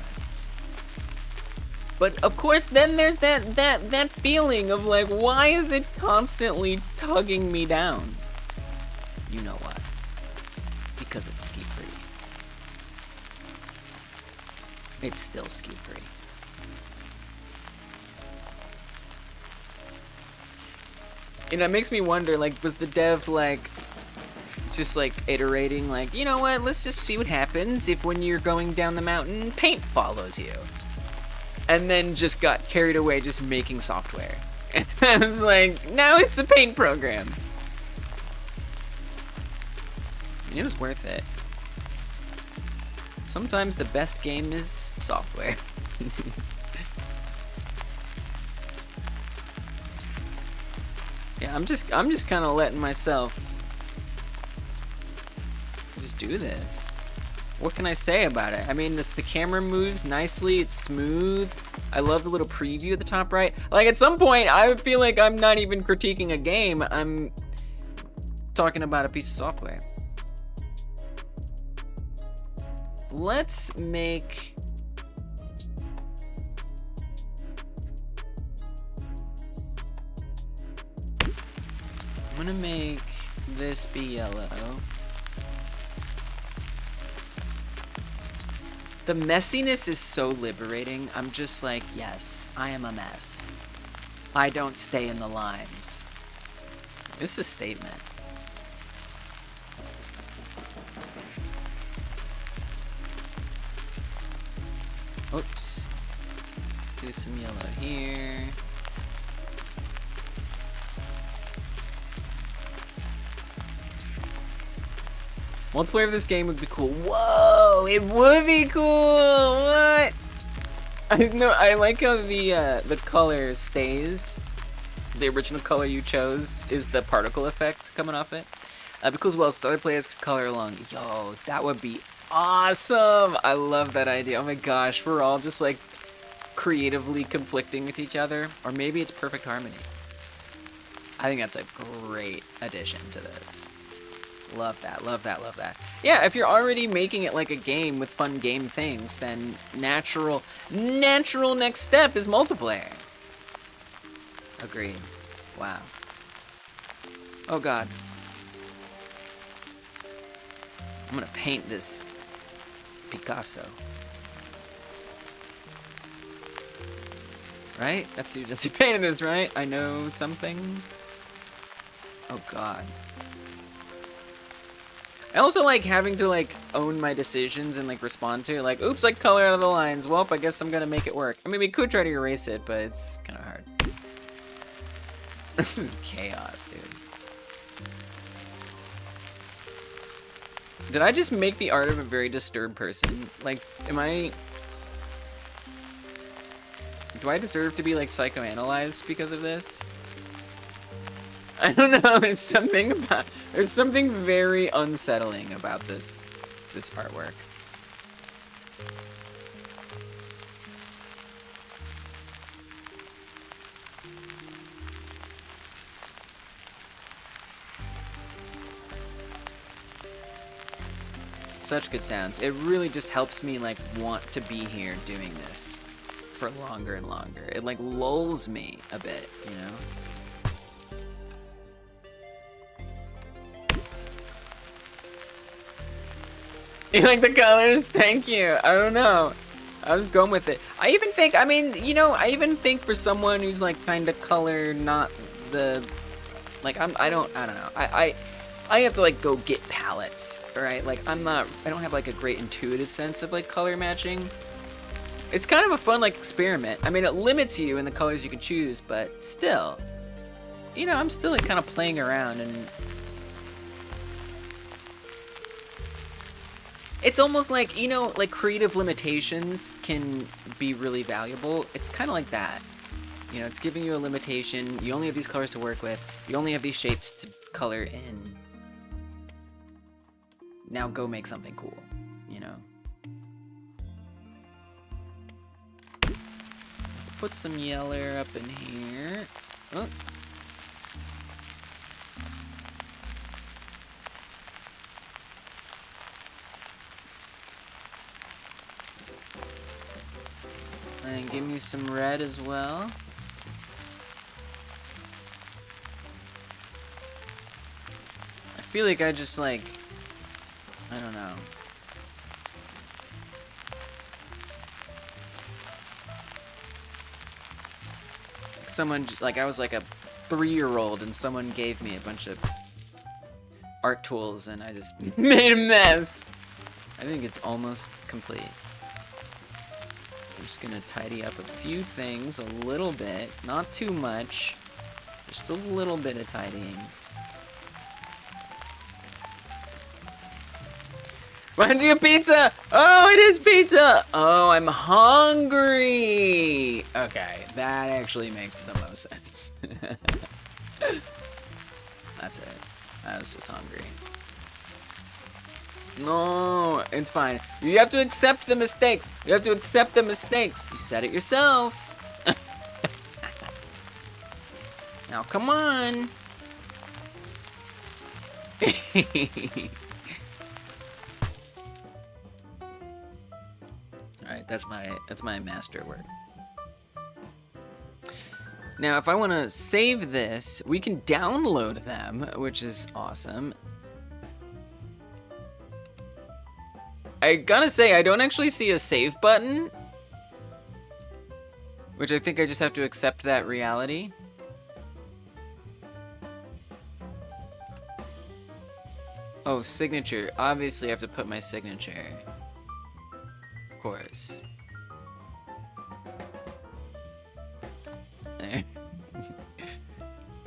But of course, then there's that feeling of like, why is it constantly tugging me down? You know why? Because it's SkiFree. It's still SkiFree. And it makes me wonder, like, was the dev like just like iterating, like, you know what, let's just see what happens if when you're going down the mountain, paint follows you. And then just got carried away just making software. And I was like, now it's a paint program. And it was worth it. Sometimes the best game is software. Yeah, I'm just kind of letting myself just do this. What can I say about it? I mean, the camera moves nicely, it's smooth. I love the little preview at the top right. Like, at some point, I feel like I'm not even critiquing a game. I'm talking about a piece of software. Let's make... I'm gonna make this be yellow. The messiness is so liberating. I'm just like, yes, I am a mess. I don't stay in the lines. This is a statement. Oops. Let's do some yellow here. Multiplayer of this game would be cool. Whoa, it would be cool. What? I like how the color stays. The original color you chose is the particle effect coming off it. Because well, other players could color along. Yo, that would be awesome. I love that idea. Oh my gosh, we're all just like creatively conflicting with each other, or maybe it's perfect harmony. I think that's a great addition to this. Love that, love that, love that. Yeah, if you're already making it like a game with fun game things, then natural next step is multiplayer. Agreed. Wow. Oh god. I'm gonna paint this Picasso. Right? That's you painting this, right? I know something. Oh god. I also like having to like own my decisions and like respond to it. Like, oops, I color out of the lines. Well, I guess I'm gonna make it work. I mean, we could try to erase it, but it's kind of hard. This is chaos, dude. Did I just make the art of a very disturbed person? Like, am I... Do I deserve to be, like, psychoanalyzed because of this? I don't know, there's something very unsettling about this artwork. Such good sounds. It really just helps me, like, want to be here doing this for longer and longer. It, like, lulls me a bit, you know? You like the colors? Thank you. I don't know. I was going with it. I even think, I mean, you know, I even think for someone who's, like, kind of color, not the, like, I don't know. I have to, like, go get palettes, right? Like, I don't have, like, a great intuitive sense of, like, color matching. It's kind of a fun, like, experiment. I mean, it limits you in the colors you can choose, but still, you know, I'm still, like, kind of playing around, and it's almost like, you know, like, creative limitations can be really valuable. It's kind of like that. You know, it's giving you a limitation. You only have these colors to work with. You only have these shapes to color in. Now go make something cool, you know? Let's put some yeller up in here. Oh. And give me some red as well. I feel like I just, like, I don't know. Someone, like, I was like a 3-year-old and someone gave me a bunch of art tools and I just made a mess. I think it's almost complete. I'm just gonna tidy up a few things a little bit, not too much, just a little bit of tidying. Reminds you of pizza! Oh, it is pizza! Oh, I'm hungry! Okay, that actually makes the most sense. That's it. I was just hungry. No, it's fine. You have to accept the mistakes. You have to accept the mistakes. You said it yourself. Now, come on. Alright, that's my masterwork. Now, if I want to save this, we can download them, which is awesome. I gotta say, I don't actually see a save button, which I think I just have to accept that reality. Oh, signature. Obviously, I have to put my signature. Of course. There.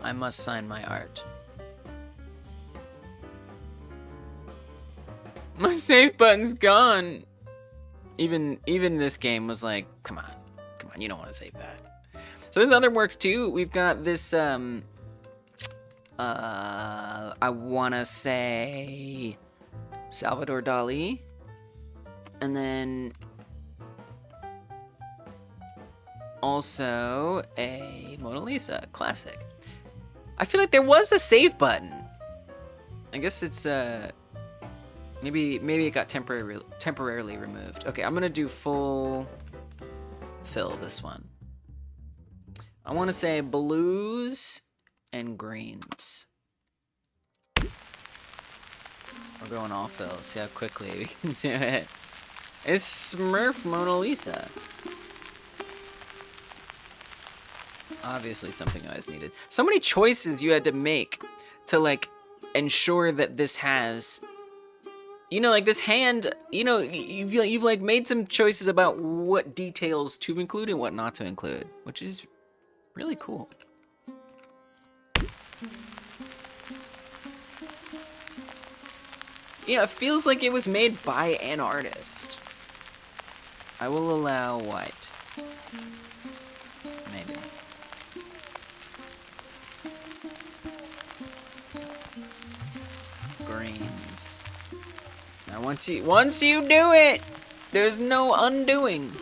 I must sign my art. My save button's gone. Even this game was like, come on, you don't want to save that. So there's other works too. We've got this, I wanna say Salvador Dali, and then also a Mona Lisa classic. I feel like there was a save button. I guess it's maybe it got temporarily removed. Okay, I'm gonna do full fill this one. I want to say blues and greens. We're going all fill. See how quickly we can do it. It's Smurf Mona Lisa. Obviously something I always needed. So many choices you had to make to, like, ensure that this has, you know, like this hand, you know, you've like made some choices about what details to include and what not to include, which is really cool. Yeah, it feels like it was made by an artist. I will allow white. Maybe. Greens. Now once you do it, there's no undoing.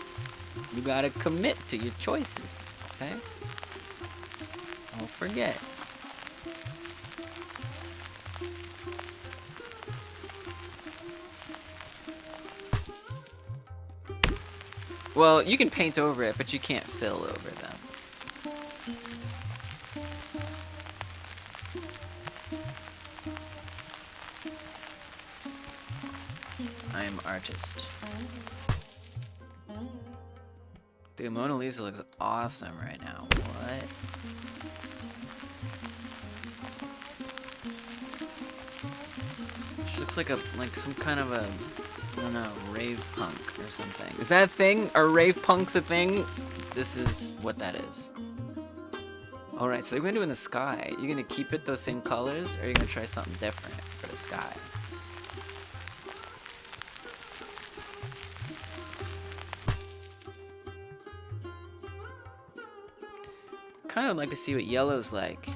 You gotta commit to your choices, okay? Don't forget. Well, you can paint over it, but you can't fill over them. I am artist. Dude, Mona Lisa looks awesome right now. What? She looks like some kind of a, I don't know, rave punk or something. Is that a thing? Are rave punks a thing? This is what that is. Alright, so they're gonna do in the sky. You're gonna keep it those same colors, or are you gonna try something different for the sky? Kind of like to see what yellow's like,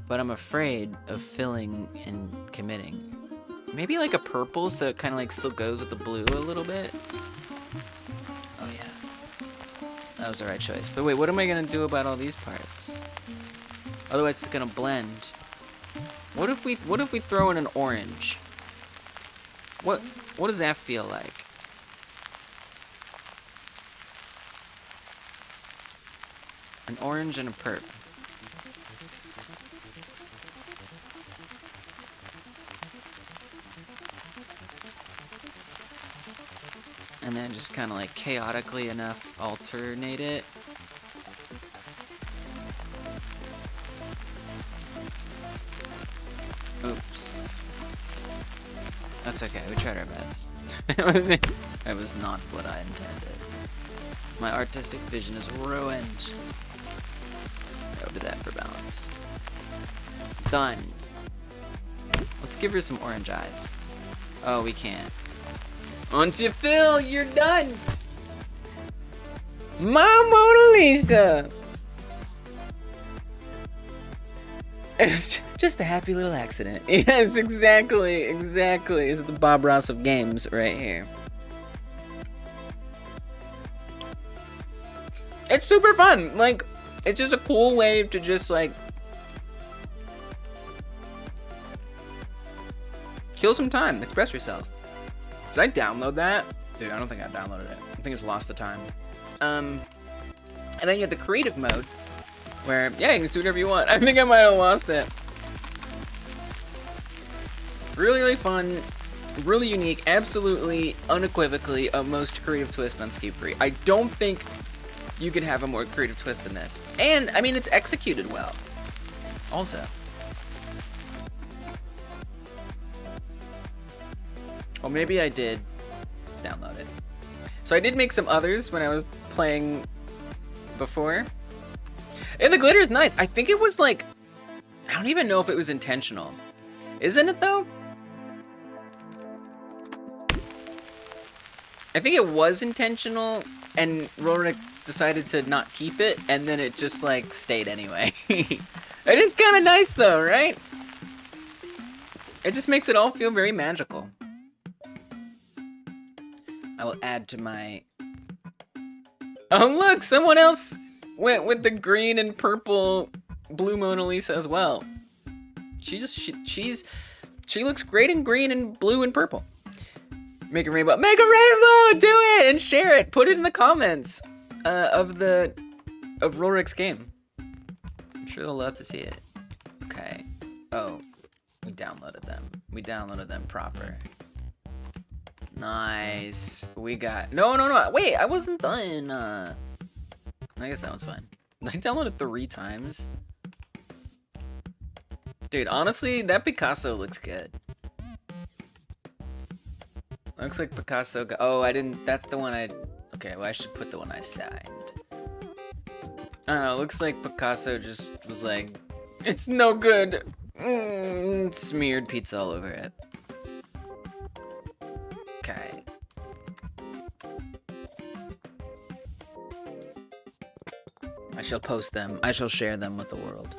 but I'm afraid of filling and committing. Maybe like a purple, so it kind of like still goes with the blue a little bit. Oh yeah, that was the right choice. But wait, what am I gonna do about all these parts? Otherwise, it's gonna blend. What if we throw in an orange? What does that feel like? An orange and a perp. And then just kind of like chaotically enough alternate it. Oops. That's okay, we tried our best. That was not what I intended. My artistic vision is ruined. Go to that for balance. Done. Let's give her some orange eyes. Oh, we can't. Once you fill, you're done. My Mona Lisa. It's just a happy little accident. Yes, exactly. It's the Bob Ross of games right here. It's super fun. Like, it's just a cool way to just like kill some time, express yourself. Did I download that? Dude, I don't think I downloaded it. I think it's lost the time. And then you have the creative mode, where, yeah, you can do whatever you want. I think I might have lost it. Really, really fun, really unique, absolutely, unequivocally a most creative twist on SkiFree. I don't think you can have a more creative twist than this. And, I mean, it's executed well. Also. Well, maybe I did download it. So I did make some others when I was playing before. And the glitter is nice. I think it was like, I don't even know if it was intentional. Isn't it though? I think it was intentional and Rorik decided to not keep it and then it just like stayed anyway. It is kind of nice though, right? It just makes it all feel very magical. I will add to my... Oh look, someone else went with the green and purple blue Mona Lisa as well. She looks great in green and blue and purple. Make a rainbow. Make a rainbow! Do it! And share it! Put it in the comments of Rorik's game. I'm sure they'll love to see it. Okay. Oh, we downloaded them. We downloaded them proper. Nice. We got... No. Wait, I wasn't done. I guess that was fine. I downloaded 3 times. Dude, honestly, that Picasso looks good. Looks like Picasso... Oh, I didn't... That's the one I... Okay, well, I should put the one I signed. I don't know, it looks like Picasso just was like... It's no good. Smeared pizza all over it. Okay. I shall post them. I shall share them with the world.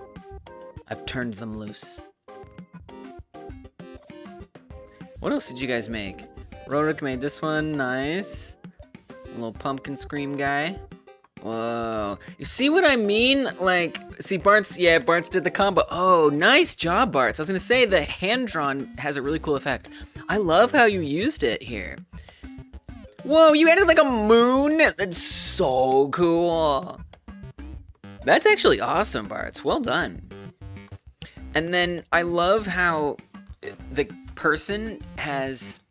I've turned them loose. What else did you guys make? Rorik made this one. Nice. A little pumpkin scream guy. Whoa. You see what I mean? Like, see, Bart's did the combo. Oh, nice job, Bart's. I was gonna say the hand-drawn has a really cool effect. I love how you used it here. Whoa, you added like a moon? That's so cool. That's actually awesome, Bart's. Well done. And then I love how the person has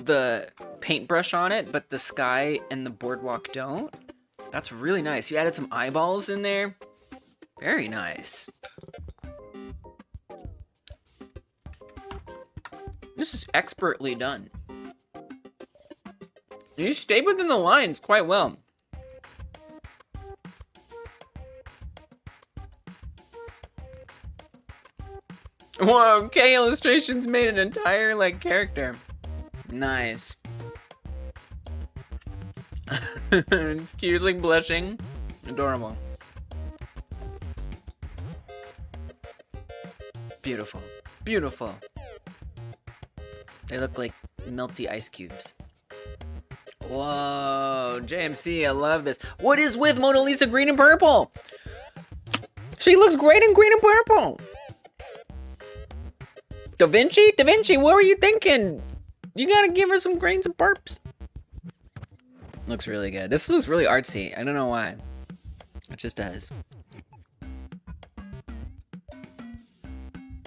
the paintbrush on it, but the sky and the boardwalk don't. That's really nice. You added some eyeballs in there. Very nice. This is expertly done. You stayed within the lines quite well. Whoa, K Illustrations made an entire, like, character. Nice. It's cute, it's like blushing. Adorable. Beautiful. Beautiful. They look like melty ice cubes. Whoa, JMC, I love this. What is with Mona Lisa green and purple? She looks great in green and purple. Da Vinci? Da Vinci, what were you thinking? You gotta give her some grains and burps. Looks really good. This looks really artsy. I don't know why. It just does.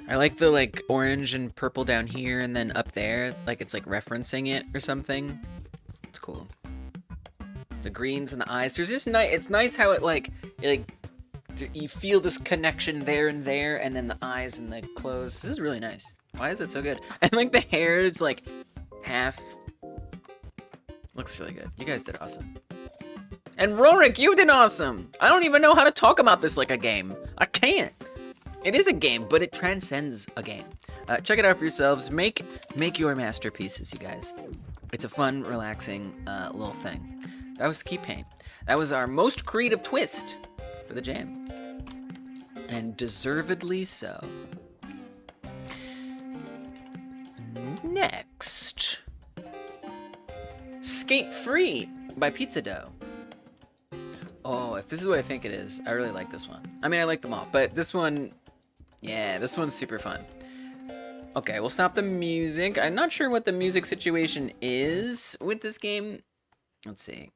I like the like orange and purple down here and then up there. Like it's like referencing it or something. It's cool. The greens and the eyes. There's just nice. It's nice how it like you feel this connection there and there, and then the eyes and the clothes. This is really nice. Why is it so good? And like the hair is like half. Looks really good. You guys did awesome. And Rorik, you did awesome. I don't even know how to talk about this like a game. I can't. It is a game, but it transcends a game. Check it out for yourselves. Make your masterpieces, you guys. It's a fun, relaxing little thing. That was SkiPaint. That was our most creative twist for the jam. And deservedly so. Next. Skate Free by Pizza Dough. Oh, if this is what I think it is, I really like this one. I mean, I like them all, but this one, yeah, this one's super fun. Okay, we'll stop the music. I'm not sure what the music situation is with this game. Let's see.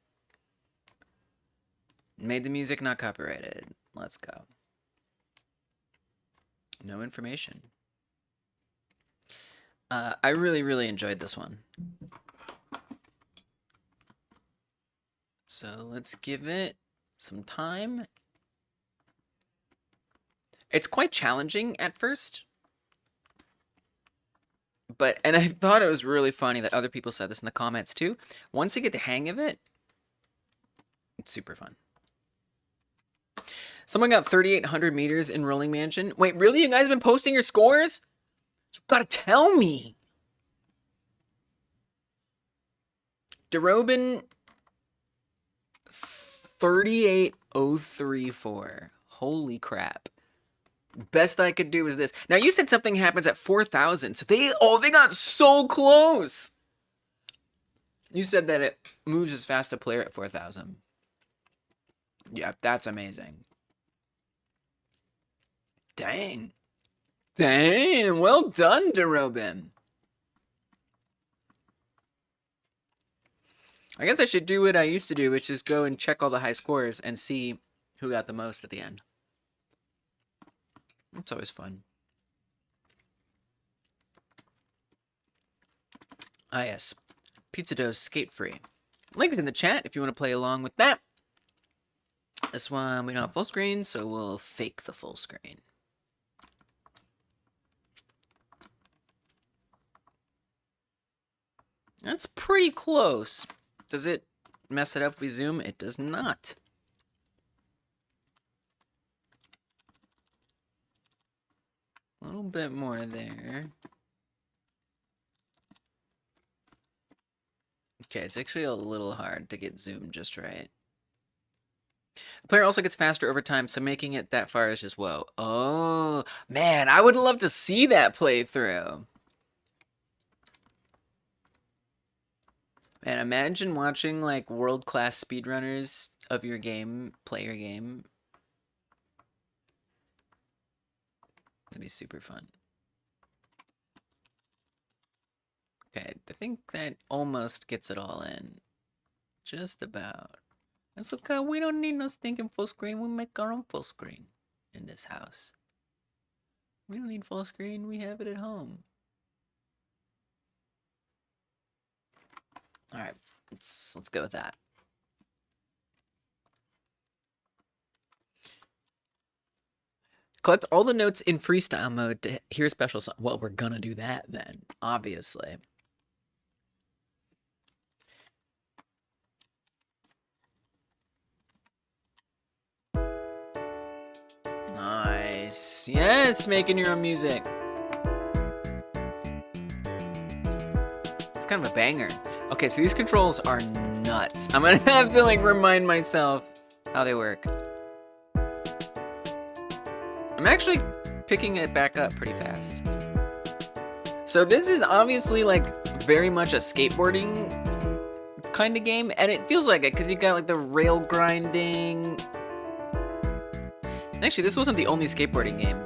Made the music not copyrighted. Let's go. No information. I really enjoyed this one. So let's give it some time. It's quite challenging at first. And I thought it was really funny that other people said this in the comments too. Once you get the hang of it, it's super fun. Someone got 3,800 meters in Rolling Mansion. Wait, really? You guys have been posting your scores? You gotta tell me. DeRobin 38034. Holy crap. Best I could do is this. Now you said something happens at 4,000. So they got so close. You said that it moves as fast a player at 4,000. Yeah, that's amazing. Dang. Dang, well done, DeRobin. I guess I should do what I used to do, which is go and check all the high scores and see who got the most at the end. It's always fun. Ah, yes. Pizza Dough's Skate Free. Link is in the chat if you want to play along with that. This one, we don't have full screen, so we'll fake the full screen. That's pretty close. Does it mess it up if we zoom? It does not. A little bit more there. Okay, it's actually a little hard to get zoomed just right. The player also gets faster over time, so making it that far is just whoa. Oh, man, I would love to see that playthrough. Man, imagine watching like world-class speedrunners of your game play your game. That'd be super fun. Okay, I think that almost gets it all in. Just about. That's okay, we don't need no stinking full screen. We make our own full screen in this house. We don't need full screen, we have it at home. Alright, let's go with that. Collect all the notes in freestyle mode to hear special song. Well, we're gonna do that then, obviously. Nice. Yes, making your own music. It's kind of a banger. Okay, so these controls are nuts. I'm gonna have to like remind myself how they work. I'm actually picking it back up pretty fast. So this is obviously like very much a skateboarding kind of game, and it feels like it because you got like the rail grinding. And actually, this wasn't the only skateboarding game.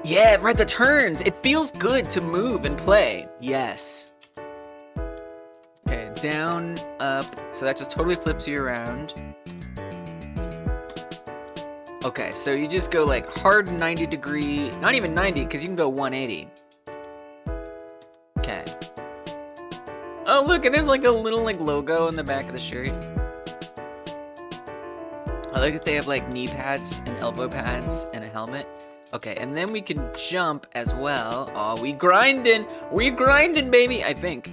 Yeah, right, the turns. It feels good to move and play. Yes. Okay, down, up. So that just totally flips you around. Okay, so you just go like hard 90 degree, not even 90, because you can go 180. Okay. Oh, look, and there's like a little like logo on the back of the shirt. I like that they have like knee pads and elbow pads and a helmet. Okay, and then we can jump as well. Oh, we grinding, baby, I think.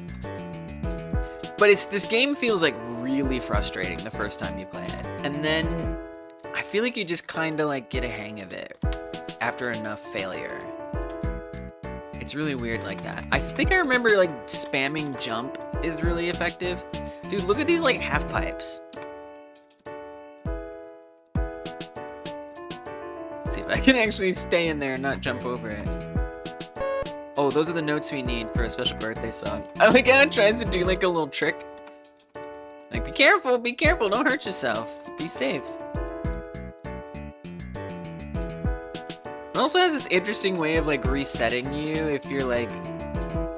But this game feels like really frustrating the first time you play it. And then I feel like you just kind of like get a hang of it after enough failure. It's really weird like that. I think I remember like spamming jump is really effective. Dude, look at these like half pipes. Let's see if I can actually stay in there and not jump over it. Oh, those are the notes we need for a special birthday song. I like how it tries to do like a little trick. Like, be careful, don't hurt yourself. Be safe. It also has this interesting way of like resetting you if you're like,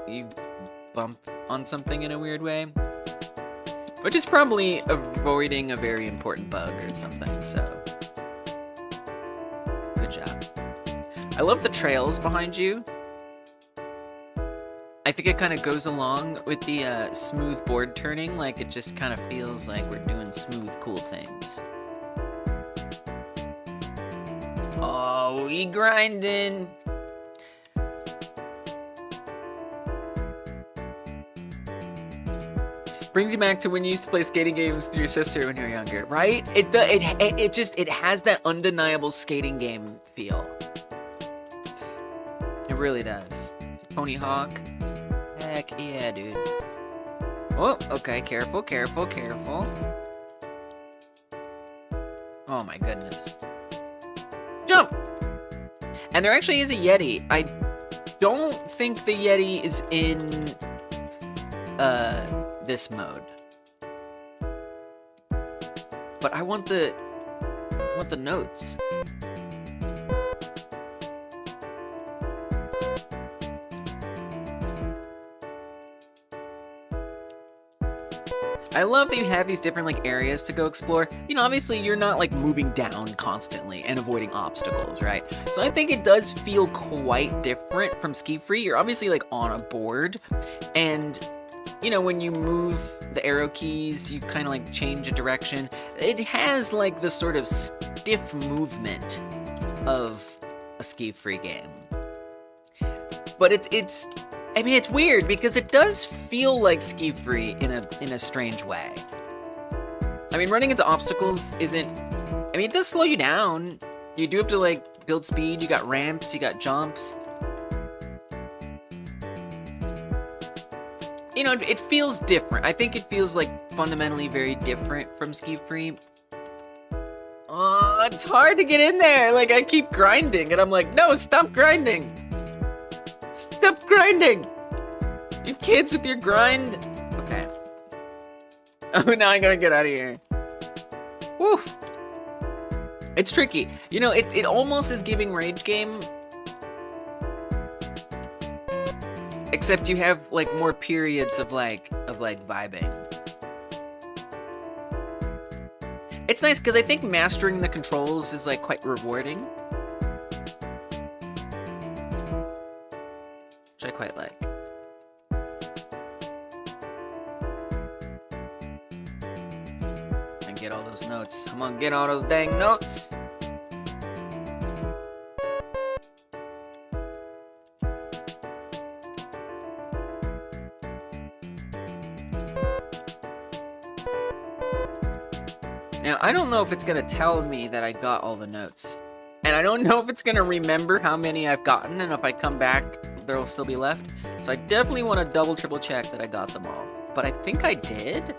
you bump on something in a weird way. Which is probably avoiding a very important bug or something, so. Good job. I love the trails behind you. I think it kind of goes along with the smooth board turning, like it just kind of feels like we're doing smooth, cool things. Oh, we grinding. Brings you back to when you used to play skating games with your sister when you were younger, right? It has that undeniable skating game feel. It really does. Tony Hawk. Heck yeah, dude. Oh, okay, careful. Oh my goodness. Jump! And there actually is a Yeti. I don't think the Yeti is in this mode. But I want the notes. I love that you have these different like areas to go explore. You know, obviously you're not like moving down constantly and avoiding obstacles, right? So I think it does feel quite different from SkiFree. You're obviously like on a board, and you know, when you move the arrow keys, you kind of like change a direction. It has like the sort of stiff movement of a SkiFree game. But it's I mean, it's weird because it does feel like SkiFree in a strange way. I mean, running into obstacles isn't, I mean, it does slow you down. You do have to like build speed. You got ramps, you got jumps. you know, it feels different. I think it feels like fundamentally very different from SkiFree. Oh, it's hard to get in there. Like, I keep grinding, and I'm like, no, stop grinding. Stop grinding. You kids with your grind. Okay. Oh, now I gotta get out of here. Woo. It's tricky. You know, it almost is giving Rage Game. Except you have, like, more periods of vibing. It's nice because I think mastering the controls is like quite rewarding, which I quite like. And get all those notes. Come on, get all those dang notes. Now, I don't know if it's gonna tell me that I got all the notes. And I don't know if it's gonna remember how many I've gotten, and if I come back, there will still be left. So I definitely want to double, triple check that I got them all. But I think I did.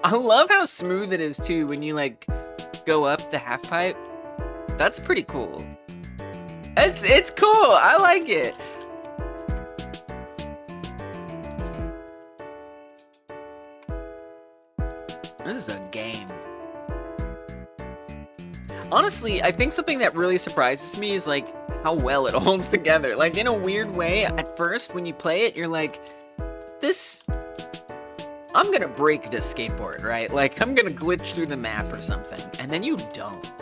I love how smooth it is, too, when you, like, go up the half pipe. That's pretty cool. It's cool. I like it. This is a game. Honestly, I think something that really surprises me is like how well it holds together. Like in a weird way, at first when you play it, you're like, I'm gonna break this skateboard, right? Like I'm gonna glitch through the map or something. And then you don't.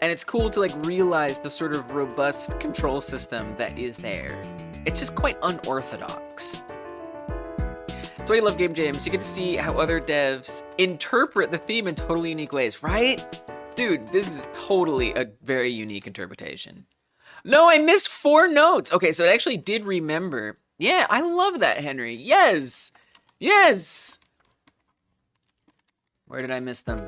And it's cool to like realize the sort of robust control system that is there. It's just quite unorthodox. That's why I love game jams. You get to see how other devs interpret the theme in totally unique ways, right? Dude, this is totally a very unique interpretation. No, I missed 4 notes. Okay, so it actually did remember. Yeah, I love that, Henry. Yes. Yes. Where did I miss them?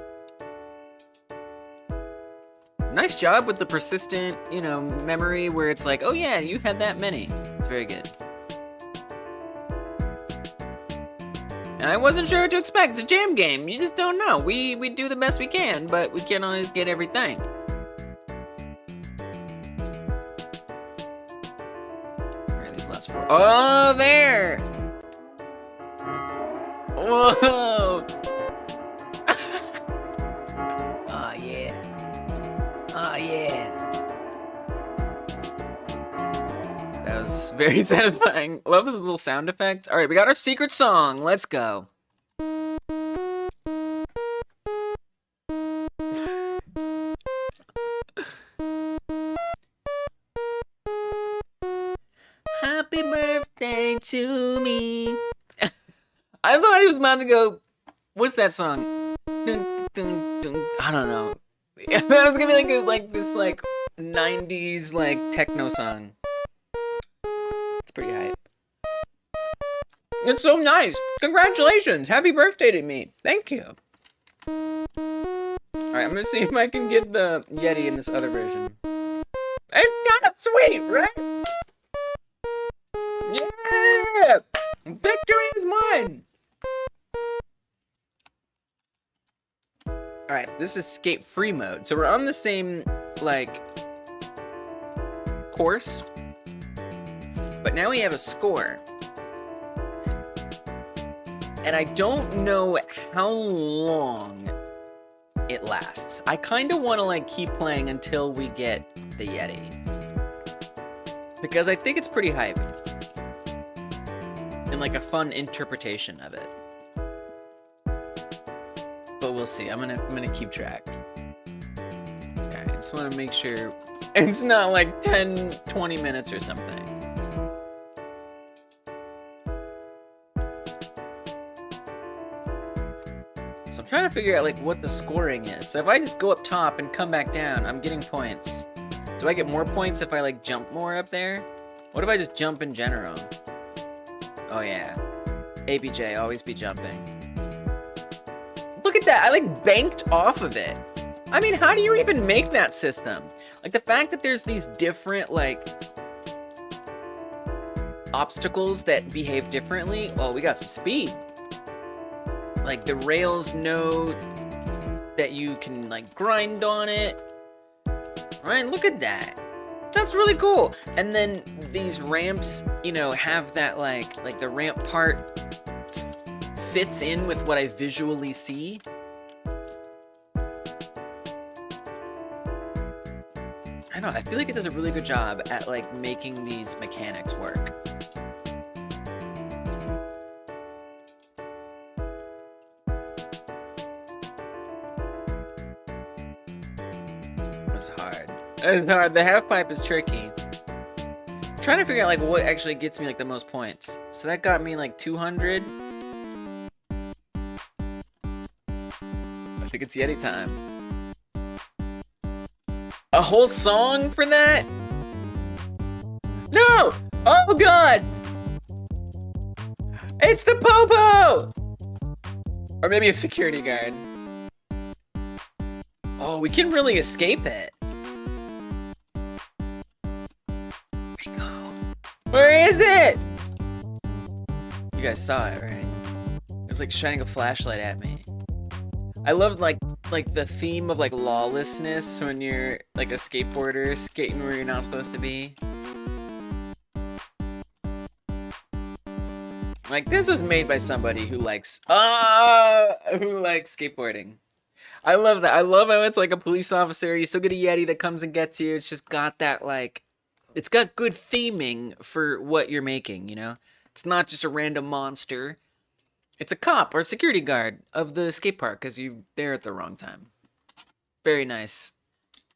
Nice job with the persistent, you know, memory where it's like, oh yeah, you had that many. It's very good. And I wasn't sure what to expect. It's a jam game. You just don't know. We do the best we can, but we can't always get everything. Where are these last 4? Oh, there! Whoa! Oh, yeah. Oh, yeah. That was very satisfying. Love this little sound effect. All right, we got our secret song. Let's go. Happy birthday to me. I thought he was about to go, what's that song? Dun, dun, dun. I don't know. That was gonna be like this 90s like techno song. It's pretty hype. It's so nice. Congratulations. Happy birthday to me. Thank you. Alright, I'm gonna see if I can get the Yeti in this other version. It's kind of sweet, right? Yeah! Victory is mine! Alright, this is skate free mode. So we're on the same, course. But now we have a score. And I don't know how long it lasts. I kind of want to, keep playing until we get the Yeti. Because I think it's pretty hype. And, a fun interpretation of it. But we'll see. I'm gonna keep track. Okay, I just want to make sure it's not 10, 20 minutes or something. So I'm trying to figure out what the scoring is. So if I just go up top and come back down, I'm getting points. Do I get more points if I jump more up there? What if I just jump in general? Oh yeah. ABJ, always be jumping. Look at that, I banked off of it. I mean, how do you even make that system? Like the fact that there's these different like obstacles that behave differently. Oh, we got some speed. Like the rails know that you can like grind on it. Right, look at that. That's really cool. And then these ramps, you know, have that like the ramp part fits in with what I visually see. I don't know, I feel like it does a really good job at like making these mechanics work. It's hard. It's hard. The half pipe is tricky. I'm trying to figure out like what actually gets me like the most points. So that got me like 200. I think it's Yeti time. A whole song for that? No! Oh god! It's the Popo! Or maybe a security guard. Oh, we can really escape it. Where we go? Where is it? You guys saw it, right? It was like shining a flashlight at me. I love like the theme of like lawlessness when you're like a skateboarder skating where you're not supposed to be. Like this was made by somebody who likes skateboarding. I love that. I love how it's like a police officer. You still get a Yeti that comes and gets you. It's just got that like, it's got good theming for what you're making, you know? It's not just a random monster. It's a cop or a security guard of the skate park because you're there at the wrong time. Very nice.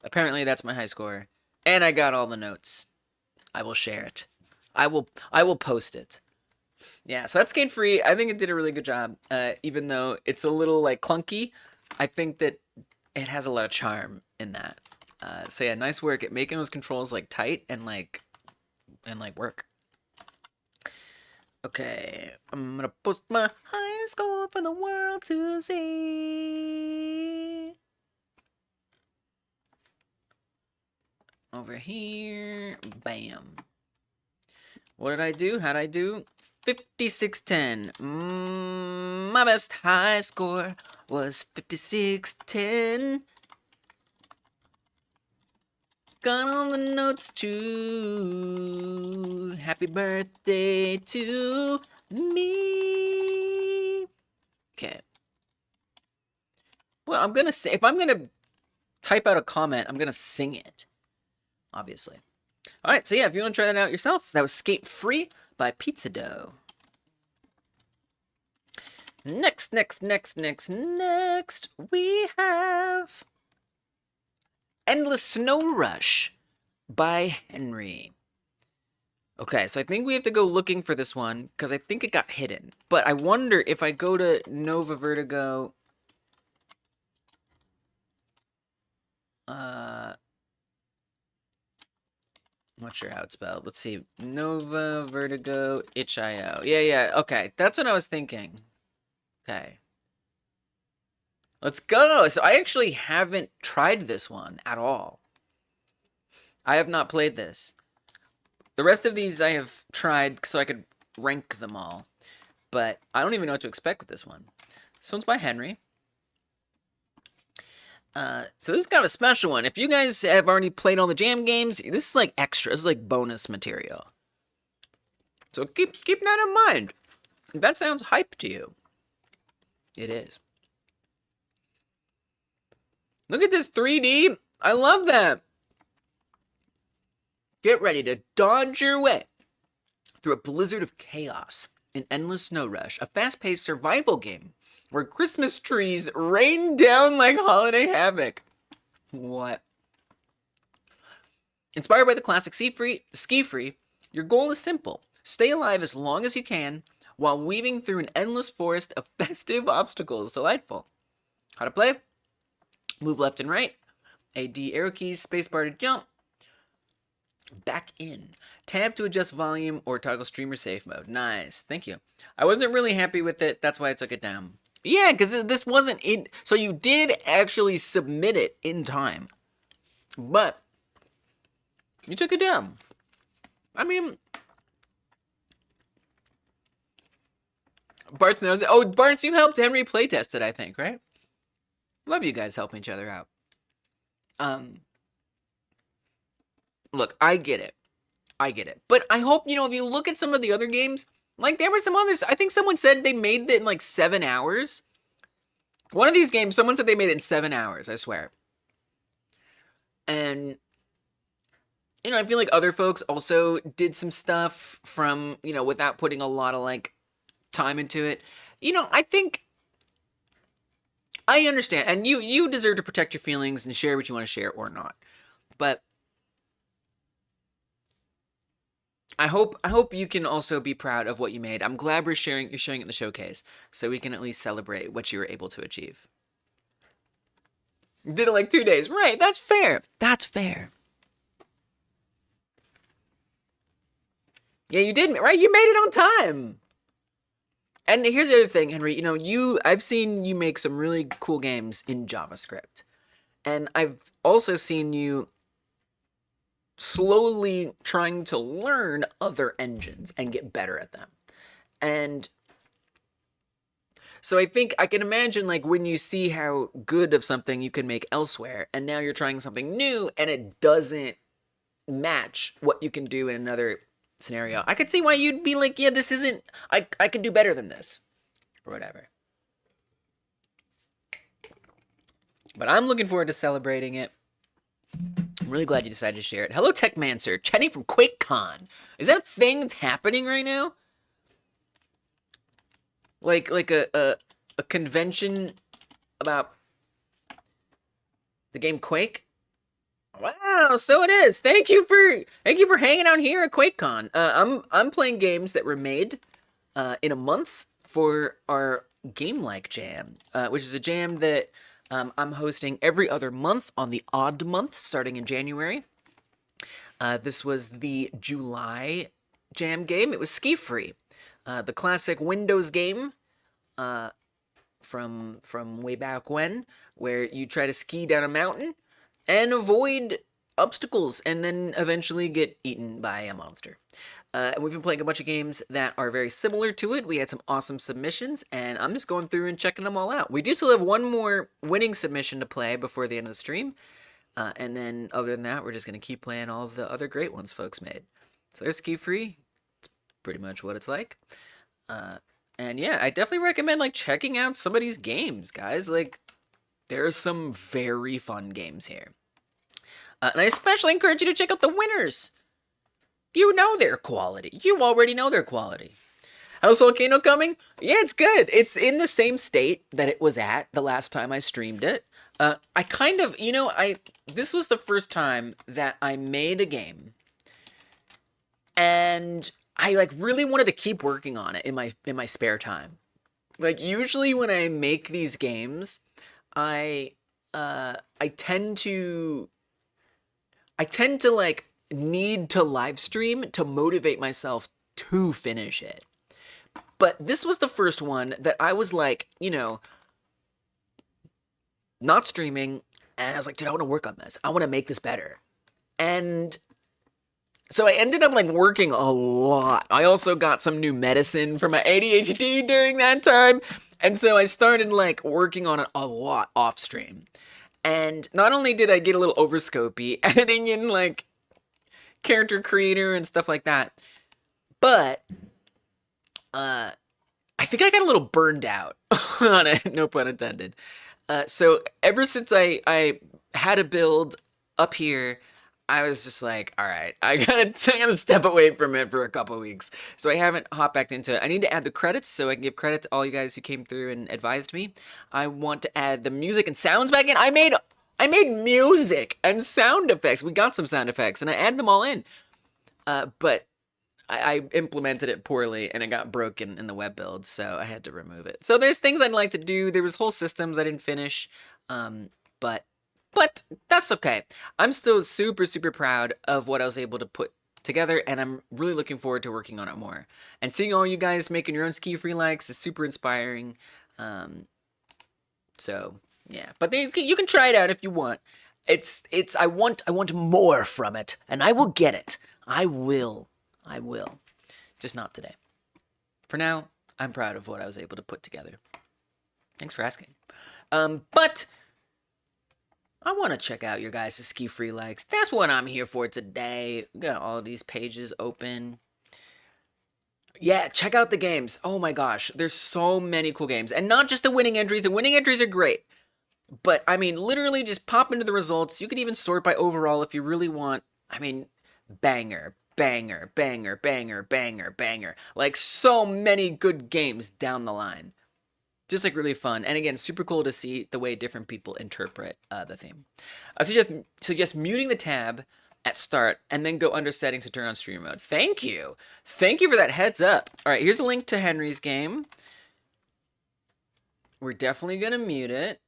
Apparently that's my high score. And I got all the notes. I will share it. I will post it. Yeah, so that's Skate Free. I think it did a really good job. Even though it's a little like clunky, I think that it has a lot of charm in that. So yeah, nice work at making those controls like tight and like work. Okay, I'm gonna post my high score for the world to see. Over here, bam. What did I do? How'd I do? 5610. My best high score was 5610. Got all the notes too. Happy birthday to me. Okay. Well, I'm gonna say, if I'm gonna type out a comment, I'm gonna sing it. Obviously. Alright, so yeah, if you want to try that out yourself, that was Skate Free by Pizza Dough. Next, we have Endless Snow Rush by Henry. Okay, so I think we have to go looking for this one, because I think it got hidden. But I wonder if I go to Nova Vertigo... I'm not sure how it's spelled. Let's see. Nova Vertigo itch.io. Yeah, okay. That's what I was thinking. Okay. Let's go. So I actually haven't tried this one at all. I have not played this. The rest of these I have tried so I could rank them all. But I don't even know what to expect with this one. This one's by Henry. So this is kind of a special one. If you guys have already played all the jam games, this is like extra. This is like bonus material. So keep that in mind. If that sounds hype to you, it is. Look at this 3D. I love that. Get ready to dodge your way through a blizzard of chaos in Endless Snow Rush, a fast-paced survival game where Christmas trees rain down like holiday havoc. What? Inspired by the classic SkiFree, your goal is simple. Stay alive as long as you can while weaving through an endless forest of festive obstacles. Delightful. How to play? Move left and right. AD arrow keys, spacebar to jump. Back in. Tab to adjust volume or toggle streamer safe mode. Nice. Thank you. I wasn't really happy with it. That's why I took it down. Yeah, because this wasn't in... So you did actually submit it in time. But You took it down. I mean, Bart's knows it. Oh, Bart's, you helped Henry playtest it, I think, right? Love you guys helping each other out. Look, I get it. I get it. But I hope, if you look at some of the other games, like there were some others, I think someone said they made it in like 7 hours. One of these games, someone said they made it in 7 hours, I swear. And, I feel like other folks also did some stuff from, without putting a lot of like time into it. I think I understand. And you deserve to protect your feelings and share what you want to share or not. But I hope you can also be proud of what you made. I'm glad you're showing it in the showcase, so we can at least celebrate what you were able to achieve. You did it like 2 days. Right, that's fair. That's fair. Yeah, you did, right? You made it on time. And here's the other thing, Henry. I've seen you make some really cool games in JavaScript. And I've also seen you slowly trying to learn other engines and get better at them. And so I think I can imagine like when you see how good of something you can make elsewhere, and now you're trying something new and it doesn't match what you can do in another scenario. I could see why you'd be like, yeah, this isn't, I could do better than this, or whatever. But I'm looking forward to celebrating it. I'm really glad you decided to share it. Hello, Techmancer. Chetty from QuakeCon. Is that a thing that's happening right now? Like a convention about the game Quake? Wow, so it is. Thank you for hanging out here at QuakeCon. I'm playing games that were made in a month for our Game Like Jam, which is a jam that I'm hosting every other month on the odd month, starting in January. This was the July jam game. It was SkiFree, the classic Windows game from way back when, where you try to ski down a mountain and avoid obstacles and then eventually get eaten by a monster. We've been playing a bunch of games that are very similar to it. We had some awesome submissions, and I'm just going through and checking them all out. We do still have one more winning submission to play before the end of the stream. And then other than that, we're just going to keep playing all of the other great ones folks made. So there's SkiFree. It's pretty much what it's like. And yeah, I definitely recommend like checking out some of these games, guys. Like, there's some very fun games here. And I especially encourage you to check out the winners. You know their quality. You already know their quality. How's Volcano coming? Yeah, it's good. It's in the same state that it was at the last time I streamed it. I kind of, this was the first time that I made a game, and I like really wanted to keep working on it in my spare time. Like usually when I make these games, I tend to like need to live stream to motivate myself to finish it. But this was the first one that I was like, not streaming, and I was like, dude, I want to work on this. I want to make this better. And so I ended up like working a lot. I also got some new medicine for my ADHD during that time. And so I started like working on it a lot off stream. And not only did I get a little overscopey, editing in like character creator and stuff like that, but I think I got a little burned out on it, no pun intended. So ever since I had a build up here, I was just like, all right, I gotta step away from it for a couple weeks. So I haven't hopped back into it. I need to add the credits so I can give credit to all you guys who came through and advised me. I want to add the music and sounds back in. I made music and sound effects. We got some sound effects and I added them all in. But I implemented it poorly and it got broken in the web build, so I had to remove it. So there's things I'd like to do. There was whole systems I didn't finish, but that's okay. I'm still super, super proud of what I was able to put together, and I'm really looking forward to working on it more. And seeing all you guys making your own SkiFree-likes is super inspiring. So yeah, but you can try it out if you want. I want more from it, and I will get it. I will. Just not today. For now, I'm proud of what I was able to put together. Thanks for asking. But I want to check out your guys' SkiFree-likes. That's what I'm here for today. We got all these pages open. Yeah, check out the games. Oh my gosh, there's so many cool games. And not just the winning entries. The winning entries are great. But, I mean, literally just pop into the results. You can even sort by overall if you really want. I mean, banger, banger, banger, banger, banger, banger. Like, so many good games down the line. Just, like, really fun. And, again, super cool to see the way different people interpret the theme. I suggest muting the tab at start and then go under settings to turn on stream mode. Thank you. Thank you for that heads up. All right, here's a link to Henry's game. We're definitely going to mute it.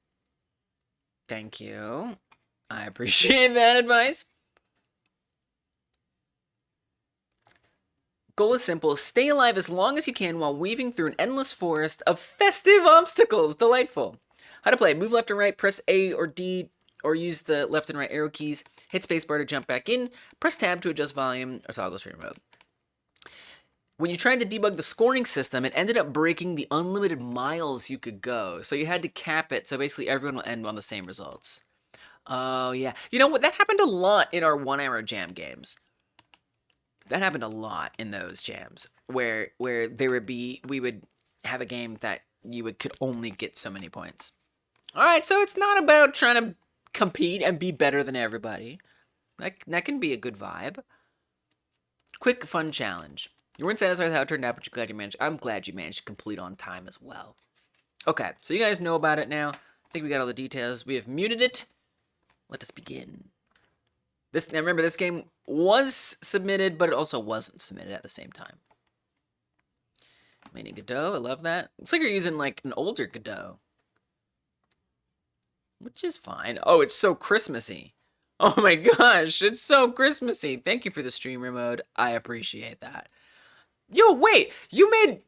Thank you. I appreciate that advice. Goal is simple. Stay alive as long as you can while weaving through an endless forest of festive obstacles. Delightful. How to play. Move left and right. Press A or D or use the left and right arrow keys. Hit spacebar to jump back in. Press tab to adjust volume or toggle stream mode. When you tried to debug the scoring system, it ended up breaking the unlimited miles you could go. So you had to cap it, so basically everyone will end on the same results. Oh, yeah. You know what? That happened a lot in our 1 hour jam games. That happened a lot in those jams, where there would be, we would have a game that you could only get so many points. All right, so it's not about trying to compete and be better than everybody. That can be a good vibe. Quick, fun challenge. You weren't satisfied with how it turned out, but you're glad you managed. I'm glad you managed to complete on time as well. Okay, so you guys know about it now. I think we got all the details. We have muted it. Let us begin. Now remember, this game was submitted, but it also wasn't submitted at the same time. Mini Godot, I love that. Looks like you're using like an older Godot, which is fine. Oh, it's so Christmassy. Oh my gosh, it's so Christmassy. Thank you for the streamer mode. I appreciate that. Yo, wait, you made,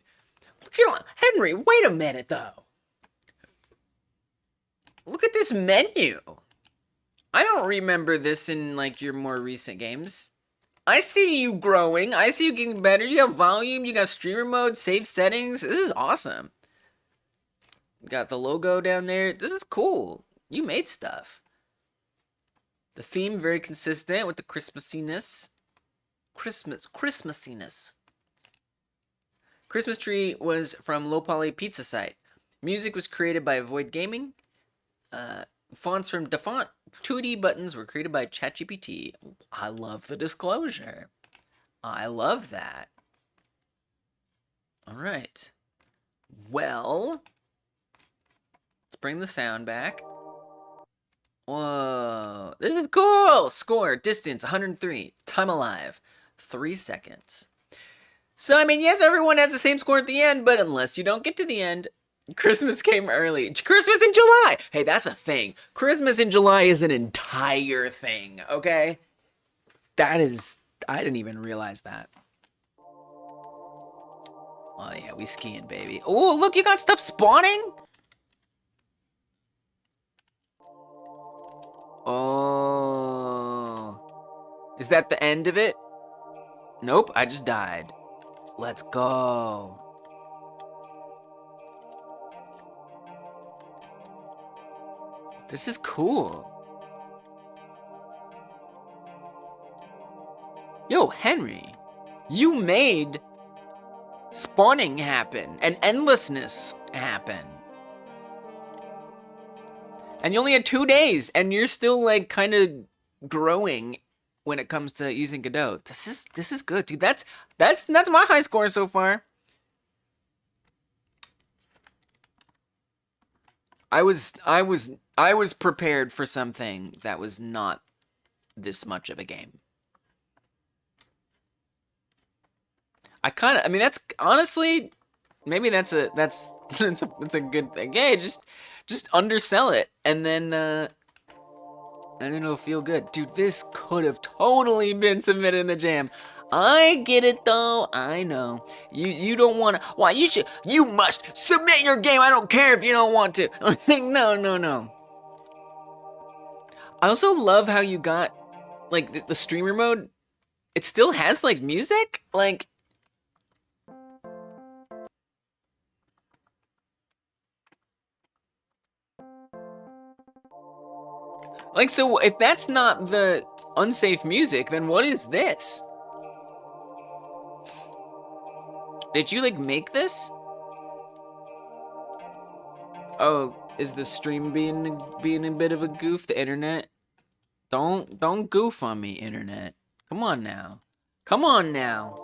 Henry, wait a minute, though. Look at this menu. I don't remember this in, like, your more recent games. I see you growing. I see you getting better. You got volume. You got streamer mode, save settings. This is awesome. Got the logo down there. This is cool. You made stuff. The theme very consistent with the Christmassiness. Christmassiness. Christmas tree was from Low Poly Pizza Site. Music was created by Void Gaming. Fonts from Dafont. 2D buttons were created by ChatGPT. I love the disclosure. I love that. All right. Well, let's bring the sound back. Whoa, this is cool. Score, distance, 103. Time alive, 3 seconds. So, I mean, yes, everyone has the same score at the end, but unless you don't get to the end, Christmas came early. Christmas in July! Hey, that's a thing. Christmas in July is an entire thing, okay? That is, I didn't even realize that. Oh, yeah, we skiing, baby. Oh, look, you got stuff spawning? Oh. Is that the end of it? Nope, I just died. Let's go. This is cool. Yo, Henry, you made spawning happen and endlessness happen. And you only had 2 days, and you're still like kind of growing when it comes to using Godot. This is good, dude. That's my high score so far. I was prepared for something that was not this much of a game. I mean, that's honestly, maybe that's a good thing. Hey, just undersell it, and then it'll feel good. Dude, this could have totally been submitted in the jam. I get it though. I know. You don't want to. Why you must submit your game. I don't care if you don't want to. No. I also love how you got, like, the streamer mode. It still has, like, music? Like, so if that's not the unsafe music, then what is this? Did you, like, make this? Oh, is the stream being a bit of a goof? The internet? Don't goof on me, internet. Come on now. Come on now.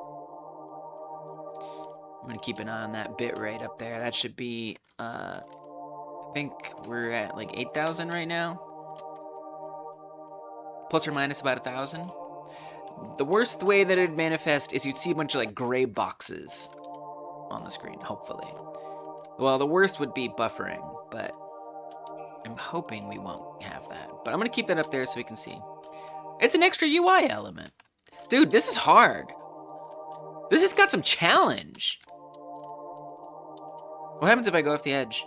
I'm gonna keep an eye on that bit rate up there. That should be, I think we're at like 8,000 right now. Plus or minus about 1,000. The worst way that it'd manifest is you'd see a bunch of like gray boxes on the screen, hopefully. Well, the worst would be buffering, but I'm hoping we won't have that. But I'm gonna keep that up there so we can see. It's an extra UI element. Dude, this is hard. This has got some challenge. What happens if I go off the edge?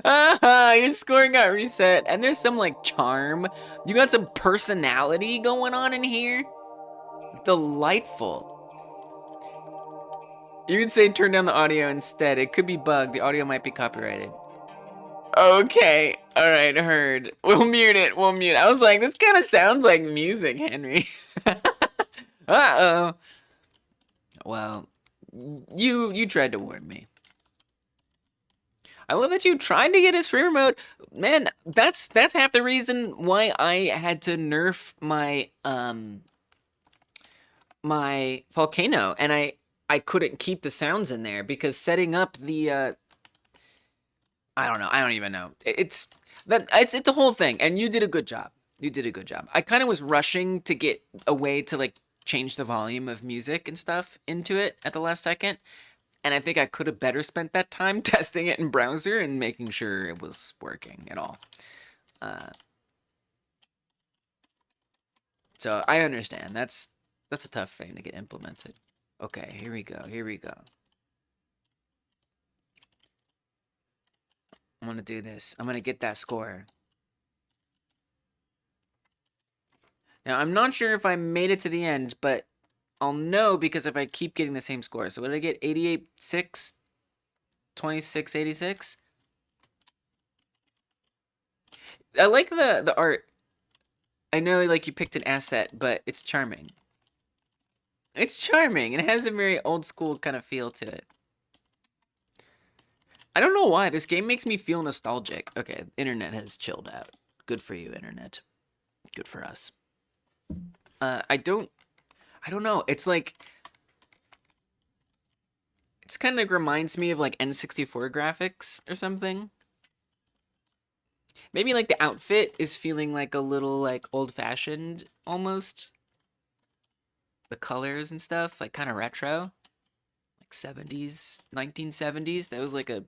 Your score got reset, and there's some like charm. You got some personality going on in here. Delightful. You could say turn down the audio instead. It could be bugged. The audio might be copyrighted. Okay. All right, heard. We'll mute it. We'll mute it. I was like, this kind of sounds like music, Henry. Uh-oh. Well, you tried to warn me. I love that you tried to get his free remote. Man, that's half the reason why I had to nerf my my volcano, and I couldn't keep the sounds in there because setting up the I don't know. I don't even know. It's a whole thing, and you did a good job. You did a good job. I kind of was rushing to get a way to like change the volume of music and stuff into it at the last second. And I think I could have better spent that time testing it in browser and making sure it was working at all. So I understand. That's a tough thing to get implemented. Okay, here we go. Here we go. I'm gonna do this. I'm gonna get that score. Now, I'm not sure if I made it to the end, but I'll know because if I keep getting the same score. So what did I get? 88.6? 26.86? I like the art. I know like you picked an asset, but it's charming. It's charming, and it has a very old school kind of feel to it. I don't know why. This game makes me feel nostalgic. Okay, internet has chilled out. Good for you, internet. Good for us. I don't know. It's like, it's kind of like reminds me of like N64 graphics or something. Maybe like the outfit is feeling like a little like old-fashioned almost. The colors and stuff, like kind of retro. Like 70s, 1970s. That was like a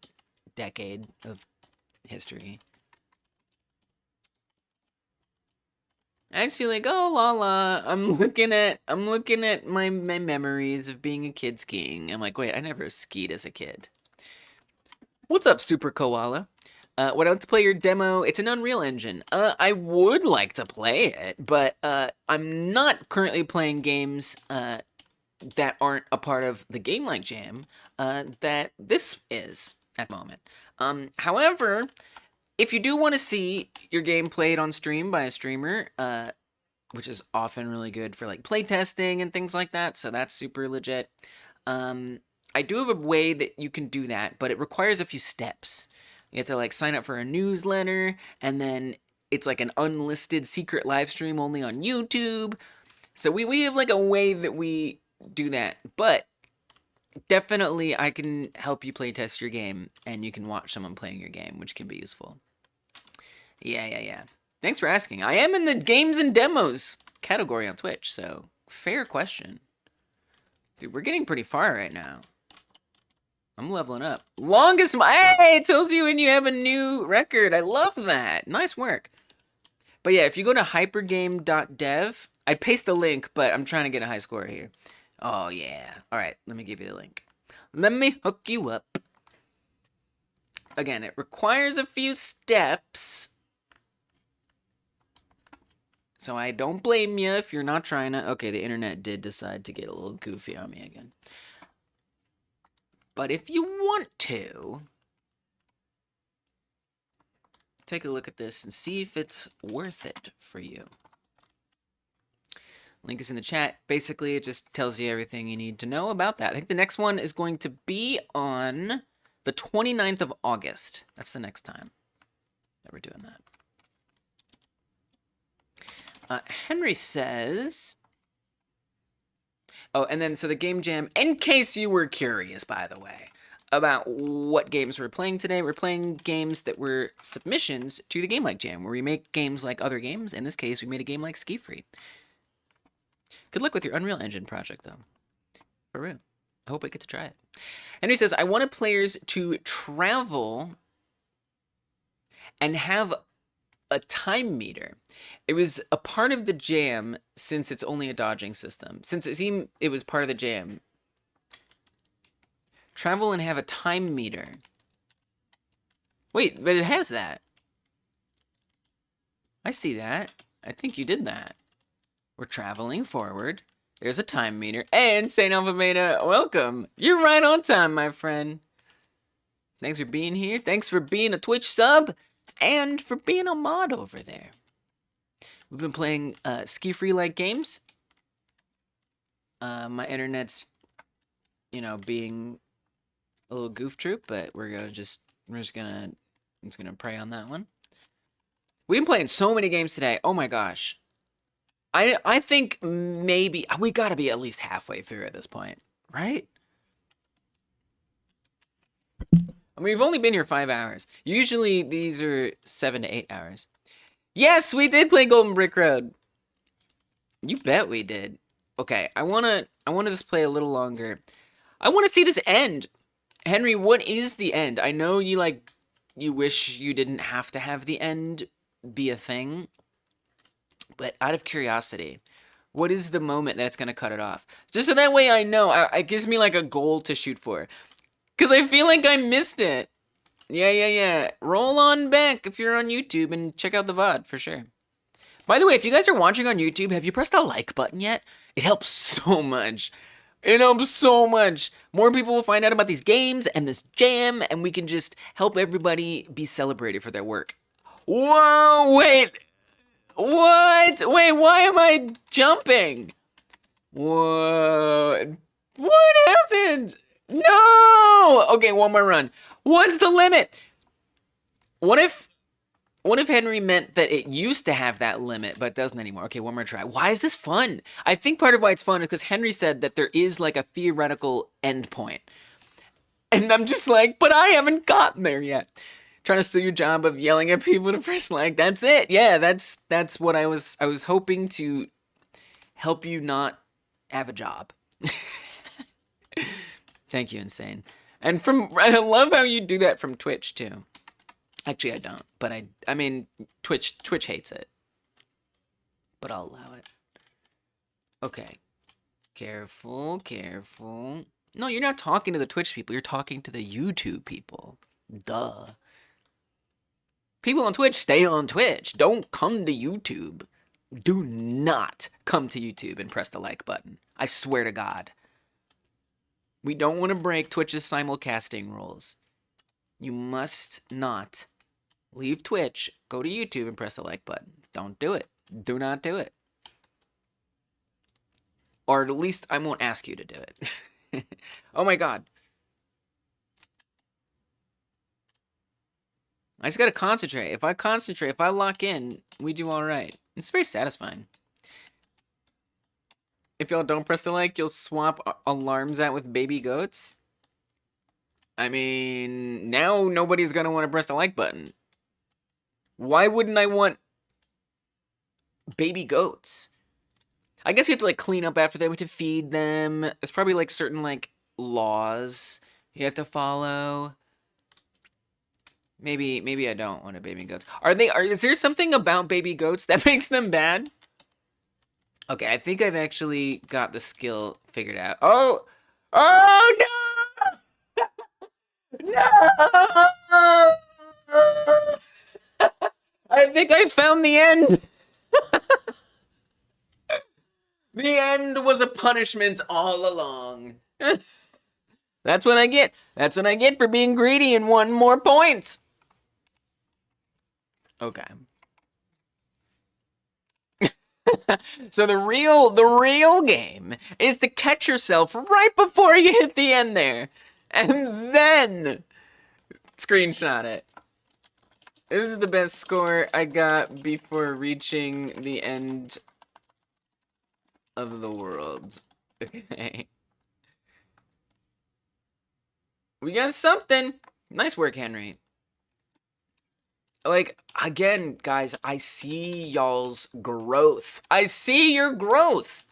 decade of history. I just feel like, oh la la, I'm looking at my memories of being a kid skiing. I'm like, wait, I never skied as a kid. What's up, Super Koala? Would I like to play your demo? It's an Unreal Engine. I would like to play it, but I'm not currently playing games that aren't a part of the Game Like Jam that this is at the moment. However, if you do want to see your game played on stream by a streamer, which is often really good for like playtesting and things like that, so that's super legit. I do have a way that you can do that, but it requires a few steps. You have to like sign up for a newsletter, and then it's like an unlisted secret live stream only on YouTube. So we have like a way that we do that, but definitely I can help you playtest your game, and you can watch someone playing your game, which can be useful. Yeah. Thanks for asking. I am in the games and demos category on Twitch, so fair question. Dude, we're getting pretty far right now. I'm leveling up. Longest, hey, it tells you when you have a new record. I love that. Nice work. But yeah, if you go to hypergame.dev, I paste the link, but I'm trying to get a high score here. Oh yeah. All right, let me give you the link. Let me hook you up. Again, it requires a few steps. So I don't blame you if you're not trying to... Okay, the internet did decide to get a little goofy on me again. But if you want to, take a look at this and see if it's worth it for you. Link is in the chat. Basically, it just tells you everything you need to know about that. I think the next one is going to be on the 29th of August. That's the next time that we're doing that. Henry says... Oh, and then, so the Game Jam, in case you were curious, by the way, about what games we're playing today, we're playing games that were submissions to the Game Like Jam, where we make games like other games. In this case, we made a game like SkiFree. Good luck with your Unreal Engine project, though. For real. I hope I get to try it. Henry says, I wanted players to travel and have a time meter. It was a part of the jam since it's only a dodging system. Since it seemed it was part of the jam. Travel and have a time meter. Wait, but it has that. I see that. I think you did that. We're traveling forward. There's a time meter. And St. Alpha Beta, welcome. You're right on time, my friend. Thanks for being here. Thanks for being a Twitch sub. And for being a mod over there. We've been playing SkiFree-like games. My internet's, you know, being a little goof troop, but I'm just gonna pray on that one. We've been playing so many games today. Oh my gosh. I think maybe we gotta be at least halfway through at this point, right? I mean, we've only been here 5 hours. Usually these are 7 to 8 hours. Yes, we did play Golden Brick Road. You bet we did. Okay, I wanna just play a little longer. I wanna see this end. Henry, what is the end? I know you wish you didn't have to have the end be a thing. But out of curiosity, what is the moment that's gonna cut it off? Just so that way I know. It gives me like a goal to shoot for. Because I feel like I missed it. Yeah. Roll on back if you're on YouTube and check out the VOD for sure. By the way, if you guys are watching on YouTube, have you pressed the like button yet? It helps so much. It helps so much. More people will find out about these games and this jam, and we can just help everybody be celebrated for their work. Whoa, wait. What? Wait, why am I jumping? Whoa. What happened? No! Okay, one more run. What's the limit? What if Henry meant that it used to have that limit, but doesn't anymore? Okay, one more try. Why is this fun? I think part of why it's fun is because Henry said that there is like a theoretical endpoint. And I'm just like, but I haven't gotten there yet. Trying to steal your job of yelling at people to press like. That's it. Yeah, that's what I was hoping to help you not have a job. Thank you, Insane. And I love how you do that from Twitch too. Actually, I don't, but I mean, Twitch hates it. But I'll allow it. Okay. Careful. No, you're not talking to the Twitch people. You're talking to the YouTube people. Duh. People on Twitch, stay on Twitch. Don't come to YouTube. Do not come to YouTube and press the like button. I swear to God. We don't want to break Twitch's simulcasting rules. You must not leave Twitch, go to YouTube, and press the like button. Don't do it. Do not do it. Or at least I won't ask you to do it. Oh my God. I just gotta concentrate. If I lock in, we do all right. It's very satisfying. If y'all don't press the like, you'll swap alarms out with baby goats. I mean, now nobody's gonna want to press the like button. Why wouldn't I want baby goats? I guess you have to like clean up after them, to feed them. There's probably like certain like laws you have to follow. Maybe I don't want a baby goats. Is there something about baby goats that makes them bad? Okay, I think I've actually got the skill figured out. Oh no! No! I think I found the end. The end was a punishment all along. That's what I get. That's what I get for being greedy and wanting more points. Okay. So the real game is to catch yourself right before you hit the end there, and then screenshot it. This is the best score I got before reaching the end of the world. Okay. We got something. Nice work, Henry. Like, again, guys, I see y'all's growth. I see your growth.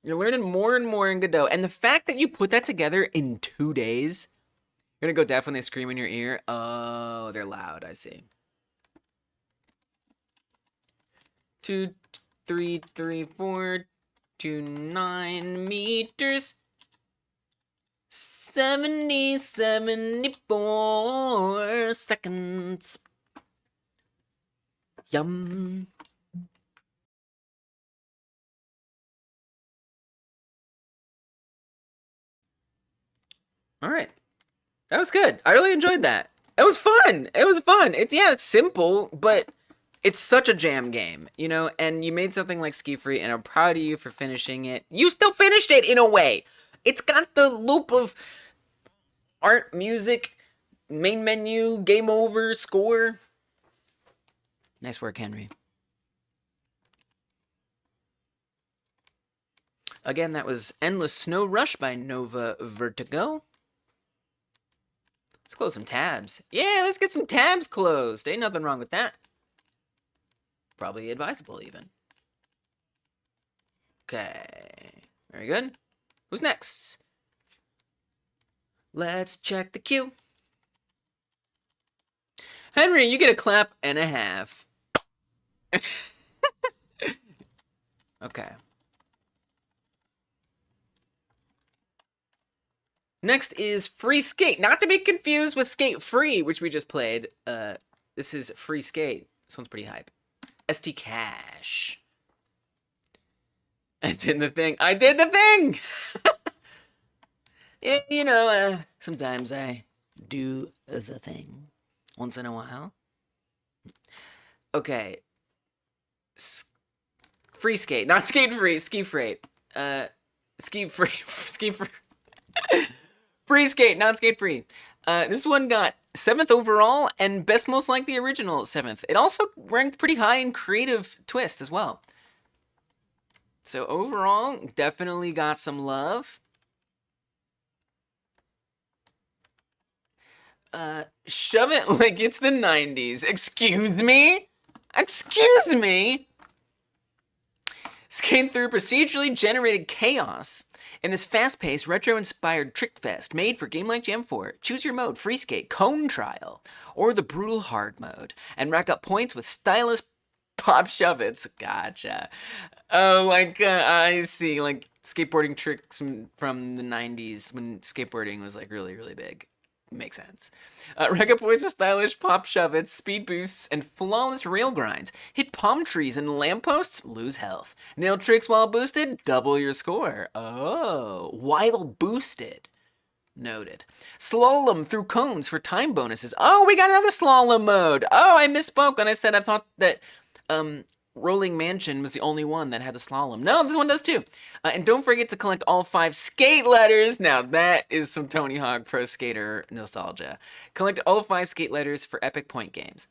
You're learning more and more in Godot. And the fact that you put that together in 2 days, you're gonna go deaf when they scream in your ear. Oh, they're loud, I see. 2, 3, 3, 4, 2, 9 meters. 74 seconds. Yum. All right. That was good. I really enjoyed that. It was fun. It was fun. It's simple, but it's such a jam game, you know, and you made something like SkiFree, and I'm proud of you for finishing it. You still finished it in a way. It's got the loop of art, music, main menu, game over, score. Nice work, Henry. Again, that was Endless Snow Rush by Nova Vertigo. Let's close some tabs. Yeah, let's get some tabs closed. Ain't nothing wrong with that. Probably advisable, even. Okay. Very good. Who's next? Let's check the queue. Henry, you get a clap and a half. Okay. Next is Free Skate. Not to be confused with Skate Free, which we just played. This is Free Skate. This one's pretty hype. ST Cash. I did the thing. I did the thing! You know, sometimes I do the thing. Once in a while. Okay. Free Skate. Not Skate Free. Ski Freight. Ski Free. Ski Free. Free Skate, not Skate Free. This one got 7th overall and best most like the original 7th. It also ranked pretty high in creative twist as well. So overall, definitely got some love. Shove it like it's the 90s. Excuse me? Excuse me? Skate through procedurally generated chaos in this fast-paced, retro-inspired trick fest made for Game Like Jam 4. Choose your mode, Free Skate, Cone Trial, or the brutal hard mode, and rack up points with stylish pop shove-its. Gotcha. Oh, like, I see, like, skateboarding tricks from the 90s when skateboarding was, like, really, really big. Makes sense. Rack up points with stylish pop shove-its, speed boosts, and flawless rail grinds. Hit palm trees and lampposts, lose health. Nail tricks while boosted, double your score. Oh, while boosted. Noted. Slalom through cones for time bonuses. Oh, we got another slalom mode. Oh, I misspoke when I said I thought that Rolling Mansion was the only one that had the slalom. No, this one does too. And don't forget to collect all 5 skate letters. Now that is some Tony Hawk Pro Skater nostalgia. Collect all 5 skate letters for epic point games.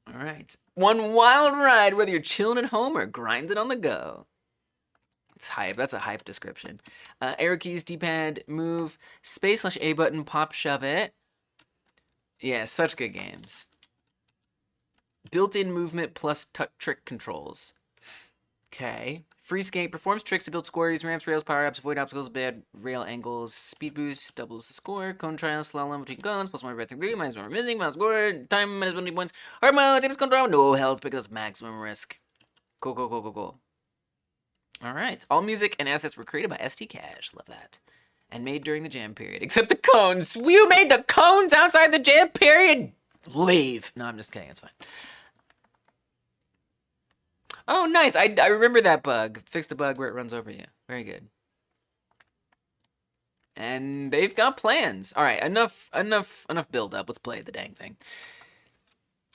All right. One wild ride, whether you're chilling at home or grinding on the go. It's hype. That's a hype description. Arrow keys, D-pad, move, space/A button, pop, shove it. Yeah, such good games. Built-in movement plus trick controls. Okay. Free Skate performs tricks to build scores, ramps, rails, power-ups, avoid obstacles, bad rail angles, speed boost, doubles the score, cone trial, slalom between cones, plus 1 red degree, minus 1 missing, final score, time, minus 20 points, hard mode, damage control, no health because maximum risk. Cool, cool. All right. All music and assets were created by ST Cash. Love that. and made during the jam period. Except the cones. You made the cones outside the jam period? Leave. No, I'm just kidding. It's fine. Oh, nice. I remember that bug. Fix the bug where it runs over you. Very good. And they've got plans. All right, enough build up. Let's play the dang thing.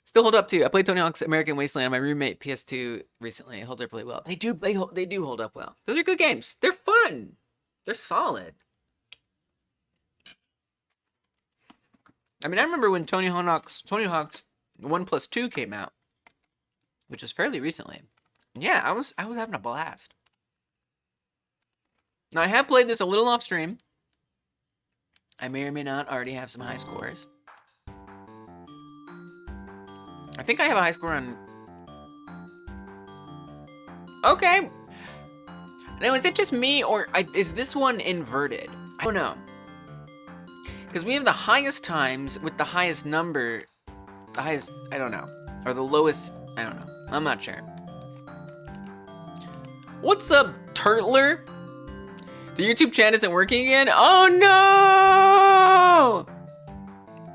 Still hold up too. I played Tony Hawk's American Wasteland on my roommate PS2 recently. It holds up really well. They do hold up well. Those are good games. They're fun. They're solid. I mean, I remember when Tony Hawk's 1+2 came out, which was fairly recently. Yeah, I was having a blast. Now I have played this a little off stream. I may or may not already have some high scores. I think I have a high score on... Okay. Now, is it just me, or is this one inverted? I don't know. Because we have the highest times with the highest number. The highest, I don't know. Or the lowest, I don't know. I'm not sure. What's up, Turtler? The YouTube chat isn't working again? Oh, no!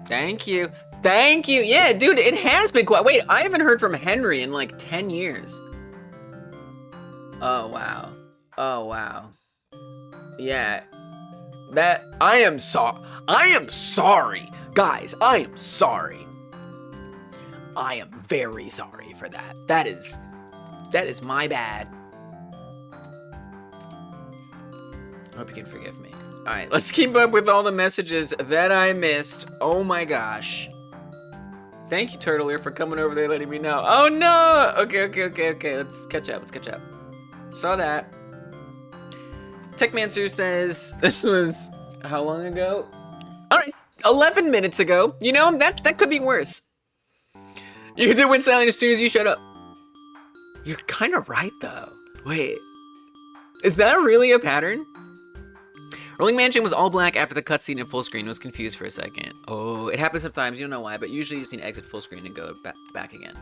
Thank you. Thank you. Yeah, dude, it has been quite... Wait, I haven't heard from Henry in like 10 years. Oh, wow. Oh, wow. Yeah. I am sorry. Guys, I am sorry. I am very sorry for that. That is my bad. I hope you can forgive me. All right, let's keep up with all the messages that I missed. Oh my gosh. Thank you, Turtler, for coming over there letting me know. Oh no! Okay. Let's catch up. Saw that. Techmancer says this was how long ago? All right, 11 minutes ago. You know, that could be worse. You did win silent as soon as you shut up. You're kind of right though. Wait, is that really a pattern? Rolling Mansion was all black after the cutscene in full screen. Was confused for a second. Oh, it happens sometimes. You don't know why, but usually you just need to exit full screen and go back again.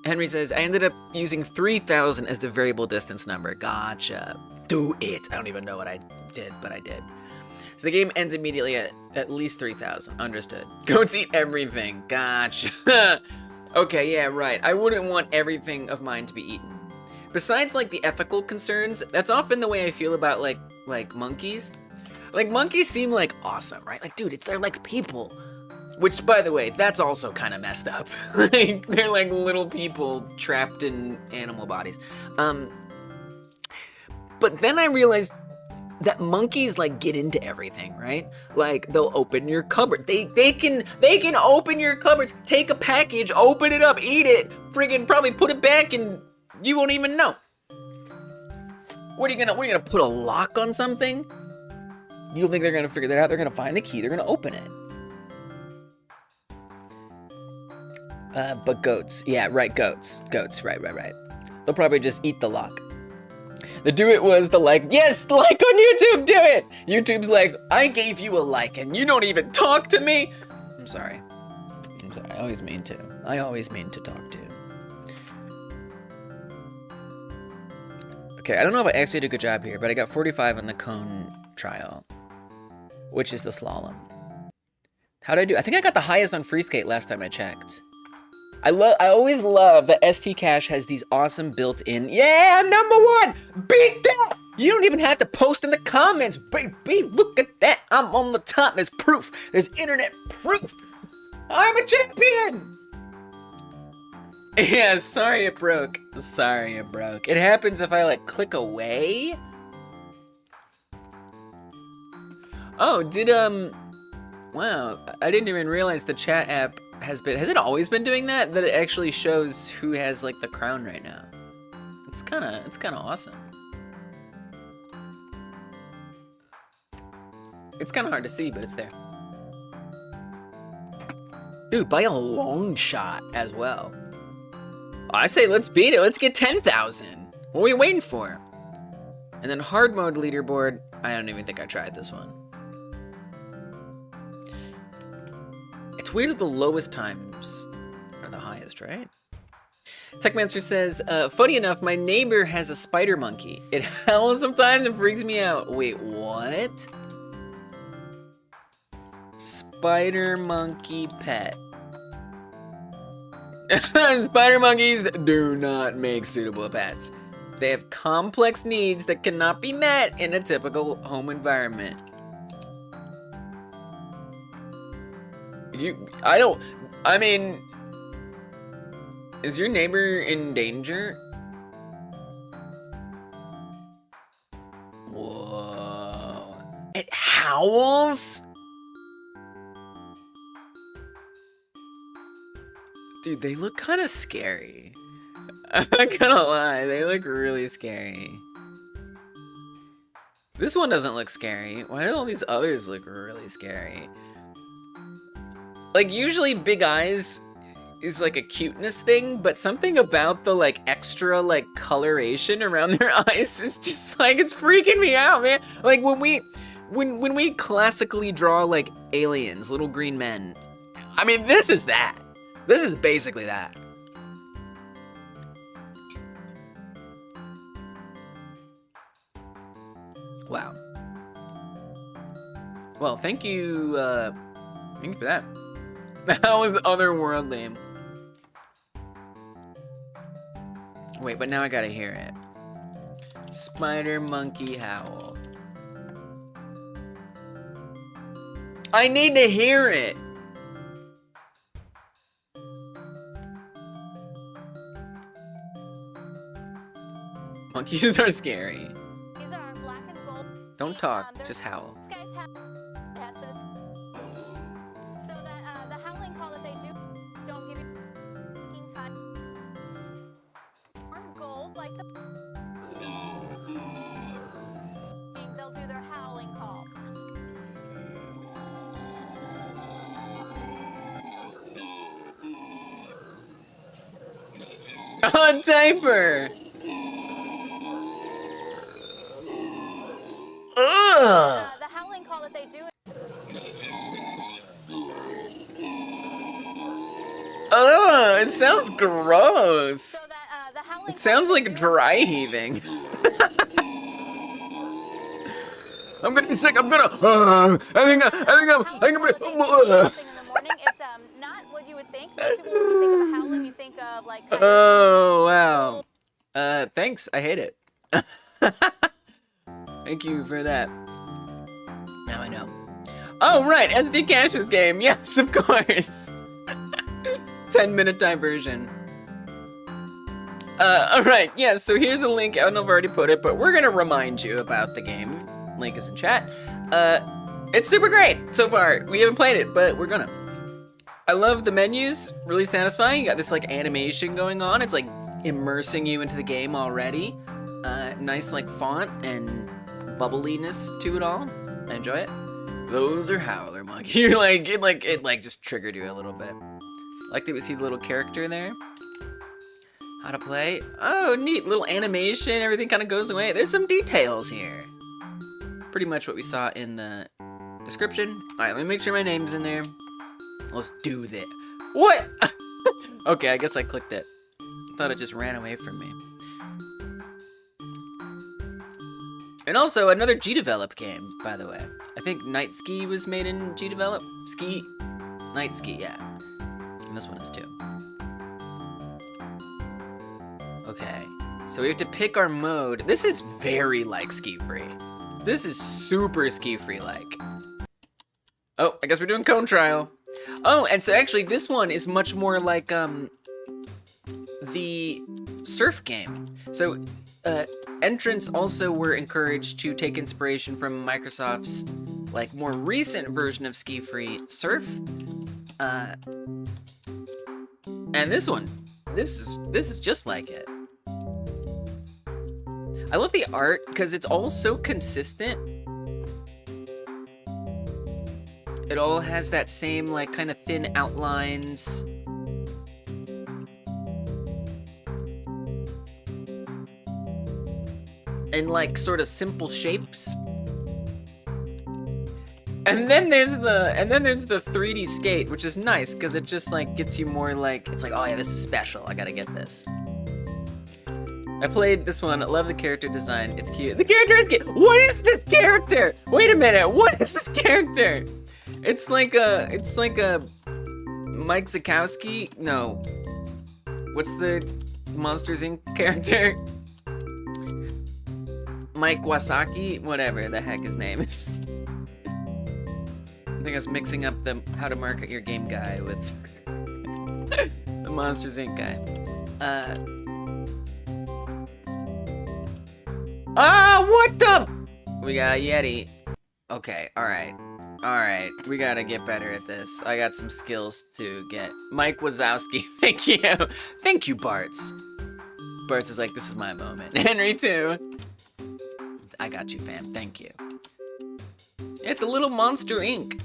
Henry says, I ended up using 3,000 as the variable distance number. Gotcha. Do it. I don't even know what I did, but I did. So the game ends immediately at least 3,000. Understood. Goats eat everything. Gotcha. Okay, yeah, right. I wouldn't want everything of mine to be eaten. Besides, like, the ethical concerns, that's often the way I feel about, like monkeys. Like, monkeys seem, like, awesome, right? Like, dude, they're like people. Which, by the way, that's also kind of messed up. Like, they're like little people trapped in animal bodies. But then I realized that monkeys, like, get into everything, right? Like, they'll open your cupboard. They can open your cupboards, take a package, open it up, eat it, friggin' probably put it back, and you won't even know. What are you gonna put a lock on something? You don't think they're gonna figure that out? They're gonna find the key, they're gonna open it. But goats, yeah, right, goats, right. They'll probably just eat the lock. The do it was the like, yes, like on YouTube, do it! YouTube's like, I gave you a like and you don't even talk to me! I'm sorry, I always mean to talk to you. Okay, I don't know if I actually did a good job here, but I got 45 on the cone trial, which is the slalom. How'd I do? I think I got the highest on free skate last time I checked. I always love that ST Cash has these awesome built-in, yeah, I'm #1! Beat that! You don't even have to post in the comments, baby, look at that, I'm on the top, there's proof, there's internet proof. I'm a champion! Yeah, sorry it broke. It happens if I, like, click away. Oh, wow, I didn't even realize the chat app has it always been doing that? That it actually shows who has, like, the crown right now. It's kinda awesome. It's kinda hard to see, but it's there. Dude, by a long shot as well. I say let's beat it. Let's get 10,000. What are we waiting for? And then hard mode leaderboard. I don't even think I tried this one. It's weird that the lowest times are the highest, right? Techmancer says, funny enough, my neighbor has a spider monkey. It howls sometimes and freaks me out. Wait, what? spider monkey pet. Spider monkeys do not make suitable pets. They have complex needs that cannot be met in a typical home environment. I mean, is your neighbor in danger? Whoa. It howls? Dude, they look kind of scary. I'm not gonna lie, they look really scary. This one doesn't look scary. Why do all these others look really scary? Like, usually big eyes is like a cuteness thing, but something about the like extra like coloration around their eyes is just like, it's freaking me out, man. Like when we classically draw like aliens, little green men, I mean, this is that. This is basically that. Wow. Well, thank you for that. That was otherworldly. Wait, but now I gotta hear it. Spider monkey howl. I need to hear it. Monkeys are scary. These are black and gold. Don't talk, just howl. This guy's so that the howling call that they do don't give you time. Or gold like the they'll do their howling call. A diaper. The howling call that they do. Oh, it sounds gross. So that the howling. It sounds like dry heaving. I'm gonna be sick. I'm gonna. I think I'm gonna. In the morning, it's not what you would think. Most people, when you think of a howling, you think of like. Oh wow. Thanks. I hate it. Thank you for that. Now I know. Oh right, SD Cash's game. Yes, of course. 10-minute diversion. Alright, yeah, so here's a link. I don't know if I've already put it, but we're gonna remind you about the game. Link is in chat. It's super great so far. We haven't played it, but we're gonna. I love the menus, really satisfying. You got this like animation going on. It's like immersing you into the game already. Nice like font and bubbliness to it all. I enjoy it. Those are howler monkey. You're like it just triggered you a little bit. Like that we see the little character there. How to play. Oh, neat little animation. Everything kind of goes away. There's some details here. Pretty much what we saw in the description. All right, let me make sure my name's in there. Let's do this. What? Okay, I guess I clicked it. Thought it just ran away from me. And also another G-Develop game, by the way. I think Night Ski was made in G-Develop. Night Ski, yeah. And this one is too. Okay, so we have to pick our mode. This is very like SkiFree. This is super SkiFree-like. Oh, I guess we're doing Cone Trial. Oh, and so actually this one is much more like the surf game. So entrants also were encouraged to take inspiration from Microsoft's like more recent version of SkiFree Surf. And this one, this is just like it. I love the art because it's all so consistent. It all has that same like kind of thin outlines. And like sort of simple shapes. And then there's the 3D skate, which is nice because it just like gets you more like, it's like, oh yeah, this is special. I gotta get this. I played this one. I love the character design. It's cute. The character is cute. What is this character? Wait a minute. What is this character? It's like a Mike Zakowski. No, what's the Monsters Inc. character? Mike Wasaki, whatever the heck his name is. I think I was mixing up the How to Market Your Game guy with the Monsters Inc. guy. What the? We got a Yeti. Okay, alright. Alright, we gotta get better at this. I got some skills to get. Mike Wazowski, thank you. Thank you, Bartz. Bartz is like, this is my moment. Henry, too. I got you, fam. Thank you. It's a little Monster Inc.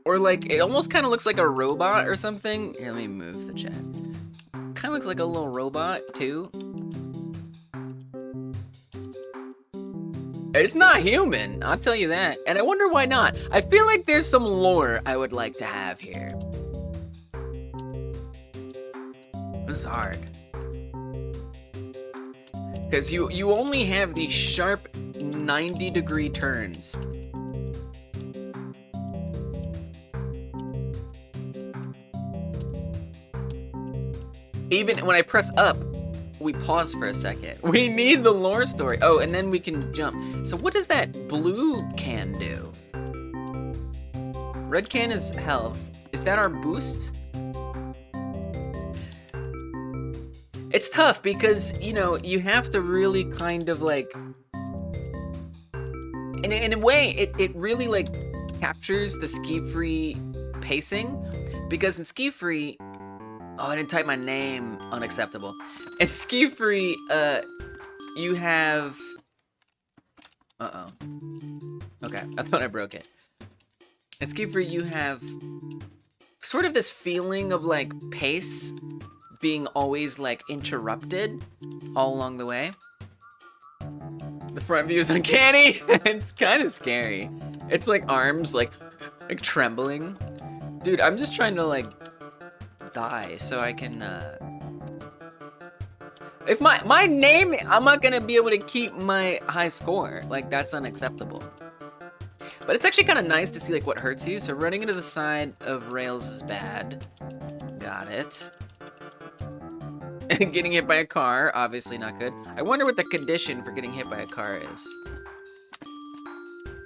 Or like, it almost kind of looks like a robot or something. Here, let me move the chat. Kind of looks like a little robot, too. It's not human, I'll tell you that. And I wonder why not. I feel like there's some lore I would like to have here. This is hard. Because you only have these sharp 90-degree turns. Even when I press up, we pause for a second. We need the lore story. Oh, and then we can jump. So what does that blue can do? Red can is health. Is that our boost? It's tough because, you know, you have to really kind of like... In a way, it really like captures the ski-free pacing. Because in ski-free... Oh, I didn't type my name. Unacceptable. In SkiFree, you have... Uh-oh. Okay, I thought I broke it. In SkiFree, you have sort of this feeling of, like, pace being always, like, interrupted all along the way. The front view is uncanny. It's kind of scary. It's, like, arms, like trembling. Dude, I'm just trying to, like... die so I can if my name, I'm not gonna be able to keep my high score. Like, that's unacceptable. But it's actually kind of nice to see like what hurts you. So running into the side of rails is bad. Got it. Getting hit by a car, obviously not good. I wonder what the condition for getting hit by a car is.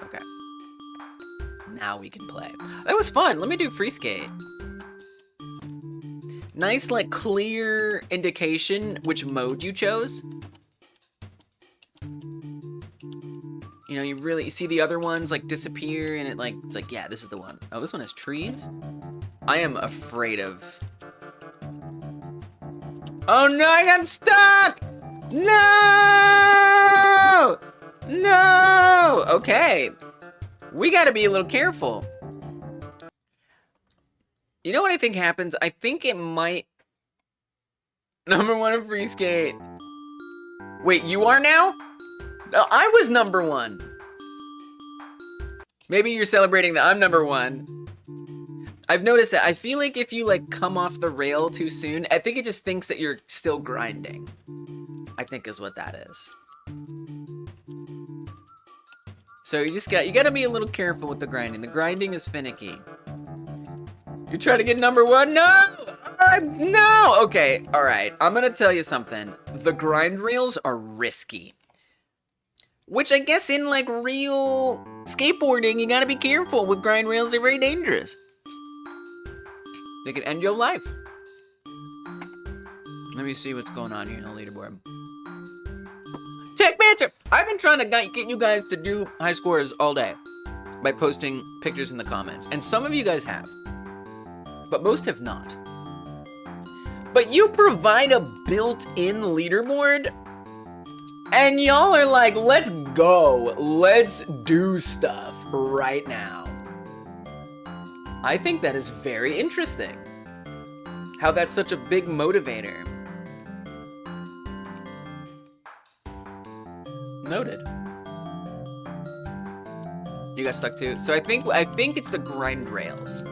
Okay, now we can play. That was fun. Let me do free skate. Nice, like, clear indication which mode you chose. You know, you see the other ones, like, disappear, and it's like, yeah, this is the one. Oh, this one has trees? I am afraid of... Oh, no, I got stuck! No! No! Okay. We gotta be a little careful. You know what I think happens? I think it might... #1 in free skate. Wait, you are now? No, I was #1. Maybe you're celebrating that I'm #1. I've noticed that. I feel like if you, like, come off the rail too soon, I think it just thinks that you're still grinding. I think is what that is. So you gotta be a little careful with the grinding. The grinding is finicky. You're trying to get #1? No! No! Okay, alright. I'm gonna tell you something. The grind rails are risky. Which I guess in, like, real skateboarding, you gotta be careful with grind rails. They're very dangerous. They can end your life. Let me see what's going on here in the leaderboard. Tech Mancer! I've been trying to get you guys to do high scores all day by posting pictures in the comments. And some of you guys have. But most have not. But you provide a built-in leaderboard, and y'all are like, let's go. Let's do stuff right now. I think that is very interesting. How that's such a big motivator. Noted. You got stuck too? So I think it's the grind rails.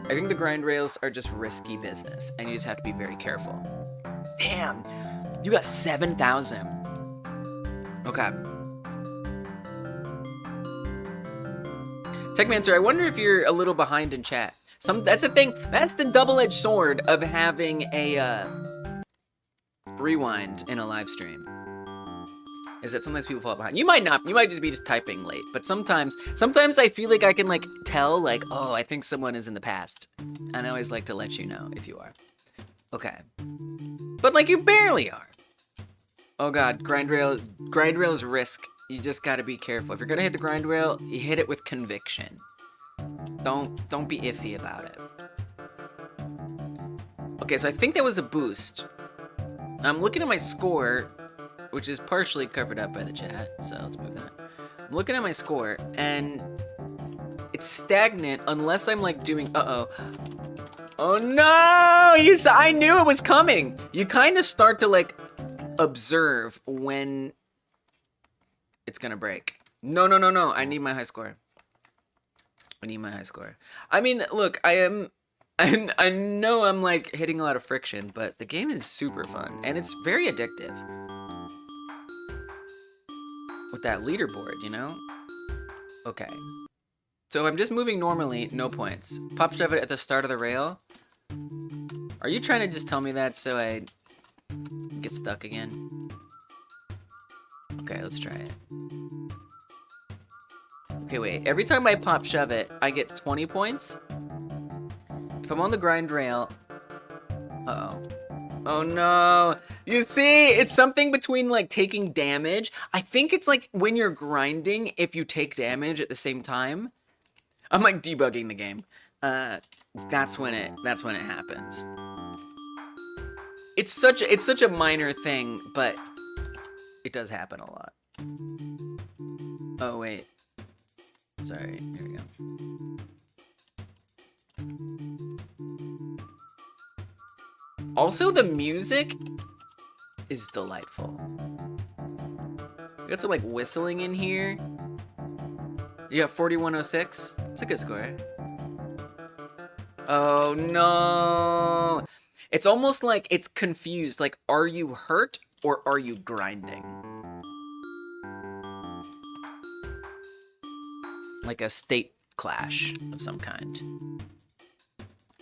I think the grind rails are just risky business, and you just have to be very careful. Damn, you got 7,000. Okay. Techmancer, I wonder if you're a little behind in chat. That's the thing. That's the double-edged sword of having a rewind in a live stream. Is that sometimes people fall behind. You might not. You might just be typing late. But sometimes I feel like I can like tell like, oh, I think someone is in the past. And I always like to let you know if you are. Okay. But like you barely are. Oh God, grind rail's risk. You just gotta be careful. If you're gonna hit the grind rail, you hit it with conviction. Don't be iffy about it. Okay, so I think that was a boost. I'm looking at my score, which is partially covered up by the chat, so let's move that. I'm looking at my score, and it's stagnant unless I'm like doing, Oh no! I knew it was coming! You kind of start to like observe when it's gonna break. No, I need my high score. I mean, look, I know I'm like hitting a lot of friction, but the game is super fun, and it's very addictive. With that leaderboard, you know? Okay. So I'm just moving normally, no points. Pop shove it at the start of the rail. Are you trying to just tell me that so I get stuck again? Okay, let's try it. Okay, wait. Every time I pop shove it, I get 20 points. If I'm on the grind rail... Uh-oh. Oh no! You see, it's something between like taking damage. I think it's like when you're grinding, if you take damage at the same time. I'm like debugging the game. That's when it happens. It's such a minor thing, but it does happen a lot. Oh wait. Sorry, here we go. Also, the music is delightful. We got some like whistling in here. You got 4106. It's a good score. Oh no! It's almost like it's confused. Like, are you hurt or are you grinding? Like a state clash of some kind.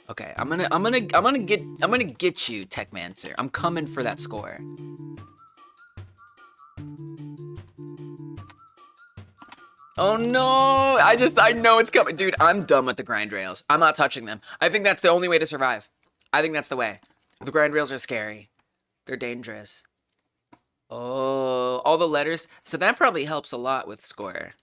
Okay, I'm gonna get you, Techmancer. I'm coming for that score. Oh no! I know it's coming. Dude, I'm done with the grind rails. I'm not touching them. I think that's the only way to survive. I think that's the way. The grind rails are scary. They're dangerous. Oh, all the letters. So that probably helps a lot with score.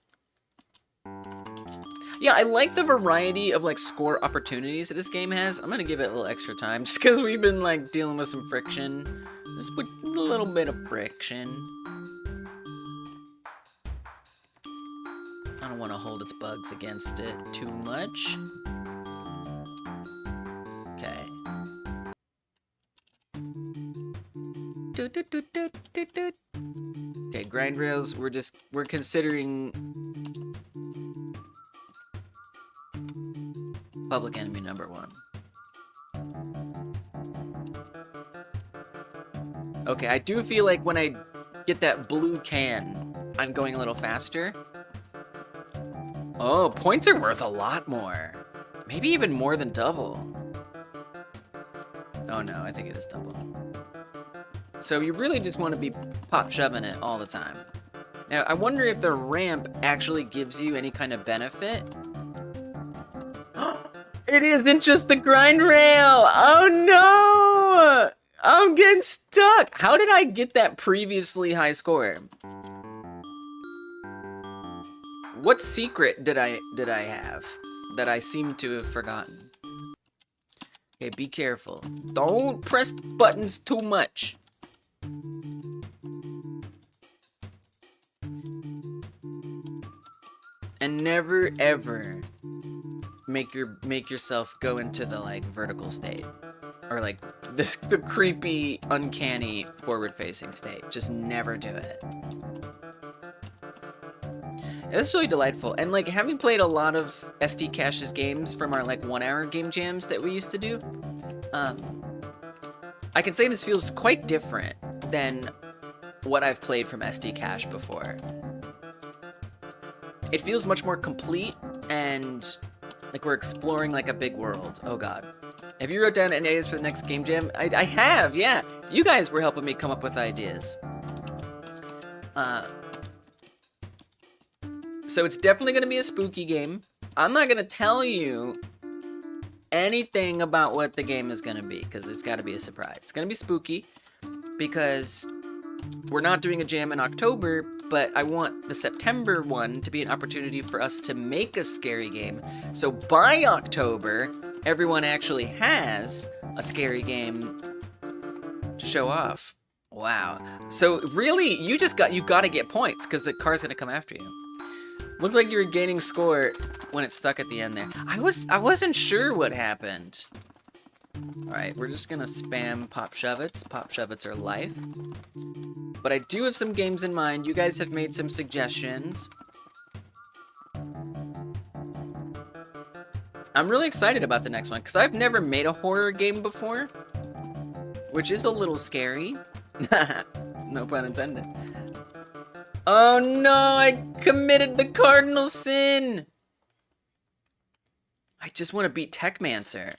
Yeah, I like the variety of like score opportunities that this game has. I'm gonna give it a little extra time just because we've been like dealing with some friction. Just with a little bit of friction. I don't want to hold its bugs against it too much. Okay. Okay, grind rails, we're considering public enemy number 1. Okay, I do feel like when I get that blue can, I'm going a little faster. Oh, points are worth a lot more. Maybe even more than double. Oh no, I think it is double. So you really just want to be pop shoving it all the time. Now, I wonder if the ramp actually gives you any kind of benefit. It isn't just the grind rail! Oh no! I'm getting stuck! How did I get that previously high score? What secret did I have that I seem to have forgotten? Okay, be careful. Don't press buttons too much. And never ever make yourself go into the like vertical state or like the creepy, uncanny forward-facing state. Just never do it. It's really delightful, and like having played a lot of SD Cash's games from our like 1-hour game jams that we used to do, I can say this feels quite different than what I've played from SD Cash before. It feels much more complete and like we're exploring like a big world. Oh god. Have you wrote down any ideas for the next game jam? I have, yeah. You guys were helping me come up with ideas. So it's definitely gonna be a spooky game. I'm not gonna tell you anything about what the game is gonna be, because it's gotta be a surprise. It's gonna be spooky, because we're not doing a jam in October, but I want the September one to be an opportunity for us to make a scary game. So by October, everyone actually has a scary game to show off. Wow. So really, you gotta get points, because the car's gonna come after you. Looked like you were gaining score when it stuck at the end there. I wasn't sure what happened. Alright, we're just gonna spam Pop Shove-Its. Pop Shove-Its are life. But I do have some games in mind. You guys have made some suggestions. I'm really excited about the next one, because I've never made a horror game before, which is a little scary. No pun intended. Oh no, I committed the cardinal sin! I just want to beat Techmancer.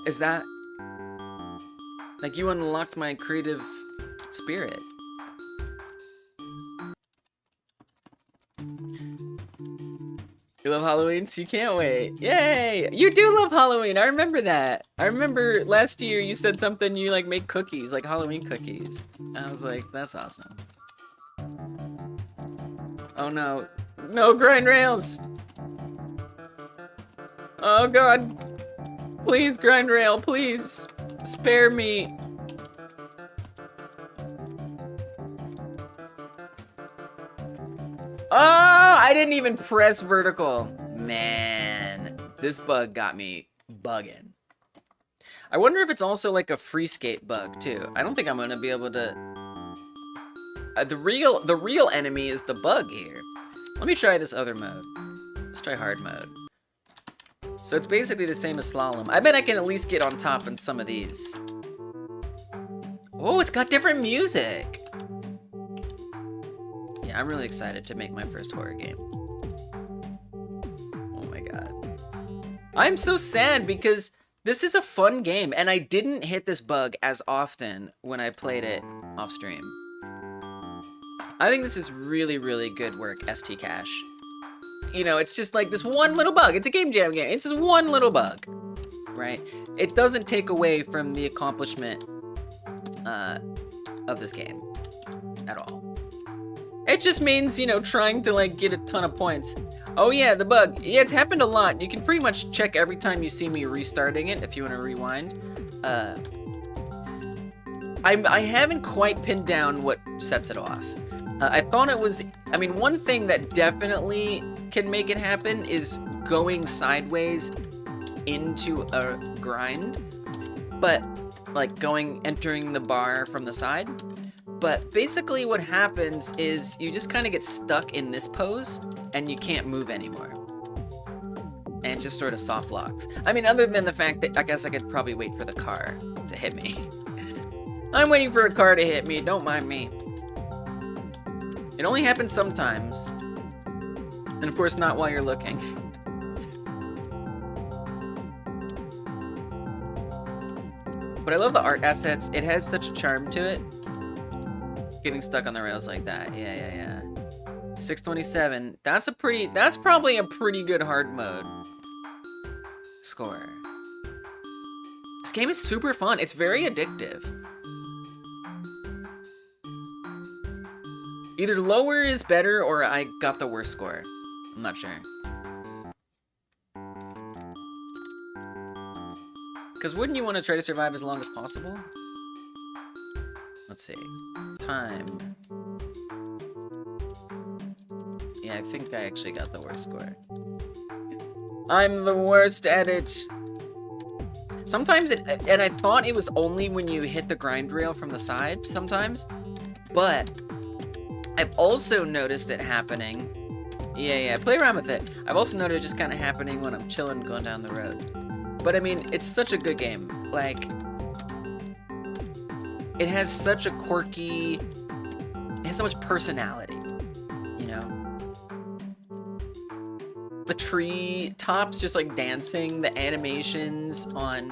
Is that... like, you unlocked my creative spirit. You love Halloween, so you can't wait. Yay! You do love Halloween, I remember that. I remember last year you said something, you like make cookies, like Halloween cookies. I was like, that's awesome. Oh no. No, grind rails! Oh god. Please, grind rail, please. Spare me. Oh, I didn't even press vertical. Man, this bug got me bugging. I wonder if it's also like a free skate bug too. I don't think I'm gonna be able to... the real enemy is the bug here. Let me try this other mode. Let's try hard mode. So it's basically the same as slalom. I bet I can at least get on top in some of these. Oh, it's got different music. Yeah, I'm really excited to make my first horror game. Oh my god. I'm so sad because this is a fun game and I didn't hit this bug as often when I played it off stream. I think this is really, really good work, ST Cash. You know, it's just like this one little bug. It's a game jam game. It's just one little bug, right? It doesn't take away from the accomplishment of this game at all. It just means, you know, trying to like get a ton of points. Oh yeah, the bug. Yeah, it's happened a lot. You can pretty much check every time you see me restarting it if you want to rewind. I haven't quite pinned down what sets it off. I thought it was, I mean, one thing that definitely can make it happen is going sideways into a grind, but like entering the bar from the side. But basically what happens is you just kind of get stuck in this pose and you can't move anymore. And it just sort of soft locks. I mean, other than the fact that I guess I could probably wait for the car to hit me. I'm waiting for a car to hit me, don't mind me. It only happens sometimes. And of course, not while you're looking. But I love the art assets. It has such a charm to it. Getting stuck on the rails like that. Yeah. 627. That's probably a pretty good hard mode score. This game is super fun. It's very addictive. Either lower is better or I got the worst score. I'm not sure. Because wouldn't you want to try to survive as long as possible? Let's see. Time. Yeah, I think I actually got the worst score. I'm the worst at it. Sometimes and I thought it was only when you hit the grind rail from the side sometimes, but I've also noticed it happening. Yeah, play around with it. I've also noticed it just kind of happening when I'm chilling going down the road. But I mean, it's such a good game. Like, it has such a quirky, it has so much personality, you know? tree tops just like dancing, the animations on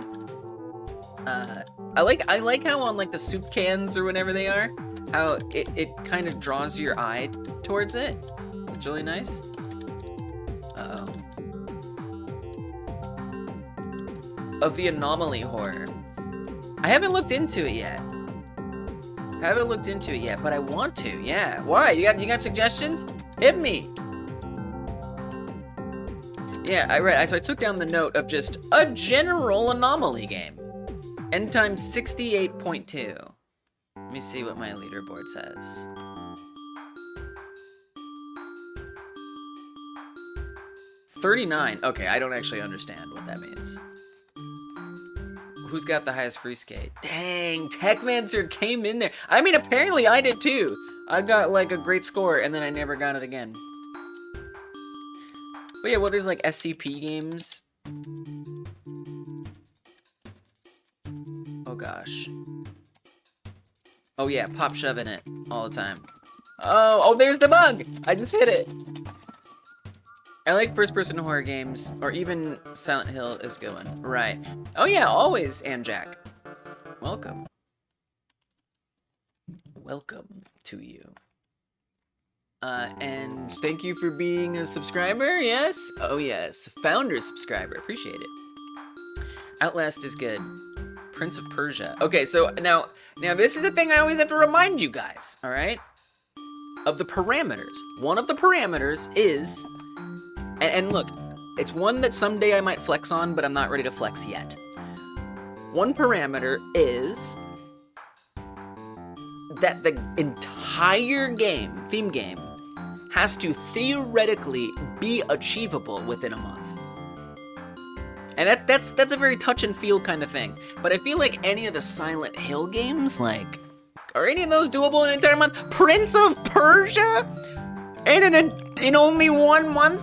I like how on like the soup cans or whatever they are, how it kind of draws your eye towards it. It's really nice. Uh-oh. Of the anomaly horror. I haven't looked into it yet. But I want to. Yeah. Why? You got suggestions? Hit me. Yeah, so I took down the note of just a general anomaly game. End time 68.2. Let me see what my leaderboard says. $39. Okay, I don't actually understand what that means. Who's got the highest free skate? Dang, Techmancer came in there. I mean, apparently I did too. I got like a great score and then I never got it again. But yeah, well, there's like SCP games. Oh gosh. Oh yeah, pop shove in it all the time. Oh, there's the bug! I just hit it. I like first-person horror games, or even Silent Hill is a good one. Right. Oh yeah, always, Jack. Welcome. Welcome to you. And thank you for being a subscriber, yes? Oh yes, founder subscriber, appreciate it. Outlast is good. Prince of Persia. Okay, so now this is the thing I always have to remind you guys, all right? Of the parameters. One of the parameters is, and look, it's one that someday I might flex on, but I'm not ready to flex yet. One parameter is that the entire game, theme game, has to theoretically be achievable within a month. And that's a very touch and feel kind of thing. But I feel like any of the Silent Hill games, like, are any of those doable in an entire month? Prince of Persia? And in only 1 month?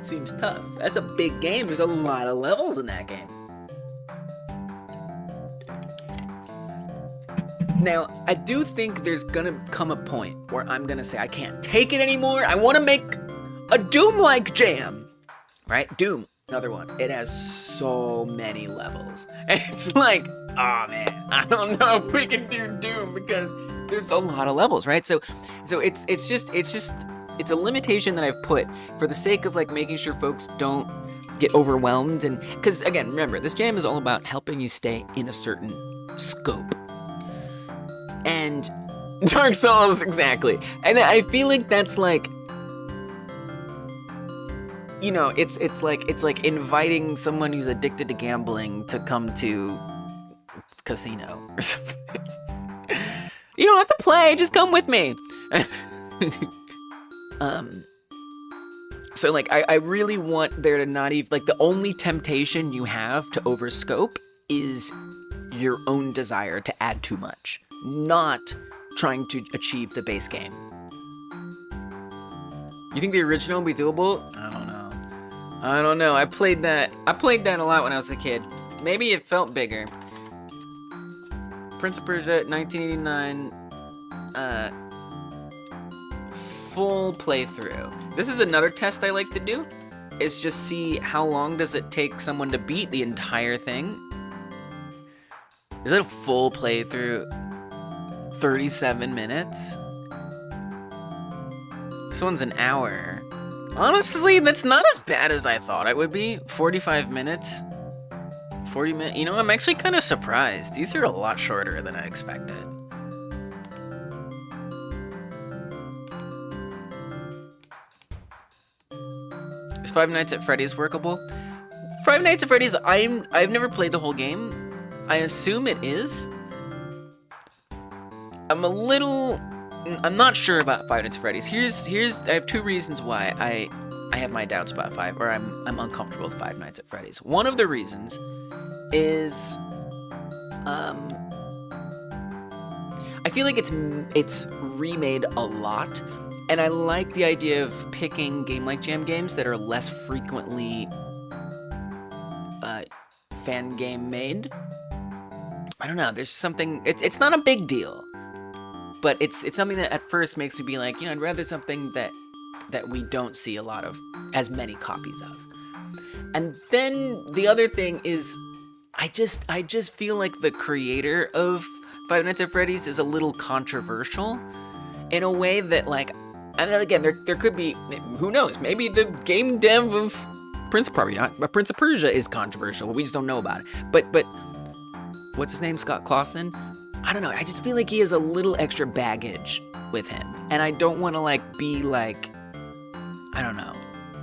Seems tough. That's a big game. There's a lot of levels in that game. Now, I do think there's gonna come a point where I'm gonna say, I can't take it anymore. I wanna make a Doom-like jam. Right? Doom, another one. It has so many levels. And it's like, oh man, I don't know if we can do Doom because there's a lot of levels, right? So it's a limitation that I've put for the sake of like making sure folks don't get overwhelmed. And because again, remember, this jam is all about helping you stay in a certain scope. And Dark Souls, exactly. And I feel like that's like, you know, it's like inviting someone who's addicted to gambling to come to casino or something. You don't have to play, just come with me. So like I really want there to not even, like, the only temptation you have to overscope is your own desire to add too much, not trying to achieve the base game. You think the original will be doable? I don't know. I played that a lot when I was a kid. Maybe it felt bigger. Prince of Persia, 1989, full playthrough. This is another test I like to do, is just see how long does it take someone to beat the entire thing. Is it a full playthrough? 37 minutes? This one's an hour. Honestly, that's not as bad as I thought it would be. 45 minutes. 40 minutes. You know, I'm actually kind of surprised. These are a lot shorter than I expected. Is Five Nights at Freddy's workable? Five Nights at Freddy's, I've never played the whole game. I assume it is. I'm not sure about Five Nights at Freddy's. I have two reasons why I have my doubts about I'm uncomfortable with Five Nights at Freddy's. One of the reasons is, I feel like it's remade a lot, and I like the idea of picking game like Jam games that are less frequently fan game made. I don't know. There's something. It's not a big deal. But it's something that at first makes me be like, you know, I'd rather something that that we don't see a lot of, as many copies of. And then the other thing is, I just feel like the creator of Five Nights at Freddy's is a little controversial in a way that, like, and then again, there could be, who knows, maybe the game dev of Prince of Persia is controversial. We just don't know about it. But what's his name? Scott Clausen? I don't know. I just feel like he has a little extra baggage with him. And I don't want to, like, be, like, I don't know,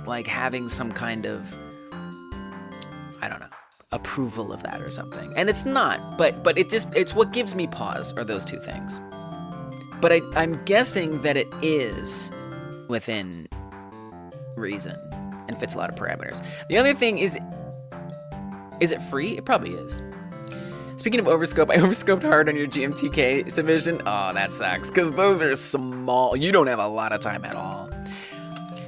like having some kind of, I don't know, approval of that or something. And it's not, but it's what gives me pause are those two things. But I'm guessing that it is within reason and fits a lot of parameters. The other thing is it free? It probably is. Speaking of overscope, I overscoped hard on your GMTK submission. Oh, that sucks, because those are small. You don't have a lot of time at all.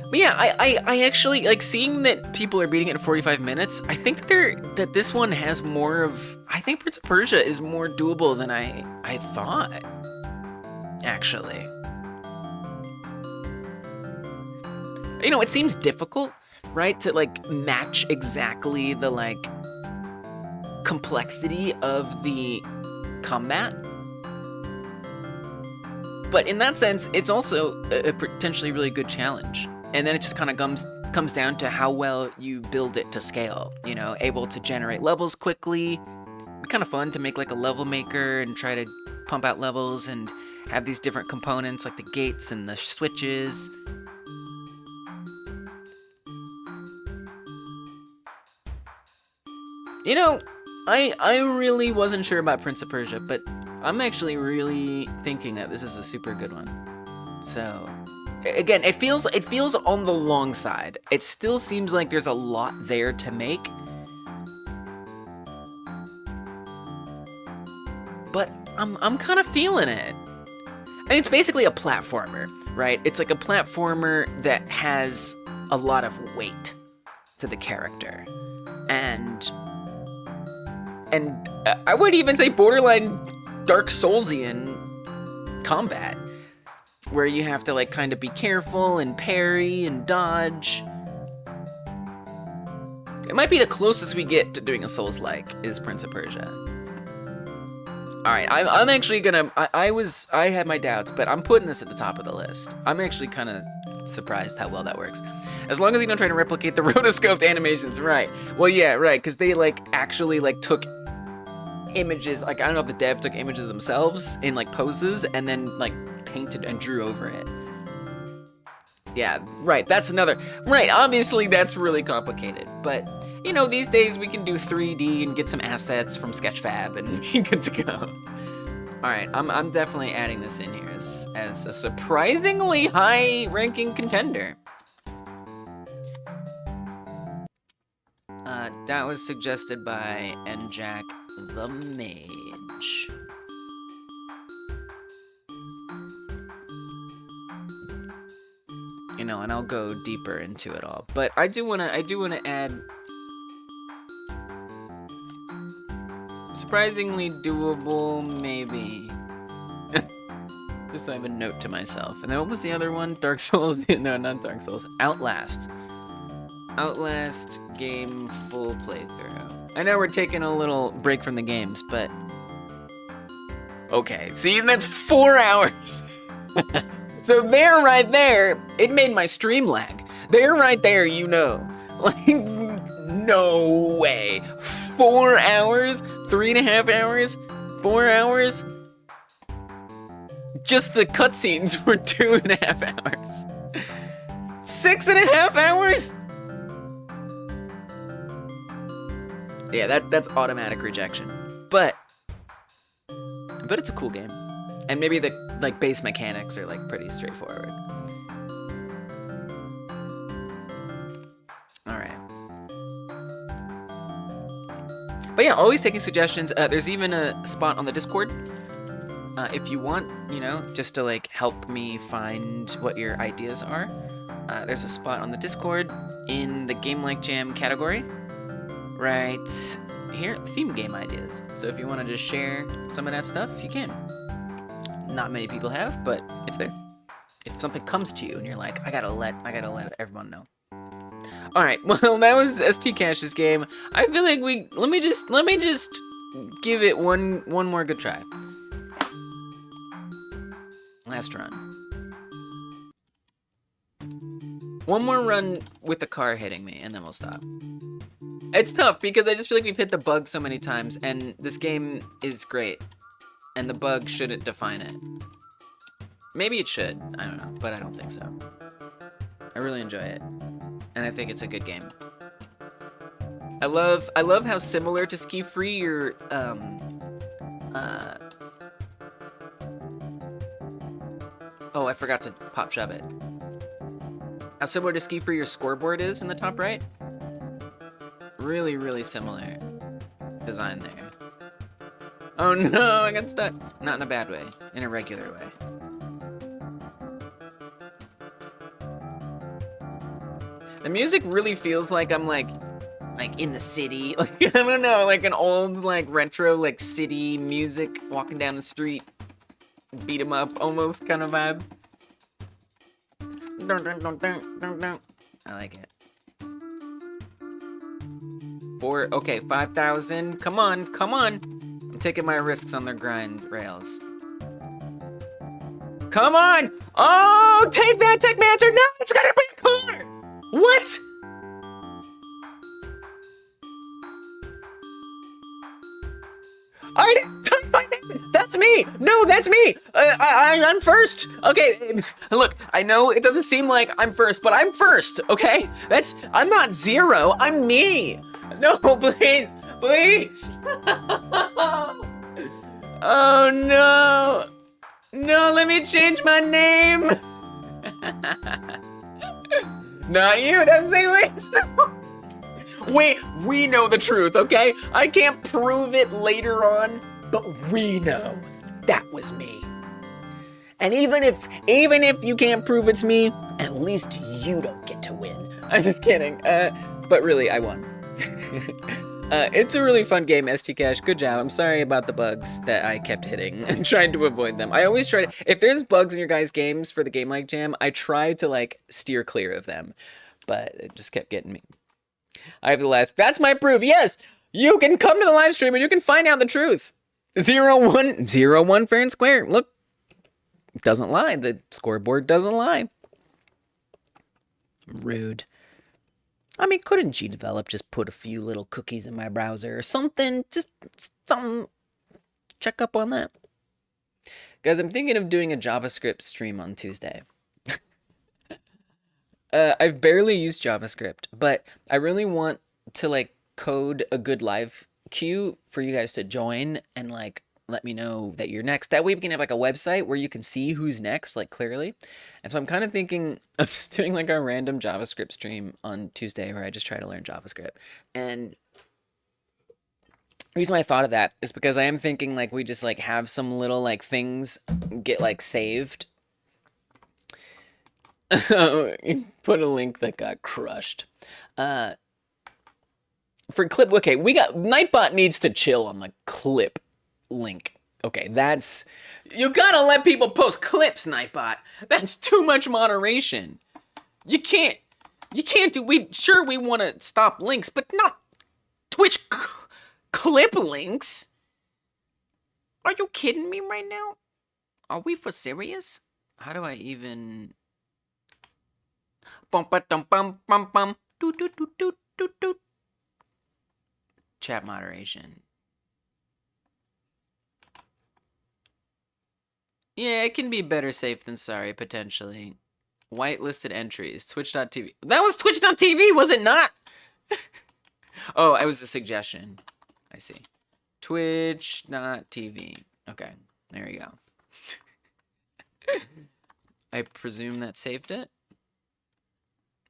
But yeah, I actually, like, seeing that people are beating it in 45 minutes, I think that this one has more of, I think Prince of Persia is more doable than I thought, actually. You know, it seems difficult, right, to, like, match exactly the, like, complexity of the combat. But in that sense, it's also a potentially really good challenge. And then it just kind of comes down to how well you build it to scale, you know, able to generate levels quickly. It'd be kind of fun to make like a level maker and try to pump out levels and have these different components like the gates and the switches. You know, I really wasn't sure about Prince of Persia, but I'm actually really thinking that this is a super good one. So, again, it feels on the long side. It still seems like there's a lot there to make. But I'm kind of feeling it. I mean, it's basically a platformer, right? It's like a platformer that has a lot of weight to the character. And I would even say borderline Dark Soulsian combat, where you have to, like, kind of be careful and parry and dodge. It might be the closest we get to doing a Souls-like is Prince of Persia. Alright, I'm actually gonna, I had my doubts, but I'm putting this at the top of the list. I'm actually kind of surprised how well that works. As long as you don't try to replicate the rotoscoped animations, right. Well, yeah, right, because they, like, actually, like, took images, like, I don't know if the dev took images themselves in, like, poses, and then, like, painted and drew over it. Yeah, right, that's another, right, obviously that's really complicated, but, you know, these days we can do 3D and get some assets from Sketchfab and be good to go. Alright, I'm definitely adding this in here as a surprisingly high-ranking contender. That was suggested by Jack the Mage. You know, and I'll go deeper into it all. But I do wanna add surprisingly doable, maybe. Just so I have a note to myself. And then what was the other one? Dark Souls? No, not Dark Souls. Outlast. Outlast game full playthrough. I know we're taking a little break from the games, but okay. See, that's 4 hours. So there, right there, it made my stream lag. There, right there, you know. Like, no way. 4 hours? 3.5 hours? 4 hours? Just the cutscenes were 2.5 hours. 6.5 hours? Yeah, that's automatic rejection. But it's a cool game. And maybe the, like, base mechanics are, like, pretty straightforward. Alright. But yeah, always taking suggestions. There's even a spot on the Discord. If you want, you know, just to, like, help me find what your ideas are. There's a spot on the Discord in the Game Like Jam category. Right here, theme game ideas. So if you want to just share some of that stuff, you can. Not many people have, but it's there. If something comes to you and you're like, I gotta let everyone know. All right, well, that was ST Cash's game. I feel like let me just give it one more good try. Last run. One more run with the car hitting me, and then we'll stop. It's tough because I just feel like we've hit the bug so many times, and this game is great, and the bug shouldn't define it. Maybe it should, I don't know, but I don't think so. I really enjoy it, and I think it's a good game. I love how similar to SkiFree your oh, I forgot to pop shove it. How similar to SkiFree your scoreboard is in the top right? Really, really similar design there. Oh no, I got stuck. Not in a bad way, in a regular way. The music really feels like I'm like in the city. Like, I don't know, like an old like retro like city music walking down the street. Beat 'em up almost kind of vibe. I like it. Okay, 5,000. Come on, come on. I'm taking my risks on their grind rails. Come on! Oh, take that, Techmancer! No, it's gonna be a car! What? I didn't type my name. That's me. No, that's me. I'm first. Okay, look, I know it doesn't seem like I'm first, but I'm first. Okay, I'm not zero. I'm me. No, please, please. Oh no, no. Let me change my name. Not you. Don't say least. We know the truth, okay? I can't prove it later on, but we know that was me. And even if you can't prove it's me, at least you don't get to win. I'm just kidding. But really, I won. It's a really fun game, ST Cash. Good job. I'm sorry about the bugs that I kept hitting and trying to avoid them. I always try to, if there's bugs in your guys' games for the Game Like Jam, I try to like steer clear of them, but it just kept getting me. I have the last. That's my proof. Yes, you can come to the live stream and you can find out the truth. 0-1 fair and square. Look, it doesn't lie. The scoreboard doesn't lie. Rude. I mean, couldn't GDevelop just put a few little cookies in my browser or something? Just something. Check up on that. Guys, I'm thinking of doing a JavaScript stream on Tuesday. I've barely used JavaScript, but I really want to like code a good live queue for you guys to join and like let me know that you're next. That way we can have like a website where you can see who's next like clearly. And so I'm kind of thinking of just doing like a random JavaScript stream on Tuesday where I just try to learn JavaScript. And the reason why I thought of that is because I am thinking like we just like have some little like things get like saved. Put a link that got crushed. For clip, okay, we got Nightbot needs to chill on the clip link. Okay, that's, you gotta let people post clips, Nightbot. That's too much moderation. You can't do, we want to stop links, but not Twitch clip links. Are you kidding me right now? Are we for serious? How do I even... Bum ba dum bum bum bum. Doot doot doot doot doot doot. Chat moderation. Yeah, it can be better safe than sorry, potentially. Whitelisted entries. Twitch.tv. That was Twitch.tv, was it not? Oh, it was a suggestion. I see. Twitch.tv. Okay, there you go. I presume that saved it?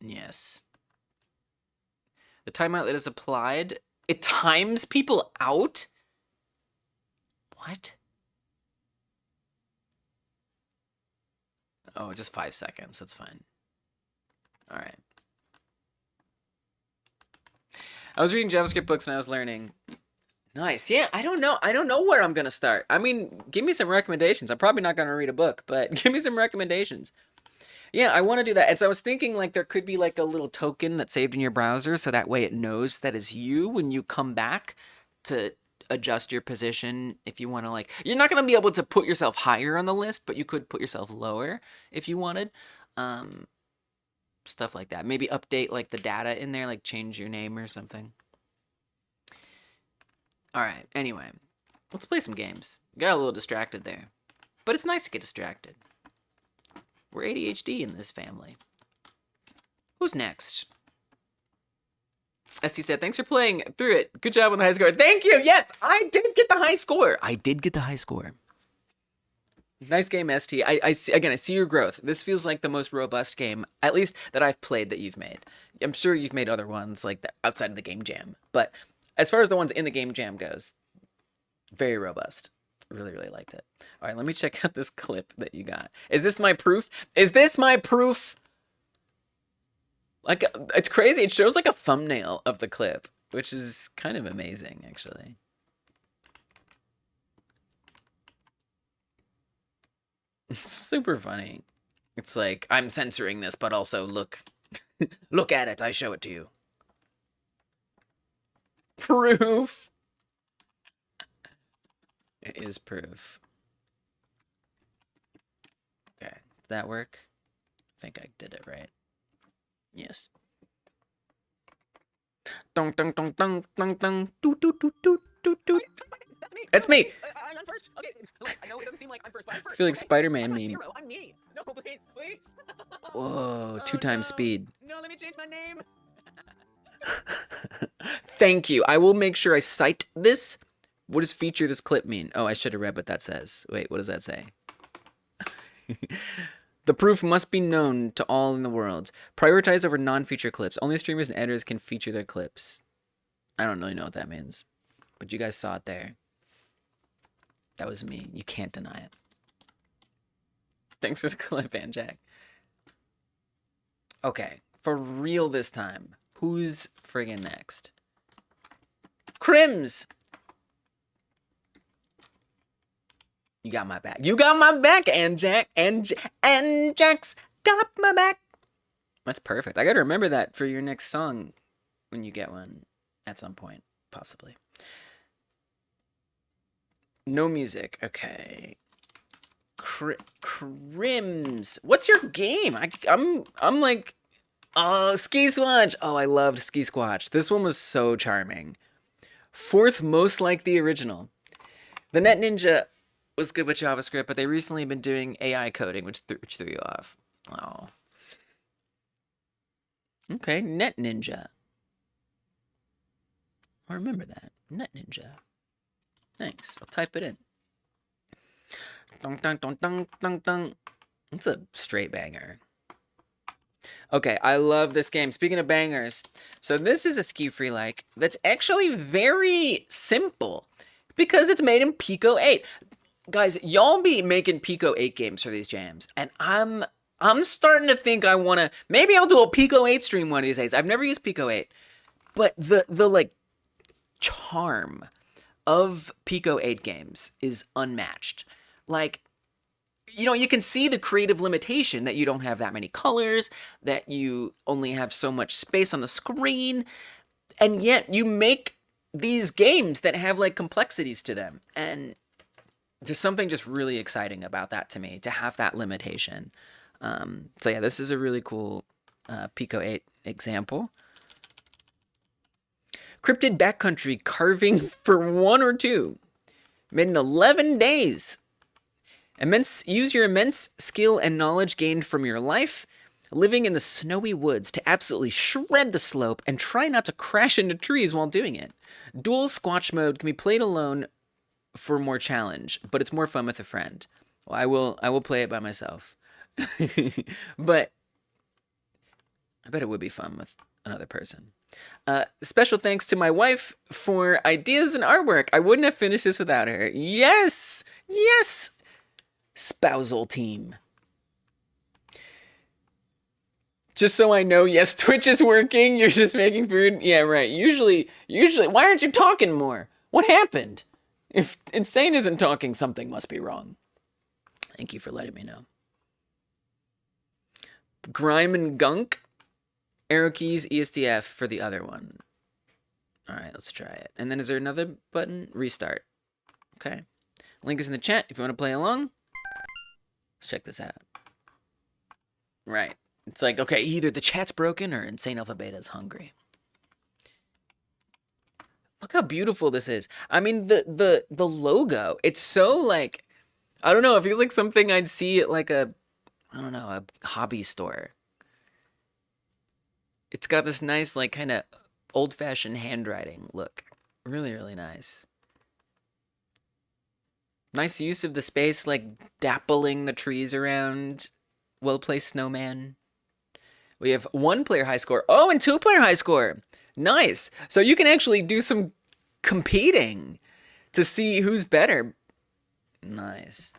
Yes. The timeout that is applied, it times people out? What? Oh, just 5 seconds. That's fine. All right. I was reading JavaScript books when I was learning. Nice. Yeah, I don't know. I don't know where I'm going to start. I mean, give me some recommendations. I'm probably not going to read a book, but give me some recommendations. Yeah, I want to do that. And so I was thinking like there could be like a little token that's saved in your browser so that way it knows that is you when you come back to adjust your position if you want to like you're not going to be able to put yourself higher on the list, but you could put yourself lower if you wanted. Um Stuff like that. Maybe update like the data in there, like change your name or something. All right. Anyway, let's play some games. Got a little distracted there. But it's nice to get distracted. We're ADHD in this family. Who's next? ST said, thanks for playing through it. Good job on the high score. Thank you. Yes, I did get the high score. I did get the high score. Nice game, ST. I see, again, I see your growth. This feels like the most robust game, at least that I've played that you've made. I'm sure you've made other ones like that outside of the game jam. But as far as the ones in the game jam goes, very robust. Really, really liked it. All right, let me check out this clip that you got. Is this my proof? Is this my proof? Like, it's crazy. It shows like a thumbnail of the clip, which is kind of amazing, actually. It's super funny. It's like, I'm censoring this, but also look. Look at it. I show it to you. Proof. It is proof. Okay. Did that work? I think I did it right. Yes. Dong dong dong dong dong dong. Doot doot doot doot doot doot. That's me. I'm first. Okay. I know it doesn't seem like I'm first, but I'm first. I feel like Spider-Man meme. I'm me. No, please, please. Whoa, 2 times speed. No, let me change my name. Thank you. I will make sure I cite this. What does feature this clip mean? Oh, I should have read what that says. Wait, what does that say? The proof must be known to all in the world. Prioritize over non-feature clips. Only streamers and editors can feature their clips. I don't really know what that means, but you guys saw it there. That was me. You can't deny it. Thanks for the clip, Jack. Okay, for real this time. Who's friggin' next? Crims! You got my back. You got my back, Jack. And Jack's got my back. That's perfect. I gotta remember that for your next song when you get one at some point, possibly. No music. Okay. Crims. What's your game? I'm like, oh, Ski Squatch. Oh, I loved Ski Squatch. This one was so charming. 4th most like the original. The Net Ninja was good with JavaScript, but they recently been doing AI coding, which threw you off. Oh. Okay, Net Ninja. I remember that. Net Ninja. Thanks. I'll type it in. Dong, dong, dong, dong, dong, dong. It's a straight banger. Okay, I love this game. Speaking of bangers, so this is a SkiFree-like that's actually very simple because it's made in Pico 8. Guys, y'all be making Pico 8 games for these jams, and I'm starting to think I want to, maybe I'll do a Pico 8 stream one of these days. I've never used Pico 8, but the like charm of Pico 8 games is unmatched. Like, you know, you can see the creative limitation that you don't have that many colors, that you only have so much space on the screen, and yet you make these games that have like complexities to them. And there's something just really exciting about that to me, to have that limitation. So yeah, this is a really cool Pico 8 example. Cryptid backcountry carving for 1 or 2. Made in 11 days. Use your immense skill and knowledge gained from your life, living in the snowy woods, to absolutely shred the slope and try not to crash into trees while doing it. Dual Squatch mode can be played alone for more challenge, but it's more fun with a friend. Well, I will play it by myself. But I bet it would be fun with another person. Special thanks to my wife for ideas and artwork. I wouldn't have finished this without her. Yes! Yes! Spousal team. Just so I know, yes, Twitch is working. You're just making food. Yeah, right. Usually, why aren't you talking more? What happened? If Insane isn't talking, something must be wrong. Thank you for letting me know. Grime and Gunk. Arrow keys, ESDF for the other one. All right, let's try it. And then is there another button? Restart. Okay. Link is in the chat if you want to play along. Let's check this out. Right. It's like, okay, either the chat's broken or Insane Alpha Beta is hungry. Look how beautiful this is. I mean, the logo, it's so like, I don't know, it feels like something I'd see at like a, I don't know, a hobby store. It's got this nice, like, kind of old-fashioned handwriting look. Really, really nice. Nice use of the space, like, dappling the trees around. Well-placed snowman. We have 1-player high score. Oh, and 2-player high score. Nice. So you can actually do some competing to see who's better. Nice.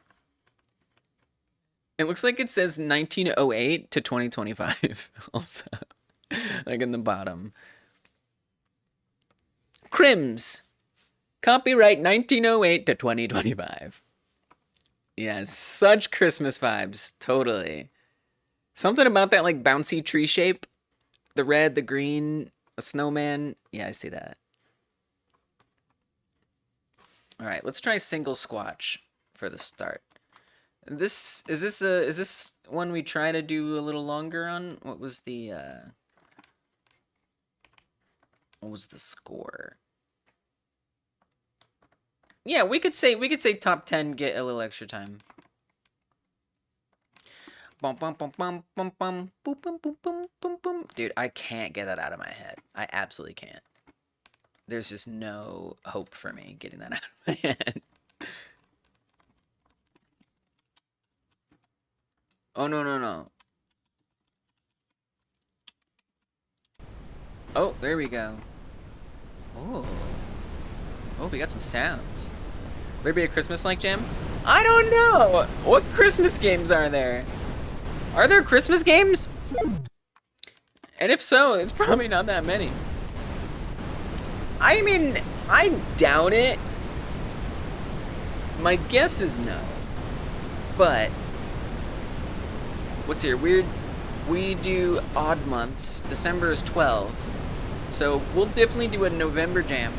It looks like it says 1908 to 2025 also. Like in the bottom. Crims. Copyright 1908 to 2025. Yeah, such Christmas vibes. Totally. Something about that like bouncy tree shape. The red, the green, a snowman. Yeah, I see that. All right, let's try single squatch for the start. Is this one we try to do a little longer on? What was the score? Yeah, we could say top 10, get a little extra time. Bum bum bum bum bum bum boom boom boom boom boom boom. Dude, I can't get that out of my head. I absolutely can't. There's just no hope for me getting that out of my head. Oh, no, no, no. Oh, there we go. Oh. Oh, we got some sounds. Maybe a Christmas-like jam? I don't know! What Christmas games are there? Are there Christmas games? And if so, it's probably not that many. I mean, I doubt it. My guess is no. But what's here? We do odd months. December is 12. So we'll definitely do a November jam.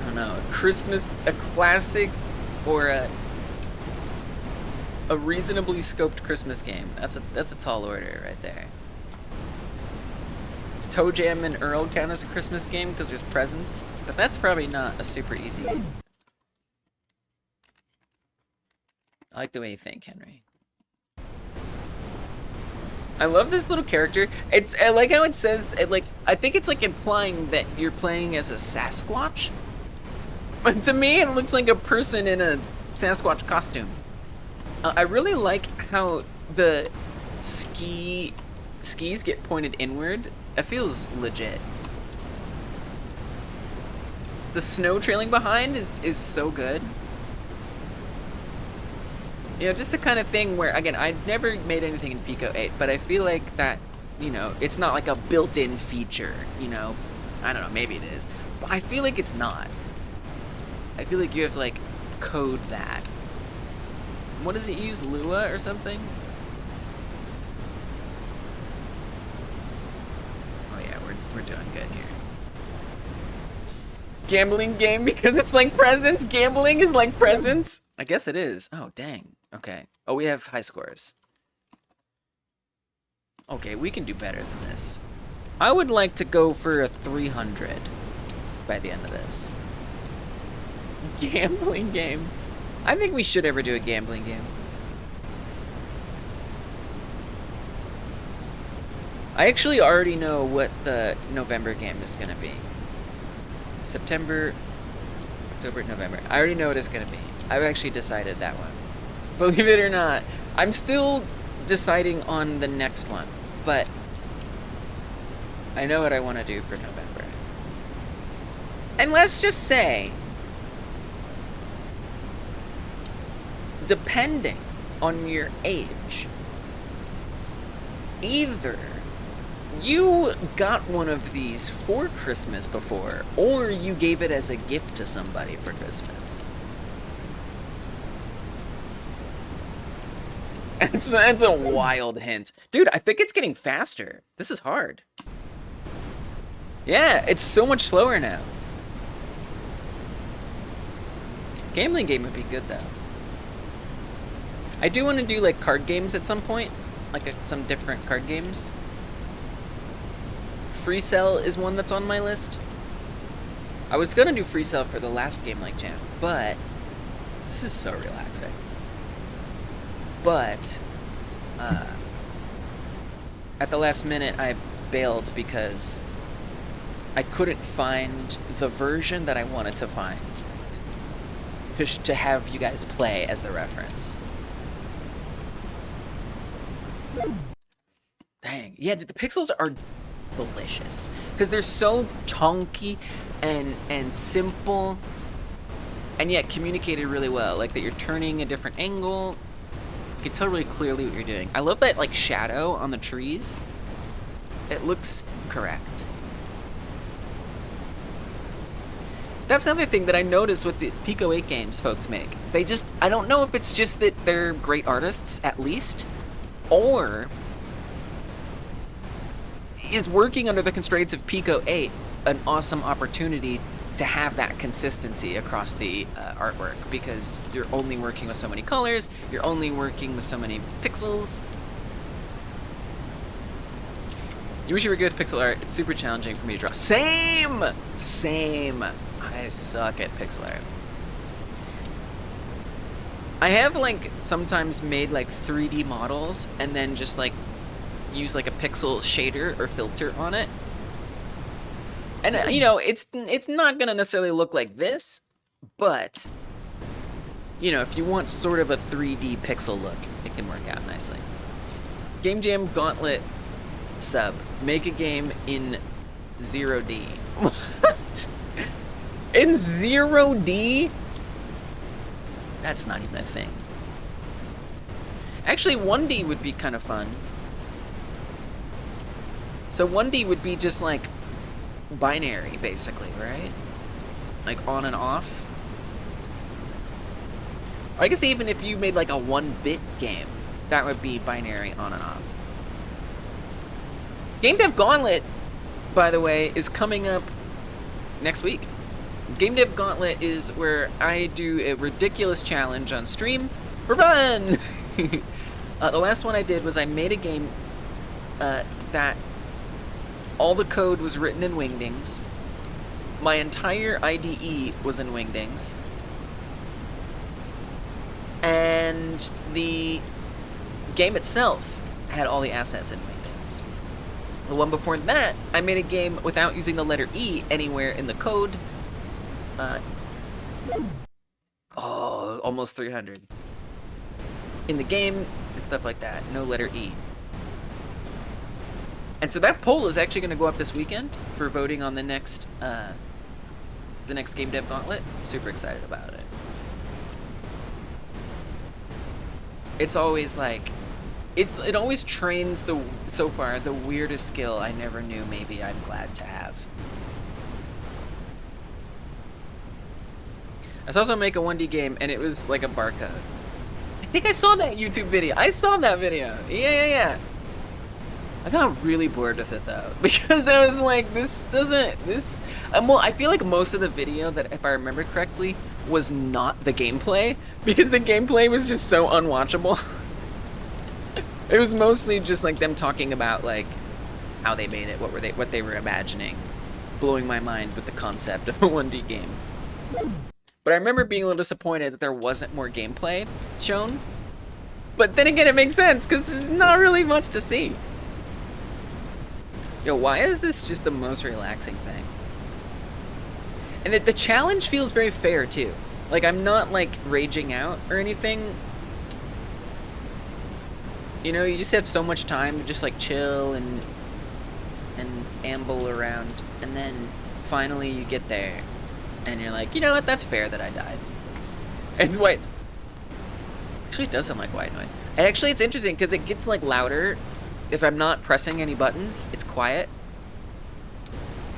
I don't know, a classic or a reasonably scoped Christmas game. That's a tall order right there. Does Toe Jam and Earl count as a Christmas game because there's presents? But that's probably not a super easy game. I like the way you think, Henry. I love this little character. I like how it says, I think it's like implying that you're playing as a Sasquatch. But to me, it looks like a person in a Sasquatch costume. I really like how the skis get pointed inward. It feels legit. The snow trailing behind is so good. You know, just the kind of thing where, again, I've never made anything in Pico 8, but I feel like that, you know, it's not like a built-in feature, you know? I don't know, maybe it is. But I feel like it's not. I feel like you have to, like, code that. What does it use, Lua or something? Oh yeah, we're doing good here. Gambling game because it's like presents? Gambling is like presents? I guess it is. Oh, dang. Okay. Oh, we have high scores. Okay, we can do better than this. I would like to go for a 300 by the end of this. Gambling game. I think we should ever do a gambling game. I actually already know what the November game is going to be. September, October, November. I already know what it's going to be. I've actually decided that one. Believe it or not, I'm still deciding on the next one, but I know what I want to do for November. And let's just say, depending on your age, either you got one of these for Christmas before, or you gave it as a gift to somebody for Christmas. That's a wild hint. Dude, I think it's getting faster. This is hard. Yeah, it's so much slower now. Gambling game would be good, though. I do want to do, like, card games at some point. Like, some different card games. Free Cell is one that's on my list. I was gonna do Free Cell for the last Game Like Jam, but this is so relaxing. But at the last minute, I bailed because I couldn't find the version that I wanted to find to have you guys play as the reference. Dang. Yeah, the pixels are delicious because they're so chunky and simple, and yet communicated really well. Like that you're turning a different angle. You can tell really clearly what you're doing. I love that like shadow on the trees. It looks correct. That's another thing that I noticed with the Pico 8 games folks make. They just, I don't know if it's just that they're great artists at least, or is working under the constraints of Pico 8 an awesome opportunity to have that consistency across the artwork, because you're only working with so many colors, you're only working with so many pixels. You wish you were good at pixel art. It's super challenging for me to draw. Same! I suck at pixel art. I have like sometimes made like 3D models and then just like use like a pixel shader or filter on it. And you know, it's not gonna necessarily look like this, but you know, if you want sort of a 3D pixel look, it can work out nicely. Game Jam Gauntlet sub. Make a game in 0D. What? In 0D? That's not even a thing. Actually, 1D would be kind of fun. So 1D would be just like binary, basically, right? Like on and off. I guess even if you made like a 1-bit game, that would be binary on and off. Game Dev Gauntlet, by the way, is coming up next week. Game Dev Gauntlet is where I do a ridiculous challenge on stream for fun. The last one I did was I made a game that all the code was written in Wingdings. My entire IDE was in Wingdings. And the game itself had all the assets in Wingdings. The one before that, I made a game without using the letter E anywhere in the code. Almost 300. In the game, and stuff like that. No letter E. And so that poll is actually going to go up this weekend for voting on the next Game Dev Gauntlet. I'm super excited about it. It's always like, it always trains so far the weirdest skill I never knew maybe I'm glad to have. I saw someone make a 1D game and it was like a barcode. I think I saw that YouTube video. I saw that video. Yeah. I got really bored with it though, because I was like, well, I feel like most of the video, that if I remember correctly, was not the gameplay, because the gameplay was just so unwatchable. It was mostly just like them talking about like how they made it, what they were imagining, blowing my mind with the concept of a 1D game. But I remember being a little disappointed that there wasn't more gameplay shown. But then again, it makes sense, because there's not really much to see. Yo, why is this just the most relaxing thing? And the challenge feels very fair, too. Like, I'm not, like, raging out or anything. You know, you just have so much time to just, like, chill and amble around. And then, finally, you get there. And you're like, you know what, that's fair that I died. It's white. Actually, it does sound like white noise. And actually, it's interesting, because it gets, like, louder. If I'm not pressing any buttons, it's quiet.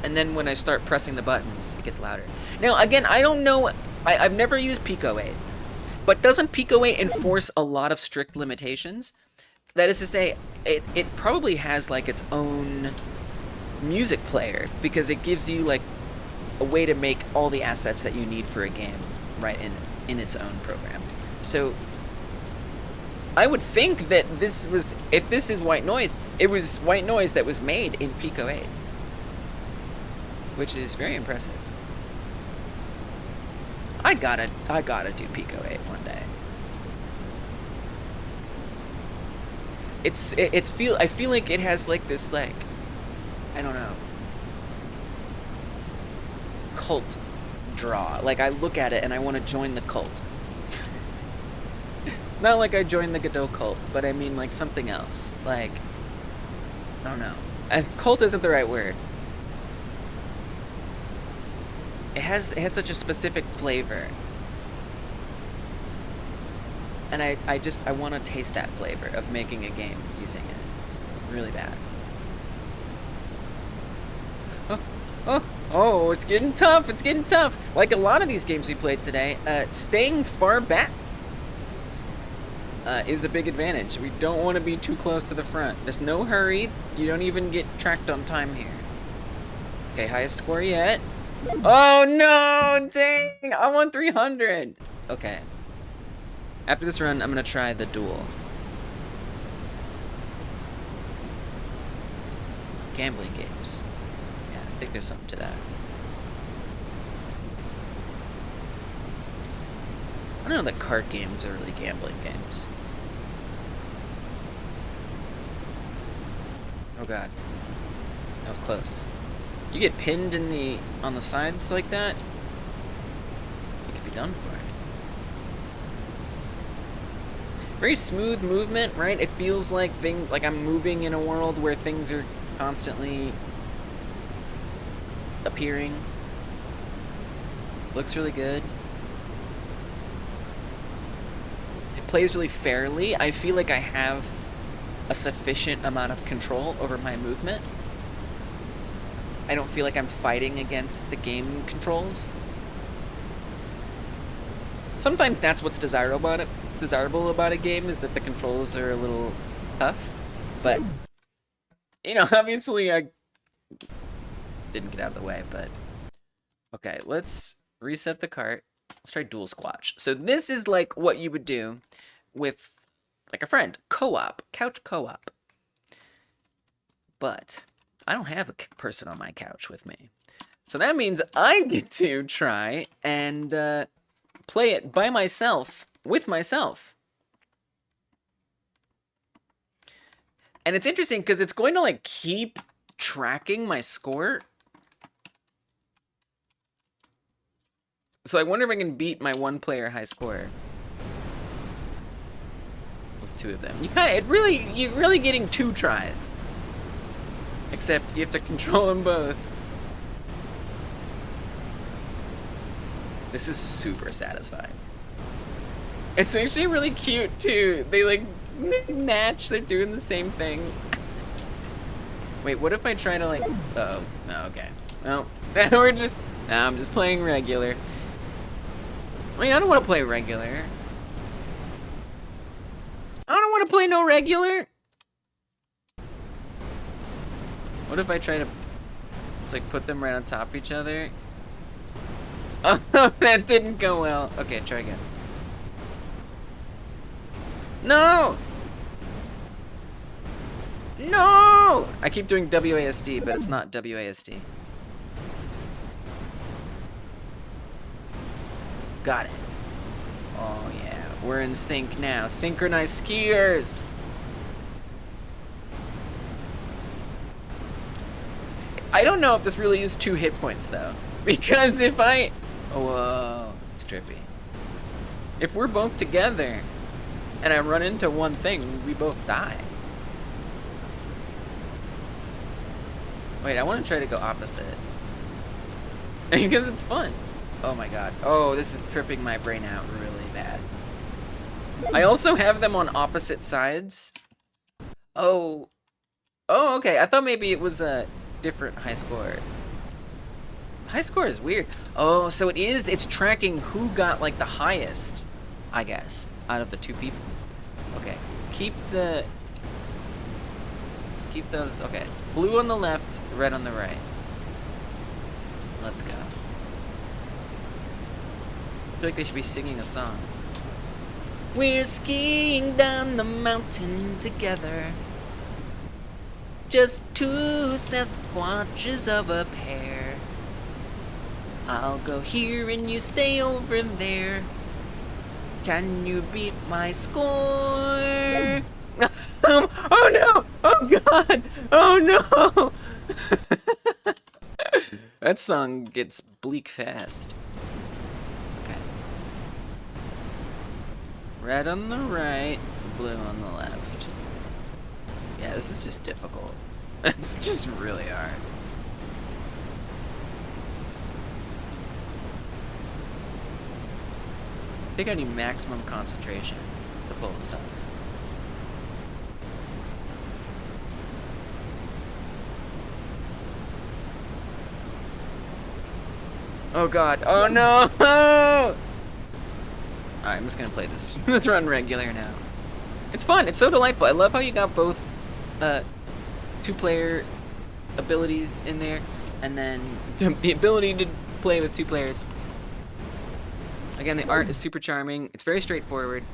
And then when I start pressing the buttons, it gets louder. Now, again, I don't know. I've never used Pico 8. But doesn't Pico 8 enforce a lot of strict limitations? That is to say, it probably has like its own music player because it gives you like a way to make all the assets that you need for a game right in its own program. So I would think that this was, if this is white noise, it was white noise that was made in Pico 8, which is very impressive. I gotta do Pico 8 one day. I feel like it has like this, like, I don't know, cult draw. Like, I look at it and I want to join the cult. Not like I joined the Godot cult, but I mean like something else. Like, I don't know. Cult isn't the right word. It has such a specific flavor. And I want to taste that flavor of making a game using it. Really bad. Oh, it's getting tough, it's getting tough. Like a lot of these games we played today, staying far back is a big advantage. We don't want to be too close to the front. There's no hurry. You don't even get tracked on time here. Okay, highest score yet. Oh no, dang, I want 300. Okay. After this run, I'm gonna try the duel. Gambling games. Yeah, I think there's something to that. I don't know that card games are really gambling games. Oh god. That was close. You get pinned on the sides like that, you could be done for it. Very smooth movement, right? It feels like I'm moving in a world where things are constantly appearing. Looks really good. It plays really fairly. I feel like I have a sufficient amount of control over my movement. I don't feel like I'm fighting against the game controls. Sometimes that's what's desirable about a game, is that the controls are a little tough. But, you know, obviously I didn't get out of the way, but... Okay, let's reset the cart. Let's try dual squatch. So this is like what you would do with, like, a friend. Co-op. Couch co-op. But I don't have a person on my couch with me. So that means I get to try and play it by myself, with myself. And it's interesting because it's going to like keep tracking my score. So I wonder if I can beat my one player high score with two of them. You're really getting two tries. Except you have to control them both. This is super satisfying. It's actually really cute too. They like match, they're doing the same thing. Wait, what if I try to like, uh-oh, no, okay. No, I'm just playing regular. I mean, I don't want to play regular. I don't want to play no regular. What if I try to, it's like put them right on top of each other? Oh, that didn't go well. Okay, try again. No! No! I keep doing WASD, but it's not WASD. Got it. Oh yeah, we're in sync now. Synchronized skiers! I don't know if this really is 2 hit points though. Because if I... Oh, whoa, it's trippy. If we're both together and I run into one thing, we both die. Wait, I want to try to go opposite. Because it's fun. Oh my god. Oh, this is tripping my brain out really bad. I also have them on opposite sides. Oh. Oh, okay. I thought maybe it was a different high score. High score is weird. Oh, so it's tracking who got like the highest I guess, out of the two people. Okay, keep those, okay. Blue on the left, red on the right. Let's go. I feel like they should be singing a song. We're skiing down the mountain together. Just two Sasquatches of a pair. I'll go here and you stay over there. Can you beat my score? Oh no! Oh god! Oh no! That song gets bleak fast. Okay. Red on the right, blue on the left. Yeah, this is just difficult. It's just really hard. I think I need maximum concentration to pull this off. Oh god. Oh no! Alright, I'm just gonna play this. Let's run regular now. It's fun. It's so delightful. I love how you got both two-player abilities in there, and then the ability to play with two players. Again, the art is super charming. It's very straightforward,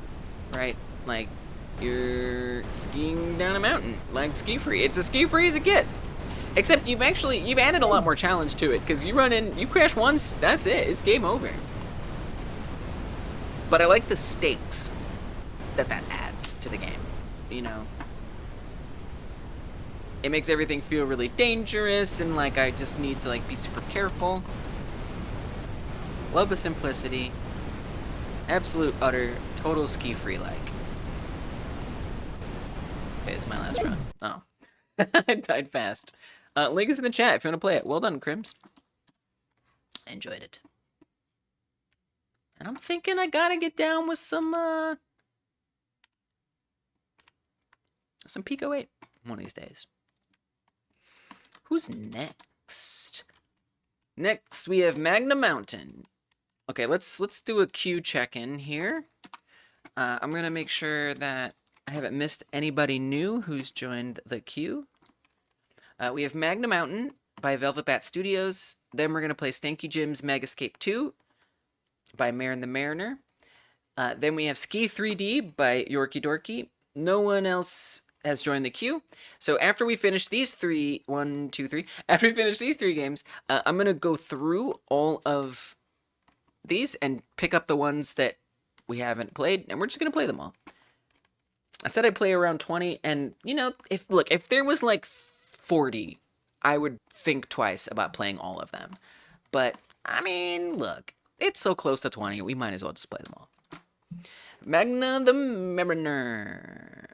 right? Like, you're skiing down a mountain, like SkiFree. It's as SkiFree as it gets. Except you've added a lot more challenge to it, because you run in, you crash once, that's it. It's game over. But I like the stakes that adds to the game, you know? It makes everything feel really dangerous, and like I just need to like be super careful. Love the simplicity. Absolute, utter, total SkiFree-like. Okay, it's my last run. Oh. I died fast. Link is in the chat if you want to play it. Well done, Crims. I enjoyed it. And I'm thinking I gotta get down with some Pico 8 one of these days. Who's next? Next, we have Magna Mountain. Okay, let's do a queue check-in here. I'm gonna make sure that I haven't missed anybody new who's joined the queue. We have Magna Mountain by Velvet Bat Studios. Then we're gonna play Stanky Jim's Megascape 2 by Marin the Mariner. Then we have Ski 3D by Yorkie Dorky. No one else has joined the queue. So after we finish these three, after we finish these three games, I'm gonna go through all of these and pick up the ones that we haven't played, and we're just gonna play them all. I said I'd play around 20, and you know, if there was like 40, I would think twice about playing all of them. But I mean, look, it's so close to 20, we might as well just play them all. Magna the Mariner.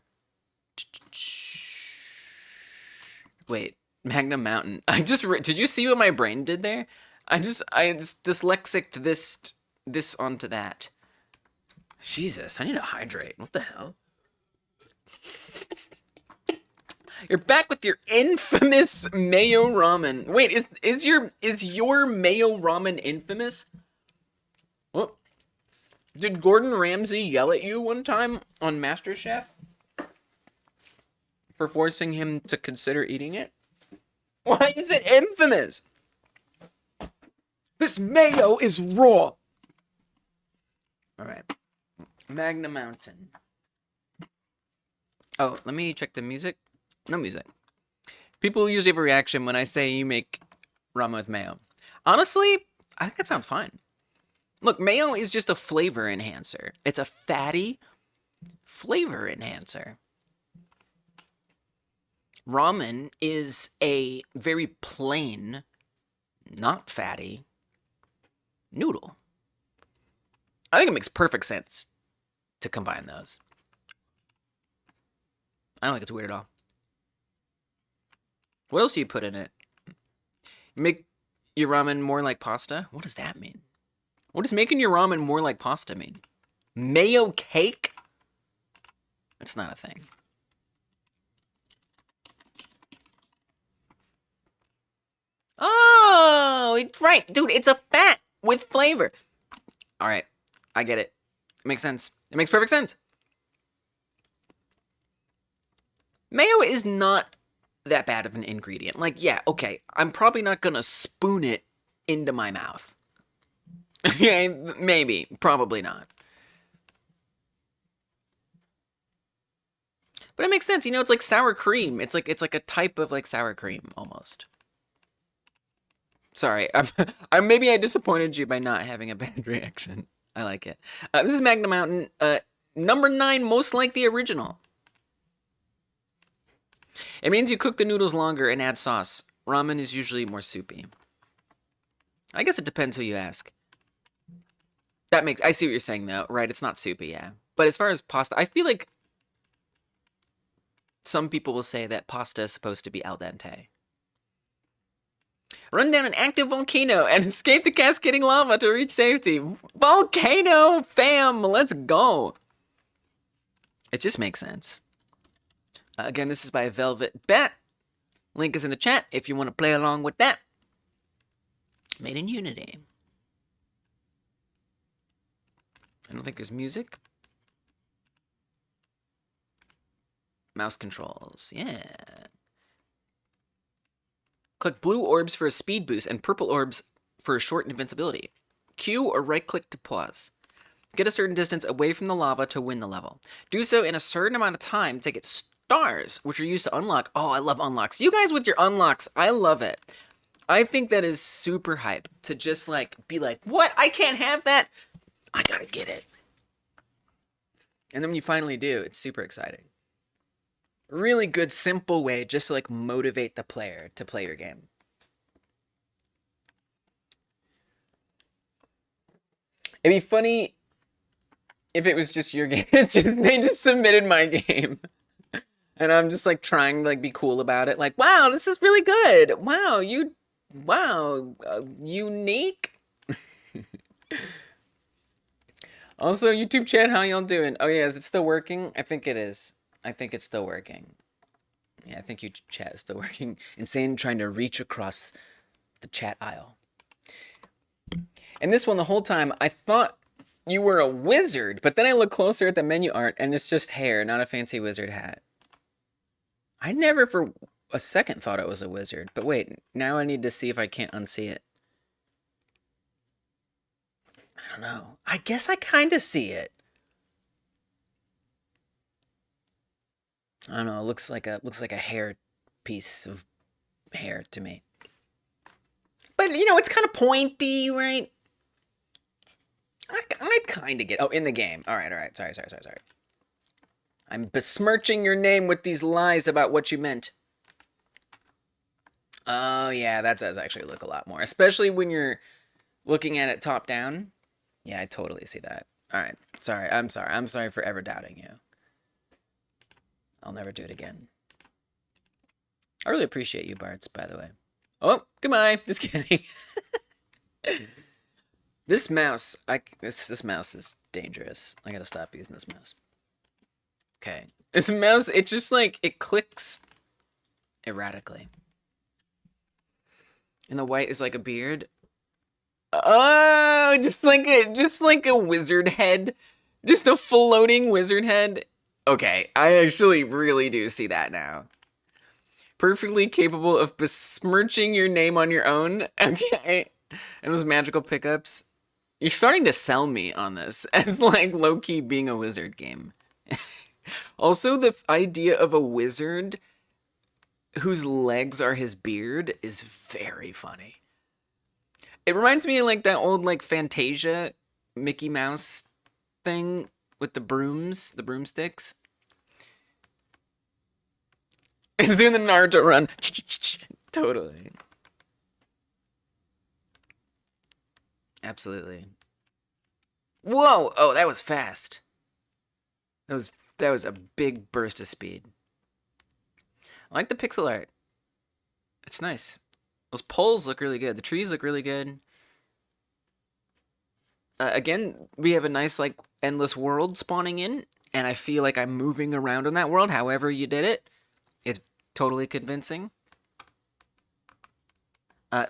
Wait, Magna Mountain. Did you see what my brain did there? I just dyslexicked this onto that. Jesus, I need to hydrate. What the hell? You're back with your infamous mayo ramen. Wait, is your mayo ramen infamous? What? Did Gordon Ramsay yell at you one time on MasterChef for forcing him to consider eating it? Why is it infamous? This mayo is raw. All right. Magna Mountain. Oh, let me check the music. No music. People usually have a reaction when I say you make ramen with mayo. Honestly, I think that sounds fine. Look, mayo is just a flavor enhancer. It's a fatty flavor enhancer. Ramen is a very plain, not fatty noodle. I think it makes perfect sense to combine those. I don't think it's weird at all. What else do you put in it? Make your ramen more like pasta? What does that mean? What does making your ramen more like pasta mean? Mayo cake? That's not a thing. Oh, it's right. Dude, it's a fat with flavor. All right, I get it. Makes sense. It makes perfect sense. Mayo is not that bad of an ingredient. Like, yeah, okay, I'm probably not gonna spoon it into my mouth. Okay, maybe, probably not. But it makes sense, you know, it's like sour cream. It's like a type of like sour cream almost. Sorry, maybe I disappointed you by not having a bad reaction. I like it. This is Magna Mountain. Number 9, most like the original. It means you cook the noodles longer and add sauce. Ramen is usually more soupy. I guess it depends who you ask. I see what you're saying though, right? It's not soupy, yeah. But as far as pasta, I feel like some people will say that pasta is supposed to be al dente. Run down an active volcano and escape the cascading lava to reach safety. Volcano, fam, let's go. It just makes sense. Again, this is by Velvet Bat. Link is in the chat if you want to play along with that. Made in Unity. I don't think there's music. Mouse controls, yeah. Click blue orbs for a speed boost and purple orbs for a short invincibility. Q or right-click to pause. Get a certain distance away from the lava to win the level. Do so in a certain amount of time to get stars, which are used to unlock. Oh, I love unlocks. You guys with your unlocks, I love it. I think that is super hype to just like be like, what? I can't have that. I gotta get it. And then when you finally do, it's super exciting. Really good, simple way just to like motivate the player to play your game. It'd be funny if it was just your game. They just submitted my game. And I'm just like trying to like be cool about it. Like, wow, this is really good. Wow, unique. Also, YouTube chat, how y'all doing? Oh yeah, is it still working? I think it is. I think it's still working. Yeah, I think YouTube chat is still working. Insane trying to reach across the chat aisle. And this one, the whole time, I thought you were a wizard, but then I look closer at the menu art, and it's just hair, not a fancy wizard hat. I never for a second thought it was a wizard, but wait, now I need to see if I can't unsee it. I don't know. I guess I kind of see it. I don't know. It looks like a hair piece of hair to me. But you know, it's kind of pointy, right? I kind of get. Oh, in the game. All right. Sorry. I'm besmirching your name with these lies about what you meant. Oh yeah, that does actually look a lot more, especially when you're looking at it top down. Yeah, I totally see that. All right. Sorry. I'm sorry for ever doubting you. I'll never do it again. I really appreciate you, Bartz, by the way. Oh, goodbye. Just kidding. This mouse, this mouse is dangerous. I gotta stop using this mouse. Okay. This mouse, it just like, it clicks erratically. And the white is like a beard. Oh, just like a wizard head. Just a floating wizard head. Okay, I actually really do see that now. Perfectly capable of besmirching your name on your own. Okay. And those magical pickups. You're starting to sell me on this as like low-key being a wizard game. Also, the idea of a wizard whose legs are his beard is very funny. It reminds me of like that old like Fantasia Mickey Mouse thing with the brooms, the broomsticks. It's doing the Naruto run. Totally. Absolutely. Whoa! Oh, that was fast. That was a big burst of speed. I like the pixel art. It's nice. Those poles look really good. The trees look really good. Again, we have a nice like endless world spawning in, and I feel like I'm moving around in that world. However you did it, it's totally convincing.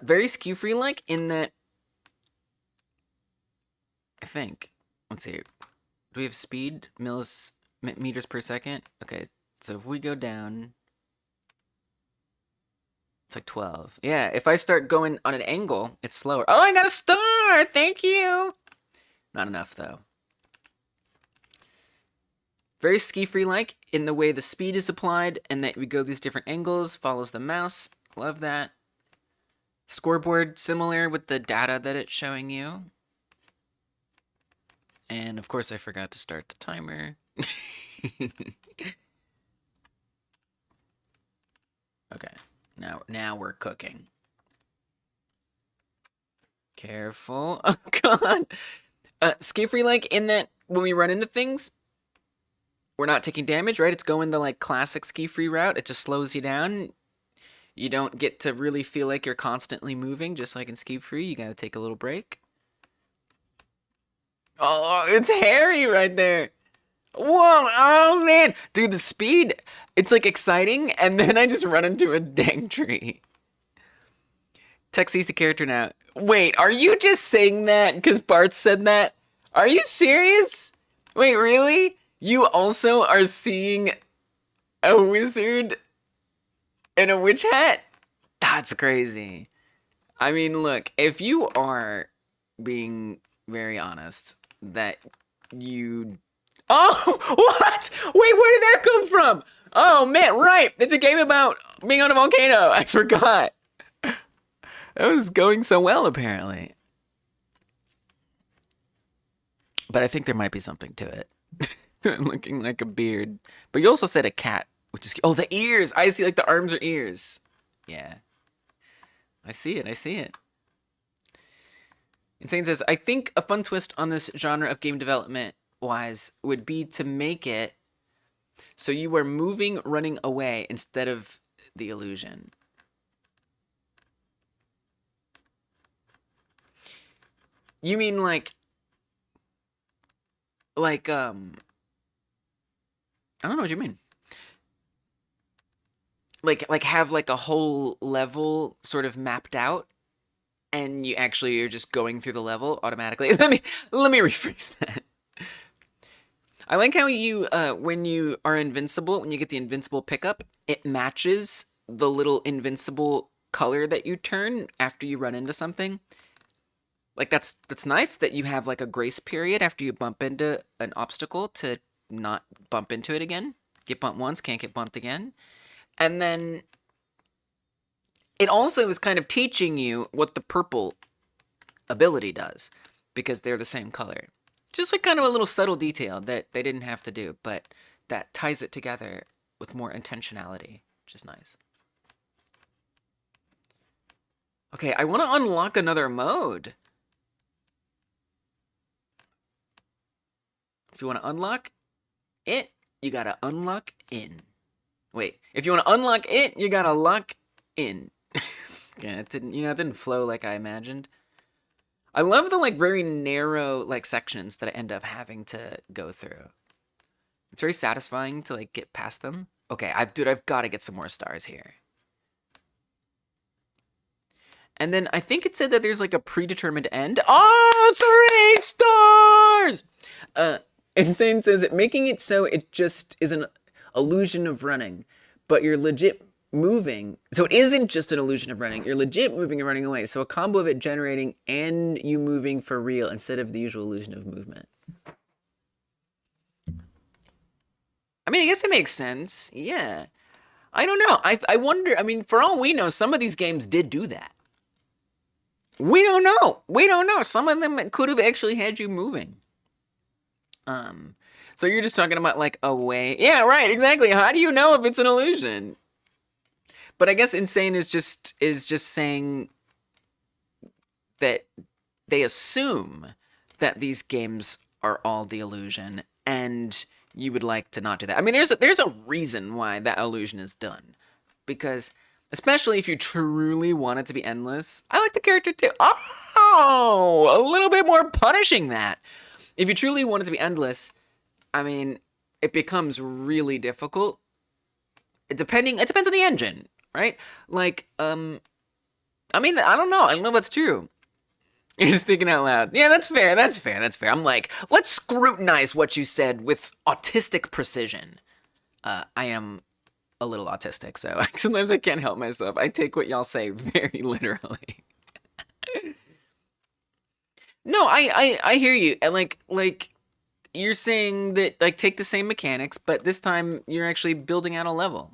Very SkiFree-like in that. I think. Let's see. Do we have speed? Meters per second? Okay, so if we go down, it's like 12. Yeah, if I start going on an angle, it's slower. Oh, I got a star! Thank you! Not enough, though. Very SkiFree-like in the way the speed is applied and that we go these different angles, follows the mouse. Love that. Scoreboard similar with the data that it's showing you. And of course I forgot to start the timer. Okay, now we're cooking. Careful. Oh god. SkiFree-like in that when we run into things, we're not taking damage, right? It's going the like classic SkiFree route. It just slows you down. You don't get to really feel like you're constantly moving, just like in SkiFree. You gotta take a little break. Oh, it's hairy right there. Whoa, oh man. Dude, the speed, it's like exciting, and then I just run into a dang tree. Tech sees the character now. Wait, are you just saying that because Bart said that? Are you serious? Wait, really? You also are seeing a wizard in a witch hat? That's crazy. I mean, look, if you are being very honest that you... Oh, what? Wait, where did that come from? Oh, man, right. It's a game about being on a volcano. I forgot. That was going so well, apparently. But I think there might be something to it. Looking like a beard. But you also said a cat, which is... Oh, the ears! I see, like, the arms are ears. Yeah. I see it, I see it. Insane says, I think a fun twist on this genre of game development-wise would be to make it so you are moving, running away instead of the illusion. You mean like, I don't know what you mean. Like have like a whole level sort of mapped out, and you actually are just going through the level automatically. Let me rephrase that. I like how you when you are invincible, when you get the invincible pickup, it matches the little invincible color that you turn after you run into something. Like that's nice that you have like a grace period after you bump into an obstacle to not bump into it again. Get bumped once, can't get bumped again. And then it also is kind of teaching you what the purple ability does, because they're the same color. Just like kind of a little subtle detail that they didn't have to do, but that ties it together with more intentionality, which is nice. Okay, I want to unlock another mode. If you want to unlock it, you gotta unlock in. Wait, if you want to unlock it, you gotta lock in. Yeah, it didn't flow like I imagined. I love the like very narrow like sections that I end up having to go through. It's very satisfying to like get past them. Okay, I've got to get some more stars here. And then I think it said that there's like a predetermined end. Oh, 3 stars! Insane says it making it so it just is an illusion of running, but you're legit moving. So it isn't just an illusion of running. You're legit moving and running away. So a combo of it generating and you moving for real instead of the usual illusion of movement. I mean, I guess it makes sense. Yeah. I don't know. I wonder, I mean, for all we know, some of these games did do that. We don't know. We don't know. Some of them could have actually had you moving. So you're just talking about like a way. Yeah, right, exactly. How do you know if it's an illusion? But I guess Insane is just saying that they assume that these games are all the illusion, and you would like to not do that. I mean, there's a reason why that illusion is done, because especially if you truly want it to be endless. I like the character too. Oh, a little bit more punishing that. If you truly want it to be endless, I mean, it becomes really difficult. It depends on the engine, right? Like, I mean, I don't know if that's true. You're just thinking out loud. Yeah, that's fair. That's fair. That's fair. I'm like, let's scrutinize what you said with autistic precision. I am a little autistic, so sometimes I can't help myself. I take what y'all say very literally. No, I hear you. And like you're saying that like take the same mechanics, but this time you're actually building out a level.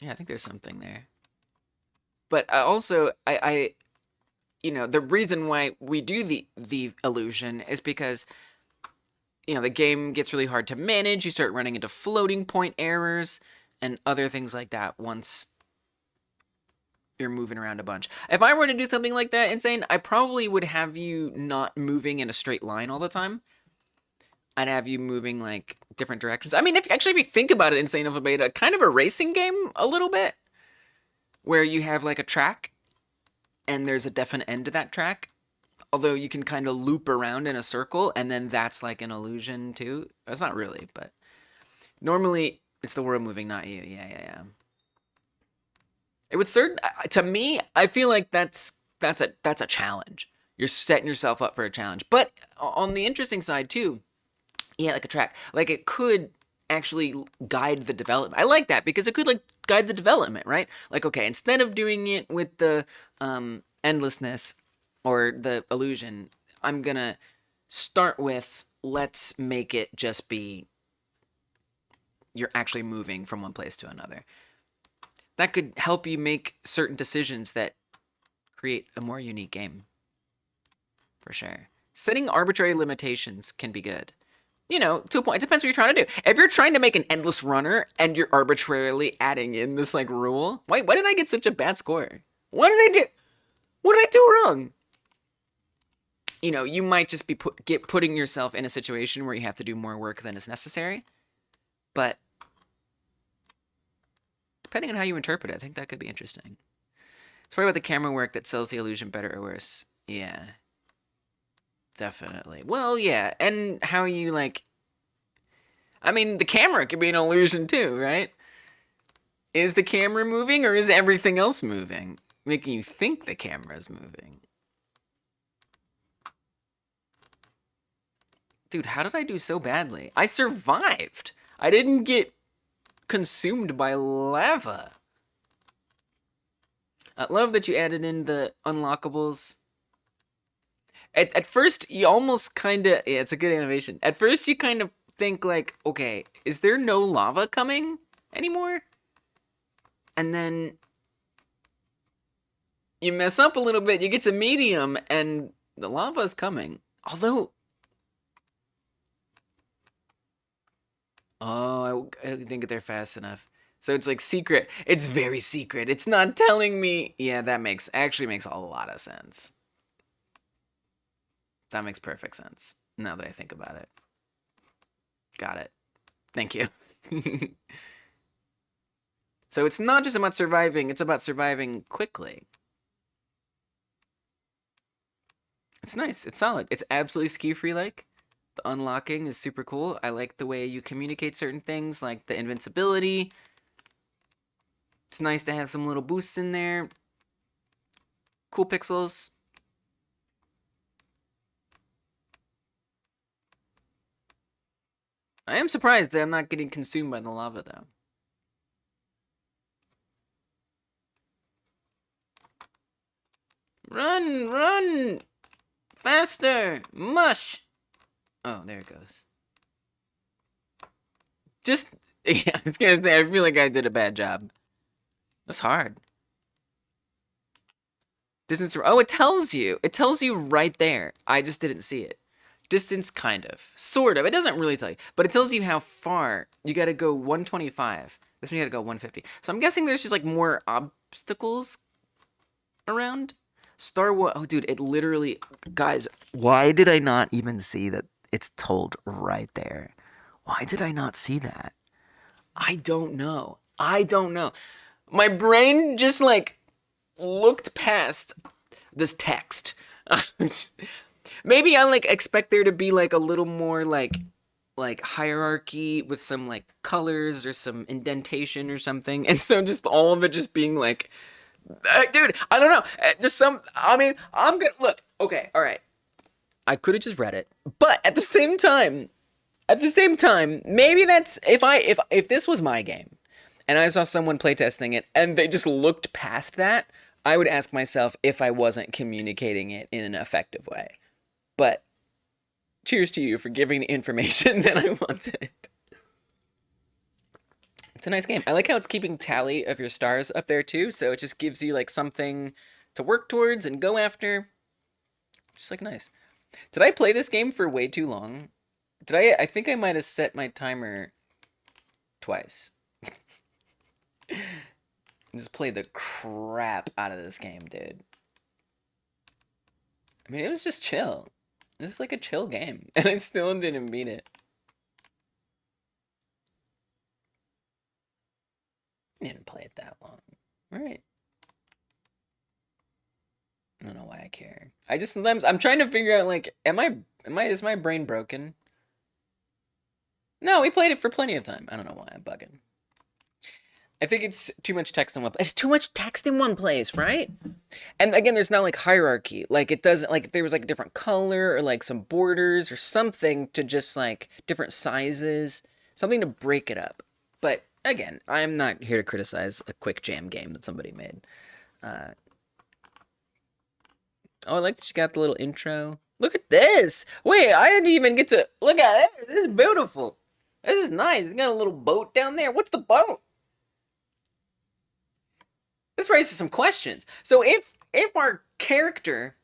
Yeah, I think there's something there. But also, you know, the reason why we do the illusion is because, you know, the game gets really hard to manage. You start running into floating point errors and other things like that once you're moving around a bunch. If I were to do something like that, Insane, I probably would have you not moving in a straight line all the time. I'd have you moving like different directions. I mean, if you think about it, Insane Alpha Beta, kind of a racing game a little bit, where you have like a track and there's a definite end to that track. Although you can kind of loop around in a circle, and then that's like an illusion too. It's not really, but normally it's the world moving, not you. Yeah. It would to me, I feel like that's a challenge. You're setting yourself up for a challenge. But on the interesting side too, yeah, like a track, like it could actually guide the development. I like that because it could like guide the development, right? Like, okay, instead of doing it with the endlessness or the illusion, I'm gonna start with, let's make it just be you're actually moving from one place to another. That could help you make certain decisions that create a more unique game. For sure. Setting arbitrary limitations can be good. You know, to a point. It depends what you're trying to do. If you're trying to make an endless runner and you're arbitrarily adding in this like rule, why did I get such a bad score? What did I do? What did I do wrong? You know, you might just be putting yourself in a situation where you have to do more work than is necessary. But depending on how you interpret it, I think that could be interesting. It's probably about the camera work that sells the illusion better or worse. Yeah. Definitely. Well, yeah, and how you like... I mean, the camera could be an illusion too, right? Is the camera moving or is everything else moving? Making you think the camera's moving. Dude, how did I do so badly? I survived! I didn't get consumed by lava. I love that you added in the unlockables. At first, you almost kind of... Yeah, it's a good animation. At first, you kind of think like, okay, is there no lava coming anymore? And then you mess up a little bit, you get to medium, and the lava is coming. Although... Oh, I didn't get there fast enough. So it's like secret. It's very secret. It's not telling me... Yeah, that actually makes a lot of sense. That makes perfect sense, now that I think about it. Got it. Thank you. So it's not just about surviving, it's about surviving quickly. It's nice, it's solid. It's absolutely SkiFree-like. The unlocking is super cool. I like the way you communicate certain things, like the invincibility. It's nice to have some little boosts in there. Cool pixels. I am surprised that I'm not getting consumed by the lava, though. Run! Run! Faster! Mush! Oh, there it goes. Just... Yeah, I was gonna say, I feel like I did a bad job. That's hard. Distance... Oh, it tells you! It tells you right there. I just didn't see it. Distance, kind of. Sort of. It doesn't really tell you. But it tells you how far. You gotta go 125. This one you gotta go 150. So I'm guessing there's just like more obstacles around. Star Wars. Oh, dude, it literally... Guys, why did I not even see that it's told right there? Why did I not see that? I don't know. I don't know. My brain just like looked past this text. Maybe I like expect there to be like a little more like like hierarchy with some like colors or some indentation or something, and so just all of it just being like, dude, I don't know, just some. I mean, I'm gonna look. Okay, all right. I could have just read it, but at the same time, maybe that's if this was my game, and I saw someone playtesting it, and they just looked past that, I would ask myself if I wasn't communicating it in an effective way. But cheers to you for giving the information that I wanted. It's a nice game. I like how it's keeping tally of your stars up there too, so it just gives you like something to work towards and go after. Just like nice. Did I play this game for way too long? I think I might have set my timer twice. Just played the crap out of this game, dude. I mean, it was just chill. This is like a chill game, and I still didn't beat it. I didn't play it that long. Right. I don't know why I care. I just sometimes I'm trying to figure out like, is my brain broken? No, we played it for plenty of time. I don't know why I'm bugging. I think it's too much text in one place. It's too much text in one place, right? And again, there's not like hierarchy. Like it doesn't, like if there was like a different color or like some borders or something to just like different sizes, something to break it up. But again, I'm not here to criticize a quick jam game that somebody made. Oh, I like that you got the little intro. Look at this. Wait, I didn't even get to look at it. This is beautiful. This is nice. You got a little boat down there. What's the boat? This raises some questions. So if our character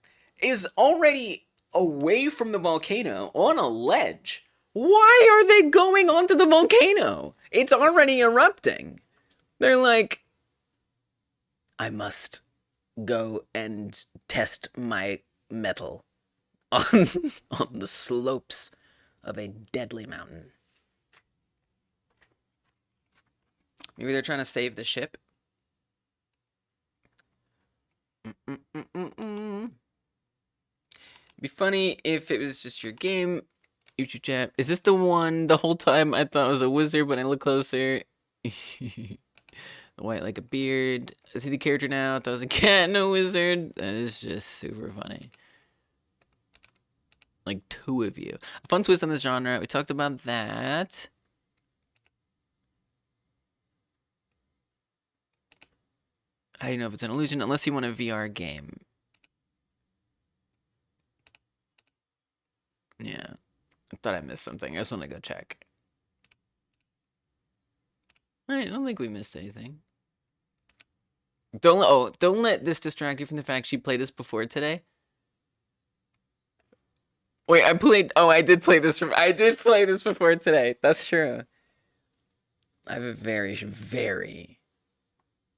is already away from the volcano on a ledge, why are they going onto the volcano? It's already erupting. They're like, I must go and test my metal on the slopes of a deadly mountain. Maybe they're trying to save the ship. Be funny if it was just your game. YouTube chat. Is this the one the whole time I thought it was a wizard when I look closer? White like a beard. Is he the character now? I thought it was a cat and a wizard. That is just super funny. Like two of you. A fun twist on this genre. We talked about that. I don't know if it's an illusion unless you want a VR game. Yeah. I thought I missed something. I just want to go check. Alright, I don't think we missed anything. Don't let this distract you from the fact she played this before today. Wait, I did play this before today. That's true. I have a very, very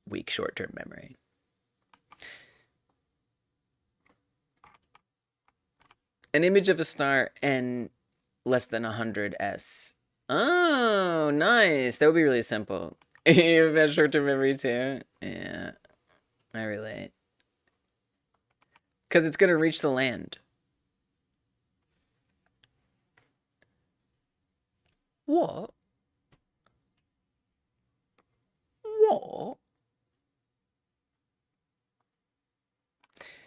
weak short-term memory. An image of a star and less than 100 S. Oh, nice. That would be really simple. You have a short-term memory too? Yeah, I relate. Because it's going to reach the land. What? What?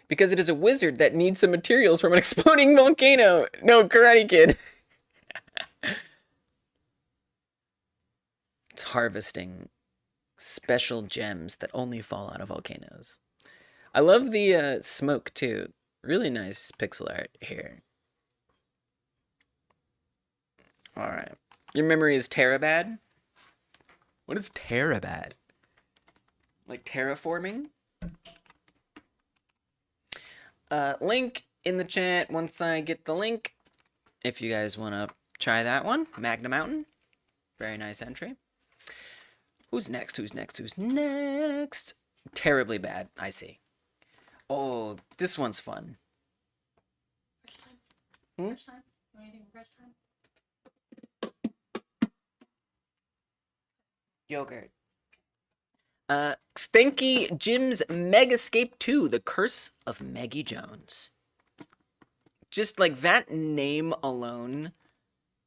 Because it is a wizard that needs some materials from an exploding volcano. No, Karate Kid. It's harvesting special gems that only fall out of volcanoes. I love the smoke too. Really nice pixel art here. All right. Your memory is terabad? What is terabad? Like terraforming? Link in the chat once I get the link. If you guys want to try that one. Magna Mountain. Very nice entry. Who's next? Who's next? Who's next? Terribly bad. I see. Oh, this one's fun. First time? Hmm? First time? You want anything first time? Yogurt. Stinky Jim's Megascape 2, The Curse of Maggie Jones. Just like that name alone,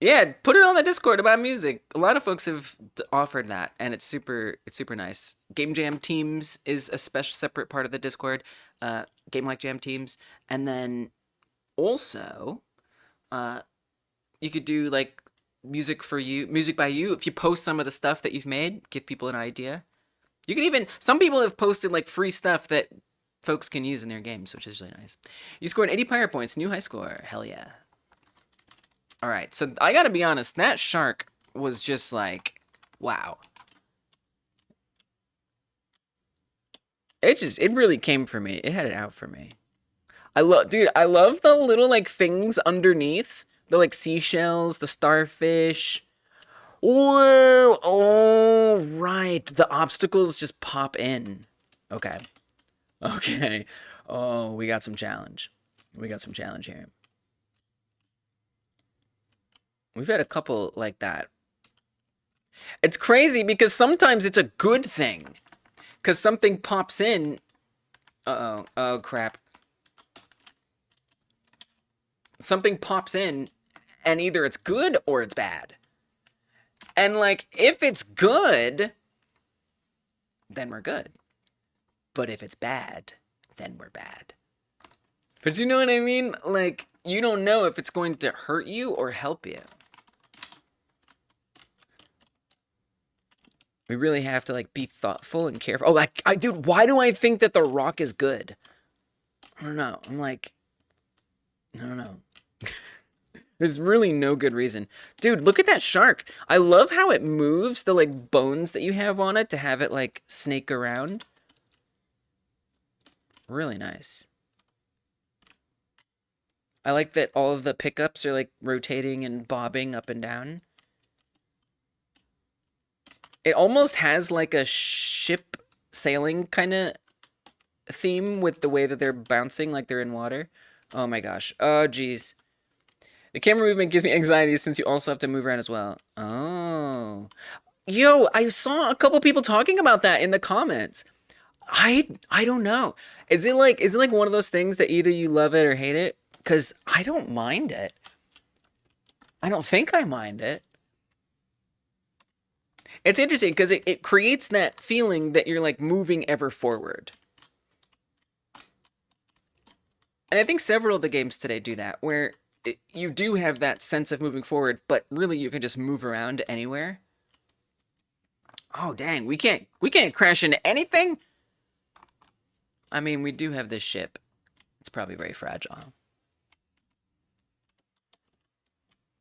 Yeah, put it on the Discord about music. A lot of folks have offered that, and it's super nice. Game Jam Teams is a special separate part of the Discord. Game like Jam Teams, and then also, uh, you could do like music by you. If you post some of the stuff that you've made, give people an idea. You can even some people have posted like free stuff that folks can use in their games, which is really nice. You scored 80 pirate points, new high score. Hell yeah. All right, so I gotta be honest, that shark was just like, wow. It really came for me. It had it out for me. I love the little like things underneath, the like seashells, the starfish. Whoa! Oh, right. The obstacles just pop in. Okay. Okay. Oh, we got some challenge. We got some challenge here. We've had a couple like that. It's crazy because sometimes it's a good thing. Because something pops in. Uh-oh. Oh, crap. Something pops in, and either it's good or it's bad. And, like, if it's good, then we're good. But if it's bad, then we're bad. But you know what I mean? Like, you don't know if it's going to hurt you or help you. We really have to, like, be thoughtful and careful. Oh, like, dude, why do I think that the rock is good? I don't know. I'm like, I don't know. There's really no good reason. Dude, look at that shark. I love how it moves the, like, bones that you have on it to have it, like, snake around. Really nice. I like that all of the pickups are, like, rotating and bobbing up and down. It almost has, like, a ship sailing kind of theme with the way that they're bouncing like they're in water. Oh, my gosh. Oh, geez. The camera movement gives me anxiety since you also have to move around as well. Oh. Yo, I saw a couple people talking about that in the comments. I don't know. Is it like one of those things that either you love it or hate it? Cuz I don't mind it. I don't think I mind it. It's interesting because it creates that feeling that you're like moving ever forward. And I think several of the games today do that, where you do have that sense of moving forward, but really you can just move around anywhere. Oh dang, we can't crash into anything? I mean, we do have this ship. It's probably very fragile.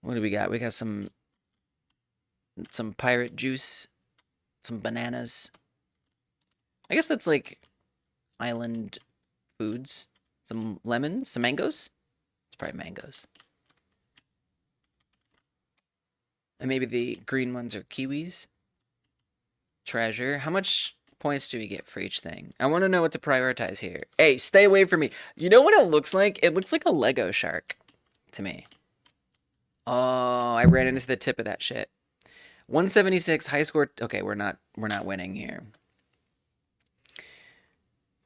What do we got? We got some pirate juice, some bananas. I guess that's like island foods. Some lemons, some mangoes. It's probably mangoes. And maybe the green ones are kiwis. Treasure. How much points do we get for each thing? I want to know what to prioritize here. Hey, stay away from me. You know what it looks like? It looks like a Lego shark to me. Oh, I ran into the tip of that shit. 176 high score. Okay, we're not winning here.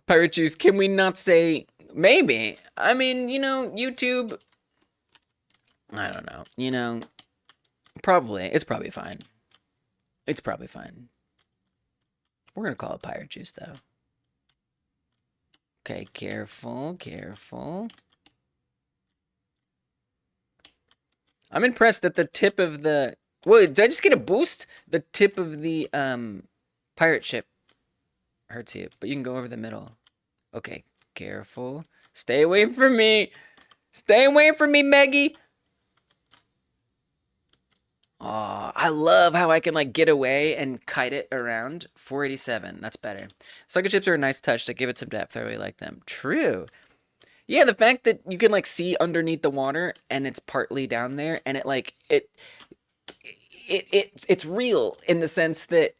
Pirate juice. Can we not say maybe? I mean, you know, YouTube. I don't know. You know, probably. It's probably fine. It's probably fine. We're gonna call it pirate juice though. Okay, careful, careful. I'm impressed that the tip of the... Wait, did I just get a boost? The tip of the pirate ship hurts you, but you can go over the middle. Okay, careful. Stay away from me. Stay away from me, Maggie. Oh, I love how I can like get away and kite it around. 487, that's better. Sucker chips are a nice touch to give it some depth. I really like them. True. Yeah, the fact that you can like see underneath the water and it's partly down there and it like it's real in the sense that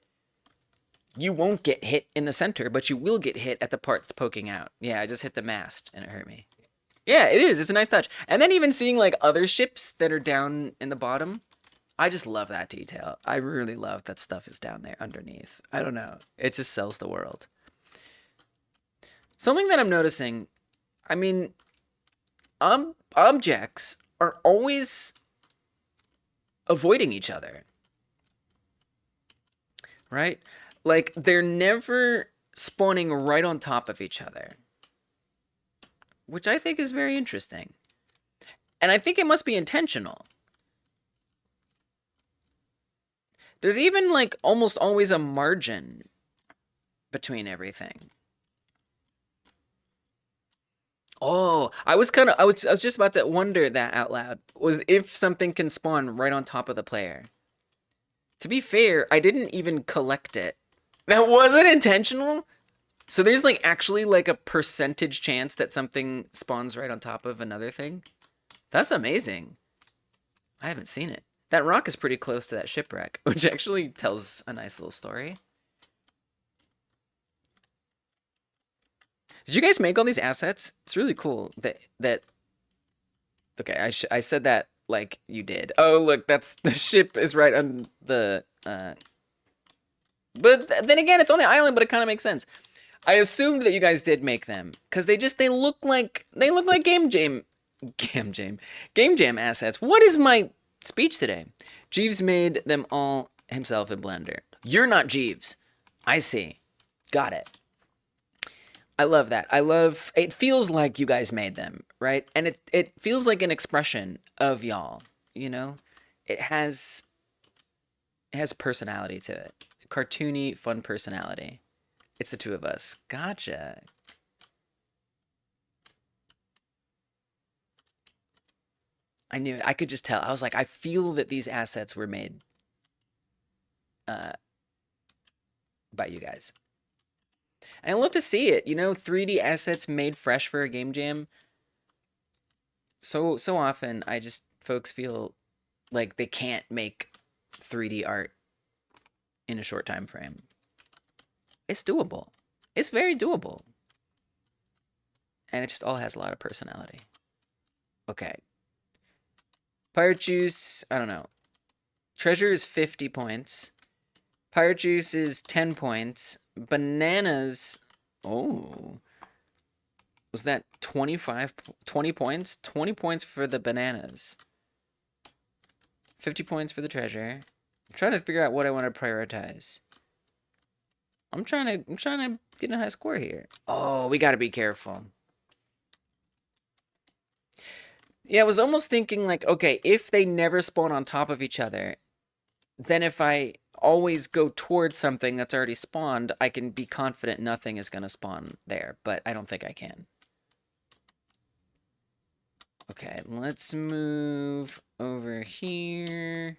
you won't get hit in the center, but you will get hit at the part that's poking out. Yeah, I just hit the mast and it hurt me. Yeah, it is. It's a nice touch. And then even seeing like other ships that are down in the bottom, I just love that detail. I really love that stuff is down there underneath. I don't know. It just sells the world. Something that I'm noticing, I mean, objects are always avoiding each other, right? Like, they're never spawning right on top of each other, which I think is very interesting. And I think it must be intentional. There's even, like, almost always a margin between everything. Oh, I was just about to wonder that out loud. Was if something can spawn right on top of the player. To be fair, I didn't even collect it. That wasn't intentional? So there's like actually like a percentage chance that something spawns right on top of another thing? That's amazing. I haven't seen it. That rock is pretty close to that shipwreck, which actually tells a nice little story. Did you guys make all these assets? It's really cool that okay, I said that like you did. Oh, look, that's the ship is right on the but then again, it's on the island, but it kind of makes sense. I assumed that you guys did make them cuz they look like game jam assets. What is my speech today? Jeeves made them all himself in Blender. You're not Jeeves. I see. Got it. I love that. It feels like you guys made them, right? And it feels like an expression of y'all, you know? It has personality to it. Cartoony, fun personality. It's the two of us. Gotcha. I knew it. I could just tell. I was like, I feel that these assets were made by you guys. And I love to see it, you know, 3D assets made fresh for a game jam. So often folks feel like they can't make 3D art in a short time frame. It's doable. It's very doable. And it just all has a lot of personality. Okay. Pirate Juice, I don't know. Treasure is 50 points. Pirate Juice is 10 points. Bananas, oh. Was that 20 points? 20 points for the bananas. 50 points for the treasure. I'm trying to figure out what I want to prioritize. I'm trying to get a high score here. Oh, we got to be careful. Yeah, I was almost thinking like, okay, if they never spawn on top of each other, then if I always go towards something that's already spawned, I can be confident nothing is going to spawn there, but I don't think I can. Okay, let's move over here.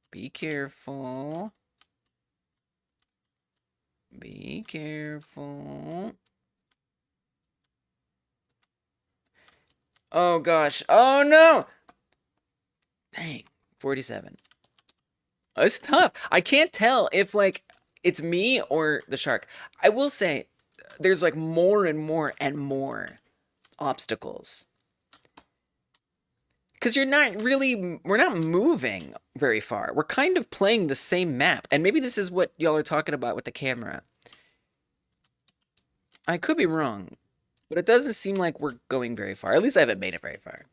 Be careful. Be careful. Oh gosh. Oh no! Dang. 47. It's tough. I can't tell if like it's me or the shark. I will say there's like more and more and more obstacles. Because we're not moving very far. We're kind of playing the same map. And maybe this is what y'all are talking about with the camera. I could be wrong, but it doesn't seem like we're going very far. At least I haven't made it very far.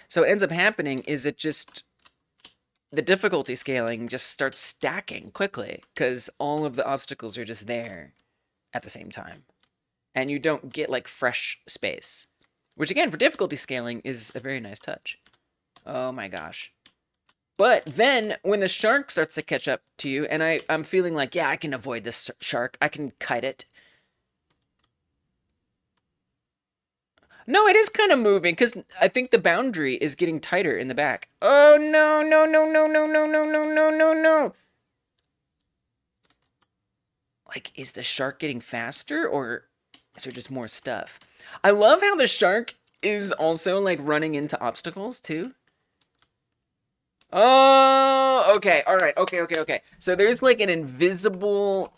So what ends up happening is the difficulty scaling just starts stacking quickly because all of the obstacles are just there at the same time. And you don't get like fresh space. Which again, for difficulty scaling, is a very nice touch. Oh my gosh. But then, when the shark starts to catch up to you, and I'm feeling like, yeah, I can avoid this shark. I can kite it. No, it is kind of moving, because I think the boundary is getting tighter in the back. Oh, no, no, no, no, no, no, no, no, no, no, no. Like, is the shark getting faster, or is there just more stuff? I love how the shark is also, like, running into obstacles, too. Oh, okay, all right, okay. So there's, like, an invisible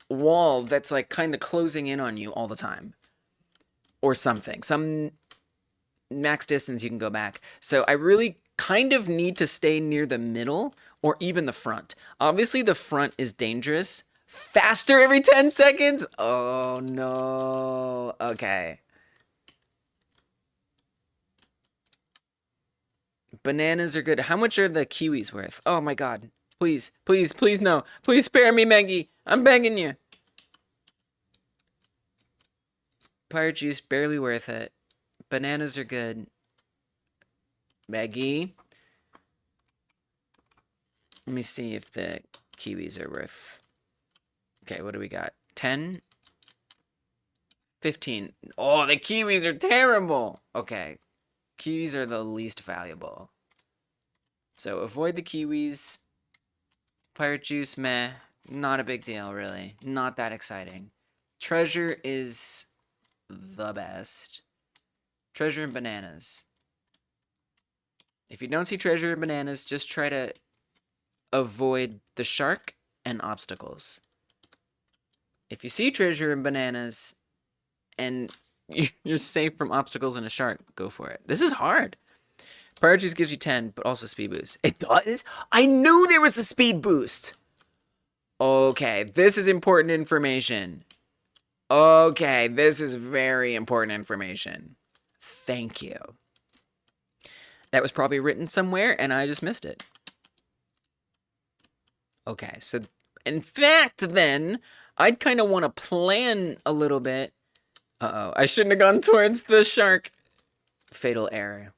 wall that's, like, kind of closing in on you all the time. Or something. Some max distance you can go back. So I really kind of need to stay near the middle or even the front. Obviously, the front is dangerous. Faster every 10 seconds? Oh, no. Okay. Bananas are good. How much are the kiwis worth? Oh my god. Please, please, please no. Please spare me, Maggie. I'm begging you. Pirate juice, barely worth it. Bananas are good. Maggie. Let me see if the kiwis are worth... Okay, what do we got? 10? 15. Oh, the kiwis are terrible. Okay. Kiwis are the least valuable. So avoid the kiwis. Pirate juice, meh. Not a big deal, really. Not that exciting. Treasure is the best. Treasure and bananas. If you don't see treasure and bananas, just try to avoid the shark and obstacles. If you see treasure and bananas and you're safe from obstacles and a shark, go for it. This is hard. Pirate juice gives you 10, but also speed boost. It does? I knew there was a speed boost. Okay, this is important information. Okay, this is very important information. Thank you. That was probably written somewhere, and I just missed it. Okay, so in fact, then, I'd kind of want to plan a little bit. Uh-oh, I shouldn't have gone towards the shark. Fatal error.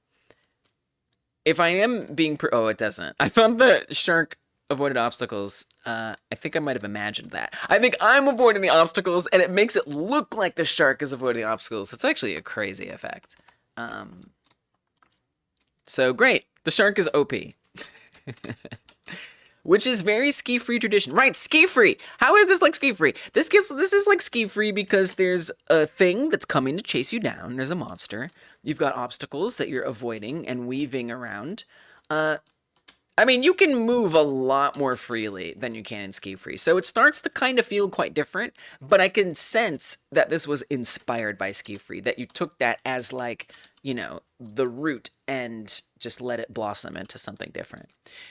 If I am being... oh, it doesn't. I thought the shark avoided obstacles. I think I might have imagined that. I think I'm avoiding the obstacles, and it makes it look like the shark is avoiding the obstacles. It's actually a crazy effect. So, great. The shark is OP. Which is very ski-free tradition. Right, ski-free! How is this like ski-free? This is like ski-free because there's a thing that's coming to chase you down. There's a monster. You've got obstacles that you're avoiding and weaving around. I mean, you can move a lot more freely than you can in ski-free. So it starts to kind of feel quite different, but I can sense that this was inspired by ski-free, that you took that as like, you know, the root and just let it blossom into something different.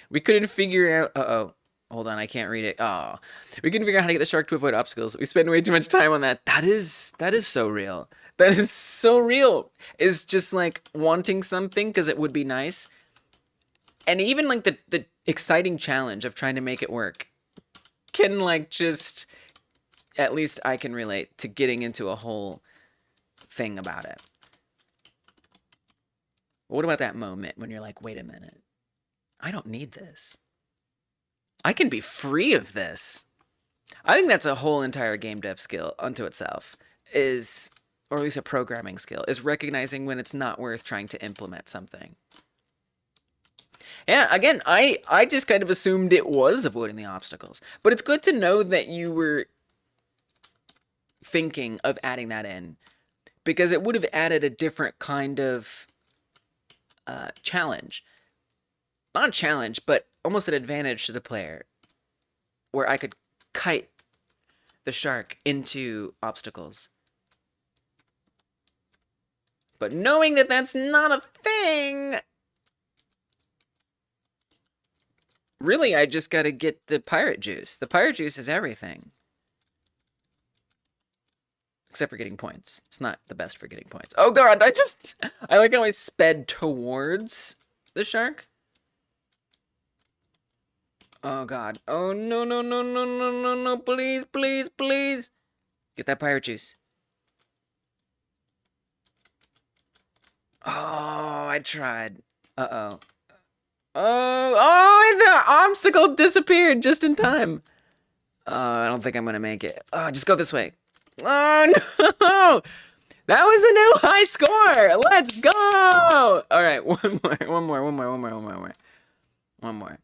We couldn't figure out... uh-oh. Hold on, I can't read it. Oh. We couldn't figure out how to get the shark to avoid obstacles. We spend way too much time on that. That is so real. That is so real. It's just like wanting something because it would be nice. And even like the exciting challenge of trying to make it work can like just... At least I can relate to getting into a whole thing about it. What about that moment when you're like, wait a minute, I don't need this. I can be free of this. I think that's a whole entire game dev skill unto itself, is, or at least a programming skill, is recognizing when it's not worth trying to implement something. Yeah, again, I just kind of assumed it was avoiding the obstacles, but it's good to know that you were thinking of adding that in, because it would have added a different kind of challenge. Not a challenge, but almost an advantage to the player, where I could kite the shark into obstacles. But knowing that that's not a thing, really, I just gotta get the pirate juice. The pirate juice is everything. Except for getting points. It's not the best for getting points. Oh god, I like how I sped towards the shark. Oh god. Oh no, no, no, no, no, no, no, please, please, please. Get that pirate juice. Oh, I tried. Uh-oh. Oh, the obstacle disappeared just in time. I don't think I'm gonna make it. Oh, just go this way. Oh, no! That was a new high score! Let's go! Alright, one more.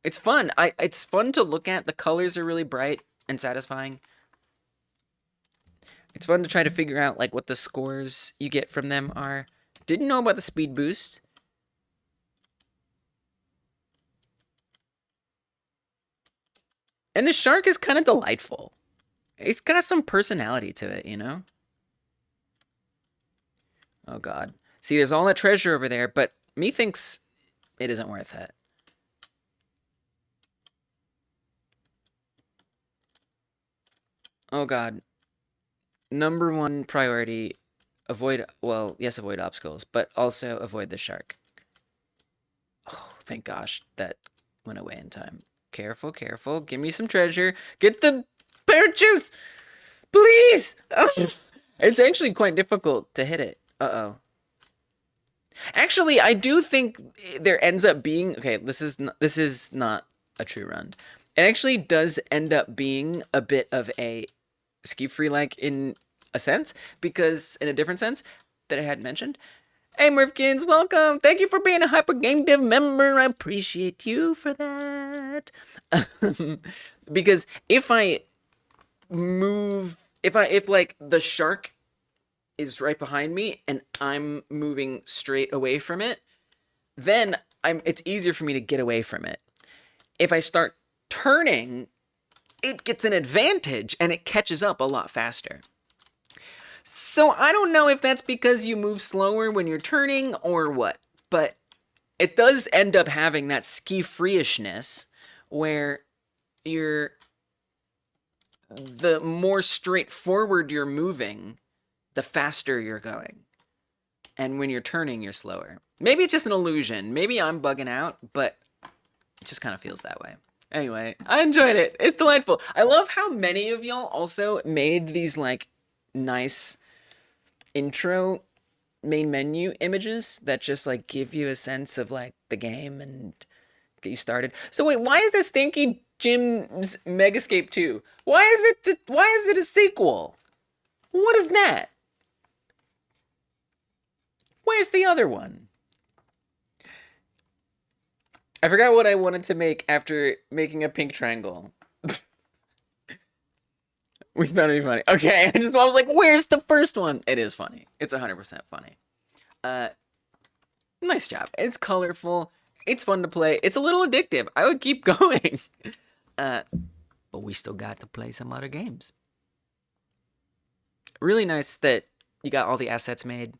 It's fun. It's fun to look at. The colors are really bright and satisfying. It's fun to try to figure out, like, what the scores you get from them are. Didn't know about the speed boost. And the shark is kind of delightful. It's got some personality to it, you know? Oh, God. See, there's all that treasure over there, but methinks it isn't worth it. Oh, God. Number one priority, Avoid, well, yes, avoid obstacles, but also avoid the shark. Oh, thank gosh that went away in time. Careful, careful. Give me some treasure. Get the parrot juice! Please! It's actually quite difficult to hit it. Uh-oh. Actually, I do think there ends up being... Okay, this is not a true run. It actually does end up being a bit of a SkiFree-like in a sense, because in a different sense that I had mentioned. Hey, Murphkins, welcome! Thank you for being a Hyper Game Dev member. I appreciate you for that. Because if I move... If like the shark is right behind me and I'm moving straight away from it, then it's easier for me to get away from it. If I start turning, it gets an advantage and it catches up a lot faster. So I don't know if that's because you move slower when you're turning or what, but it does end up having that ski-free-ishness where the more straightforward you're moving, the faster you're going. And when you're turning, you're slower. Maybe it's just an illusion. Maybe I'm bugging out, but it just kind of feels that way. Anyway, I enjoyed it. It's delightful. I love how many of y'all also made these, like, nice intro main menu images that just, like, give you a sense of, like, the game and get you started. So wait, why is this Stinky Jim's Megascape 2? Why is it a sequel? What is that? Where's the other one? I forgot what I wanted to make after making a pink triangle. We thought it'd be funny. Okay, I was like, where's the first one? It is funny. It's 100% funny. Nice job. It's colorful. It's fun to play. It's a little addictive. I would keep going. But we still got to play some other games. Really nice that you got all the assets made.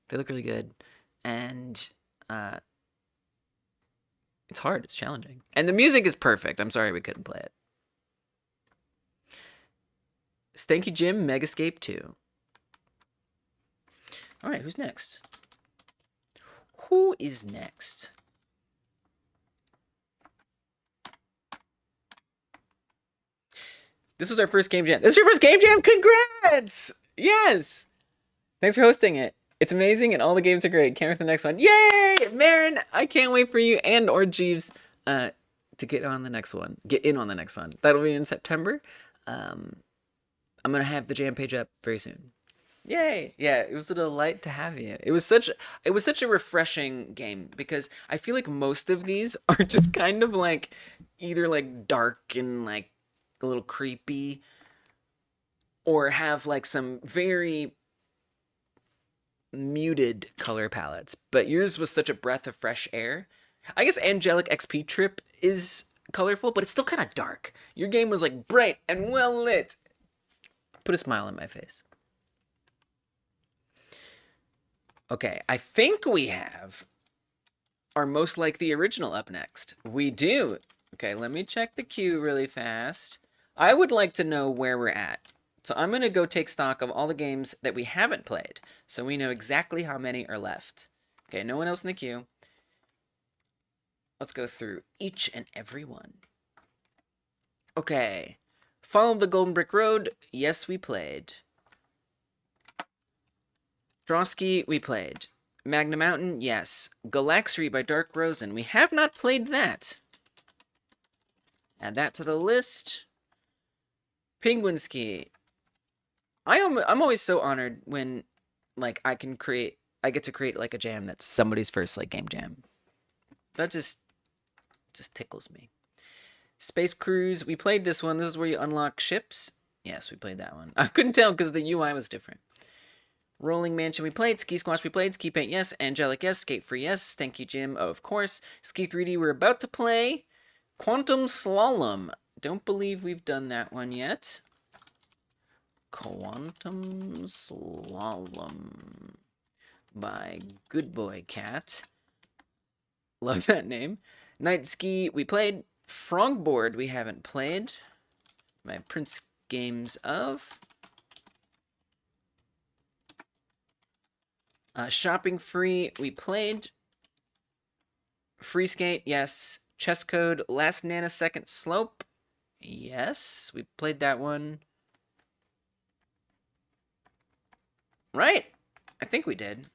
They look really good. And it's hard. It's challenging. And the music is perfect. I'm sorry we couldn't play it. Stanky Jim Megascape 2. All right, who's next? Who is next? This was our first game jam. This is your first game jam? Congrats! Yes! Thanks for hosting it. It's amazing and all the games are great. Can't wait for the next one. Yay! Marin, I can't wait for you and or Jeeves to get on the next one. Get in on the next one. That'll be in September. I'm going to have the jam page up very soon. Yay! Yeah, it was a delight to have you. It was such a refreshing game because I feel like most of these are just kind of like either like dark and like a little creepy or have like some very muted color palettes. But yours was such a breath of fresh air. I guess Angelic XP Trip is colorful, but it's still kind of dark. Your game was like bright and well lit. Put a smile on my face. Okay, I think we have our most like the original up next. We do. Okay, let me check the queue really fast. I would like to know where we're at. So I'm going to go take stock of all the games that we haven't played, so we know exactly how many are left. Okay, no one else in the queue. Let's go through each and every one. Okay. Follow the Golden Brick Road. Yes, we played. Drosky, we played. Magna Mountain, yes. Galaxy by Dark Rosen. We have not played that. Add that to the list. Penguin Ski. I'm always so honored when like I get to create like a jam that's somebody's first like game jam. That just tickles me. Space Cruise, we played this one. This is where you unlock ships. Yes, we played that one. I couldn't tell because the UI was different. Rolling Mansion, we played. Ski Squash, we played. SkiPaint, yes. Angelic, yes. Skate Free, yes. Stanky Jim, oh, of course. Ski 3D, we're about to play. Quantum Slalom. Don't believe we've done that one yet. Quantum Slalom by Good Boy Cat. Love that name. Night Ski, we played. Frogboard, we haven't played. My Prince Games of. Shopping free, we played. Free skate, yes. Chess code, last nanosecond slope. Yes, we played that one. Right? I think we did.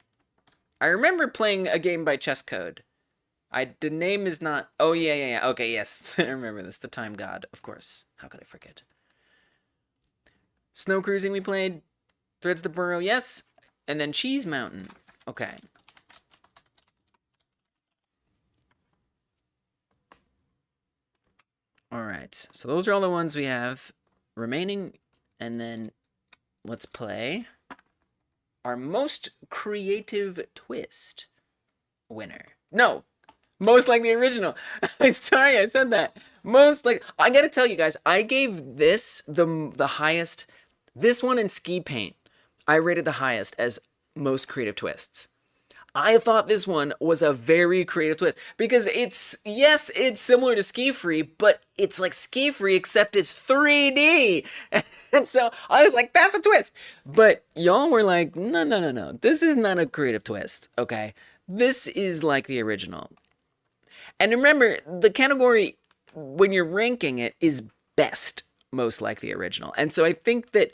I remember playing a game by chess code. The name is not... Oh, yeah. Okay, yes. I remember this. The Time God, of course. How could I forget? Snow Cruising we played. Threads the Burrow, yes. And then Cheese Mountain. Okay. Alright. So those are all the ones we have remaining. And then let's play our most creative twist winner. No! Most like the original. Sorry, I said that. Most like... I gotta tell you guys, I gave this the highest... This one in SkiPaint, I rated the highest as most creative twists. I thought this one was a very creative twist. Because yes, it's similar to SkiFree, but it's like SkiFree except it's 3D. And so I was like, that's a twist. But y'all were like, no. This is not a creative twist, okay? This is like the original. And remember, the category, when you're ranking it, is best, most like the original. And so I think that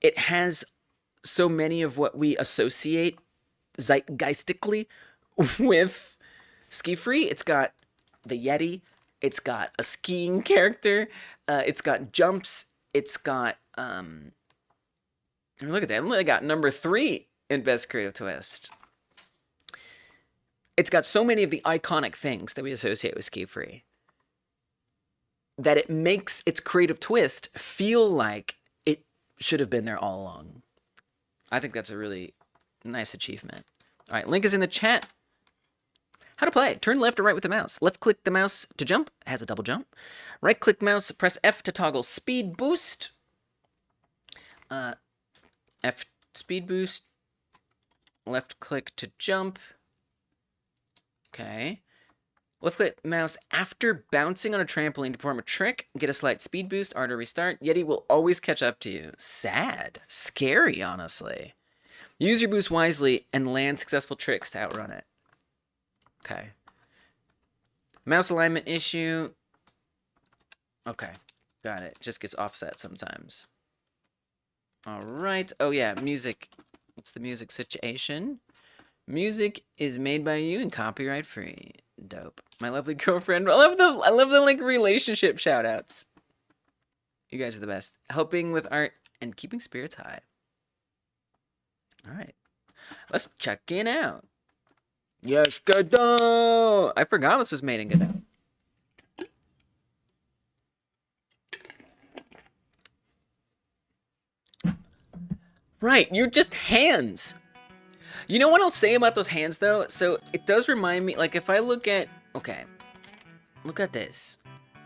it has so many of what we associate zeitgeistically with SkiFree. It's got the Yeti. It's got a skiing character. It's got jumps. It's got, I mean, look at that. I got number 3 in Best Creative Twist. It's got so many of the iconic things that we associate with SkiFree that it makes its creative twist feel like it should have been there all along. I think that's a really nice achievement. All right, link is in the chat. How to play. Turn left or right with the mouse. Left click the mouse to jump. It has a double jump. Right click mouse, press F to toggle speed boost. F speed boost. Left click to jump. Okay. Left click mouse after bouncing on a trampoline to perform a trick. Get a slight speed boost. R to restart. Yeti will always catch up to you. Sad. Scary, honestly. Use your boost wisely and land successful tricks to outrun it. Okay. Mouse alignment issue. Okay. Got it. Just gets offset sometimes. All right. Oh, yeah. Music. What's the music situation? Music is made by you and copyright free. Dope. My lovely girlfriend. I love the like relationship shout outs. You guys are the best. Helping with art and keeping spirits high. All right. Let's check it out. Yes, Godot. I forgot this was made in Godot. Right, you're just hands. You know what I'll say about those hands, though? So, it does remind me, like, if I look at... Okay. Look at this.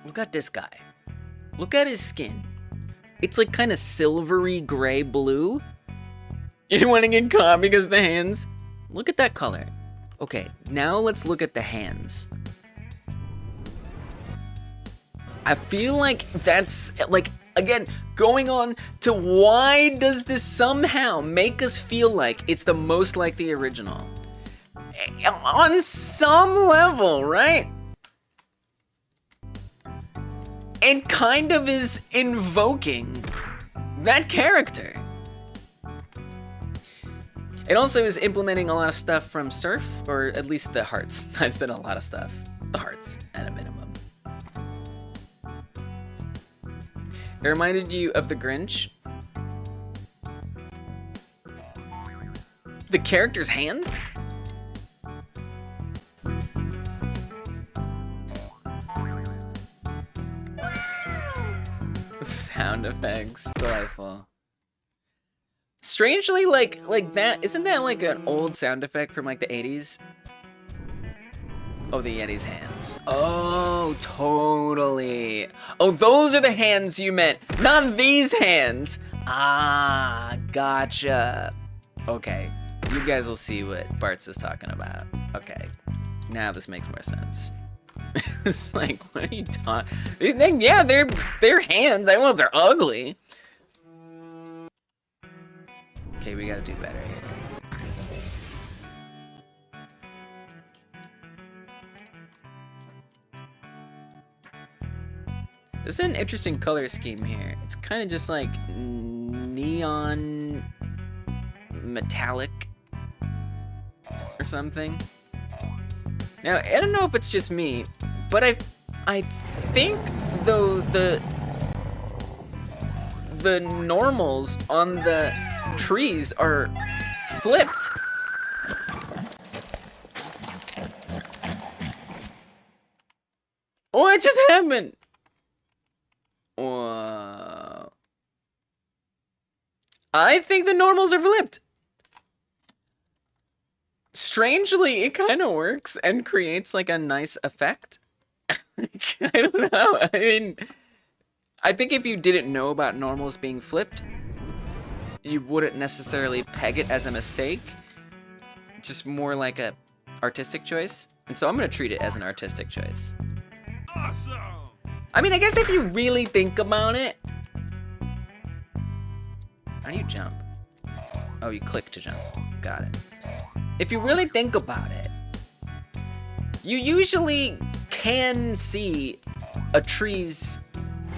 Look at this guy. Look at his skin. It's, like, kind of silvery gray blue. You don't want to get caught because of the hands? Look at that color. Okay, now let's look at the hands. I feel like that's, like... Again, going on to why does this somehow make us feel like it's the most like the original? On some level, right? It kind of is invoking that character. It also is implementing a lot of stuff from Surf, or at least the hearts. I've said a lot of stuff. The hearts, at a minimum. It reminded you of the Grinch. The character's hands? Sound effects, delightful. Strangely, like that, isn't that like an old sound effect from like the 80s? Oh, the Yeti's hands. Oh, totally. Oh, those are the hands you meant, not these hands. Ah, gotcha. Okay, you guys will see what Bart's is talking about. Okay, now this makes more sense. It's like, what are you talking? Yeah, they're hands. I don't know if they're ugly. Okay, we gotta do better here. There's an interesting color scheme here. It's kind of just like neon metallic or something. Now, I don't know if it's just me, but I think though the normals on the trees are flipped. What just happened? Whoa. I think the normals are flipped. Strangely, it kind of works and creates like a nice effect. I don't know. I mean, I think if you didn't know about normals being flipped, you wouldn't necessarily peg it as a mistake. Just more like a artistic choice. And so I'm gonna treat it as an artistic choice. Awesome! I mean, I guess if you really think about it... How do you jump? Oh, you click to jump. Got it. If you really think about it, you usually can see a tree's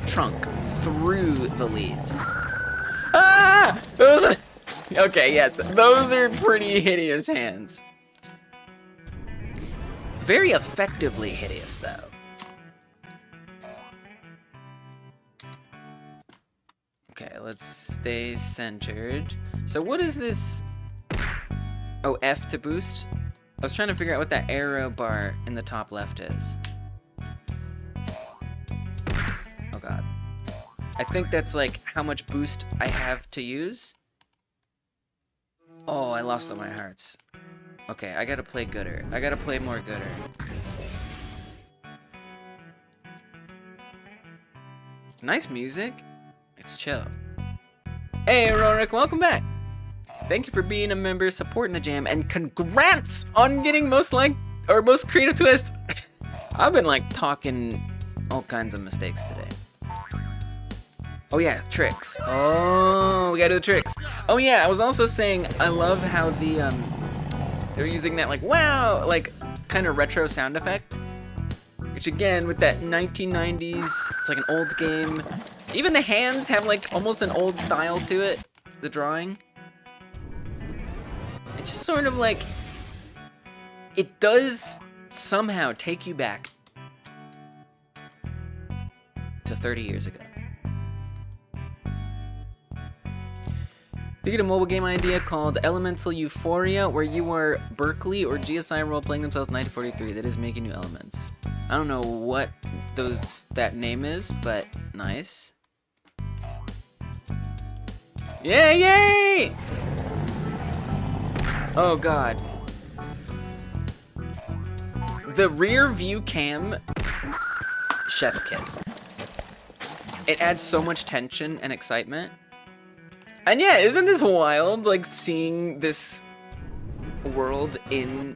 trunk through the leaves. Ah! Those are... Okay, yes. Those are pretty hideous hands. Very effectively hideous, though. Okay, let's stay centered. So what is this? Oh, F to boost? I was trying to figure out what that arrow bar in the top left is. Oh god. I think that's like how much boost I have to use. Oh, I lost all my hearts. Okay, I gotta play gooder. I gotta play more gooder. Nice music. It's chill. Hey, Rorik, welcome back. Thank you for being a member, supporting the jam, and congrats on getting most creative twist. I've been like talking all kinds of mistakes today. Oh yeah, tricks. Oh, we gotta do the tricks. Oh yeah, I was also saying I love how they're using that like wow, like kind of retro sound effect. Which again, with that 1990s, it's like an old game. Even the hands have like almost an old style to it, the drawing. It just sort of like, it does somehow take you back to 30 years ago. They get a mobile game idea called Elemental Euphoria, where you are Berkeley or GSI role playing themselves 1943. That is making new elements. I don't know what that name is, but nice. Yay, yay! Oh god. The rear view cam, chef's kiss. It adds so much tension and excitement. And yeah, isn't this wild, like seeing this world in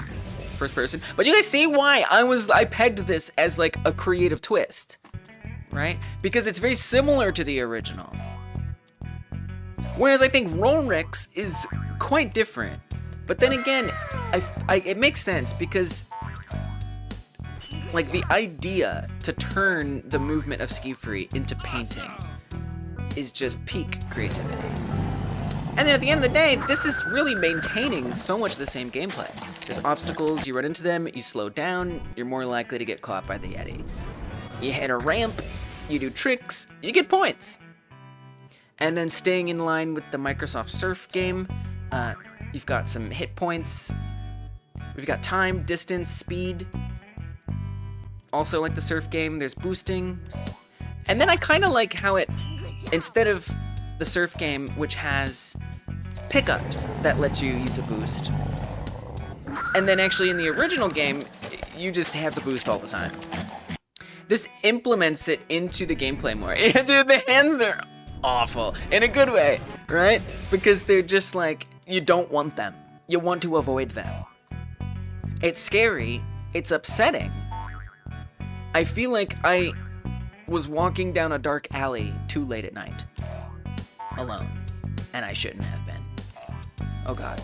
first person? But you guys see why I pegged this as like a creative twist, right? Because it's very similar to the original. Whereas I think Rolrix is quite different. But then again, it makes sense because like the idea to turn the movement of SkiFree into painting is just peak creativity. And then at the end of the day, this is really maintaining so much of the same gameplay. There's obstacles, you run into them, you slow down, you're more likely to get caught by the Yeti. You hit a ramp, you do tricks, you get points. And then staying in line with the Microsoft Surf game, you've got some hit points. We've got time, distance, speed. Also like the surf game, there's boosting. And then I kind of like how it, instead of the surf game, which has pickups that let you use a boost, and then actually in the original game, you just have the boost all the time. This implements it into the gameplay more. Dude, the hands are awful, in a good way, right? Because they're just like, you don't want them. You want to avoid them. It's scary, it's upsetting. I feel like I was walking down a dark alley too late at night, alone, and I shouldn't have been. Oh god.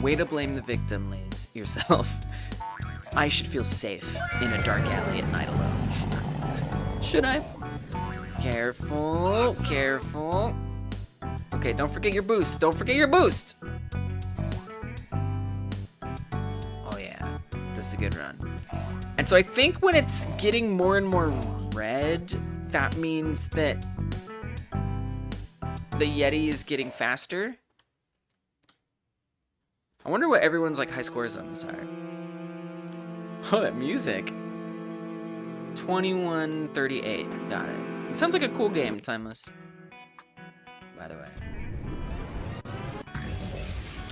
Way to blame the victim, Liz, yourself. I should feel safe in a dark alley at night alone. Should I? Careful, careful. Okay, don't forget your boost. Don't forget your boost. Oh yeah, this is a good run. And so I think when it's getting more and more red, that means that the Yeti is getting faster. I wonder what everyone's like high scores on this are. Oh, that music. 2138. Got it. It sounds like a cool game, Timeless. By the way.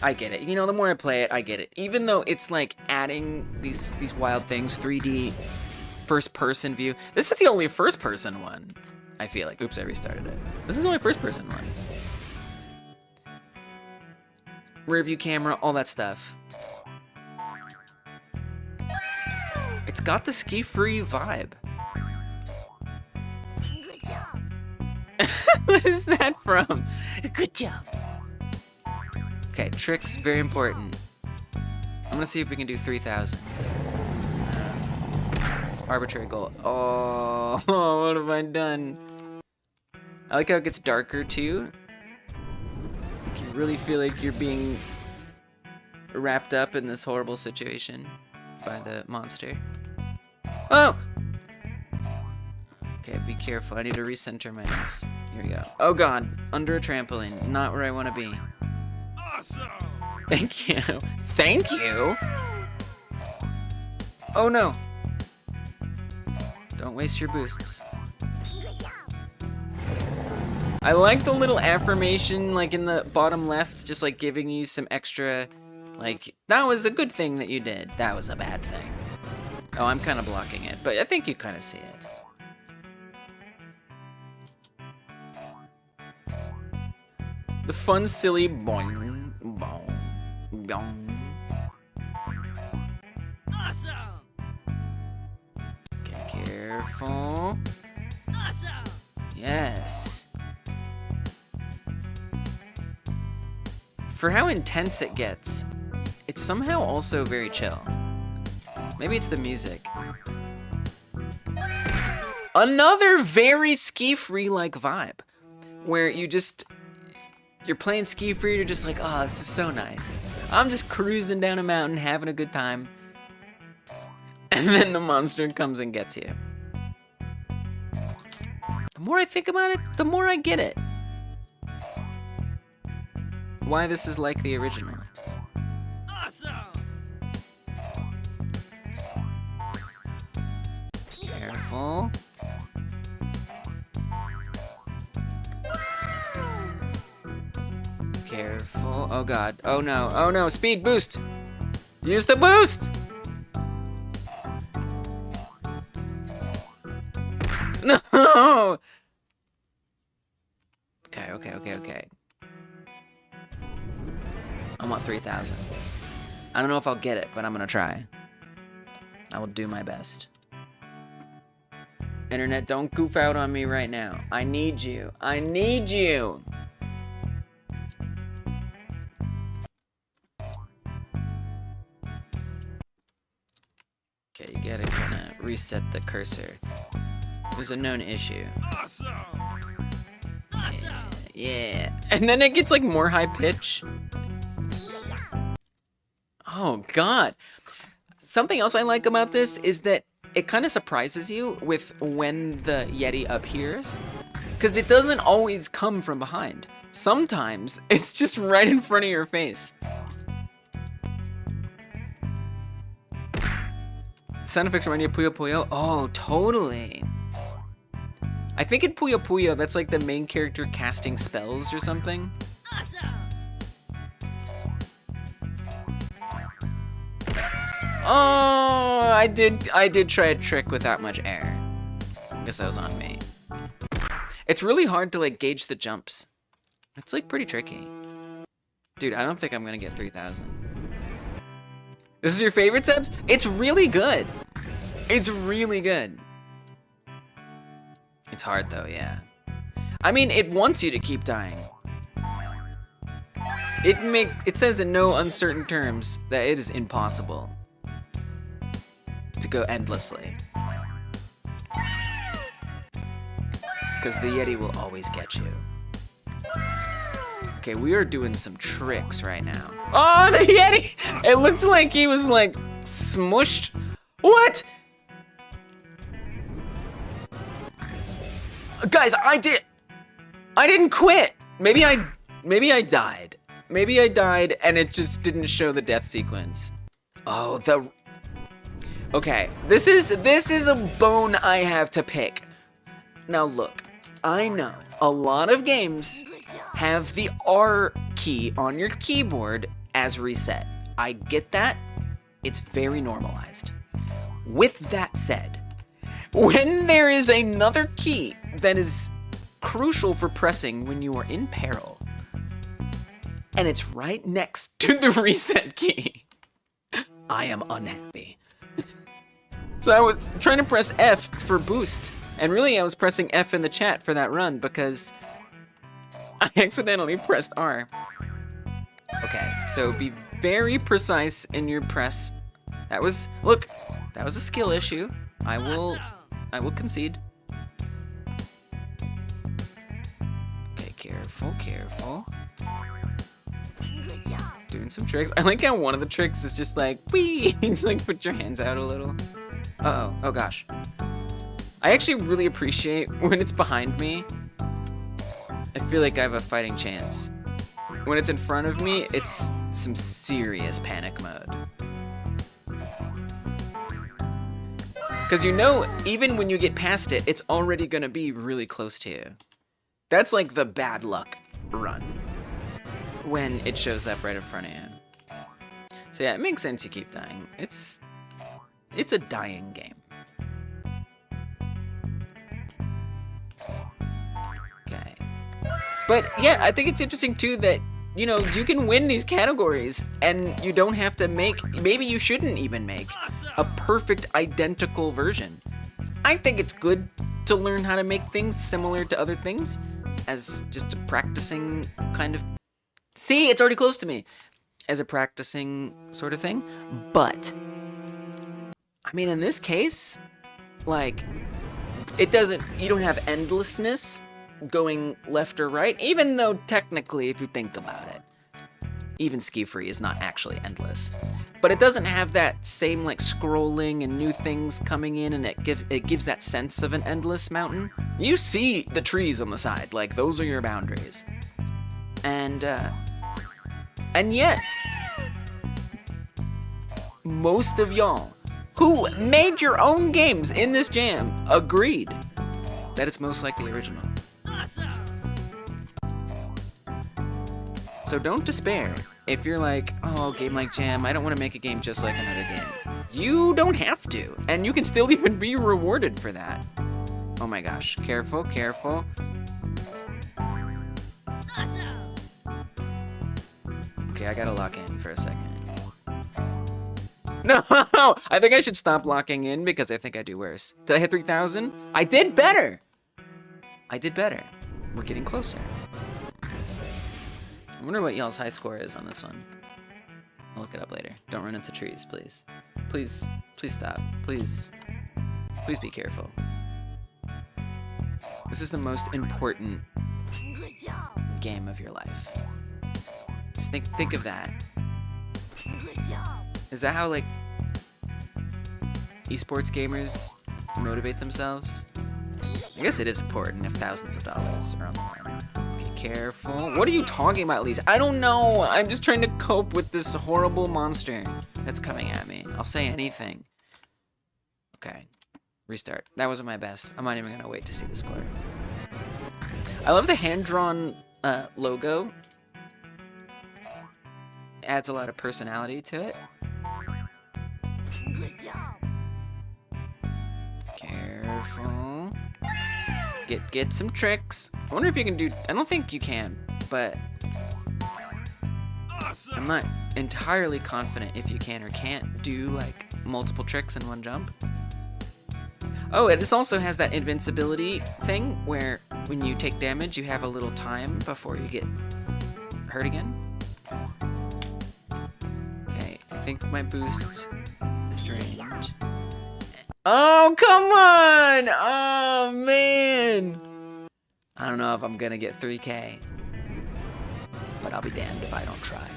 I get it. You know, the more I play it, I get it. Even though it's like adding these wild things, 3D, first-person view. This is the only first-person one, I feel like. Oops, I restarted it. This is the only first-person one. Rear view camera, all that stuff. It's got the ski-free vibe. Good job. What is that from? Good job. Okay, tricks, very important. I'm gonna see if we can do 3,000. It's arbitrary goal. Oh, what have I done? I like how it gets darker too. You really feel like you're being wrapped up in this horrible situation by the monster. Oh! Okay, be careful. I need to recenter my nose. Here we go. Oh god, under a trampoline. Not where I want to be. Awesome! Thank you. Thank you? Oh no. Don't waste your boosts. Good job. I like the little affirmation like in the bottom left, just like giving you some extra, like, that was a good thing that you did. That was a bad thing. Oh, I'm kind of blocking it, but I think you kind of see it. The fun, silly boing, boing, boing. Awesome! Okay, careful. Awesome! Yes. For how intense it gets, it's somehow also very chill. Maybe it's the music. Another very SkiFree-like vibe, where you're playing SkiFree, you're just like, oh, this is so nice. I'm just cruising down a mountain, having a good time. And then the monster comes and gets you. The more I think about it, the more I get it. Why this is like the original. Awesome! Careful. Careful. Oh god. Oh no. Oh no. Speed boost. Use the boost. No. Okay. I want 3,000. I don't know if I'll get it, but I'm gonna try. I will do my best. Internet, don't goof out on me right now. I need you. I need you. Okay, you gotta kinda reset the cursor. There's a known issue. Awesome! Awesome! Yeah. And then it gets like more high pitch. Oh god. Something else I like about this is that it kind of surprises you with when the Yeti appears, because it doesn't always come from behind. Sometimes it's just right in front of your face. Sound effects remind you of Puyo Puyo? Oh, totally. I think in Puyo Puyo, that's like the main character casting spells or something. Awesome! Oh, I did try a trick with that much air. I guess that was on me. It's really hard to like gauge the jumps. It's like pretty tricky. Dude, I don't think I'm gonna get 3,000. This is your favorite, Sebs? It's really good. It's really good. It's hard though, yeah. I mean, it wants you to keep dying. It says in no uncertain terms that it is impossible to go endlessly. because the Yeti will always get you. Okay, we are doing some tricks right now. Oh, the Yeti! It looks like he was like smushed. What? Guys, I didn't quit. Maybe I died. Maybe I died and it just didn't show the death sequence. Oh, okay, this is a bone I have to pick. Now look, I know a lot of games have the R key on your keyboard as reset. I get that. It's very normalized. With that said, when there is another key that is crucial for pressing when you are in peril, and it's right next to the reset key, I am unhappy. So I was trying to press F for boost, and really I was pressing F in the chat for that run because I accidentally pressed R. Okay, so be very precise in your press. Look, that was a skill issue. I will concede. Okay, careful. Doing some tricks. I like how one of the tricks is just like, whee! It's like, put your hands out a little. Uh-oh, oh gosh. I actually really appreciate when it's behind me. I feel like I have a fighting chance. When it's in front of me, it's some serious panic mode. Because you know, even when you get past it, it's already gonna be really close to you. That's like the bad luck run. When it shows up right in front of you. So yeah, it makes sense you keep dying. It's a dying game. Okay. But yeah, I think it's interesting too that, you know, you can win these categories and you don't have to make, maybe you shouldn't even make a perfect identical version. I think it's good to learn how to make things similar to other things as just a practicing kind of, see, it's already close to me, as a practicing sort of thing. But I mean, in this case, like, you don't have endlessness going left or right, even though technically, if you think about it, even SkiFree is not actually endless. But it doesn't have that same like scrolling and new things coming in, and it gives that sense of an endless mountain. You see the trees on the side, like those are your boundaries. And yet, most of y'all who made your own games in this jam agreed that it's most like the original. So don't despair if you're like, oh, game like Jam, I don't want to make a game just like another game. You don't have to, and you can still even be rewarded for that. Oh my gosh, careful. Okay, I gotta lock in for a second. No, I think I should stop locking in because I think I do worse. Did I hit 3,000? I did better. We're getting closer. I wonder what y'all's high score is on this one. I'll look it up later. Don't run into trees, please. Please stop. Please be careful. This is the most important game of your life. Just think of that. Is that how, like, esports gamers motivate themselves? I guess it is important if thousands of dollars are on the line. Okay, careful. What are you talking about, Lisa? I don't know. I'm just trying to cope with this horrible monster that's coming at me. I'll say anything. Okay, restart. That wasn't my best. I'm not even gonna wait to see the score. I love the hand-drawn logo. It adds a lot of personality to it. Careful. Get some tricks. I wonder if you can do, I don't think you can, but I'm not entirely confident if you can or can't do like multiple tricks in one jump. Oh, and this also has that invincibility thing where when you take damage, you have a little time before you get hurt again. Okay, I think my boost is drained. Oh, come on! Oh, man! I don't know if I'm gonna get 3K, but I'll be damned if I don't try.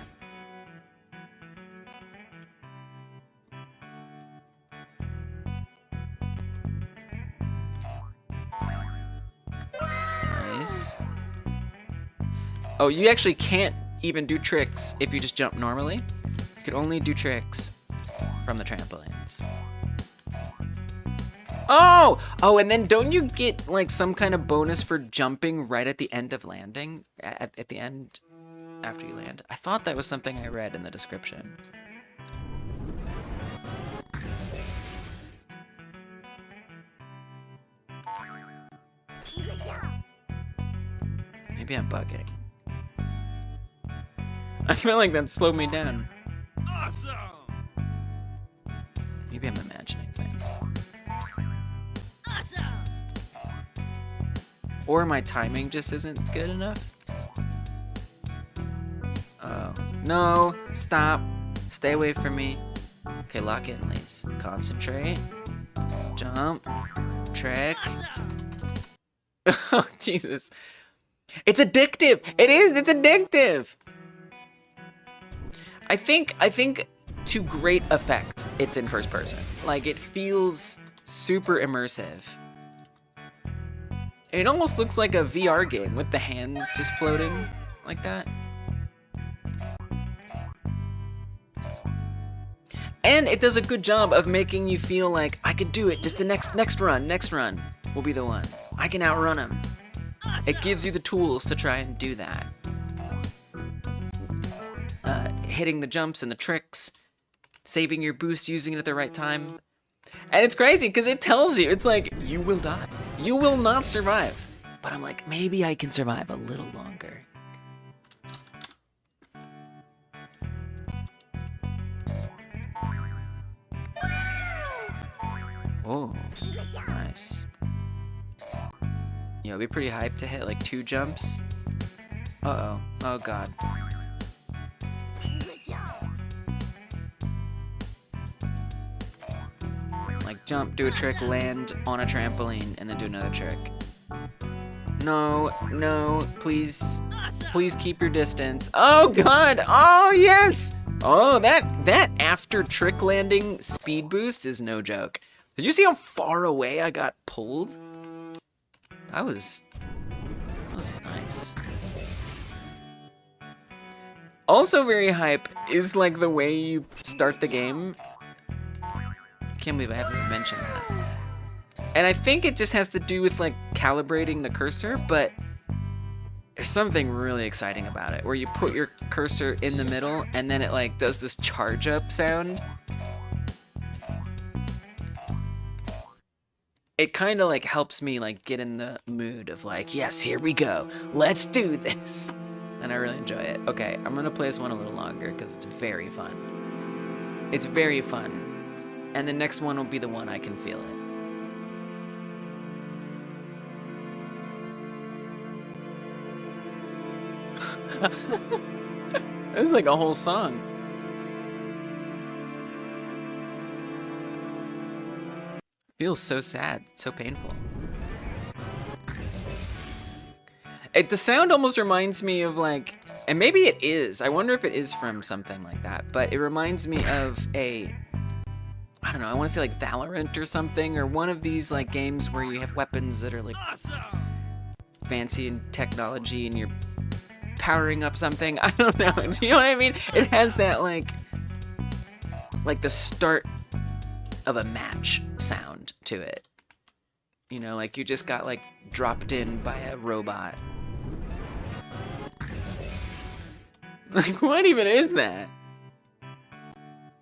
Nice. Oh, you actually can't even do tricks if you just jump normally. You can only do tricks from the trampolines. Oh! Oh, and then don't you get like some kind of bonus for jumping right at the end of landing? At the end, after you land? I thought that was something I read in the description. Maybe I'm bugging. I feel like that slowed me down. Awesome! Maybe I'm imagining things. Awesome! Or my timing just isn't good enough. Oh. No! Stop! Stay away from me. Okay, lock in, Lise. Concentrate. Jump. Trick. Awesome! Oh, Jesus. It's addictive! It is! It's addictive! I think to great effect it's in first person. Like, it feels super immersive. It almost looks like a VR game with the hands just floating like that. And it does a good job of making you feel like, I can do it, just the next run will be the one. I can outrun him. It gives you the tools to try and do that. Hitting the jumps and the tricks, saving your boost, using it at the right time. And it's crazy because it tells you, it's like, you will die. You will not survive. But I'm like, maybe I can survive a little longer. Oh, nice. You know, it'd be pretty hyped to hit like 2 jumps. Uh-oh. Oh, God. Like, jump, do a trick, land on a trampoline, and then do another trick. No, no, please, please keep your distance. Oh, God! Oh, yes! Oh, that after trick landing speed boost is no joke. Did you see how far away I got pulled? That was nice. Also very hype is like the way you start the game. I can't believe I haven't even mentioned that. And I think it just has to do with like calibrating the cursor, but there's something really exciting about it where you put your cursor in the middle and then it like does this charge up sound. It kind of like helps me like get in the mood of like, yes, here we go. Let's do this. And I really enjoy it. Okay, I'm gonna play this one a little longer because it's very fun. It's very fun. And the next one will be the one I can feel it. It was like a whole song. Feels so sad, so painful. The sound almost reminds me of like, and maybe it is, I wonder if it is from something like that, but it reminds me of I don't know, I want to say like Valorant or something, or one of these like games where you have weapons that are like fancy in technology and you're powering up something. I don't know, you know what I mean? It has that like the start of a match sound to it. You know, like you just got like dropped in by a robot. Like, what even is that?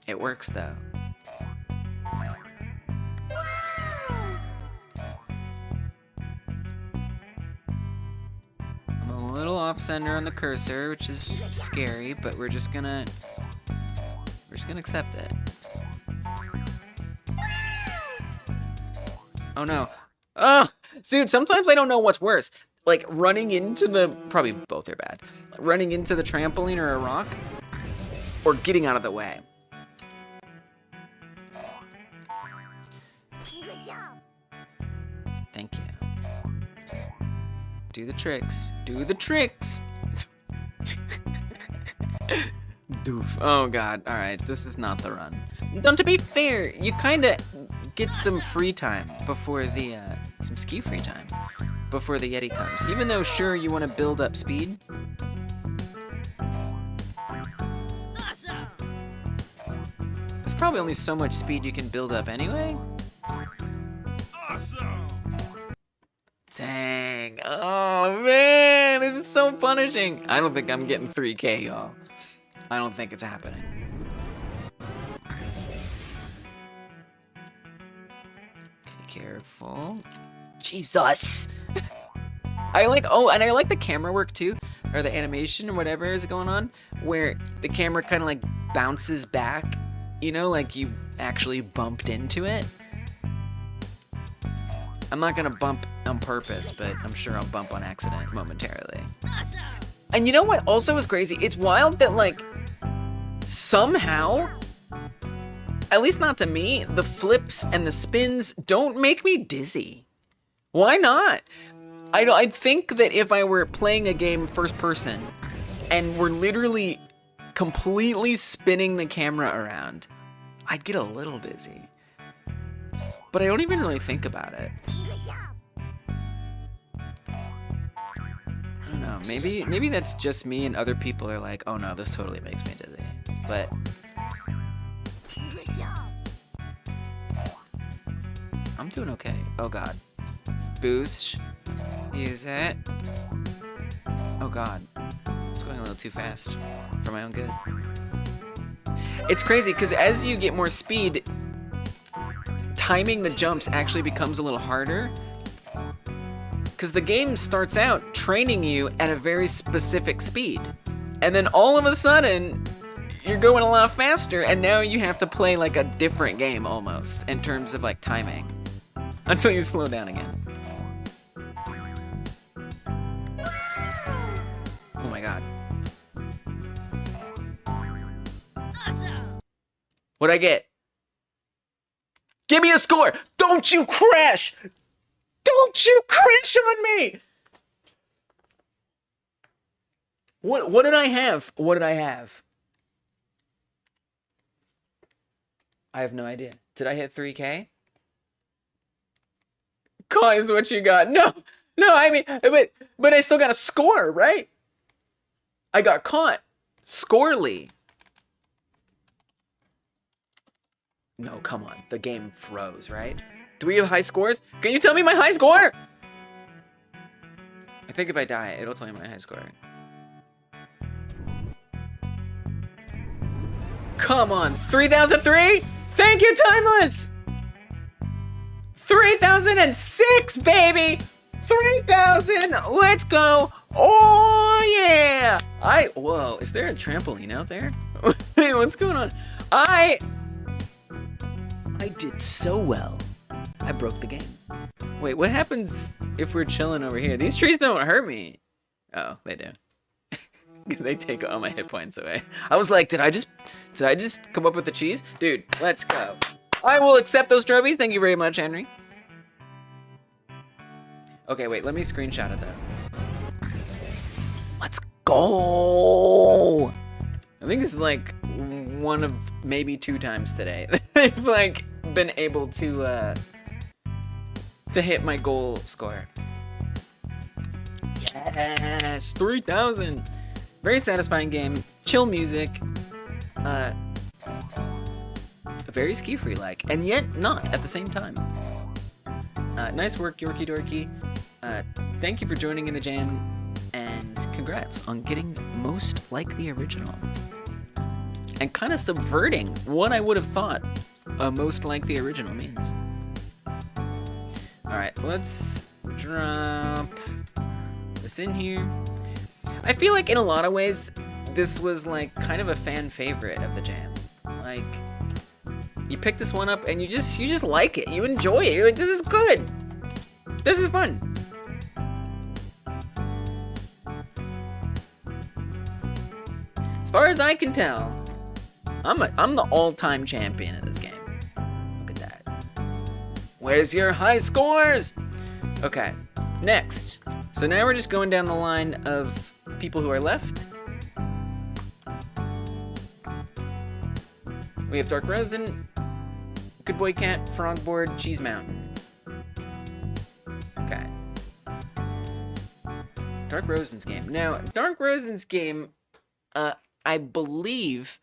It works though. I'm a little off center on the cursor, which is scary, but we're just gonna accept it. Oh no. Oh, dude, sometimes I don't know what's worse. Like running into probably both are bad. Running into the trampoline or a rock, or getting out of the way. Thank you. Do the tricks. Do the tricks. Doof. Oh god. Alright, this is not the run. Though to be fair, you kinda get some free time before the, some ski free time before the Yeti comes. Even though, sure, you want to build up speed. Awesome. There's probably only so much speed you can build up anyway. Awesome. Dang. Oh, man. This is so punishing. I don't think I'm getting 3K, y'all. I don't think it's happening. Okay, careful. Jesus. I like, oh, and I like the camera work too, or the animation or whatever is going on, where the camera kind of like bounces back, you know, like you actually bumped into it. I'm not gonna bump on purpose, but I'm sure I'll bump on accident momentarily. Awesome. And you know what also is crazy? It's wild that like, somehow, at least not to me, the flips and the spins don't make me dizzy. Why not? I think that if I were playing a game first person and we're literally completely spinning the camera around, I'd get a little dizzy. But I don't even really think about it. I don't know, maybe that's just me and other people are like, oh no, this totally makes me dizzy. But I'm doing okay. Oh god. Let's boost. Use it. Oh god. It's going a little too fast for my own good. It's crazy because as you get more speed, timing the jumps actually becomes a little harder. Because the game starts out training you at a very specific speed. And then all of a sudden, you're going a lot faster, and now you have to play like a different game almost in terms of like timing. Until you slow down again. Oh my god. Awesome. What'd I get? Give me a score! Don't you crash! Don't you crash on me! What did I have? What did I have? I have no idea. Did I hit 3K? Guys, what you got? No, I mean, but I still got a score, right? I got caught. Scorely. No, come on. The game froze, right? Do we have high scores? Can you tell me my high score? I think if I die, it'll tell me my high score. Come on, 3003? Thank you, Timeless! 3006, baby! 3000! Let's go! Oh, yeah! Whoa, is there a trampoline out there? Wait, what's going on? I did so well. I broke the game. Wait, what happens if we're chilling over here? These trees don't hurt me. Oh, they do. Because they take all my hit points away. I was like, did I just come up with the cheese? Dude, let's go. I will accept those trophies. Thank you very much, Henry. Okay, wait, let me screenshot it though. Let's go. I think this is like one of maybe 2 times today that I've like been able to hit my goal score. Yes, 3000. Very satisfying game. Chill music. Very SkiFree-like, and yet not at the same time. Nice work, Yorkie Dorky. Thank you for joining in the jam, and congrats on getting most like the original. And kind of subverting what I would have thought a most like the original means. Alright, let's drop this in here. I feel like in a lot of ways, this was like kind of a fan favorite of the jam. Like, you pick this one up and you just like it. You enjoy it. You're like, this is good. This is fun. As far as I can tell, I'm the all-time champion of this game. Look at that. Where's your high scores? Okay, next. So now we're just going down the line of people who are left. We have Dark Rosen, Good Boy Cat, Frogboard, Cheese Mountain. Okay. Dark Rosen's game. Now, Dark Rosen's game, I believe,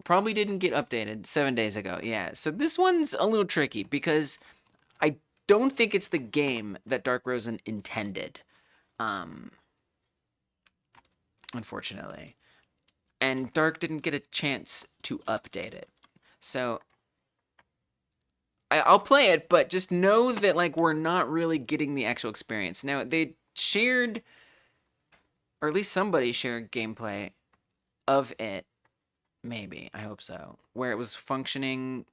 probably didn't get updated 7 days ago. Yeah, so this one's a little tricky because I don't think it's the game that Dark Rosen intended. Unfortunately. And Dark didn't get a chance to update it. So I'll play it, but just know that like we're not really getting the actual experience. Now they shared, or at least somebody shared gameplay of it. Maybe, I hope so. Where it was functioning,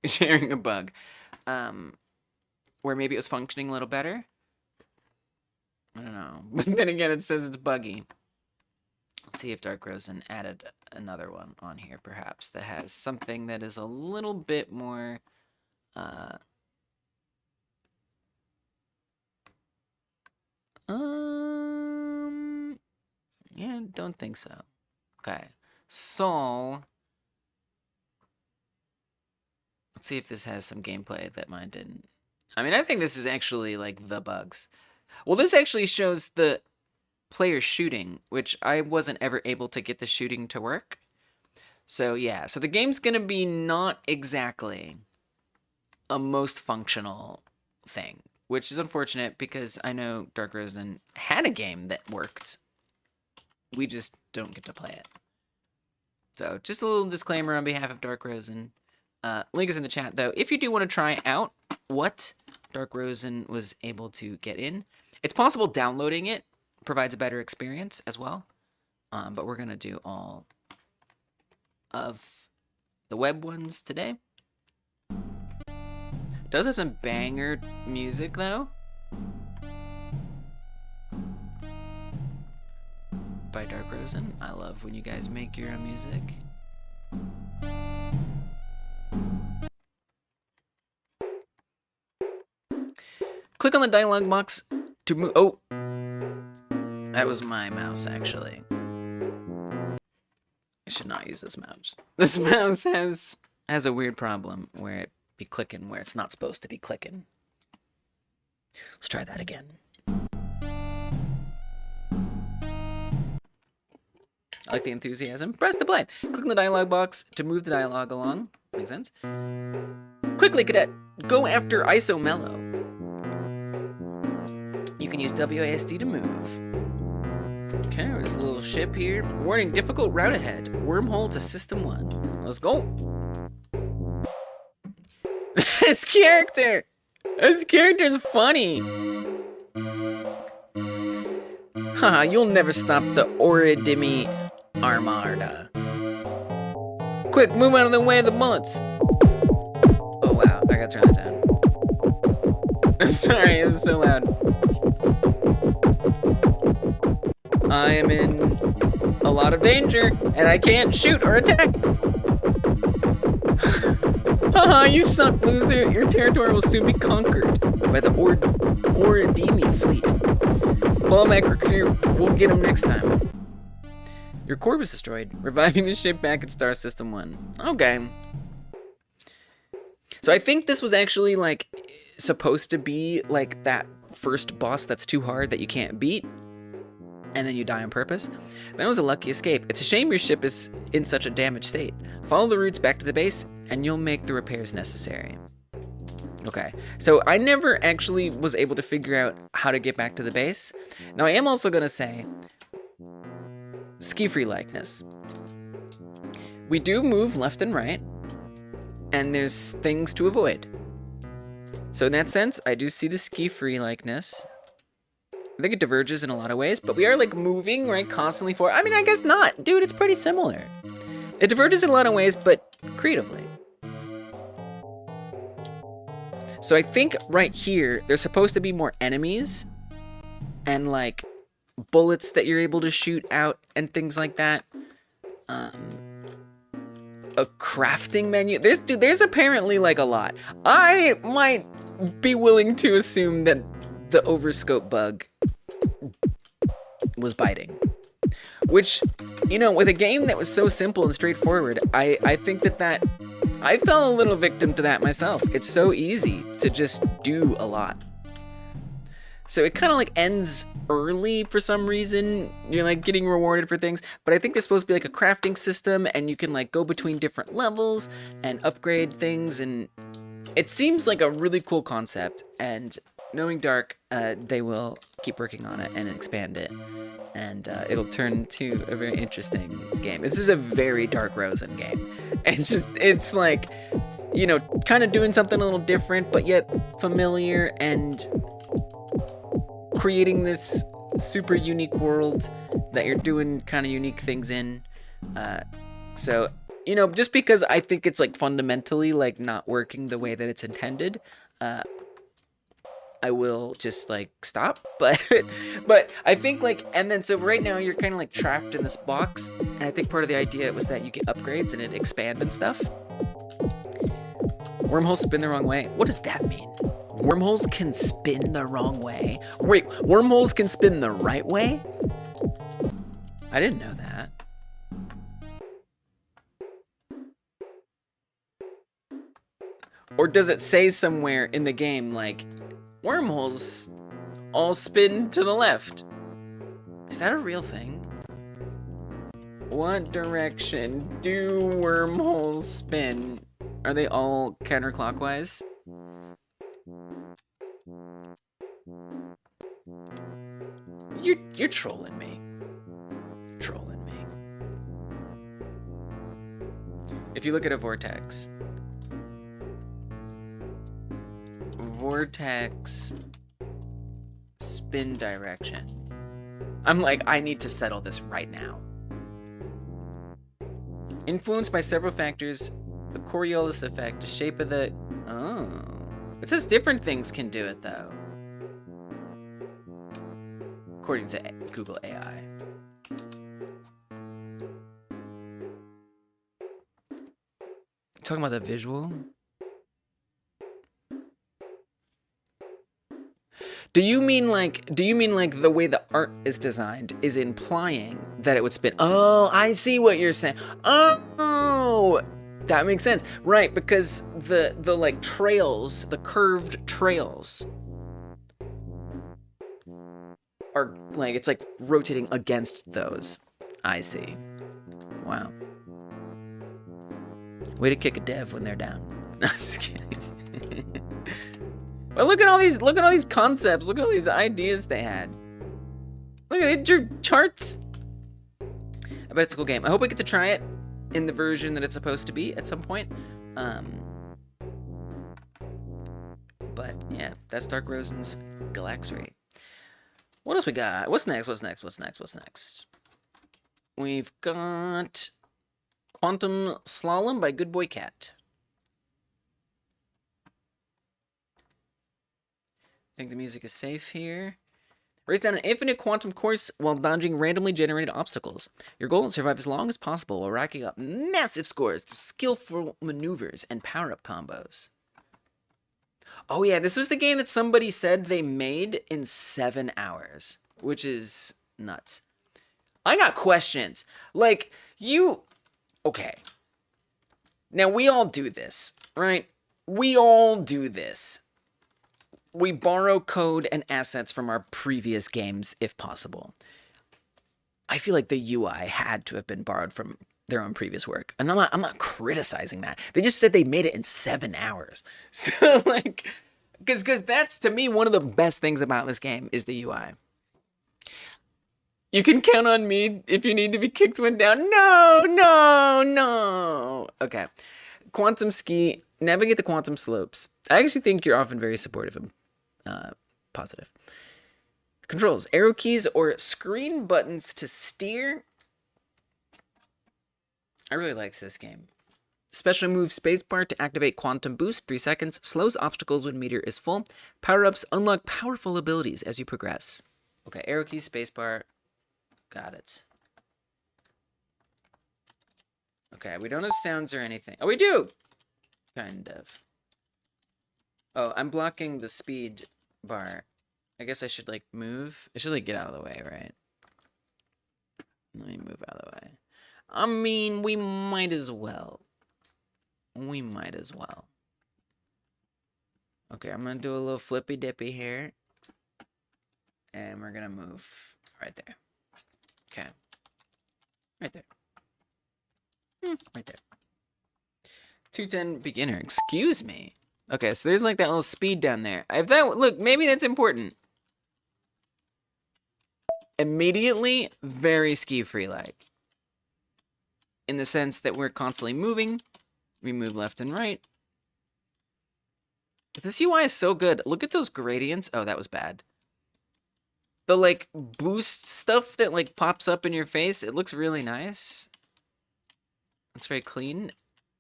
sharing a bug. Where maybe it was functioning a little better. I don't know. But then again, it says it's buggy. Let's see if Dark Rosen added another one on here, perhaps, that has something that is a little bit more, yeah, don't think so. Okay, so, let's see if this has some gameplay that mine didn't. I mean, I think this is actually, like, the bugs. Well, this actually shows the player shooting, which I wasn't ever able to get the shooting to work. So yeah, so the game's gonna be not exactly a most functional thing, which is unfortunate because I know Dark Rosen had a game that worked. We just don't get to play it. So just a little disclaimer on behalf of Dark Rosen. Link is in the chat though. If you do want to try out what Dark Rosen was able to get in, it's possible downloading it provides a better experience as well. But we're going to do all of the web ones today. Does have some banger music though. By Dark Rosen. I love when you guys make your own music. Click on the dialog box to move. Oh, that was my mouse, actually. I should not use this mouse. This mouse has a weird problem where it be clicking where it's not supposed to be clicking. Let's try that again. I like the enthusiasm. Press the play. Click on the dialog box to move the dialogue along. Makes sense. Quickly, cadet. Go after ISO Mellow. You can use WASD to move. Okay, there's a little ship here. Warning, difficult route ahead. Wormhole to System 1. Let's go. This character's funny. Haha, you'll never stop the Oridimi Armada. Quick, move out of the way of the bullets. Oh wow, I gotta turn that down. I'm sorry, it was so loud. I am in a lot of danger, and I can't shoot or attack. Haha, you suck, loser. Your territory will soon be conquered by the Oridimi fleet. Follow my crew. We'll get him next time. Your core was destroyed, reviving the ship back at Star System 1. Okay. So I think this was actually, like, supposed to be, like, that first boss that's too hard that you can't beat, and then you die on purpose. That was a lucky escape. It's a shame your ship is in such a damaged state. Follow the routes back to the base, and you'll make the repairs necessary. Okay, so I never actually was able to figure out how to get back to the base. Now I am also gonna say, SkiFree-likeness. We do move left and right, and there's things to avoid. So in that sense, I do see the SkiFree-likeness. I think it diverges in a lot of ways, but we are like moving, right, constantly forward. I mean, I guess not. Dude, it's pretty similar. It diverges in a lot of ways, but creatively. So I think right here, there's supposed to be more enemies and like bullets that you're able to shoot out and things like that. A crafting menu. There's apparently like a lot. I might be willing to assume that the overscope bug was biting. Which, you know, with a game that was so simple and straightforward, I think that I fell a little victim to that myself. It's so easy to just do a lot. So it kind of like ends early for some reason. You're like getting rewarded for things, but I think there's supposed to be like a crafting system, and you can like go between different levels and upgrade things, and it seems like a really cool concept. And knowing Dark, they will keep working on it and expand it, and it'll turn into a very interesting game. This is a very Dark Rosen game, and it's like, you know, kind of doing something a little different, but yet familiar, and creating this super unique world that you're doing kind of unique things in. So, you know, just because I think it's like fundamentally like not working the way that it's intended, I will just like stop. But I think like, and then so right now you're kind of like trapped in this box, and I think part of the idea was that you get upgrades and it expand and stuff. Wormholes spin the wrong way. What does that mean? Wormholes can spin the wrong way? Wait, wormholes can spin the right way? I didn't know that. Or does it say somewhere in the game, like, wormholes all spin to the left? Is that a real thing? What direction do wormholes spin? Are they all counterclockwise? You're trolling me. Trolling me. If you look at a vortex spin direction. I'm like, I need to settle this right now. Influenced by several factors, the Coriolis effect, the shape of the... Oh. It says different things can do it, though. According to Google AI. Talking about the visual? Do you mean like the way the art is designed is implying that it would spin? Oh, I see what you're saying. Oh, that makes sense. Right, because the like trails, the curved trails are like, it's like rotating against those. I see. Wow. Way to kick a dev when they're down. No, I'm just kidding. But look at all these concepts. Look at all these ideas they had. Look at your charts. I bet it's a cool game. I hope I get to try it in the version that it's supposed to be at some point. But yeah, that's Dark Rosen's Galaxy. What else we got? What's next? We've got Quantum Slalom by Good Boy Cat. I think the music is safe here. Race down an infinite quantum course while dodging randomly generated obstacles. Your goal is to survive as long as possible while racking up massive scores through skillful maneuvers and power-up combos. Oh yeah, this was the game that somebody said they made in 7 hours, which is nuts. I got questions. Like, okay. Now, we all do this, right? We all do this. We borrow code and assets from our previous games, if possible. I feel like the UI had to have been borrowed from their own previous work. And I'm not criticizing that. They just said they made it in 7 hours. So, like, because that's, to me, one of the best things about this game is the UI. You can count on me if you need to be kicked one down. No. Okay. Quantum Ski. Navigate the quantum slopes. I actually think you're often very supportive and positive. Controls. Arrow keys or screen buttons to steer. I really like this game. Special move spacebar to activate quantum boost, 3 seconds. Slows obstacles when meter is full. Power-ups unlock powerful abilities as you progress. Okay, arrow keys, spacebar. Got it. Okay, we don't have sounds or anything. Oh, we do! Kind of. Oh, I'm blocking the speed bar. I guess I should like move. I should like get out of the way, right? Let me move out of the way. I mean, we might as well. We might as well. Okay, I'm gonna do a little flippy dippy here. And we're gonna move right there. Okay. Right there. Right there. 210 beginner. Excuse me. Okay, so there's like that little speed down there. If that look, maybe that's important. Immediately, very SkiFree-like. In the sense that we're constantly moving. We move left and right. But this UI is so good. Look at those gradients. Oh, that was bad. The like boost stuff that like pops up in your face, it looks really nice. It's very clean.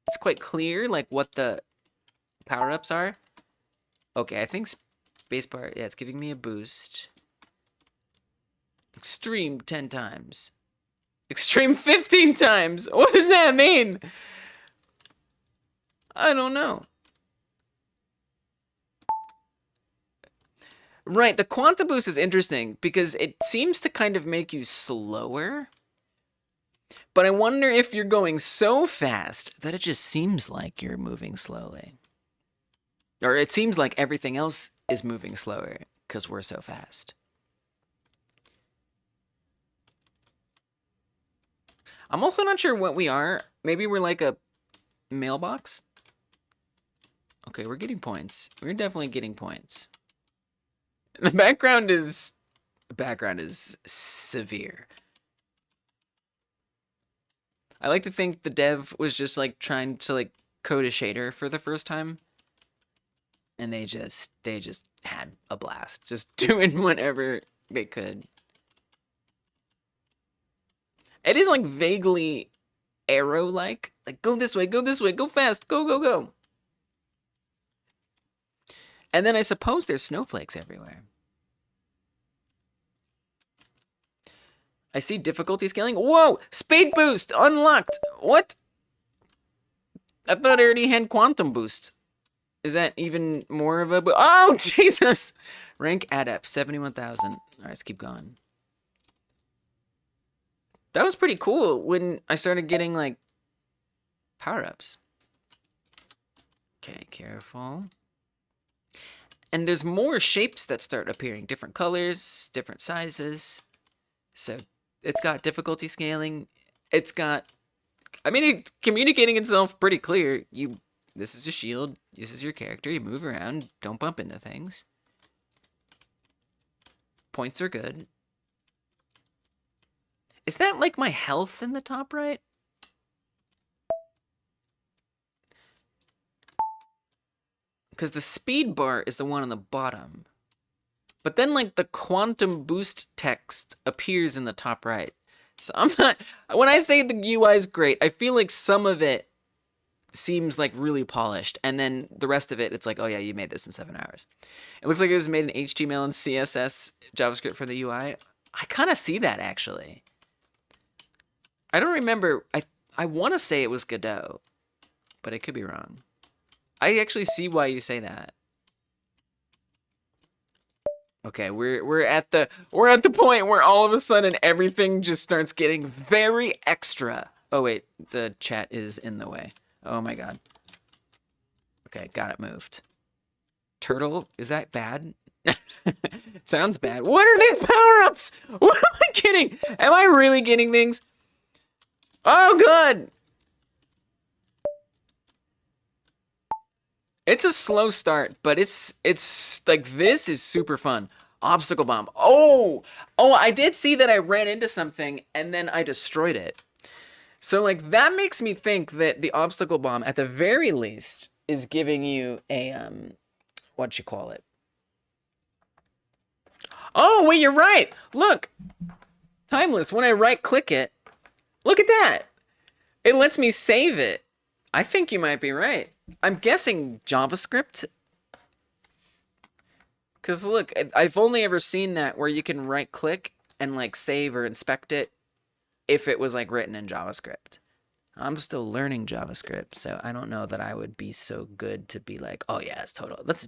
It's quite clear like what the power-ups are. Okay, I think spacebar, yeah, it's giving me a boost. Extreme 10 times. Extreme 15 times. What does that mean? I don't know. Right, the quantum boost is interesting because it seems to kind of make you slower. But I wonder if you're going so fast that it just seems like you're moving slowly. Or it seems like everything else is moving slower because we're so fast. I'm also not sure what we are. Maybe we're like a mailbox? Okay, we're getting points. We're definitely getting points. The background is severe. I like to think the dev was just like trying to like code a shader for the first time. And they just had a blast, just doing whatever they could. It is like vaguely arrow-like. Like go this way, go fast, go, go, go. And then I suppose there's snowflakes everywhere. I see difficulty scaling. Whoa! Speed boost unlocked! What? I thought I already had quantum boost. Is that even more of a oh, Jesus! Rank adept, 71,000. Alright, let's keep going. That was pretty cool when I started getting, like, power-ups. Okay, careful. And there's more shapes that start appearing. Different colors, different sizes. So, it's got difficulty scaling. It's got... I mean, it's communicating itself pretty clear. This is a shield. This is your character. You move around. Don't bump into things. Points are good. Is that like my health in the top right? Because the speed bar is the one on the bottom. But then like the quantum boost text appears in the top right. So I'm not... When I say the UI is great, I feel like some of it seems like really polished. And then the rest of it, it's like, oh yeah, you made this in 7 hours. It looks like it was made in HTML and CSS JavaScript for the UI. I kind of see that actually. I don't remember. I want to say it was Godot, but I could be wrong. I actually see why you say that. Okay, we're at the point where all of a sudden everything just starts getting very extra. Oh wait, the chat is in the way. Oh my god. Okay, got it moved. Turtle, is that bad? Sounds bad. What are these power-ups? What am I getting? Am I really getting things? Oh, good! It's a slow start, but it's like, this is super fun. Obstacle bomb. Oh, I did see that I ran into something and then I destroyed it. So, like, that makes me think that the obstacle bomb, at the very least, is giving you a, what'd you call it? Oh, wait, you're right! Look! Timeless, when I right-click it, look at that! It lets me save it. I think you might be right. I'm guessing JavaScript. Because look, I've only ever seen that where you can right-click and, like, save or inspect it if it was, like, written in JavaScript. I'm still learning JavaScript, so I don't know that I would be so good to be like, oh yeah, it's total. That's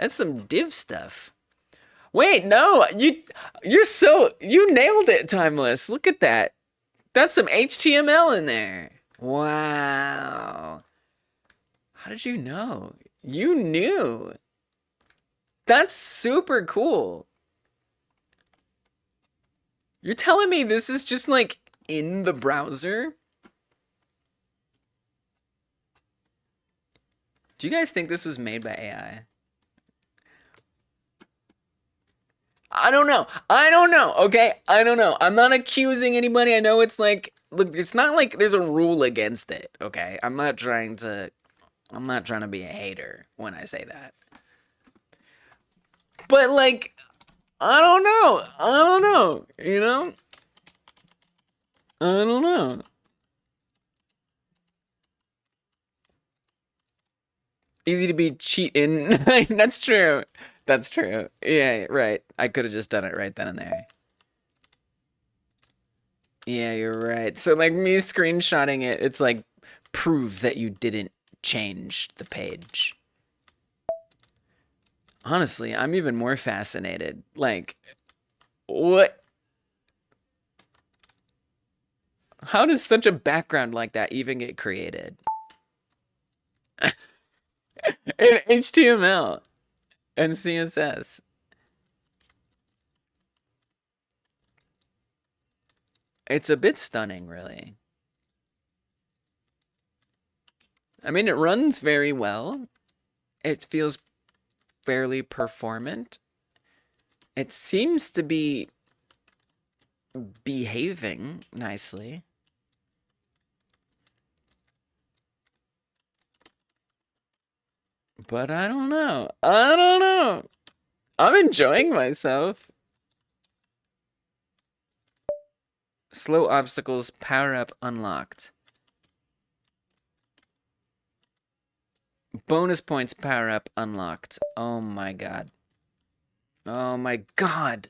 some div stuff. Wait, no, you nailed it, Timeless. Look at that. That's some HTML in there. Wow. How did you know? You knew. That's super cool. You're telling me this is just like in the browser? Do you guys think this was made by AI? I don't know. I don't know. Okay, I don't know. I'm not accusing anybody. I know it's like, look, it's not like there's a rule against it. Okay, I'm not trying to be a hater when I say that. But like, I don't know. I don't know. You know? I don't know. Easy to be cheating. That's true. That's true. Yeah, right. I could have just done it right then and there. Yeah, you're right. So like me screenshotting it, it's like prove that you didn't change the page. Honestly, I'm even more fascinated. Like, what? How does such a background like that even get created? In HTML and CSS. It's a bit stunning, really. I mean, it runs very well. It feels fairly performant. It seems to be behaving nicely. But I don't know. I don't know. I'm enjoying myself. Slow obstacles, power up unlocked. Bonus points, power up unlocked. Oh my god. Oh my god.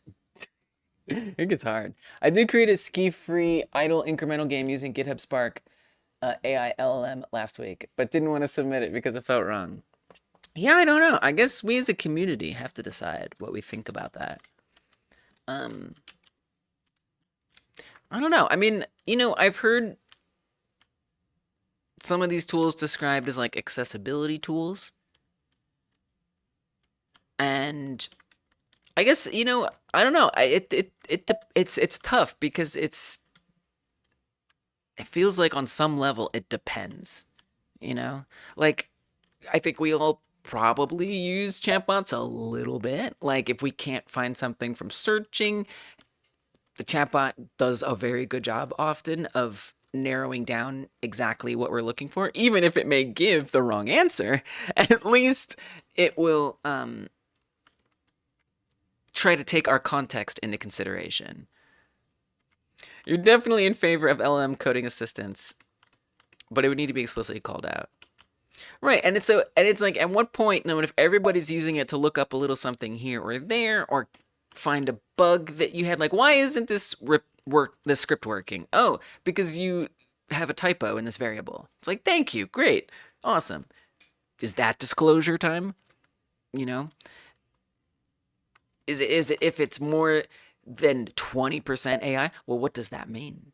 It gets hard. I did create a ski-free idle incremental game using GitHub Spark AI LLM last week, but didn't want to submit it because it felt wrong. Yeah, I don't know. I guess we as a community have to decide what we think about that. I don't know. I mean, you know, I've heard some of these tools described as like accessibility tools. And I guess, you know, I don't know. It's tough because it feels like on some level it depends, you know? Like I think we all probably use chatbots a little bit. Like if we can't find something from searching, the chatbot does a very good job often of narrowing down exactly what we're looking for, even if it may give the wrong answer. At least it will try to take our context into consideration. You're definitely in favor of LLM coding assistance, but it would need to be explicitly called out. Right, and it's like at what point, you know, if everybody's using it to look up a little something here or there, or find a bug that you had, like why isn't this script working? Oh, because you have a typo in this variable. It's like, thank you, great, awesome. Is that disclosure time? You know, is it if it's more than 20% AI? Well, what does that mean?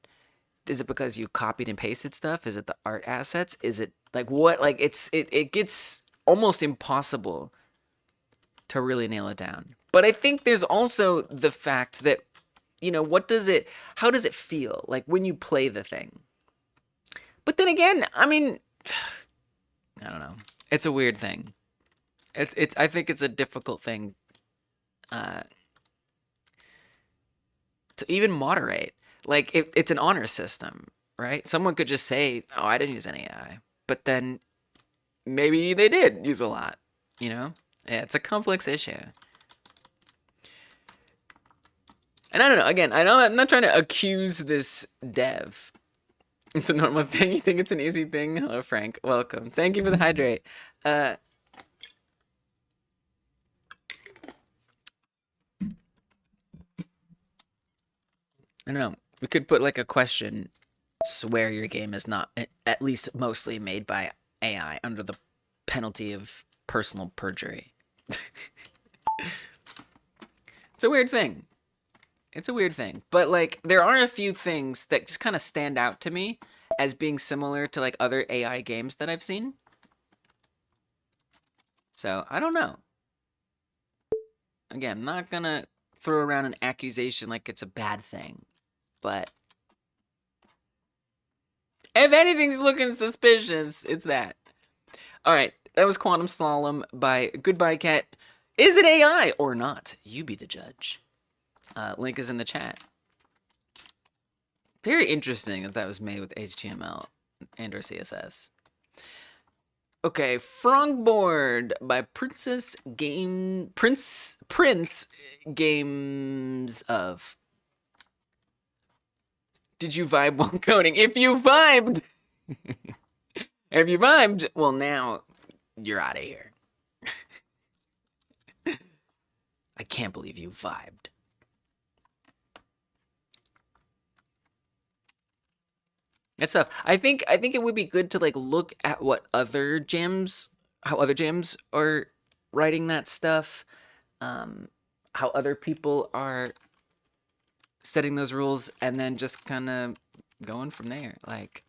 Is it because you copied and pasted stuff? Is it the art assets? Is it like what? Like it gets almost impossible to really nail it down. But I think there's also the fact that, you know, how does it feel like when you play the thing? But then again, I mean, I don't know. It's a weird thing. I think it's a difficult thing to even moderate. Like it's an honor system, right? Someone could just say, "Oh, I didn't use any AI," but then maybe they did use a lot. You know, yeah, it's a complex issue. And I don't know. Again, I'm not trying to accuse this dev. It's a normal thing. You think it's an easy thing? Hello, Frank. Welcome. Thank you for the hydrate. I don't know. We could put like a question: swear your game is not at least mostly made by AI under the penalty of personal perjury. It's a weird thing. It's a weird thing. But, like, there are a few things that just kind of stand out to me as being similar to, like, other AI games that I've seen. So, I don't know. Again, I'm not gonna throw around an accusation like it's a bad thing. But if anything's looking suspicious, it's that. Alright, that was Quantum Slalom by Goodbye Cat. Is it AI or not? You be the judge. Link is in the chat. Very interesting that that was made with HTML and or CSS. Okay, Frogboard by Prince Games of. Did you vibe while coding? If you vibed, well now you're out of here. I can't believe you vibed. That's tough. I think it would be good to like look at what other jams, how other jams are writing that stuff, how other people are setting those rules, and then just kind of going from there. Like,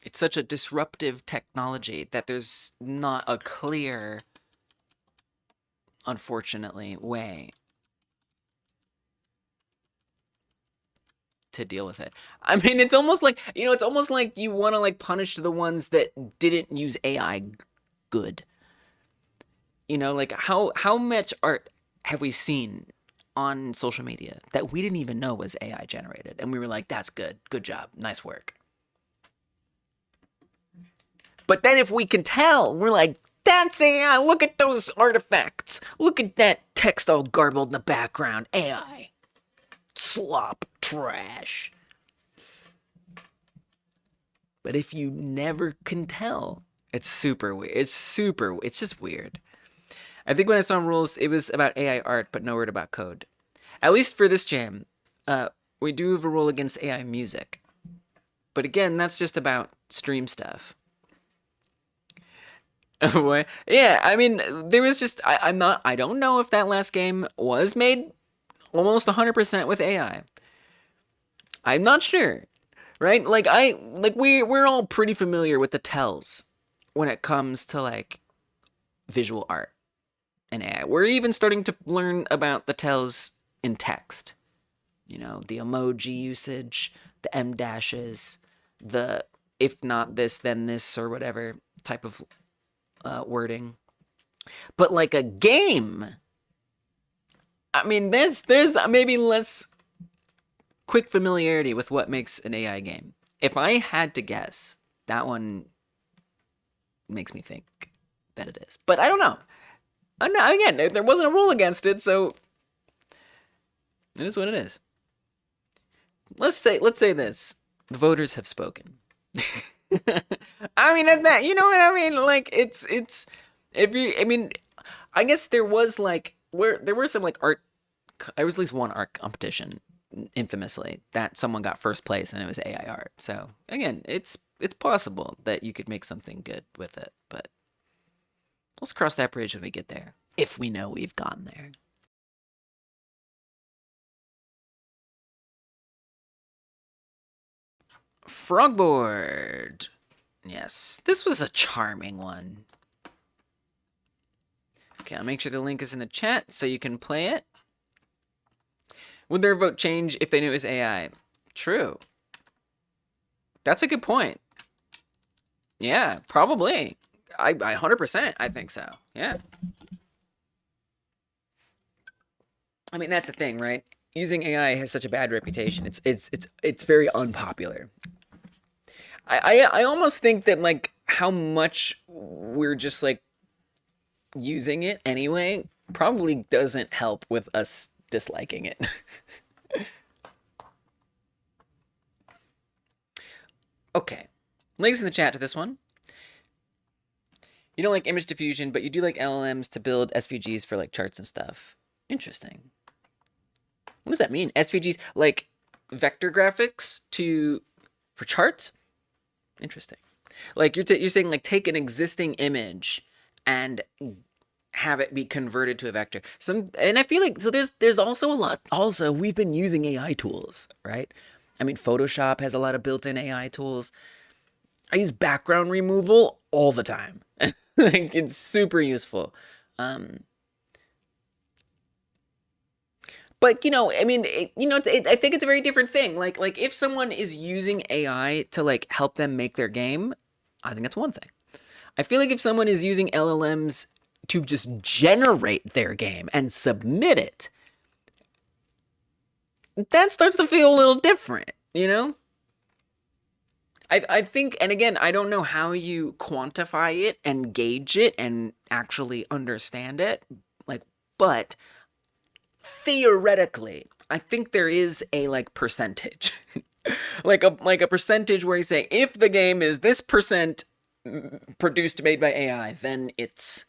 it's such a disruptive technology that there's not a clear, unfortunately, way to deal with it. I mean, it's almost like, you know, it's almost like you want to like punish the ones that didn't use AI good. You know, like how much art have we seen on social media that we didn't even know was AI generated, and we were like, that's good job, nice work. But then if we can tell, we're like, that's AI, look at those artifacts, look at that text all garbled in the background, AI. Slop, trash. But if you never can tell, it's super weird. It's just weird. I think when I saw rules, it was about AI art, but no word about code. At least for this jam, we do have a rule against AI music. But again, that's just about stream stuff. Yeah, I mean, there was just, I don't know if that last game was made almost 100% with AI. I'm not sure, right? Like we're all pretty familiar with the tells when it comes to like visual art and AI. We're even starting to learn about the tells in text. You know, the emoji usage, the M dashes, the if not this then this or whatever type of wording. But like a game, I mean, there's maybe less quick familiarity with what makes an AI game. If I had to guess, that one makes me think that it is. But I don't know. Again, there wasn't a rule against it, so it is what it is. Let's say this: the voters have spoken. I mean, at that, you know what I mean? Like, it's if you, I mean, I guess there was like there were some like art. There was at least one art competition, infamously, that someone got first place and it was AI art. So again, it's possible that you could make something good with it, but let's cross that bridge when we get there, if we know we've gotten there. Frogboard. Yes, this was a charming one. Okay, I'll make sure the link is in the chat so you can play it. Would their vote change if they knew it was AI? True. That's a good point. Yeah, probably. I 100%, I think so. Yeah. I mean, that's the thing, right? Using AI has such a bad reputation. It's very unpopular. I almost think that like how much we're just like using it anyway probably doesn't help with us disliking it. Okay, links in the chat to this one. You don't like image diffusion, but you do like LLMs to build SVGs for like charts and stuff. Interesting. What does that mean? SVGs, like vector graphics for charts? Interesting. Like you're saying like take an existing image and have it be converted to a vector. And I feel like so there's also a lot. Also, we've been using AI tools, right? I mean, Photoshop has a lot of built-in AI tools. I use background removal all the time. Like, it's super useful. But I mean, I think it's a very different thing. Like if someone is using AI to like help them make their game, I think that's one thing. I feel like if someone is using LLMs to just generate their game and submit it, that starts to feel a little different, I think, and again, I don't know how you quantify it and gauge it and actually understand it, like, but theoretically, I think there is a like percentage, like a percentage where you say if the game is this percent produced made by AI, then it's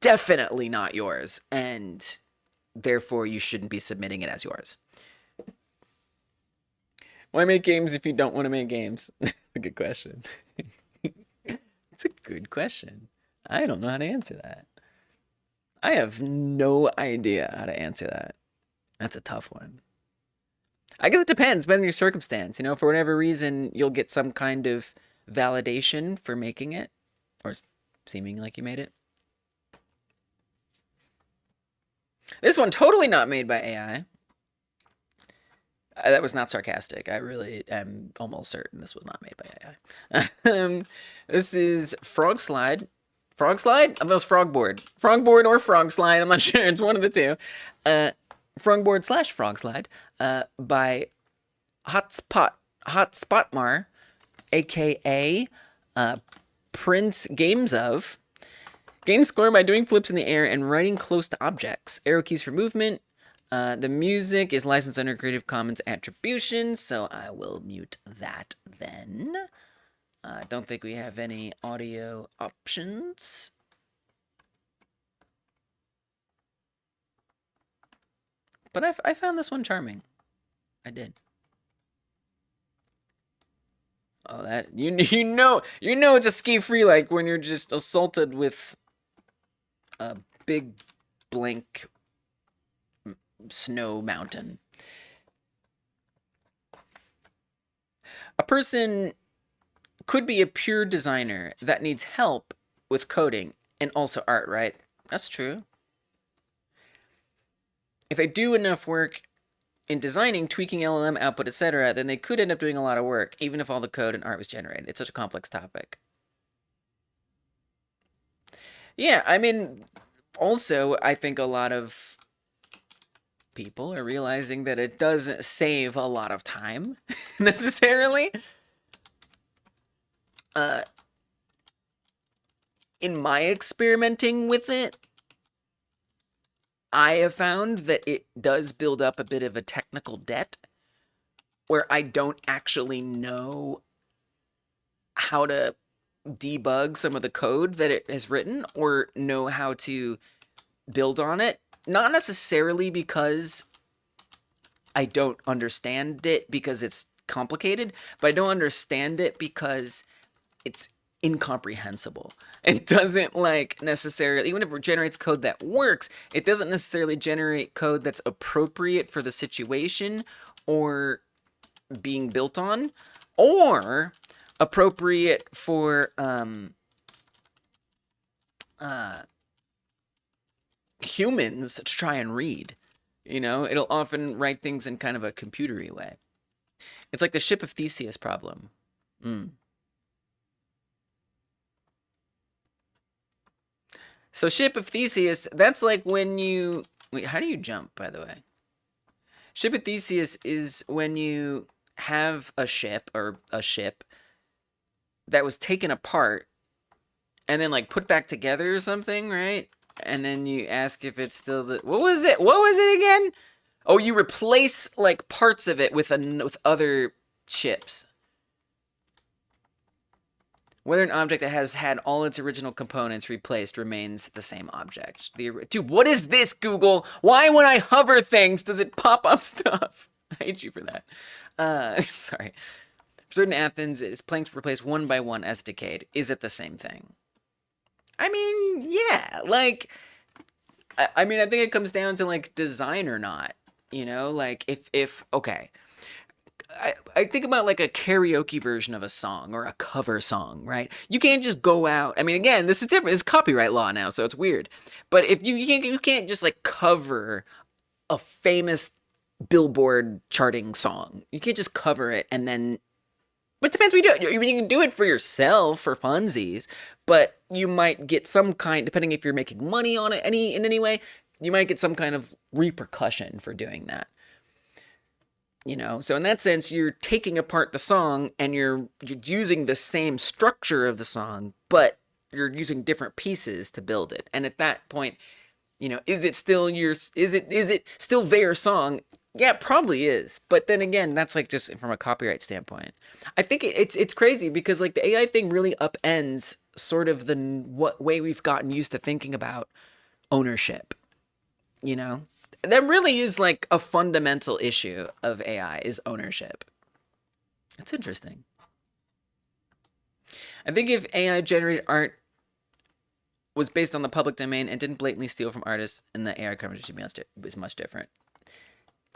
definitely not yours, and therefore you shouldn't be submitting it as yours. Why make games if you don't want to make games? A good question. It's a good question. I don't know how to answer that. I have no idea how to answer that. That's a tough one. I guess it depends, depending on your circumstance. For whatever reason, you'll get some kind of validation for making it, or seeming like you made it. This one totally not made by AI. That was not sarcastic. I really am almost certain this was not made by AI. This is Frog Slide. Frog Slide? It was Frogboard. Frogboard or Frog Slide. I'm not sure. It's one of the two. Frogboard/Frog Slide by Hotspotmar, aka Prince Games of. Gain score by doing flips in the air and riding close to objects. Arrow keys for movement. The music is licensed under Creative Commons Attribution, so I will mute that then. I don't think we have any audio options. But I found this one charming. I did. Oh, that you know it's a SkiFree-like when you're just assaulted with a big blank snow mountain. A person could be a pure designer that needs help with coding and also art, right? That's true. If they do enough work in designing, tweaking LLM output, etc., then they could end up doing a lot of work, even if all the code and art was generated. It's such a complex topic. Yeah, I mean, also, I think a lot of people are realizing that it doesn't save a lot of time, necessarily. In my experimenting with it, I have found that it does build up a bit of a technical debt where I don't actually know how to debug some of the code that it has written or know how to build on it. Not necessarily because I don't understand it because it's complicated, but I don't understand it because it's incomprehensible. It doesn't like necessarily, even if it generates code that works, it doesn't necessarily generate code that's appropriate for the situation or being built on, or appropriate for humans to try and read. It'll often write things in kind of a computery way. It's like the Ship of Theseus problem. So Ship of Theseus, that's like when you... Wait, how do you jump, by the way? Ship of Theseus is when you have a ship, or a ship, that was taken apart and then like put back together or something, right? And then you ask if it's still the... What was it? What was it again? Oh, you replace like parts of it with other ships. Whether an object that has had all its original components replaced remains the same object. Dude, what is this, Google? Why when I hover things does it pop up stuff? I hate you for that. Sorry. For certain Athens, its planks replaced one by one as decayed. Is it the same thing? I mean, yeah, like, I mean, I think it comes down to like design or not, you know, like if okay, I think about like a karaoke version of a song or a cover song, right? You can't just go out. I mean, again, this is different. It's copyright law now, so it's weird. But if you can't just like cover a famous Billboard charting song. You can't just cover it and then. But it depends what you do. You can do it for yourself for funsies, but you might get some kind, depending if you're making money on it in any way, you might get some kind of repercussion for doing that. You know, so in that sense, you're taking apart the song and you're using the same structure of the song, but you're using different pieces to build it. And at that point, you know, is it still still their song? Yeah, it probably is. But then again, that's like just from a copyright standpoint. I think it's crazy because like the AI thing really upends sort of the what way we've gotten used to thinking about ownership. You know, that really is like a fundamental issue of AI is ownership. It's interesting. I think if AI generated art was based on the public domain and didn't blatantly steal from artists, and the AI coverage should be much different.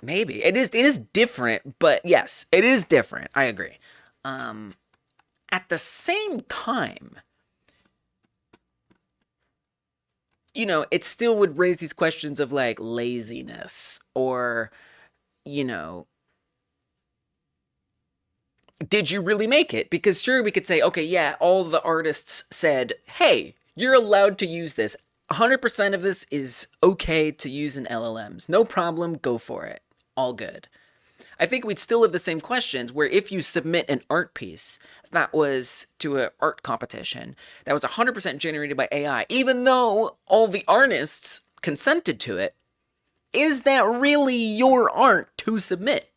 Maybe it is different, but yes, it is different. I agree. At the same time, you know, it still would raise these questions of like laziness or, you know, did you really make it? Because sure, we could say, okay, yeah, all the artists said, hey, you're allowed to use this. 100% of this is okay to use in LLMs. No problem, go for it. All good. I think we'd still have the same questions where if you submit an art piece that was to an art competition that was 100% generated by AI, even though all the artists consented to it, is that really your art to submit?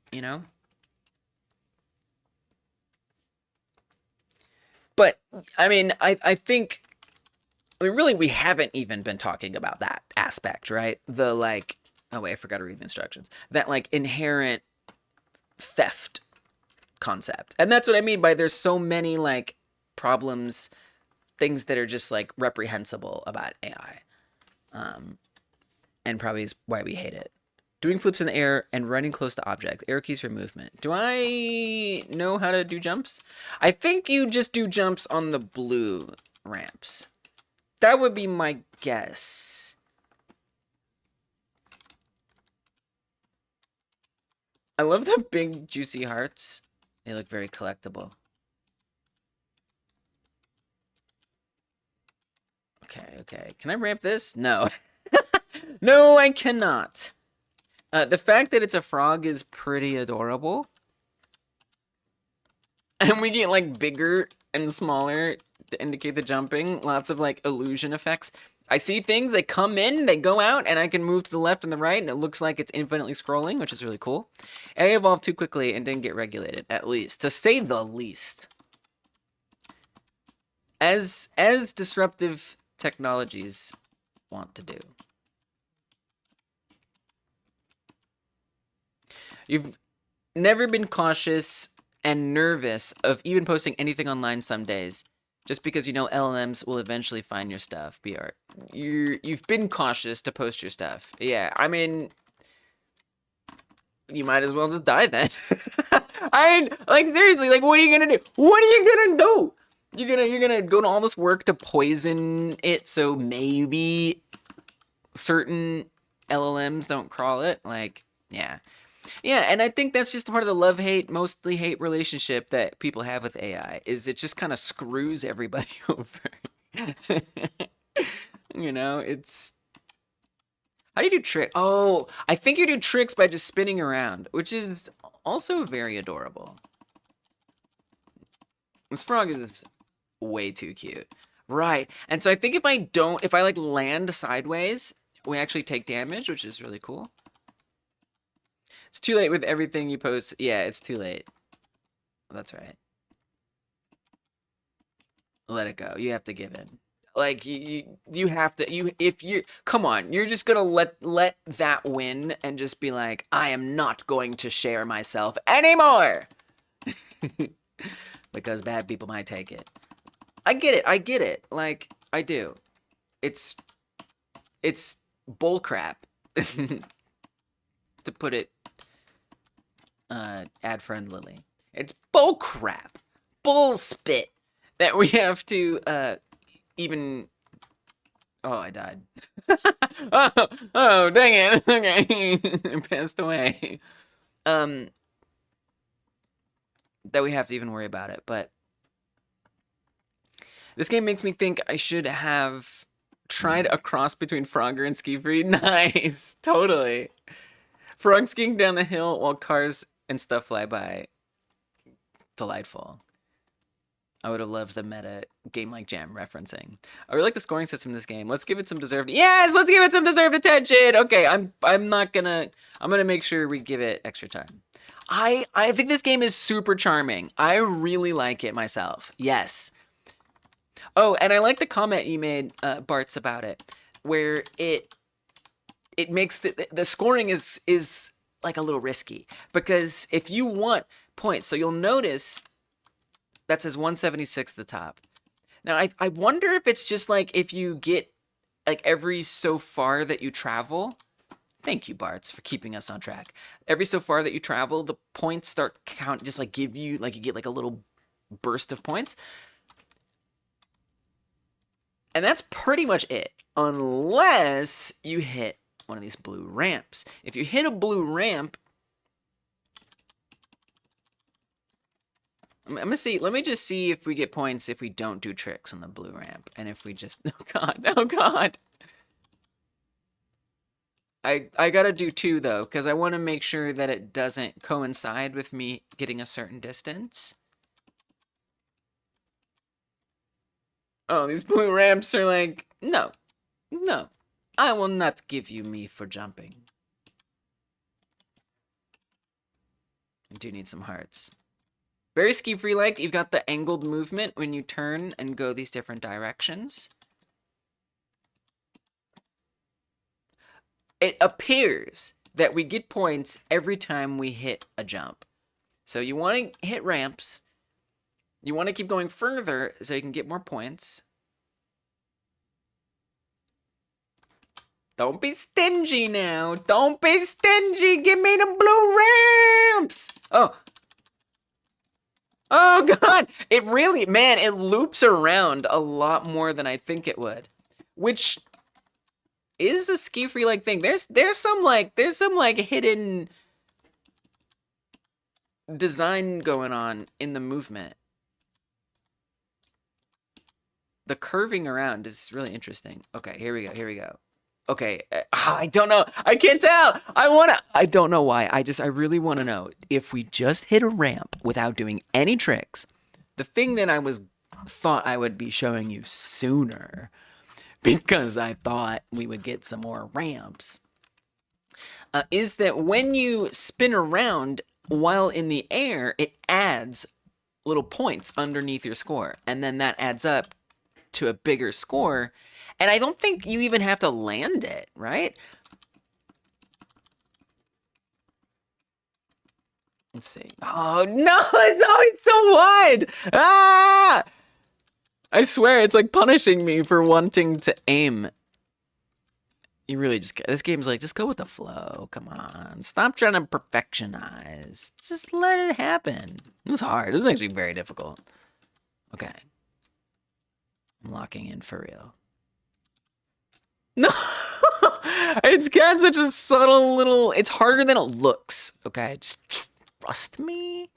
You know? But, I mean, I think, I mean, really, we haven't even been talking about that aspect, right? The, like, oh, wait, I forgot to read the instructions. That, like, inherent theft concept. And that's what I mean by there's so many, like, problems, things that are just, like, reprehensible about AI. And probably is why we hate it. Doing flips in the air and running close to objects. Arrow keys for movement. Do I know how to do jumps? I think you just do jumps on the blue ramps. That would be my guess. I love the big juicy hearts. They look very collectible. Okay. Can I ramp this? No. No, I cannot. The fact that it's a frog is pretty adorable. And we get like bigger and smaller to indicate the jumping. Lots of like illusion effects. I see things, they come in, they go out, and I can move to the left and the right, and it looks like it's infinitely scrolling, which is really cool. AI evolved too quickly and didn't get regulated, at least. To say the least. As disruptive technologies want to do. You've never been cautious and nervous of even posting anything online some days, just because you know LLMs will eventually find your stuff. BR, you've been cautious to post your stuff. Yeah, I mean, you might as well just die then. I mean, like seriously, like what are you gonna do? What are you gonna do? You're gonna go to all this work to poison it so maybe certain LLMs don't crawl it? Like, yeah. Yeah, and I think that's just part of the love-hate, mostly hate relationship that people have with AI, is it just kind of screws everybody over. You know, it's... How do you do tricks? Oh, I think you do tricks by just spinning around, which is also very adorable. This frog is way too cute. Right, and so I think if I like land sideways, we actually take damage, which is really cool. It's too late with everything you post. Yeah, it's too late. That's right. Let it go. You have to give in. Like you have to if you come on, you're just gonna let that win and just be like, I am not going to share myself anymore. Because bad people might take it. I get it. I get it. Like, I do. It's bullcrap, to put it ad friendly. It's bullcrap, bullspit that we have to even. Oh, I died. oh, dang it. Okay, I passed away. That we have to even worry about it, but this game makes me think I should have tried a cross between Frogger and SkiFree. Nice, totally. Frog skiing down the hill while cars and stuff fly by. Delightful. I would have loved the meta game like Jam referencing. I really like the scoring system in this game. Let's give it some deserved. Yes, let's give it some deserved attention. Okay, I'm gonna make sure we give it extra time. I think this game is super charming. I really like it myself. Yes. Oh, and I like the comment you made, Bart's, about it, where it makes the scoring is like a little risky, because if you want points, so you'll notice that says 176 at the top. Now I wonder if it's just like if you get like every so far that you travel. Thank you, Bart's, for keeping us on track. Every so far that you travel, the points start count, just like give you, like you get like a little burst of points. And that's pretty much it, unless you hit one of these blue ramps. If you hit a blue ramp, I'm gonna see, let me just see if we get points if we don't do tricks on the blue ramp. And if we just, oh God. I gotta do 2 though, because I want to make sure that it doesn't coincide with me getting a certain distance. Oh, these blue ramps are like, no, I will not give you me for jumping. I do need some hearts. Very SkiFree-like. You've got the angled movement when you turn and go these different directions. It appears that we get points every time we hit a jump. So you want to hit ramps. You want to keep going further so you can get more points. Don't be stingy now. Don't be stingy. Give me the blue ramps. Oh God. It really, man, it loops around a lot more than I think it would. Which is a SkiFree-like thing. There's some hidden design going on in the movement. The curving around is really interesting. Okay, here we go. Okay, I don't know. I can't tell. I don't know why. I really want to know if we just hit a ramp without doing any tricks. The thing that thought I would be showing you sooner, because I thought we would get some more ramps, is that when you spin around while in the air, it adds little points underneath your score, and then that adds up to a bigger score, and I don't think you even have to land it, right? Let's see. Oh, no, it's so wide! Ah! I swear, it's like punishing me for wanting to aim. You really this game's like, just go with the flow. Come on. Stop trying to perfectionize. Just let it happen. It was hard. It was actually very difficult. Okay. I'm locking in for real. No! It's got such a subtle little... It's harder than it looks. Okay? Just trust me.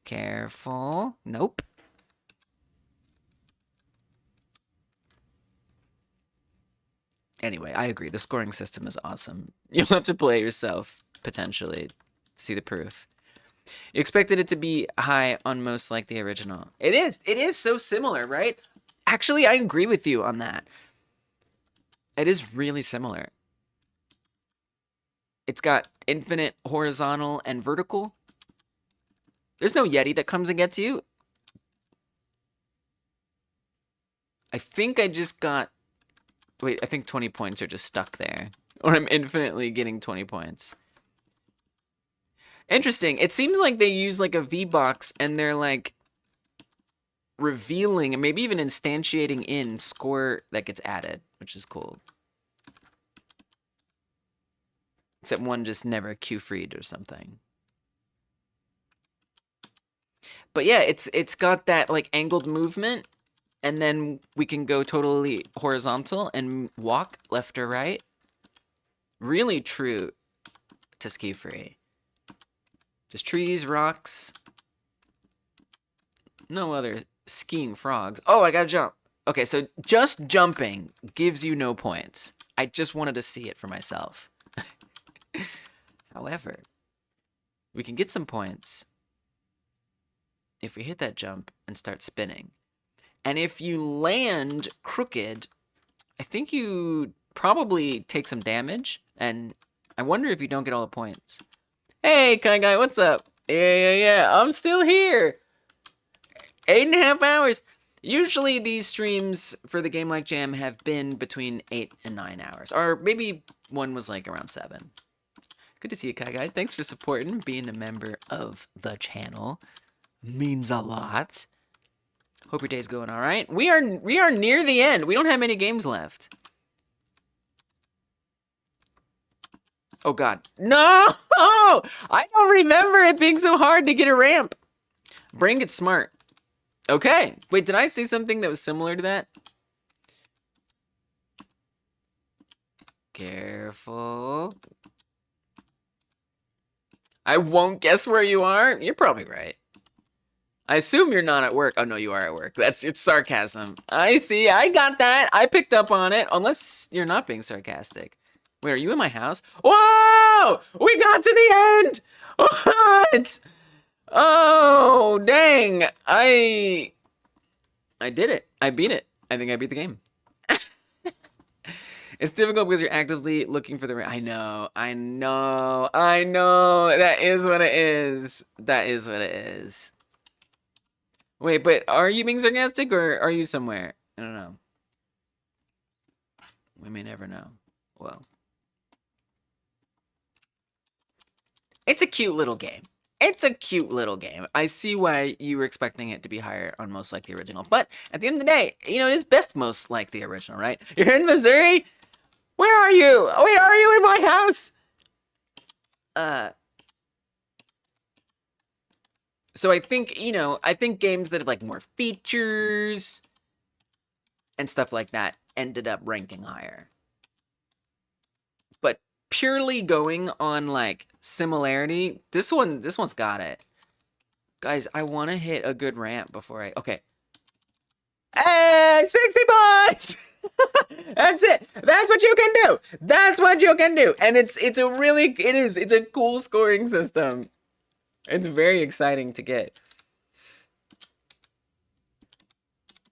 Careful. Nope. Anyway, I agree. The scoring system is awesome. You'll have to play it yourself, potentially, to see the proof. You expected it to be high on most like the original. It is. It is so similar, right? Actually, I agree with you on that. It is really similar. It's got infinite horizontal and vertical. There's no Yeti that comes and gets you. I think I just got... Wait, I think 20 points are just stuck there. Or I'm infinitely getting 20 points. Interesting. It seems like they use like a V-box and they're like... revealing and maybe even instantiating in score that gets added, which is cool. Except one just never Q-freed or something. But yeah, it's got that like angled movement, and then we can go totally horizontal and walk left or right. Really true to Ski Free. Just trees, rocks. No other skiing frogs. Oh, I gotta jump. Okay, so just jumping gives you no points. I just wanted to see it for myself. However, we can get some points if we hit that jump and start spinning. And if you land crooked, I think you probably take some damage, and I wonder if you don't get all the points. Hey, Kai Guy, what's up? Yeah, I'm still here. 8.5 hours. Usually these streams for the Game Like Jam have been between 8 and 9 hours, or maybe one was like around 7. Good to see you, Kai Guy. Thanks for supporting, being a member of the channel. Means a lot. Hope your day's going all right. We are near the end. We don't have many games left. Oh God, no! I don't remember it being so hard to get a ramp. Brain gets smart. Okay, wait, did I say something that was similar to that? Careful. I won't guess where you are. You're probably right. I assume you're not at work. Oh, no, you are at work. It's sarcasm. I see. I got that. I picked up on it. Unless you're not being sarcastic. Wait, are you in my house? Whoa! We got to the end! What? Oh, dang. I did it. I beat it. I think I beat the game. It's difficult because you're actively looking for the right. I know. That is what it is. That is what it is. Wait, but are you being sarcastic or are you somewhere? I don't know. We may never know. Well. It's a cute little game. It's a cute little game. I see why you were expecting it to be higher on most like the original. But at the end of the day, you know, it is best most like the original, right? You're in Missouri? Where are you? Wait, are you in my house? So I think, you know, I think games that have like more features and stuff like that ended up ranking higher. But purely going on like similarity, this one's got it. Guys, I want to hit a good ramp before okay. Hey, 60 points! That's it. That's what you can do. That's what you can do. And it's a cool scoring system. It's very exciting to get.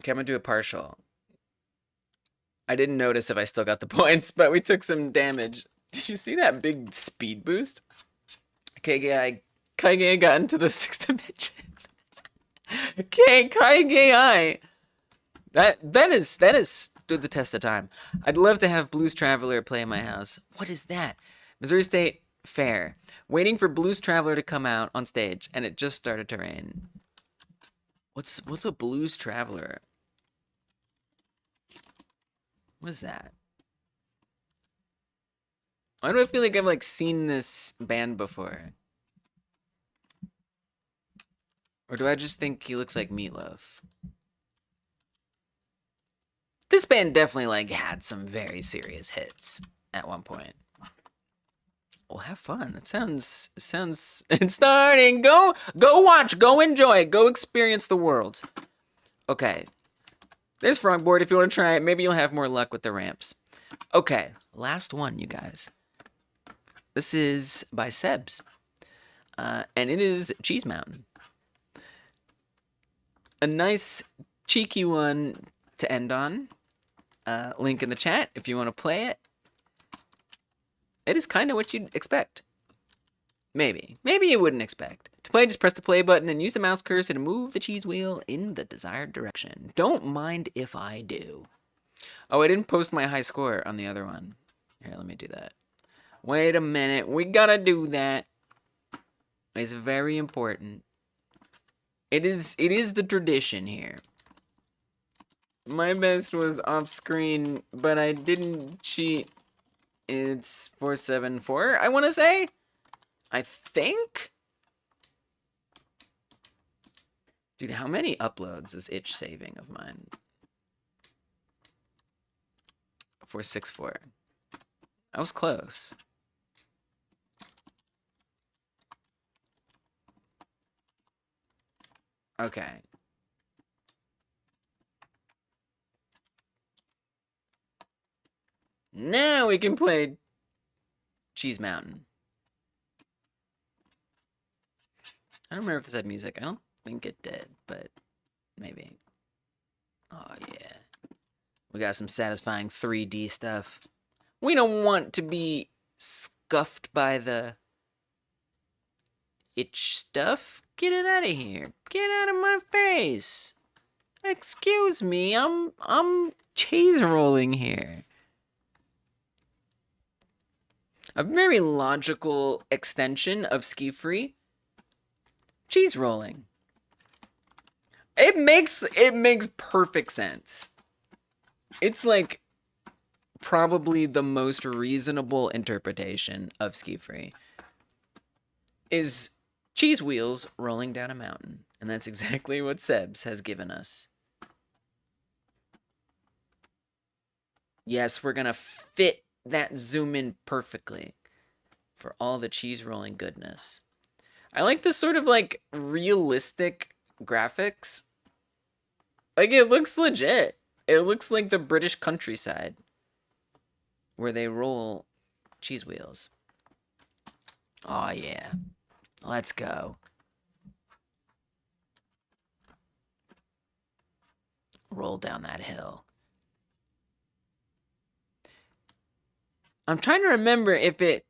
Okay, I'm gonna do a partial. I didn't notice if I still got the points, but we took some damage. Did you see that big speed boost? Kaige got into the 6th dimension. Kaige. That is stood the test of time. I'd love to have Blues Traveler play in my house. What is that? Missouri State Fair. Waiting for Blues Traveler to come out on stage, and it just started to rain. What's a Blues Traveler? What is that? Why do I feel like I've like seen this band before? Or do I just think he looks like Meatloaf? This band definitely like had some very serious hits at one point. Well, have fun. It sounds it's starting. Go watch, go enjoy, go experience the world. Okay. There's Frogboard if you want to try it. Maybe you'll have more luck with the ramps. Okay, last one, you guys. This is by Sebs. And it is Cheese Mountain. A nice, cheeky one to end on. Link in the chat if you want to play it. It is kind of what you'd expect. Maybe. Maybe you wouldn't expect. To play, just press the play button and use the mouse cursor to move the cheese wheel in the desired direction. Don't mind if I do. Oh, I didn't post my high score on the other one. Here, let me do that. Wait a minute. We gotta do that. It's very important. It is the tradition here. My best was off screen, but I didn't cheat. It's 474, I want to say? I think? Dude, how many uploads is itch saving of mine? 464. I was close. Okay. Now we can play Cheese Mountain. I don't remember if this had music. I don't think it did, but maybe. Oh, yeah. We got some satisfying 3D stuff. We don't want to be scuffed by the itch stuff. Get it out of here. Get out of my face. Excuse me, I'm cheese rolling here. A very logical extension of SkiFree. Cheese rolling. It makes perfect sense. It's like probably the most reasonable interpretation of SkiFree is cheese wheels rolling down a mountain. And that's exactly what Sebs has given us. Yes, we're gonna fit that zoom in perfectly for all the cheese rolling goodness. I like this sort of like realistic graphics. Like it looks legit. It looks like the British countryside where they roll cheese wheels. Oh yeah. Let's go. Roll down that hill. I'm trying to remember if it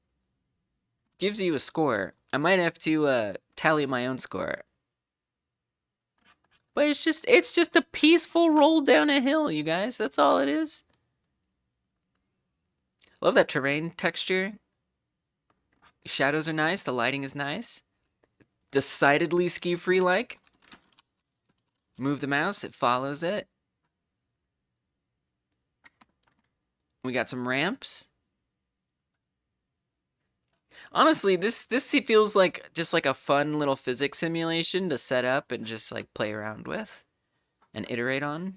gives you a score. I might have to tally my own score. But it's just a peaceful roll down a hill, you guys. That's all it is. Love that terrain texture. Shadows are nice. The lighting is nice. Decidedly SkiFree-like. Move the mouse, it follows it. We got some ramps. Honestly, this feels like just like a fun little physics simulation to set up and just like play around with and iterate on.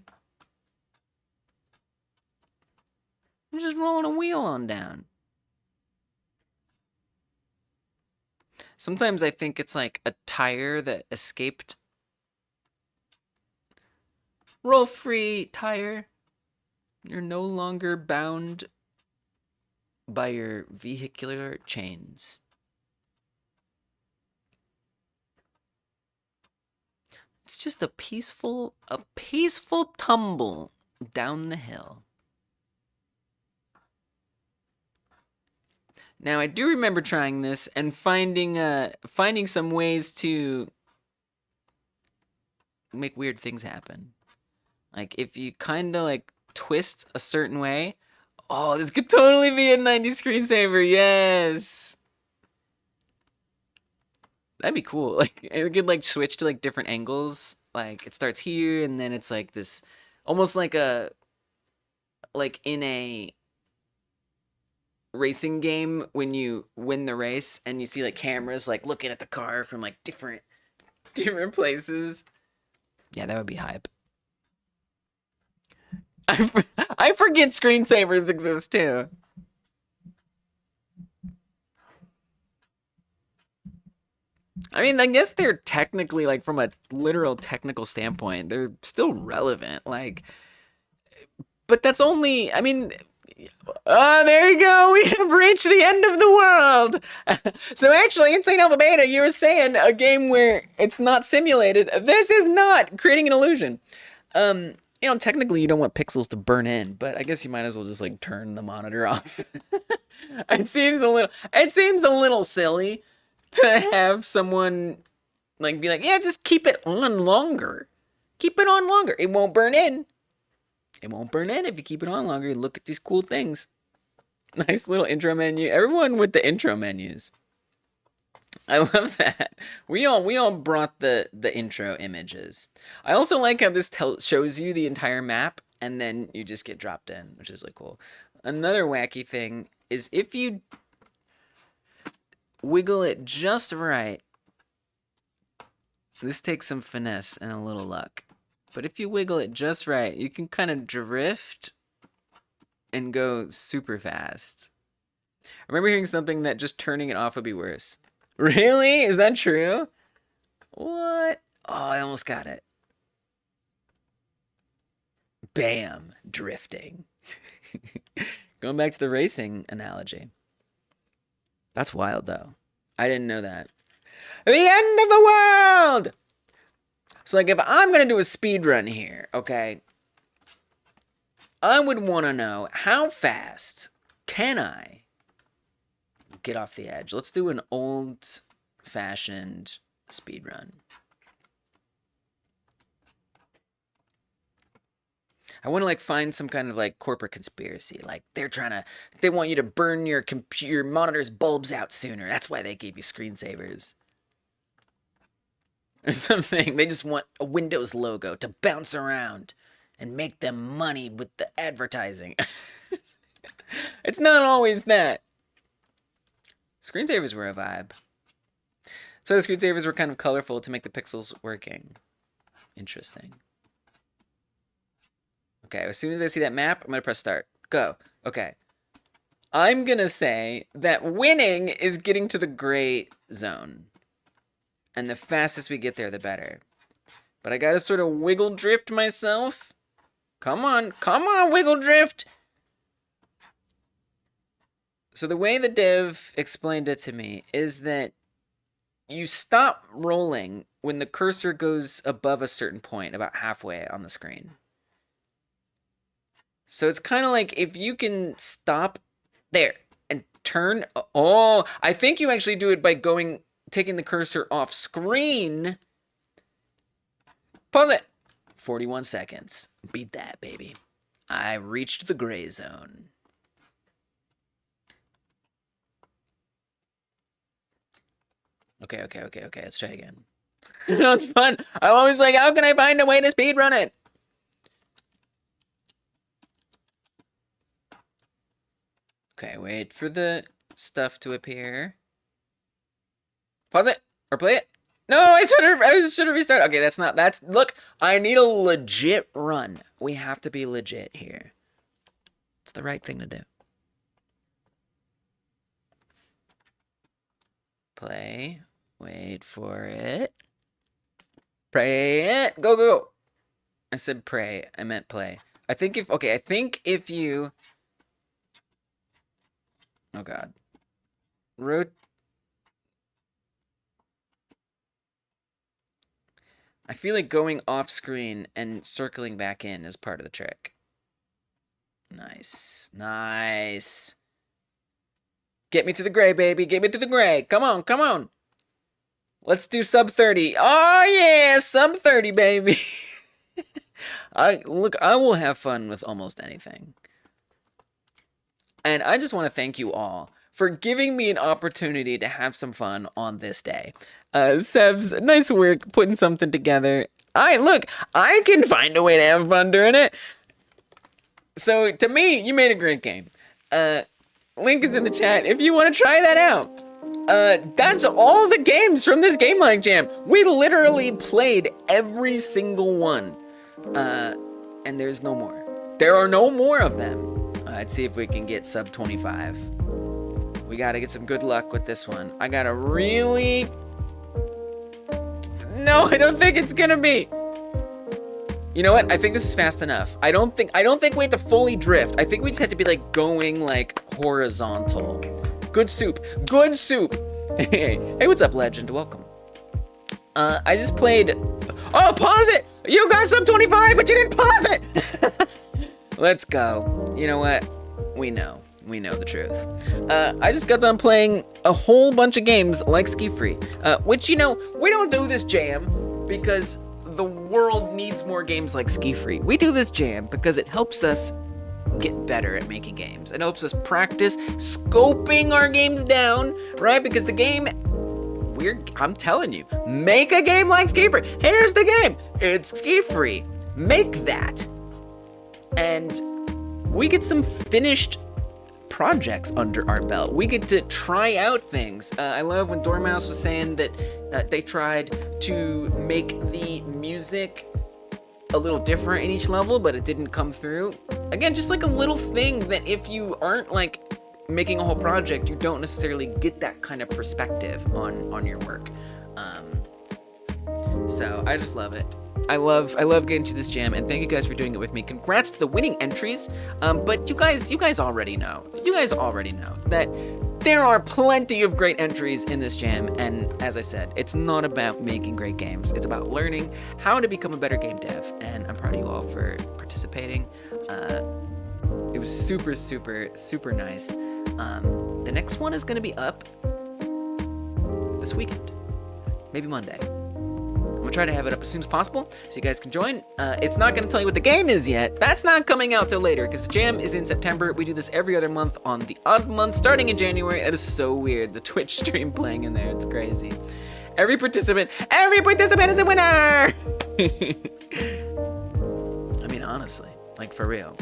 I'm just rolling a wheel on down. Sometimes I think it's like a tire that escaped. Roll free, tire. You're no longer bound by your vehicular chains. It's just a peaceful tumble down the hill. Now I do remember trying this and finding some ways to make weird things happen. Like if you kind of like twist a certain way, oh, this could totally be a 90 screensaver. Yes. That'd be cool. Like it could like switch to like different angles. Like it starts here and then it's like this almost like in a racing game when you win the race and you see like cameras like looking at the car from like different places. Yeah, that would be hype. I forget screensavers exist too. I mean, I guess they're technically, like, from a literal technical standpoint, they're still relevant. Like, but that's only, I mean, there you go. We have reached the end of the world. So actually, in St. Alpha Beta, you were saying a game where it's not simulated. This is not creating an illusion. You know, technically you don't want pixels to burn in, but I guess you might as well just like turn the monitor off. It seems a little silly to have someone like be like, yeah, just keep it on longer. Keep it on longer. It won't burn in. It won't burn in if you keep it on longer. Look at these cool things. Nice little intro menu. Everyone with the intro menus. I love that. We all brought the intro images. I also like how this shows you the entire map and then you just get dropped in, which is really cool. Another wacky thing is if you wiggle it just right, this takes some finesse and a little luck, but if you wiggle it just right, you can kind of drift and go super fast. I remember hearing something that just turning it off would be worse. Really? Is that true? What? Oh, I almost got it. Bam, drifting. Going back to the racing analogy. That's wild, though. I didn't know that. The end of the world! So, like, if I'm going to do a speed run here, okay, I would want to know how fast can I get off the edge. Let's do an old-fashioned speed run. I want to like find some kind of like corporate conspiracy. Like they want you to burn your computer monitor's bulbs out sooner. That's why they gave you screensavers. Or something. They just want a Windows logo to bounce around and make them money with the advertising. It's not always that. Screensavers were a vibe. So the screensavers were kind of colorful to make the pixels working. Interesting. Okay, as soon as I see that map, I'm going to press start. Go. Okay. I'm going to say that winning is getting to the gray zone. And the fastest we get there, the better. But I got to sort of wiggle drift myself. Come on, wiggle drift. So the way the dev explained it to me is that you stop rolling when the cursor goes above a certain point, about halfway on the screen. So it's kind of like if you can stop there and turn. Oh, I think you actually do it by taking the cursor off screen. Pause it. 41 seconds. Beat that, baby. I reached the gray zone. Okay. Let's try again. No, it's fun. I'm always like, how can I find a way to speedrun it? Okay, wait for the stuff to appear. Pause it or play it. No, I should have restarted. Okay, look, I need a legit run. We have to be legit here. It's the right thing to do. Play. Wait for it. Pray it. Go. I said pray. I meant play. I think if you... Oh, God. I feel like going off screen and circling back in is part of the trick. Nice. Get me to the gray, baby. Get me to the gray. Come on. Let's do sub 30. Oh, yeah. Sub 30, baby. I will have fun with almost anything. And I just want to thank you all for giving me an opportunity to have some fun on this day. Sebs, nice work putting something together. I can find a way to have fun doing it. So, to me, you made a great game. Link is in the chat if you want to try that out. That's all the games from this Game Like Jam. We literally played every single one. And there's no more. There are no more of them. Let's see if we can get sub 25. We gotta get some good luck with this one. I gotta really... No, I don't think it's gonna be. You know what? I think this is fast enough. I don't think we have to fully drift. I think we just have to be like going like horizontal. Good soup. Hey, what's up, legend? Welcome. I just played... Oh, pause it! You got sub 25, but you didn't pause it! Let's go. You know what? We know the truth. I just got done playing a whole bunch of games like SkiFree, which, you know, we don't do this jam because the world needs more games like SkiFree. We do this jam because it helps us get better at making games. It helps us practice scoping our games down, right? Because the game, I'm telling you, make a game like SkiFree. Here's the game. It's SkiFree. Make that. and we get some finished projects under our belt. We get to try out things. I love when Dormouse was saying that they tried to make the music a little different in each level, but it didn't come through. Again, just like a little thing that if you aren't like making a whole project, you don't necessarily get that kind of perspective on your work. So I just love it. I love getting to this jam, and thank you guys for doing it with me. Congrats to the winning entries. But you guys already know. You guys already know that there are plenty of great entries in this jam, and as I said, it's not about making great games. It's about learning how to become a better game dev, and I'm proud of you all for participating. It was super, super, super nice. The next one is going to be up this weekend, maybe Monday. I'm gonna try to have it up as soon as possible so you guys can join. It's not gonna tell you what the game is yet. That's not coming out till later because the jam is in September. We do this every other month on the odd month starting in January. It is so weird. The Twitch stream playing in there, it's crazy. Every participant is a winner! I mean, honestly, like for real.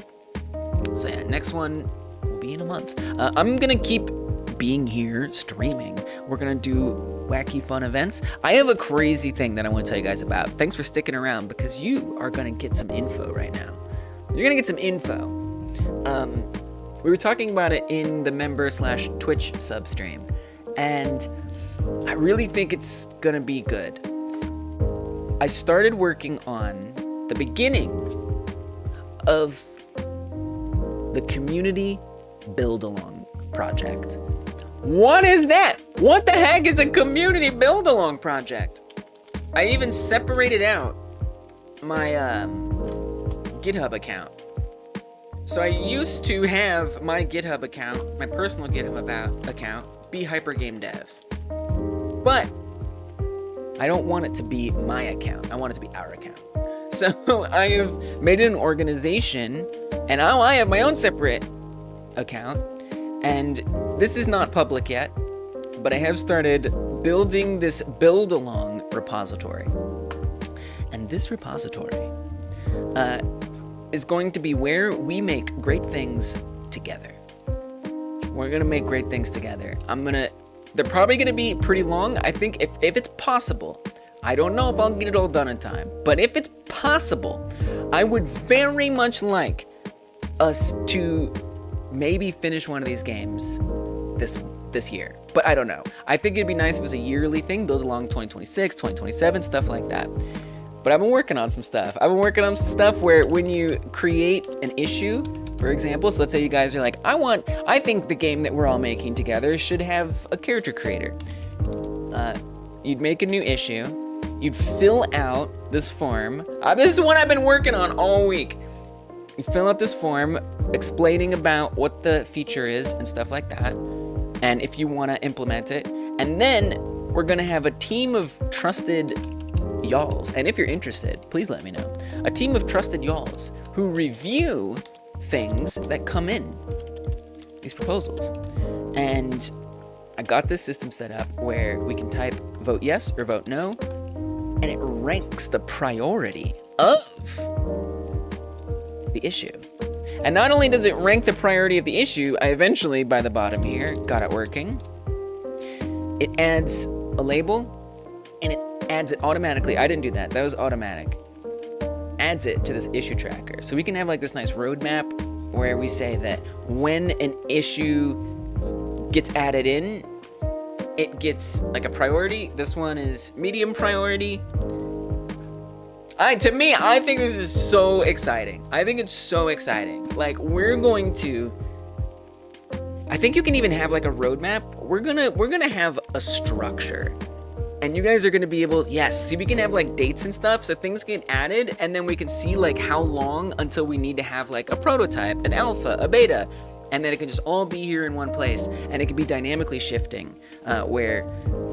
So yeah, next one will be in a month. I'm gonna keep being here streaming. We're gonna do wacky fun events. I have a crazy thing that I want to tell you guys about. Thanks for sticking around because you are gonna get some info right now. You're gonna get some info. We were talking about it in the member/Twitch sub stream, and I really think it's gonna be good. I started working on the beginning of the community build-along project. What is that? What the heck is a community build-along project? I even separated out my GitHub account. So I used to have my GitHub account, my personal GitHub account, be HyperGameDev. But I don't want it to be my account. I want it to be our account. So I have made it an organization, and now I have my own separate account. And this is not public yet, but I have started building this build-along repository. And this repository is going to be where we make great things together. We're gonna make great things together. They're probably gonna be pretty long. I think if it's possible, I don't know if I'll get it all done in time, but if it's possible, I would very much like us to maybe finish one of these games this year, but I don't know. I think it'd be nice if it was a yearly thing, build along 2026, 2027, stuff like that. But I've been working on some stuff. I've been working on stuff where when you create an issue, for example, so let's say you guys are like, I think the game that we're all making together should have a character creator. You'd make a new issue, you'd fill out this form. This is what I've been working on all week. You fill out this form explaining about what the feature is and stuff like that, and if you want to implement it. And then we're going to have a team of trusted y'alls, and if you're interested, please let me know. A team of trusted y'alls who review things that come in, these proposals. And I got this system set up where we can type vote yes or vote no, and it ranks the priority of the issue. And not only does it rank the priority of the issue, I eventually, by the bottom here, got it working. It adds a label, and it adds it automatically. I didn't do that. That was automatic. Adds it to this issue tracker. So we can have like this nice roadmap where we say that when an issue gets added in, it gets like a priority. This one is medium priority. To me, I think this is so exciting. I think it's so exciting. Like, we're going to, I think you can even have like a roadmap. We're gonna have a structure, and you guys are gonna be able, yes, see, we can have like dates and stuff, so things get added, and then we can see like how long until we need to have like a prototype, an alpha, a beta, and then it can just all be here in one place, and it can be dynamically shifting, where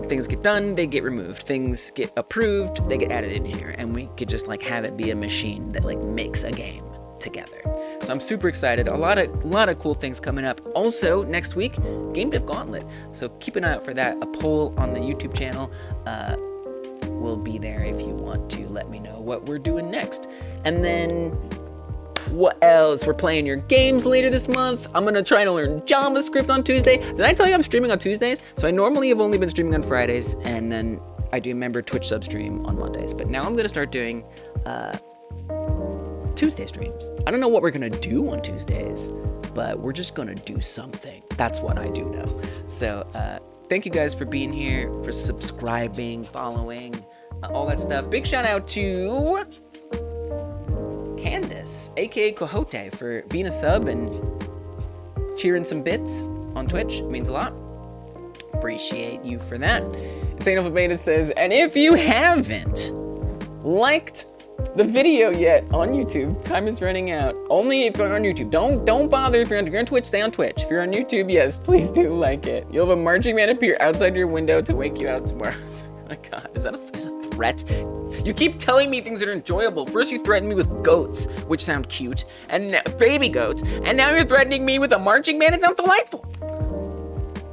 things get done, they get removed. Things get approved, they get added in here, and we could just like have it be a machine that like makes a game together. So I'm super excited. A lot of cool things coming up. Also next week, Game Dev Gauntlet. So keep an eye out for that. A poll on the YouTube channel will be there if you want to let me know what we're doing next. And then What else? We're playing your games later this month. I'm gonna try to learn JavaScript on Tuesday. Did I tell you I'm streaming on Tuesdays? So I normally have only been streaming on Fridays, and then I do member Twitch sub stream on Mondays. But now I'm gonna start doing Tuesday streams. I don't know what we're gonna do on Tuesdays, but we're just gonna do something. That's what I do know. So thank you guys for being here, for subscribing, following, all that stuff. Big shout out to Candace, aka Cojote, for being a sub and cheering some bits on Twitch. It means a lot. Appreciate you for that. Insane Alpha Beta says, and if you haven't liked the video yet on YouTube, time is running out. Only if you're on YouTube. Don't bother if you're on Twitch, stay on Twitch. If you're on YouTube, yes, please do like it. You'll have a marching man appear outside your window to wake you out tomorrow. Oh my god, is that a threat? You keep telling me things that are enjoyable. First you threatened me with goats, which sound cute, and baby goats, and now you're threatening me with a marching man. It sounds delightful.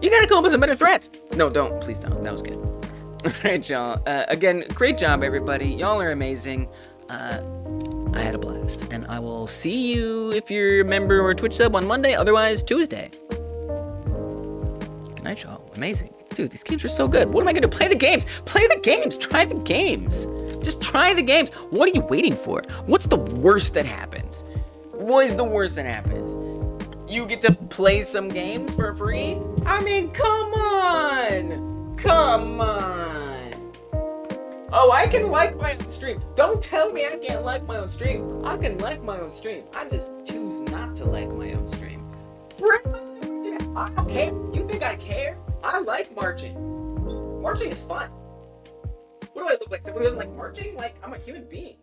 You gotta come up with some better threats. No, don't. Please don't. That was good. All right, y'all. Again, great job, everybody. Y'all are amazing. I had a blast, and I will see you if you're a member or a Twitch sub on Monday, otherwise Tuesday. Good night, y'all. Amazing. Dude, these games are so good. What am I gonna do? Play the games. Play the games. Try the games. Just try the games. What are you waiting for? What's the worst that happens? What is the worst that happens? You get to play some games for free? I mean, come on. Come on. Oh, I can like my own stream. Don't tell me I can't like my own stream. I can like my own stream. I just choose not to like my own stream. I don't care. You think I care? I like marching. Marching is fun. What do I look like? Somebody who doesn't like marching? Like, I'm a human being.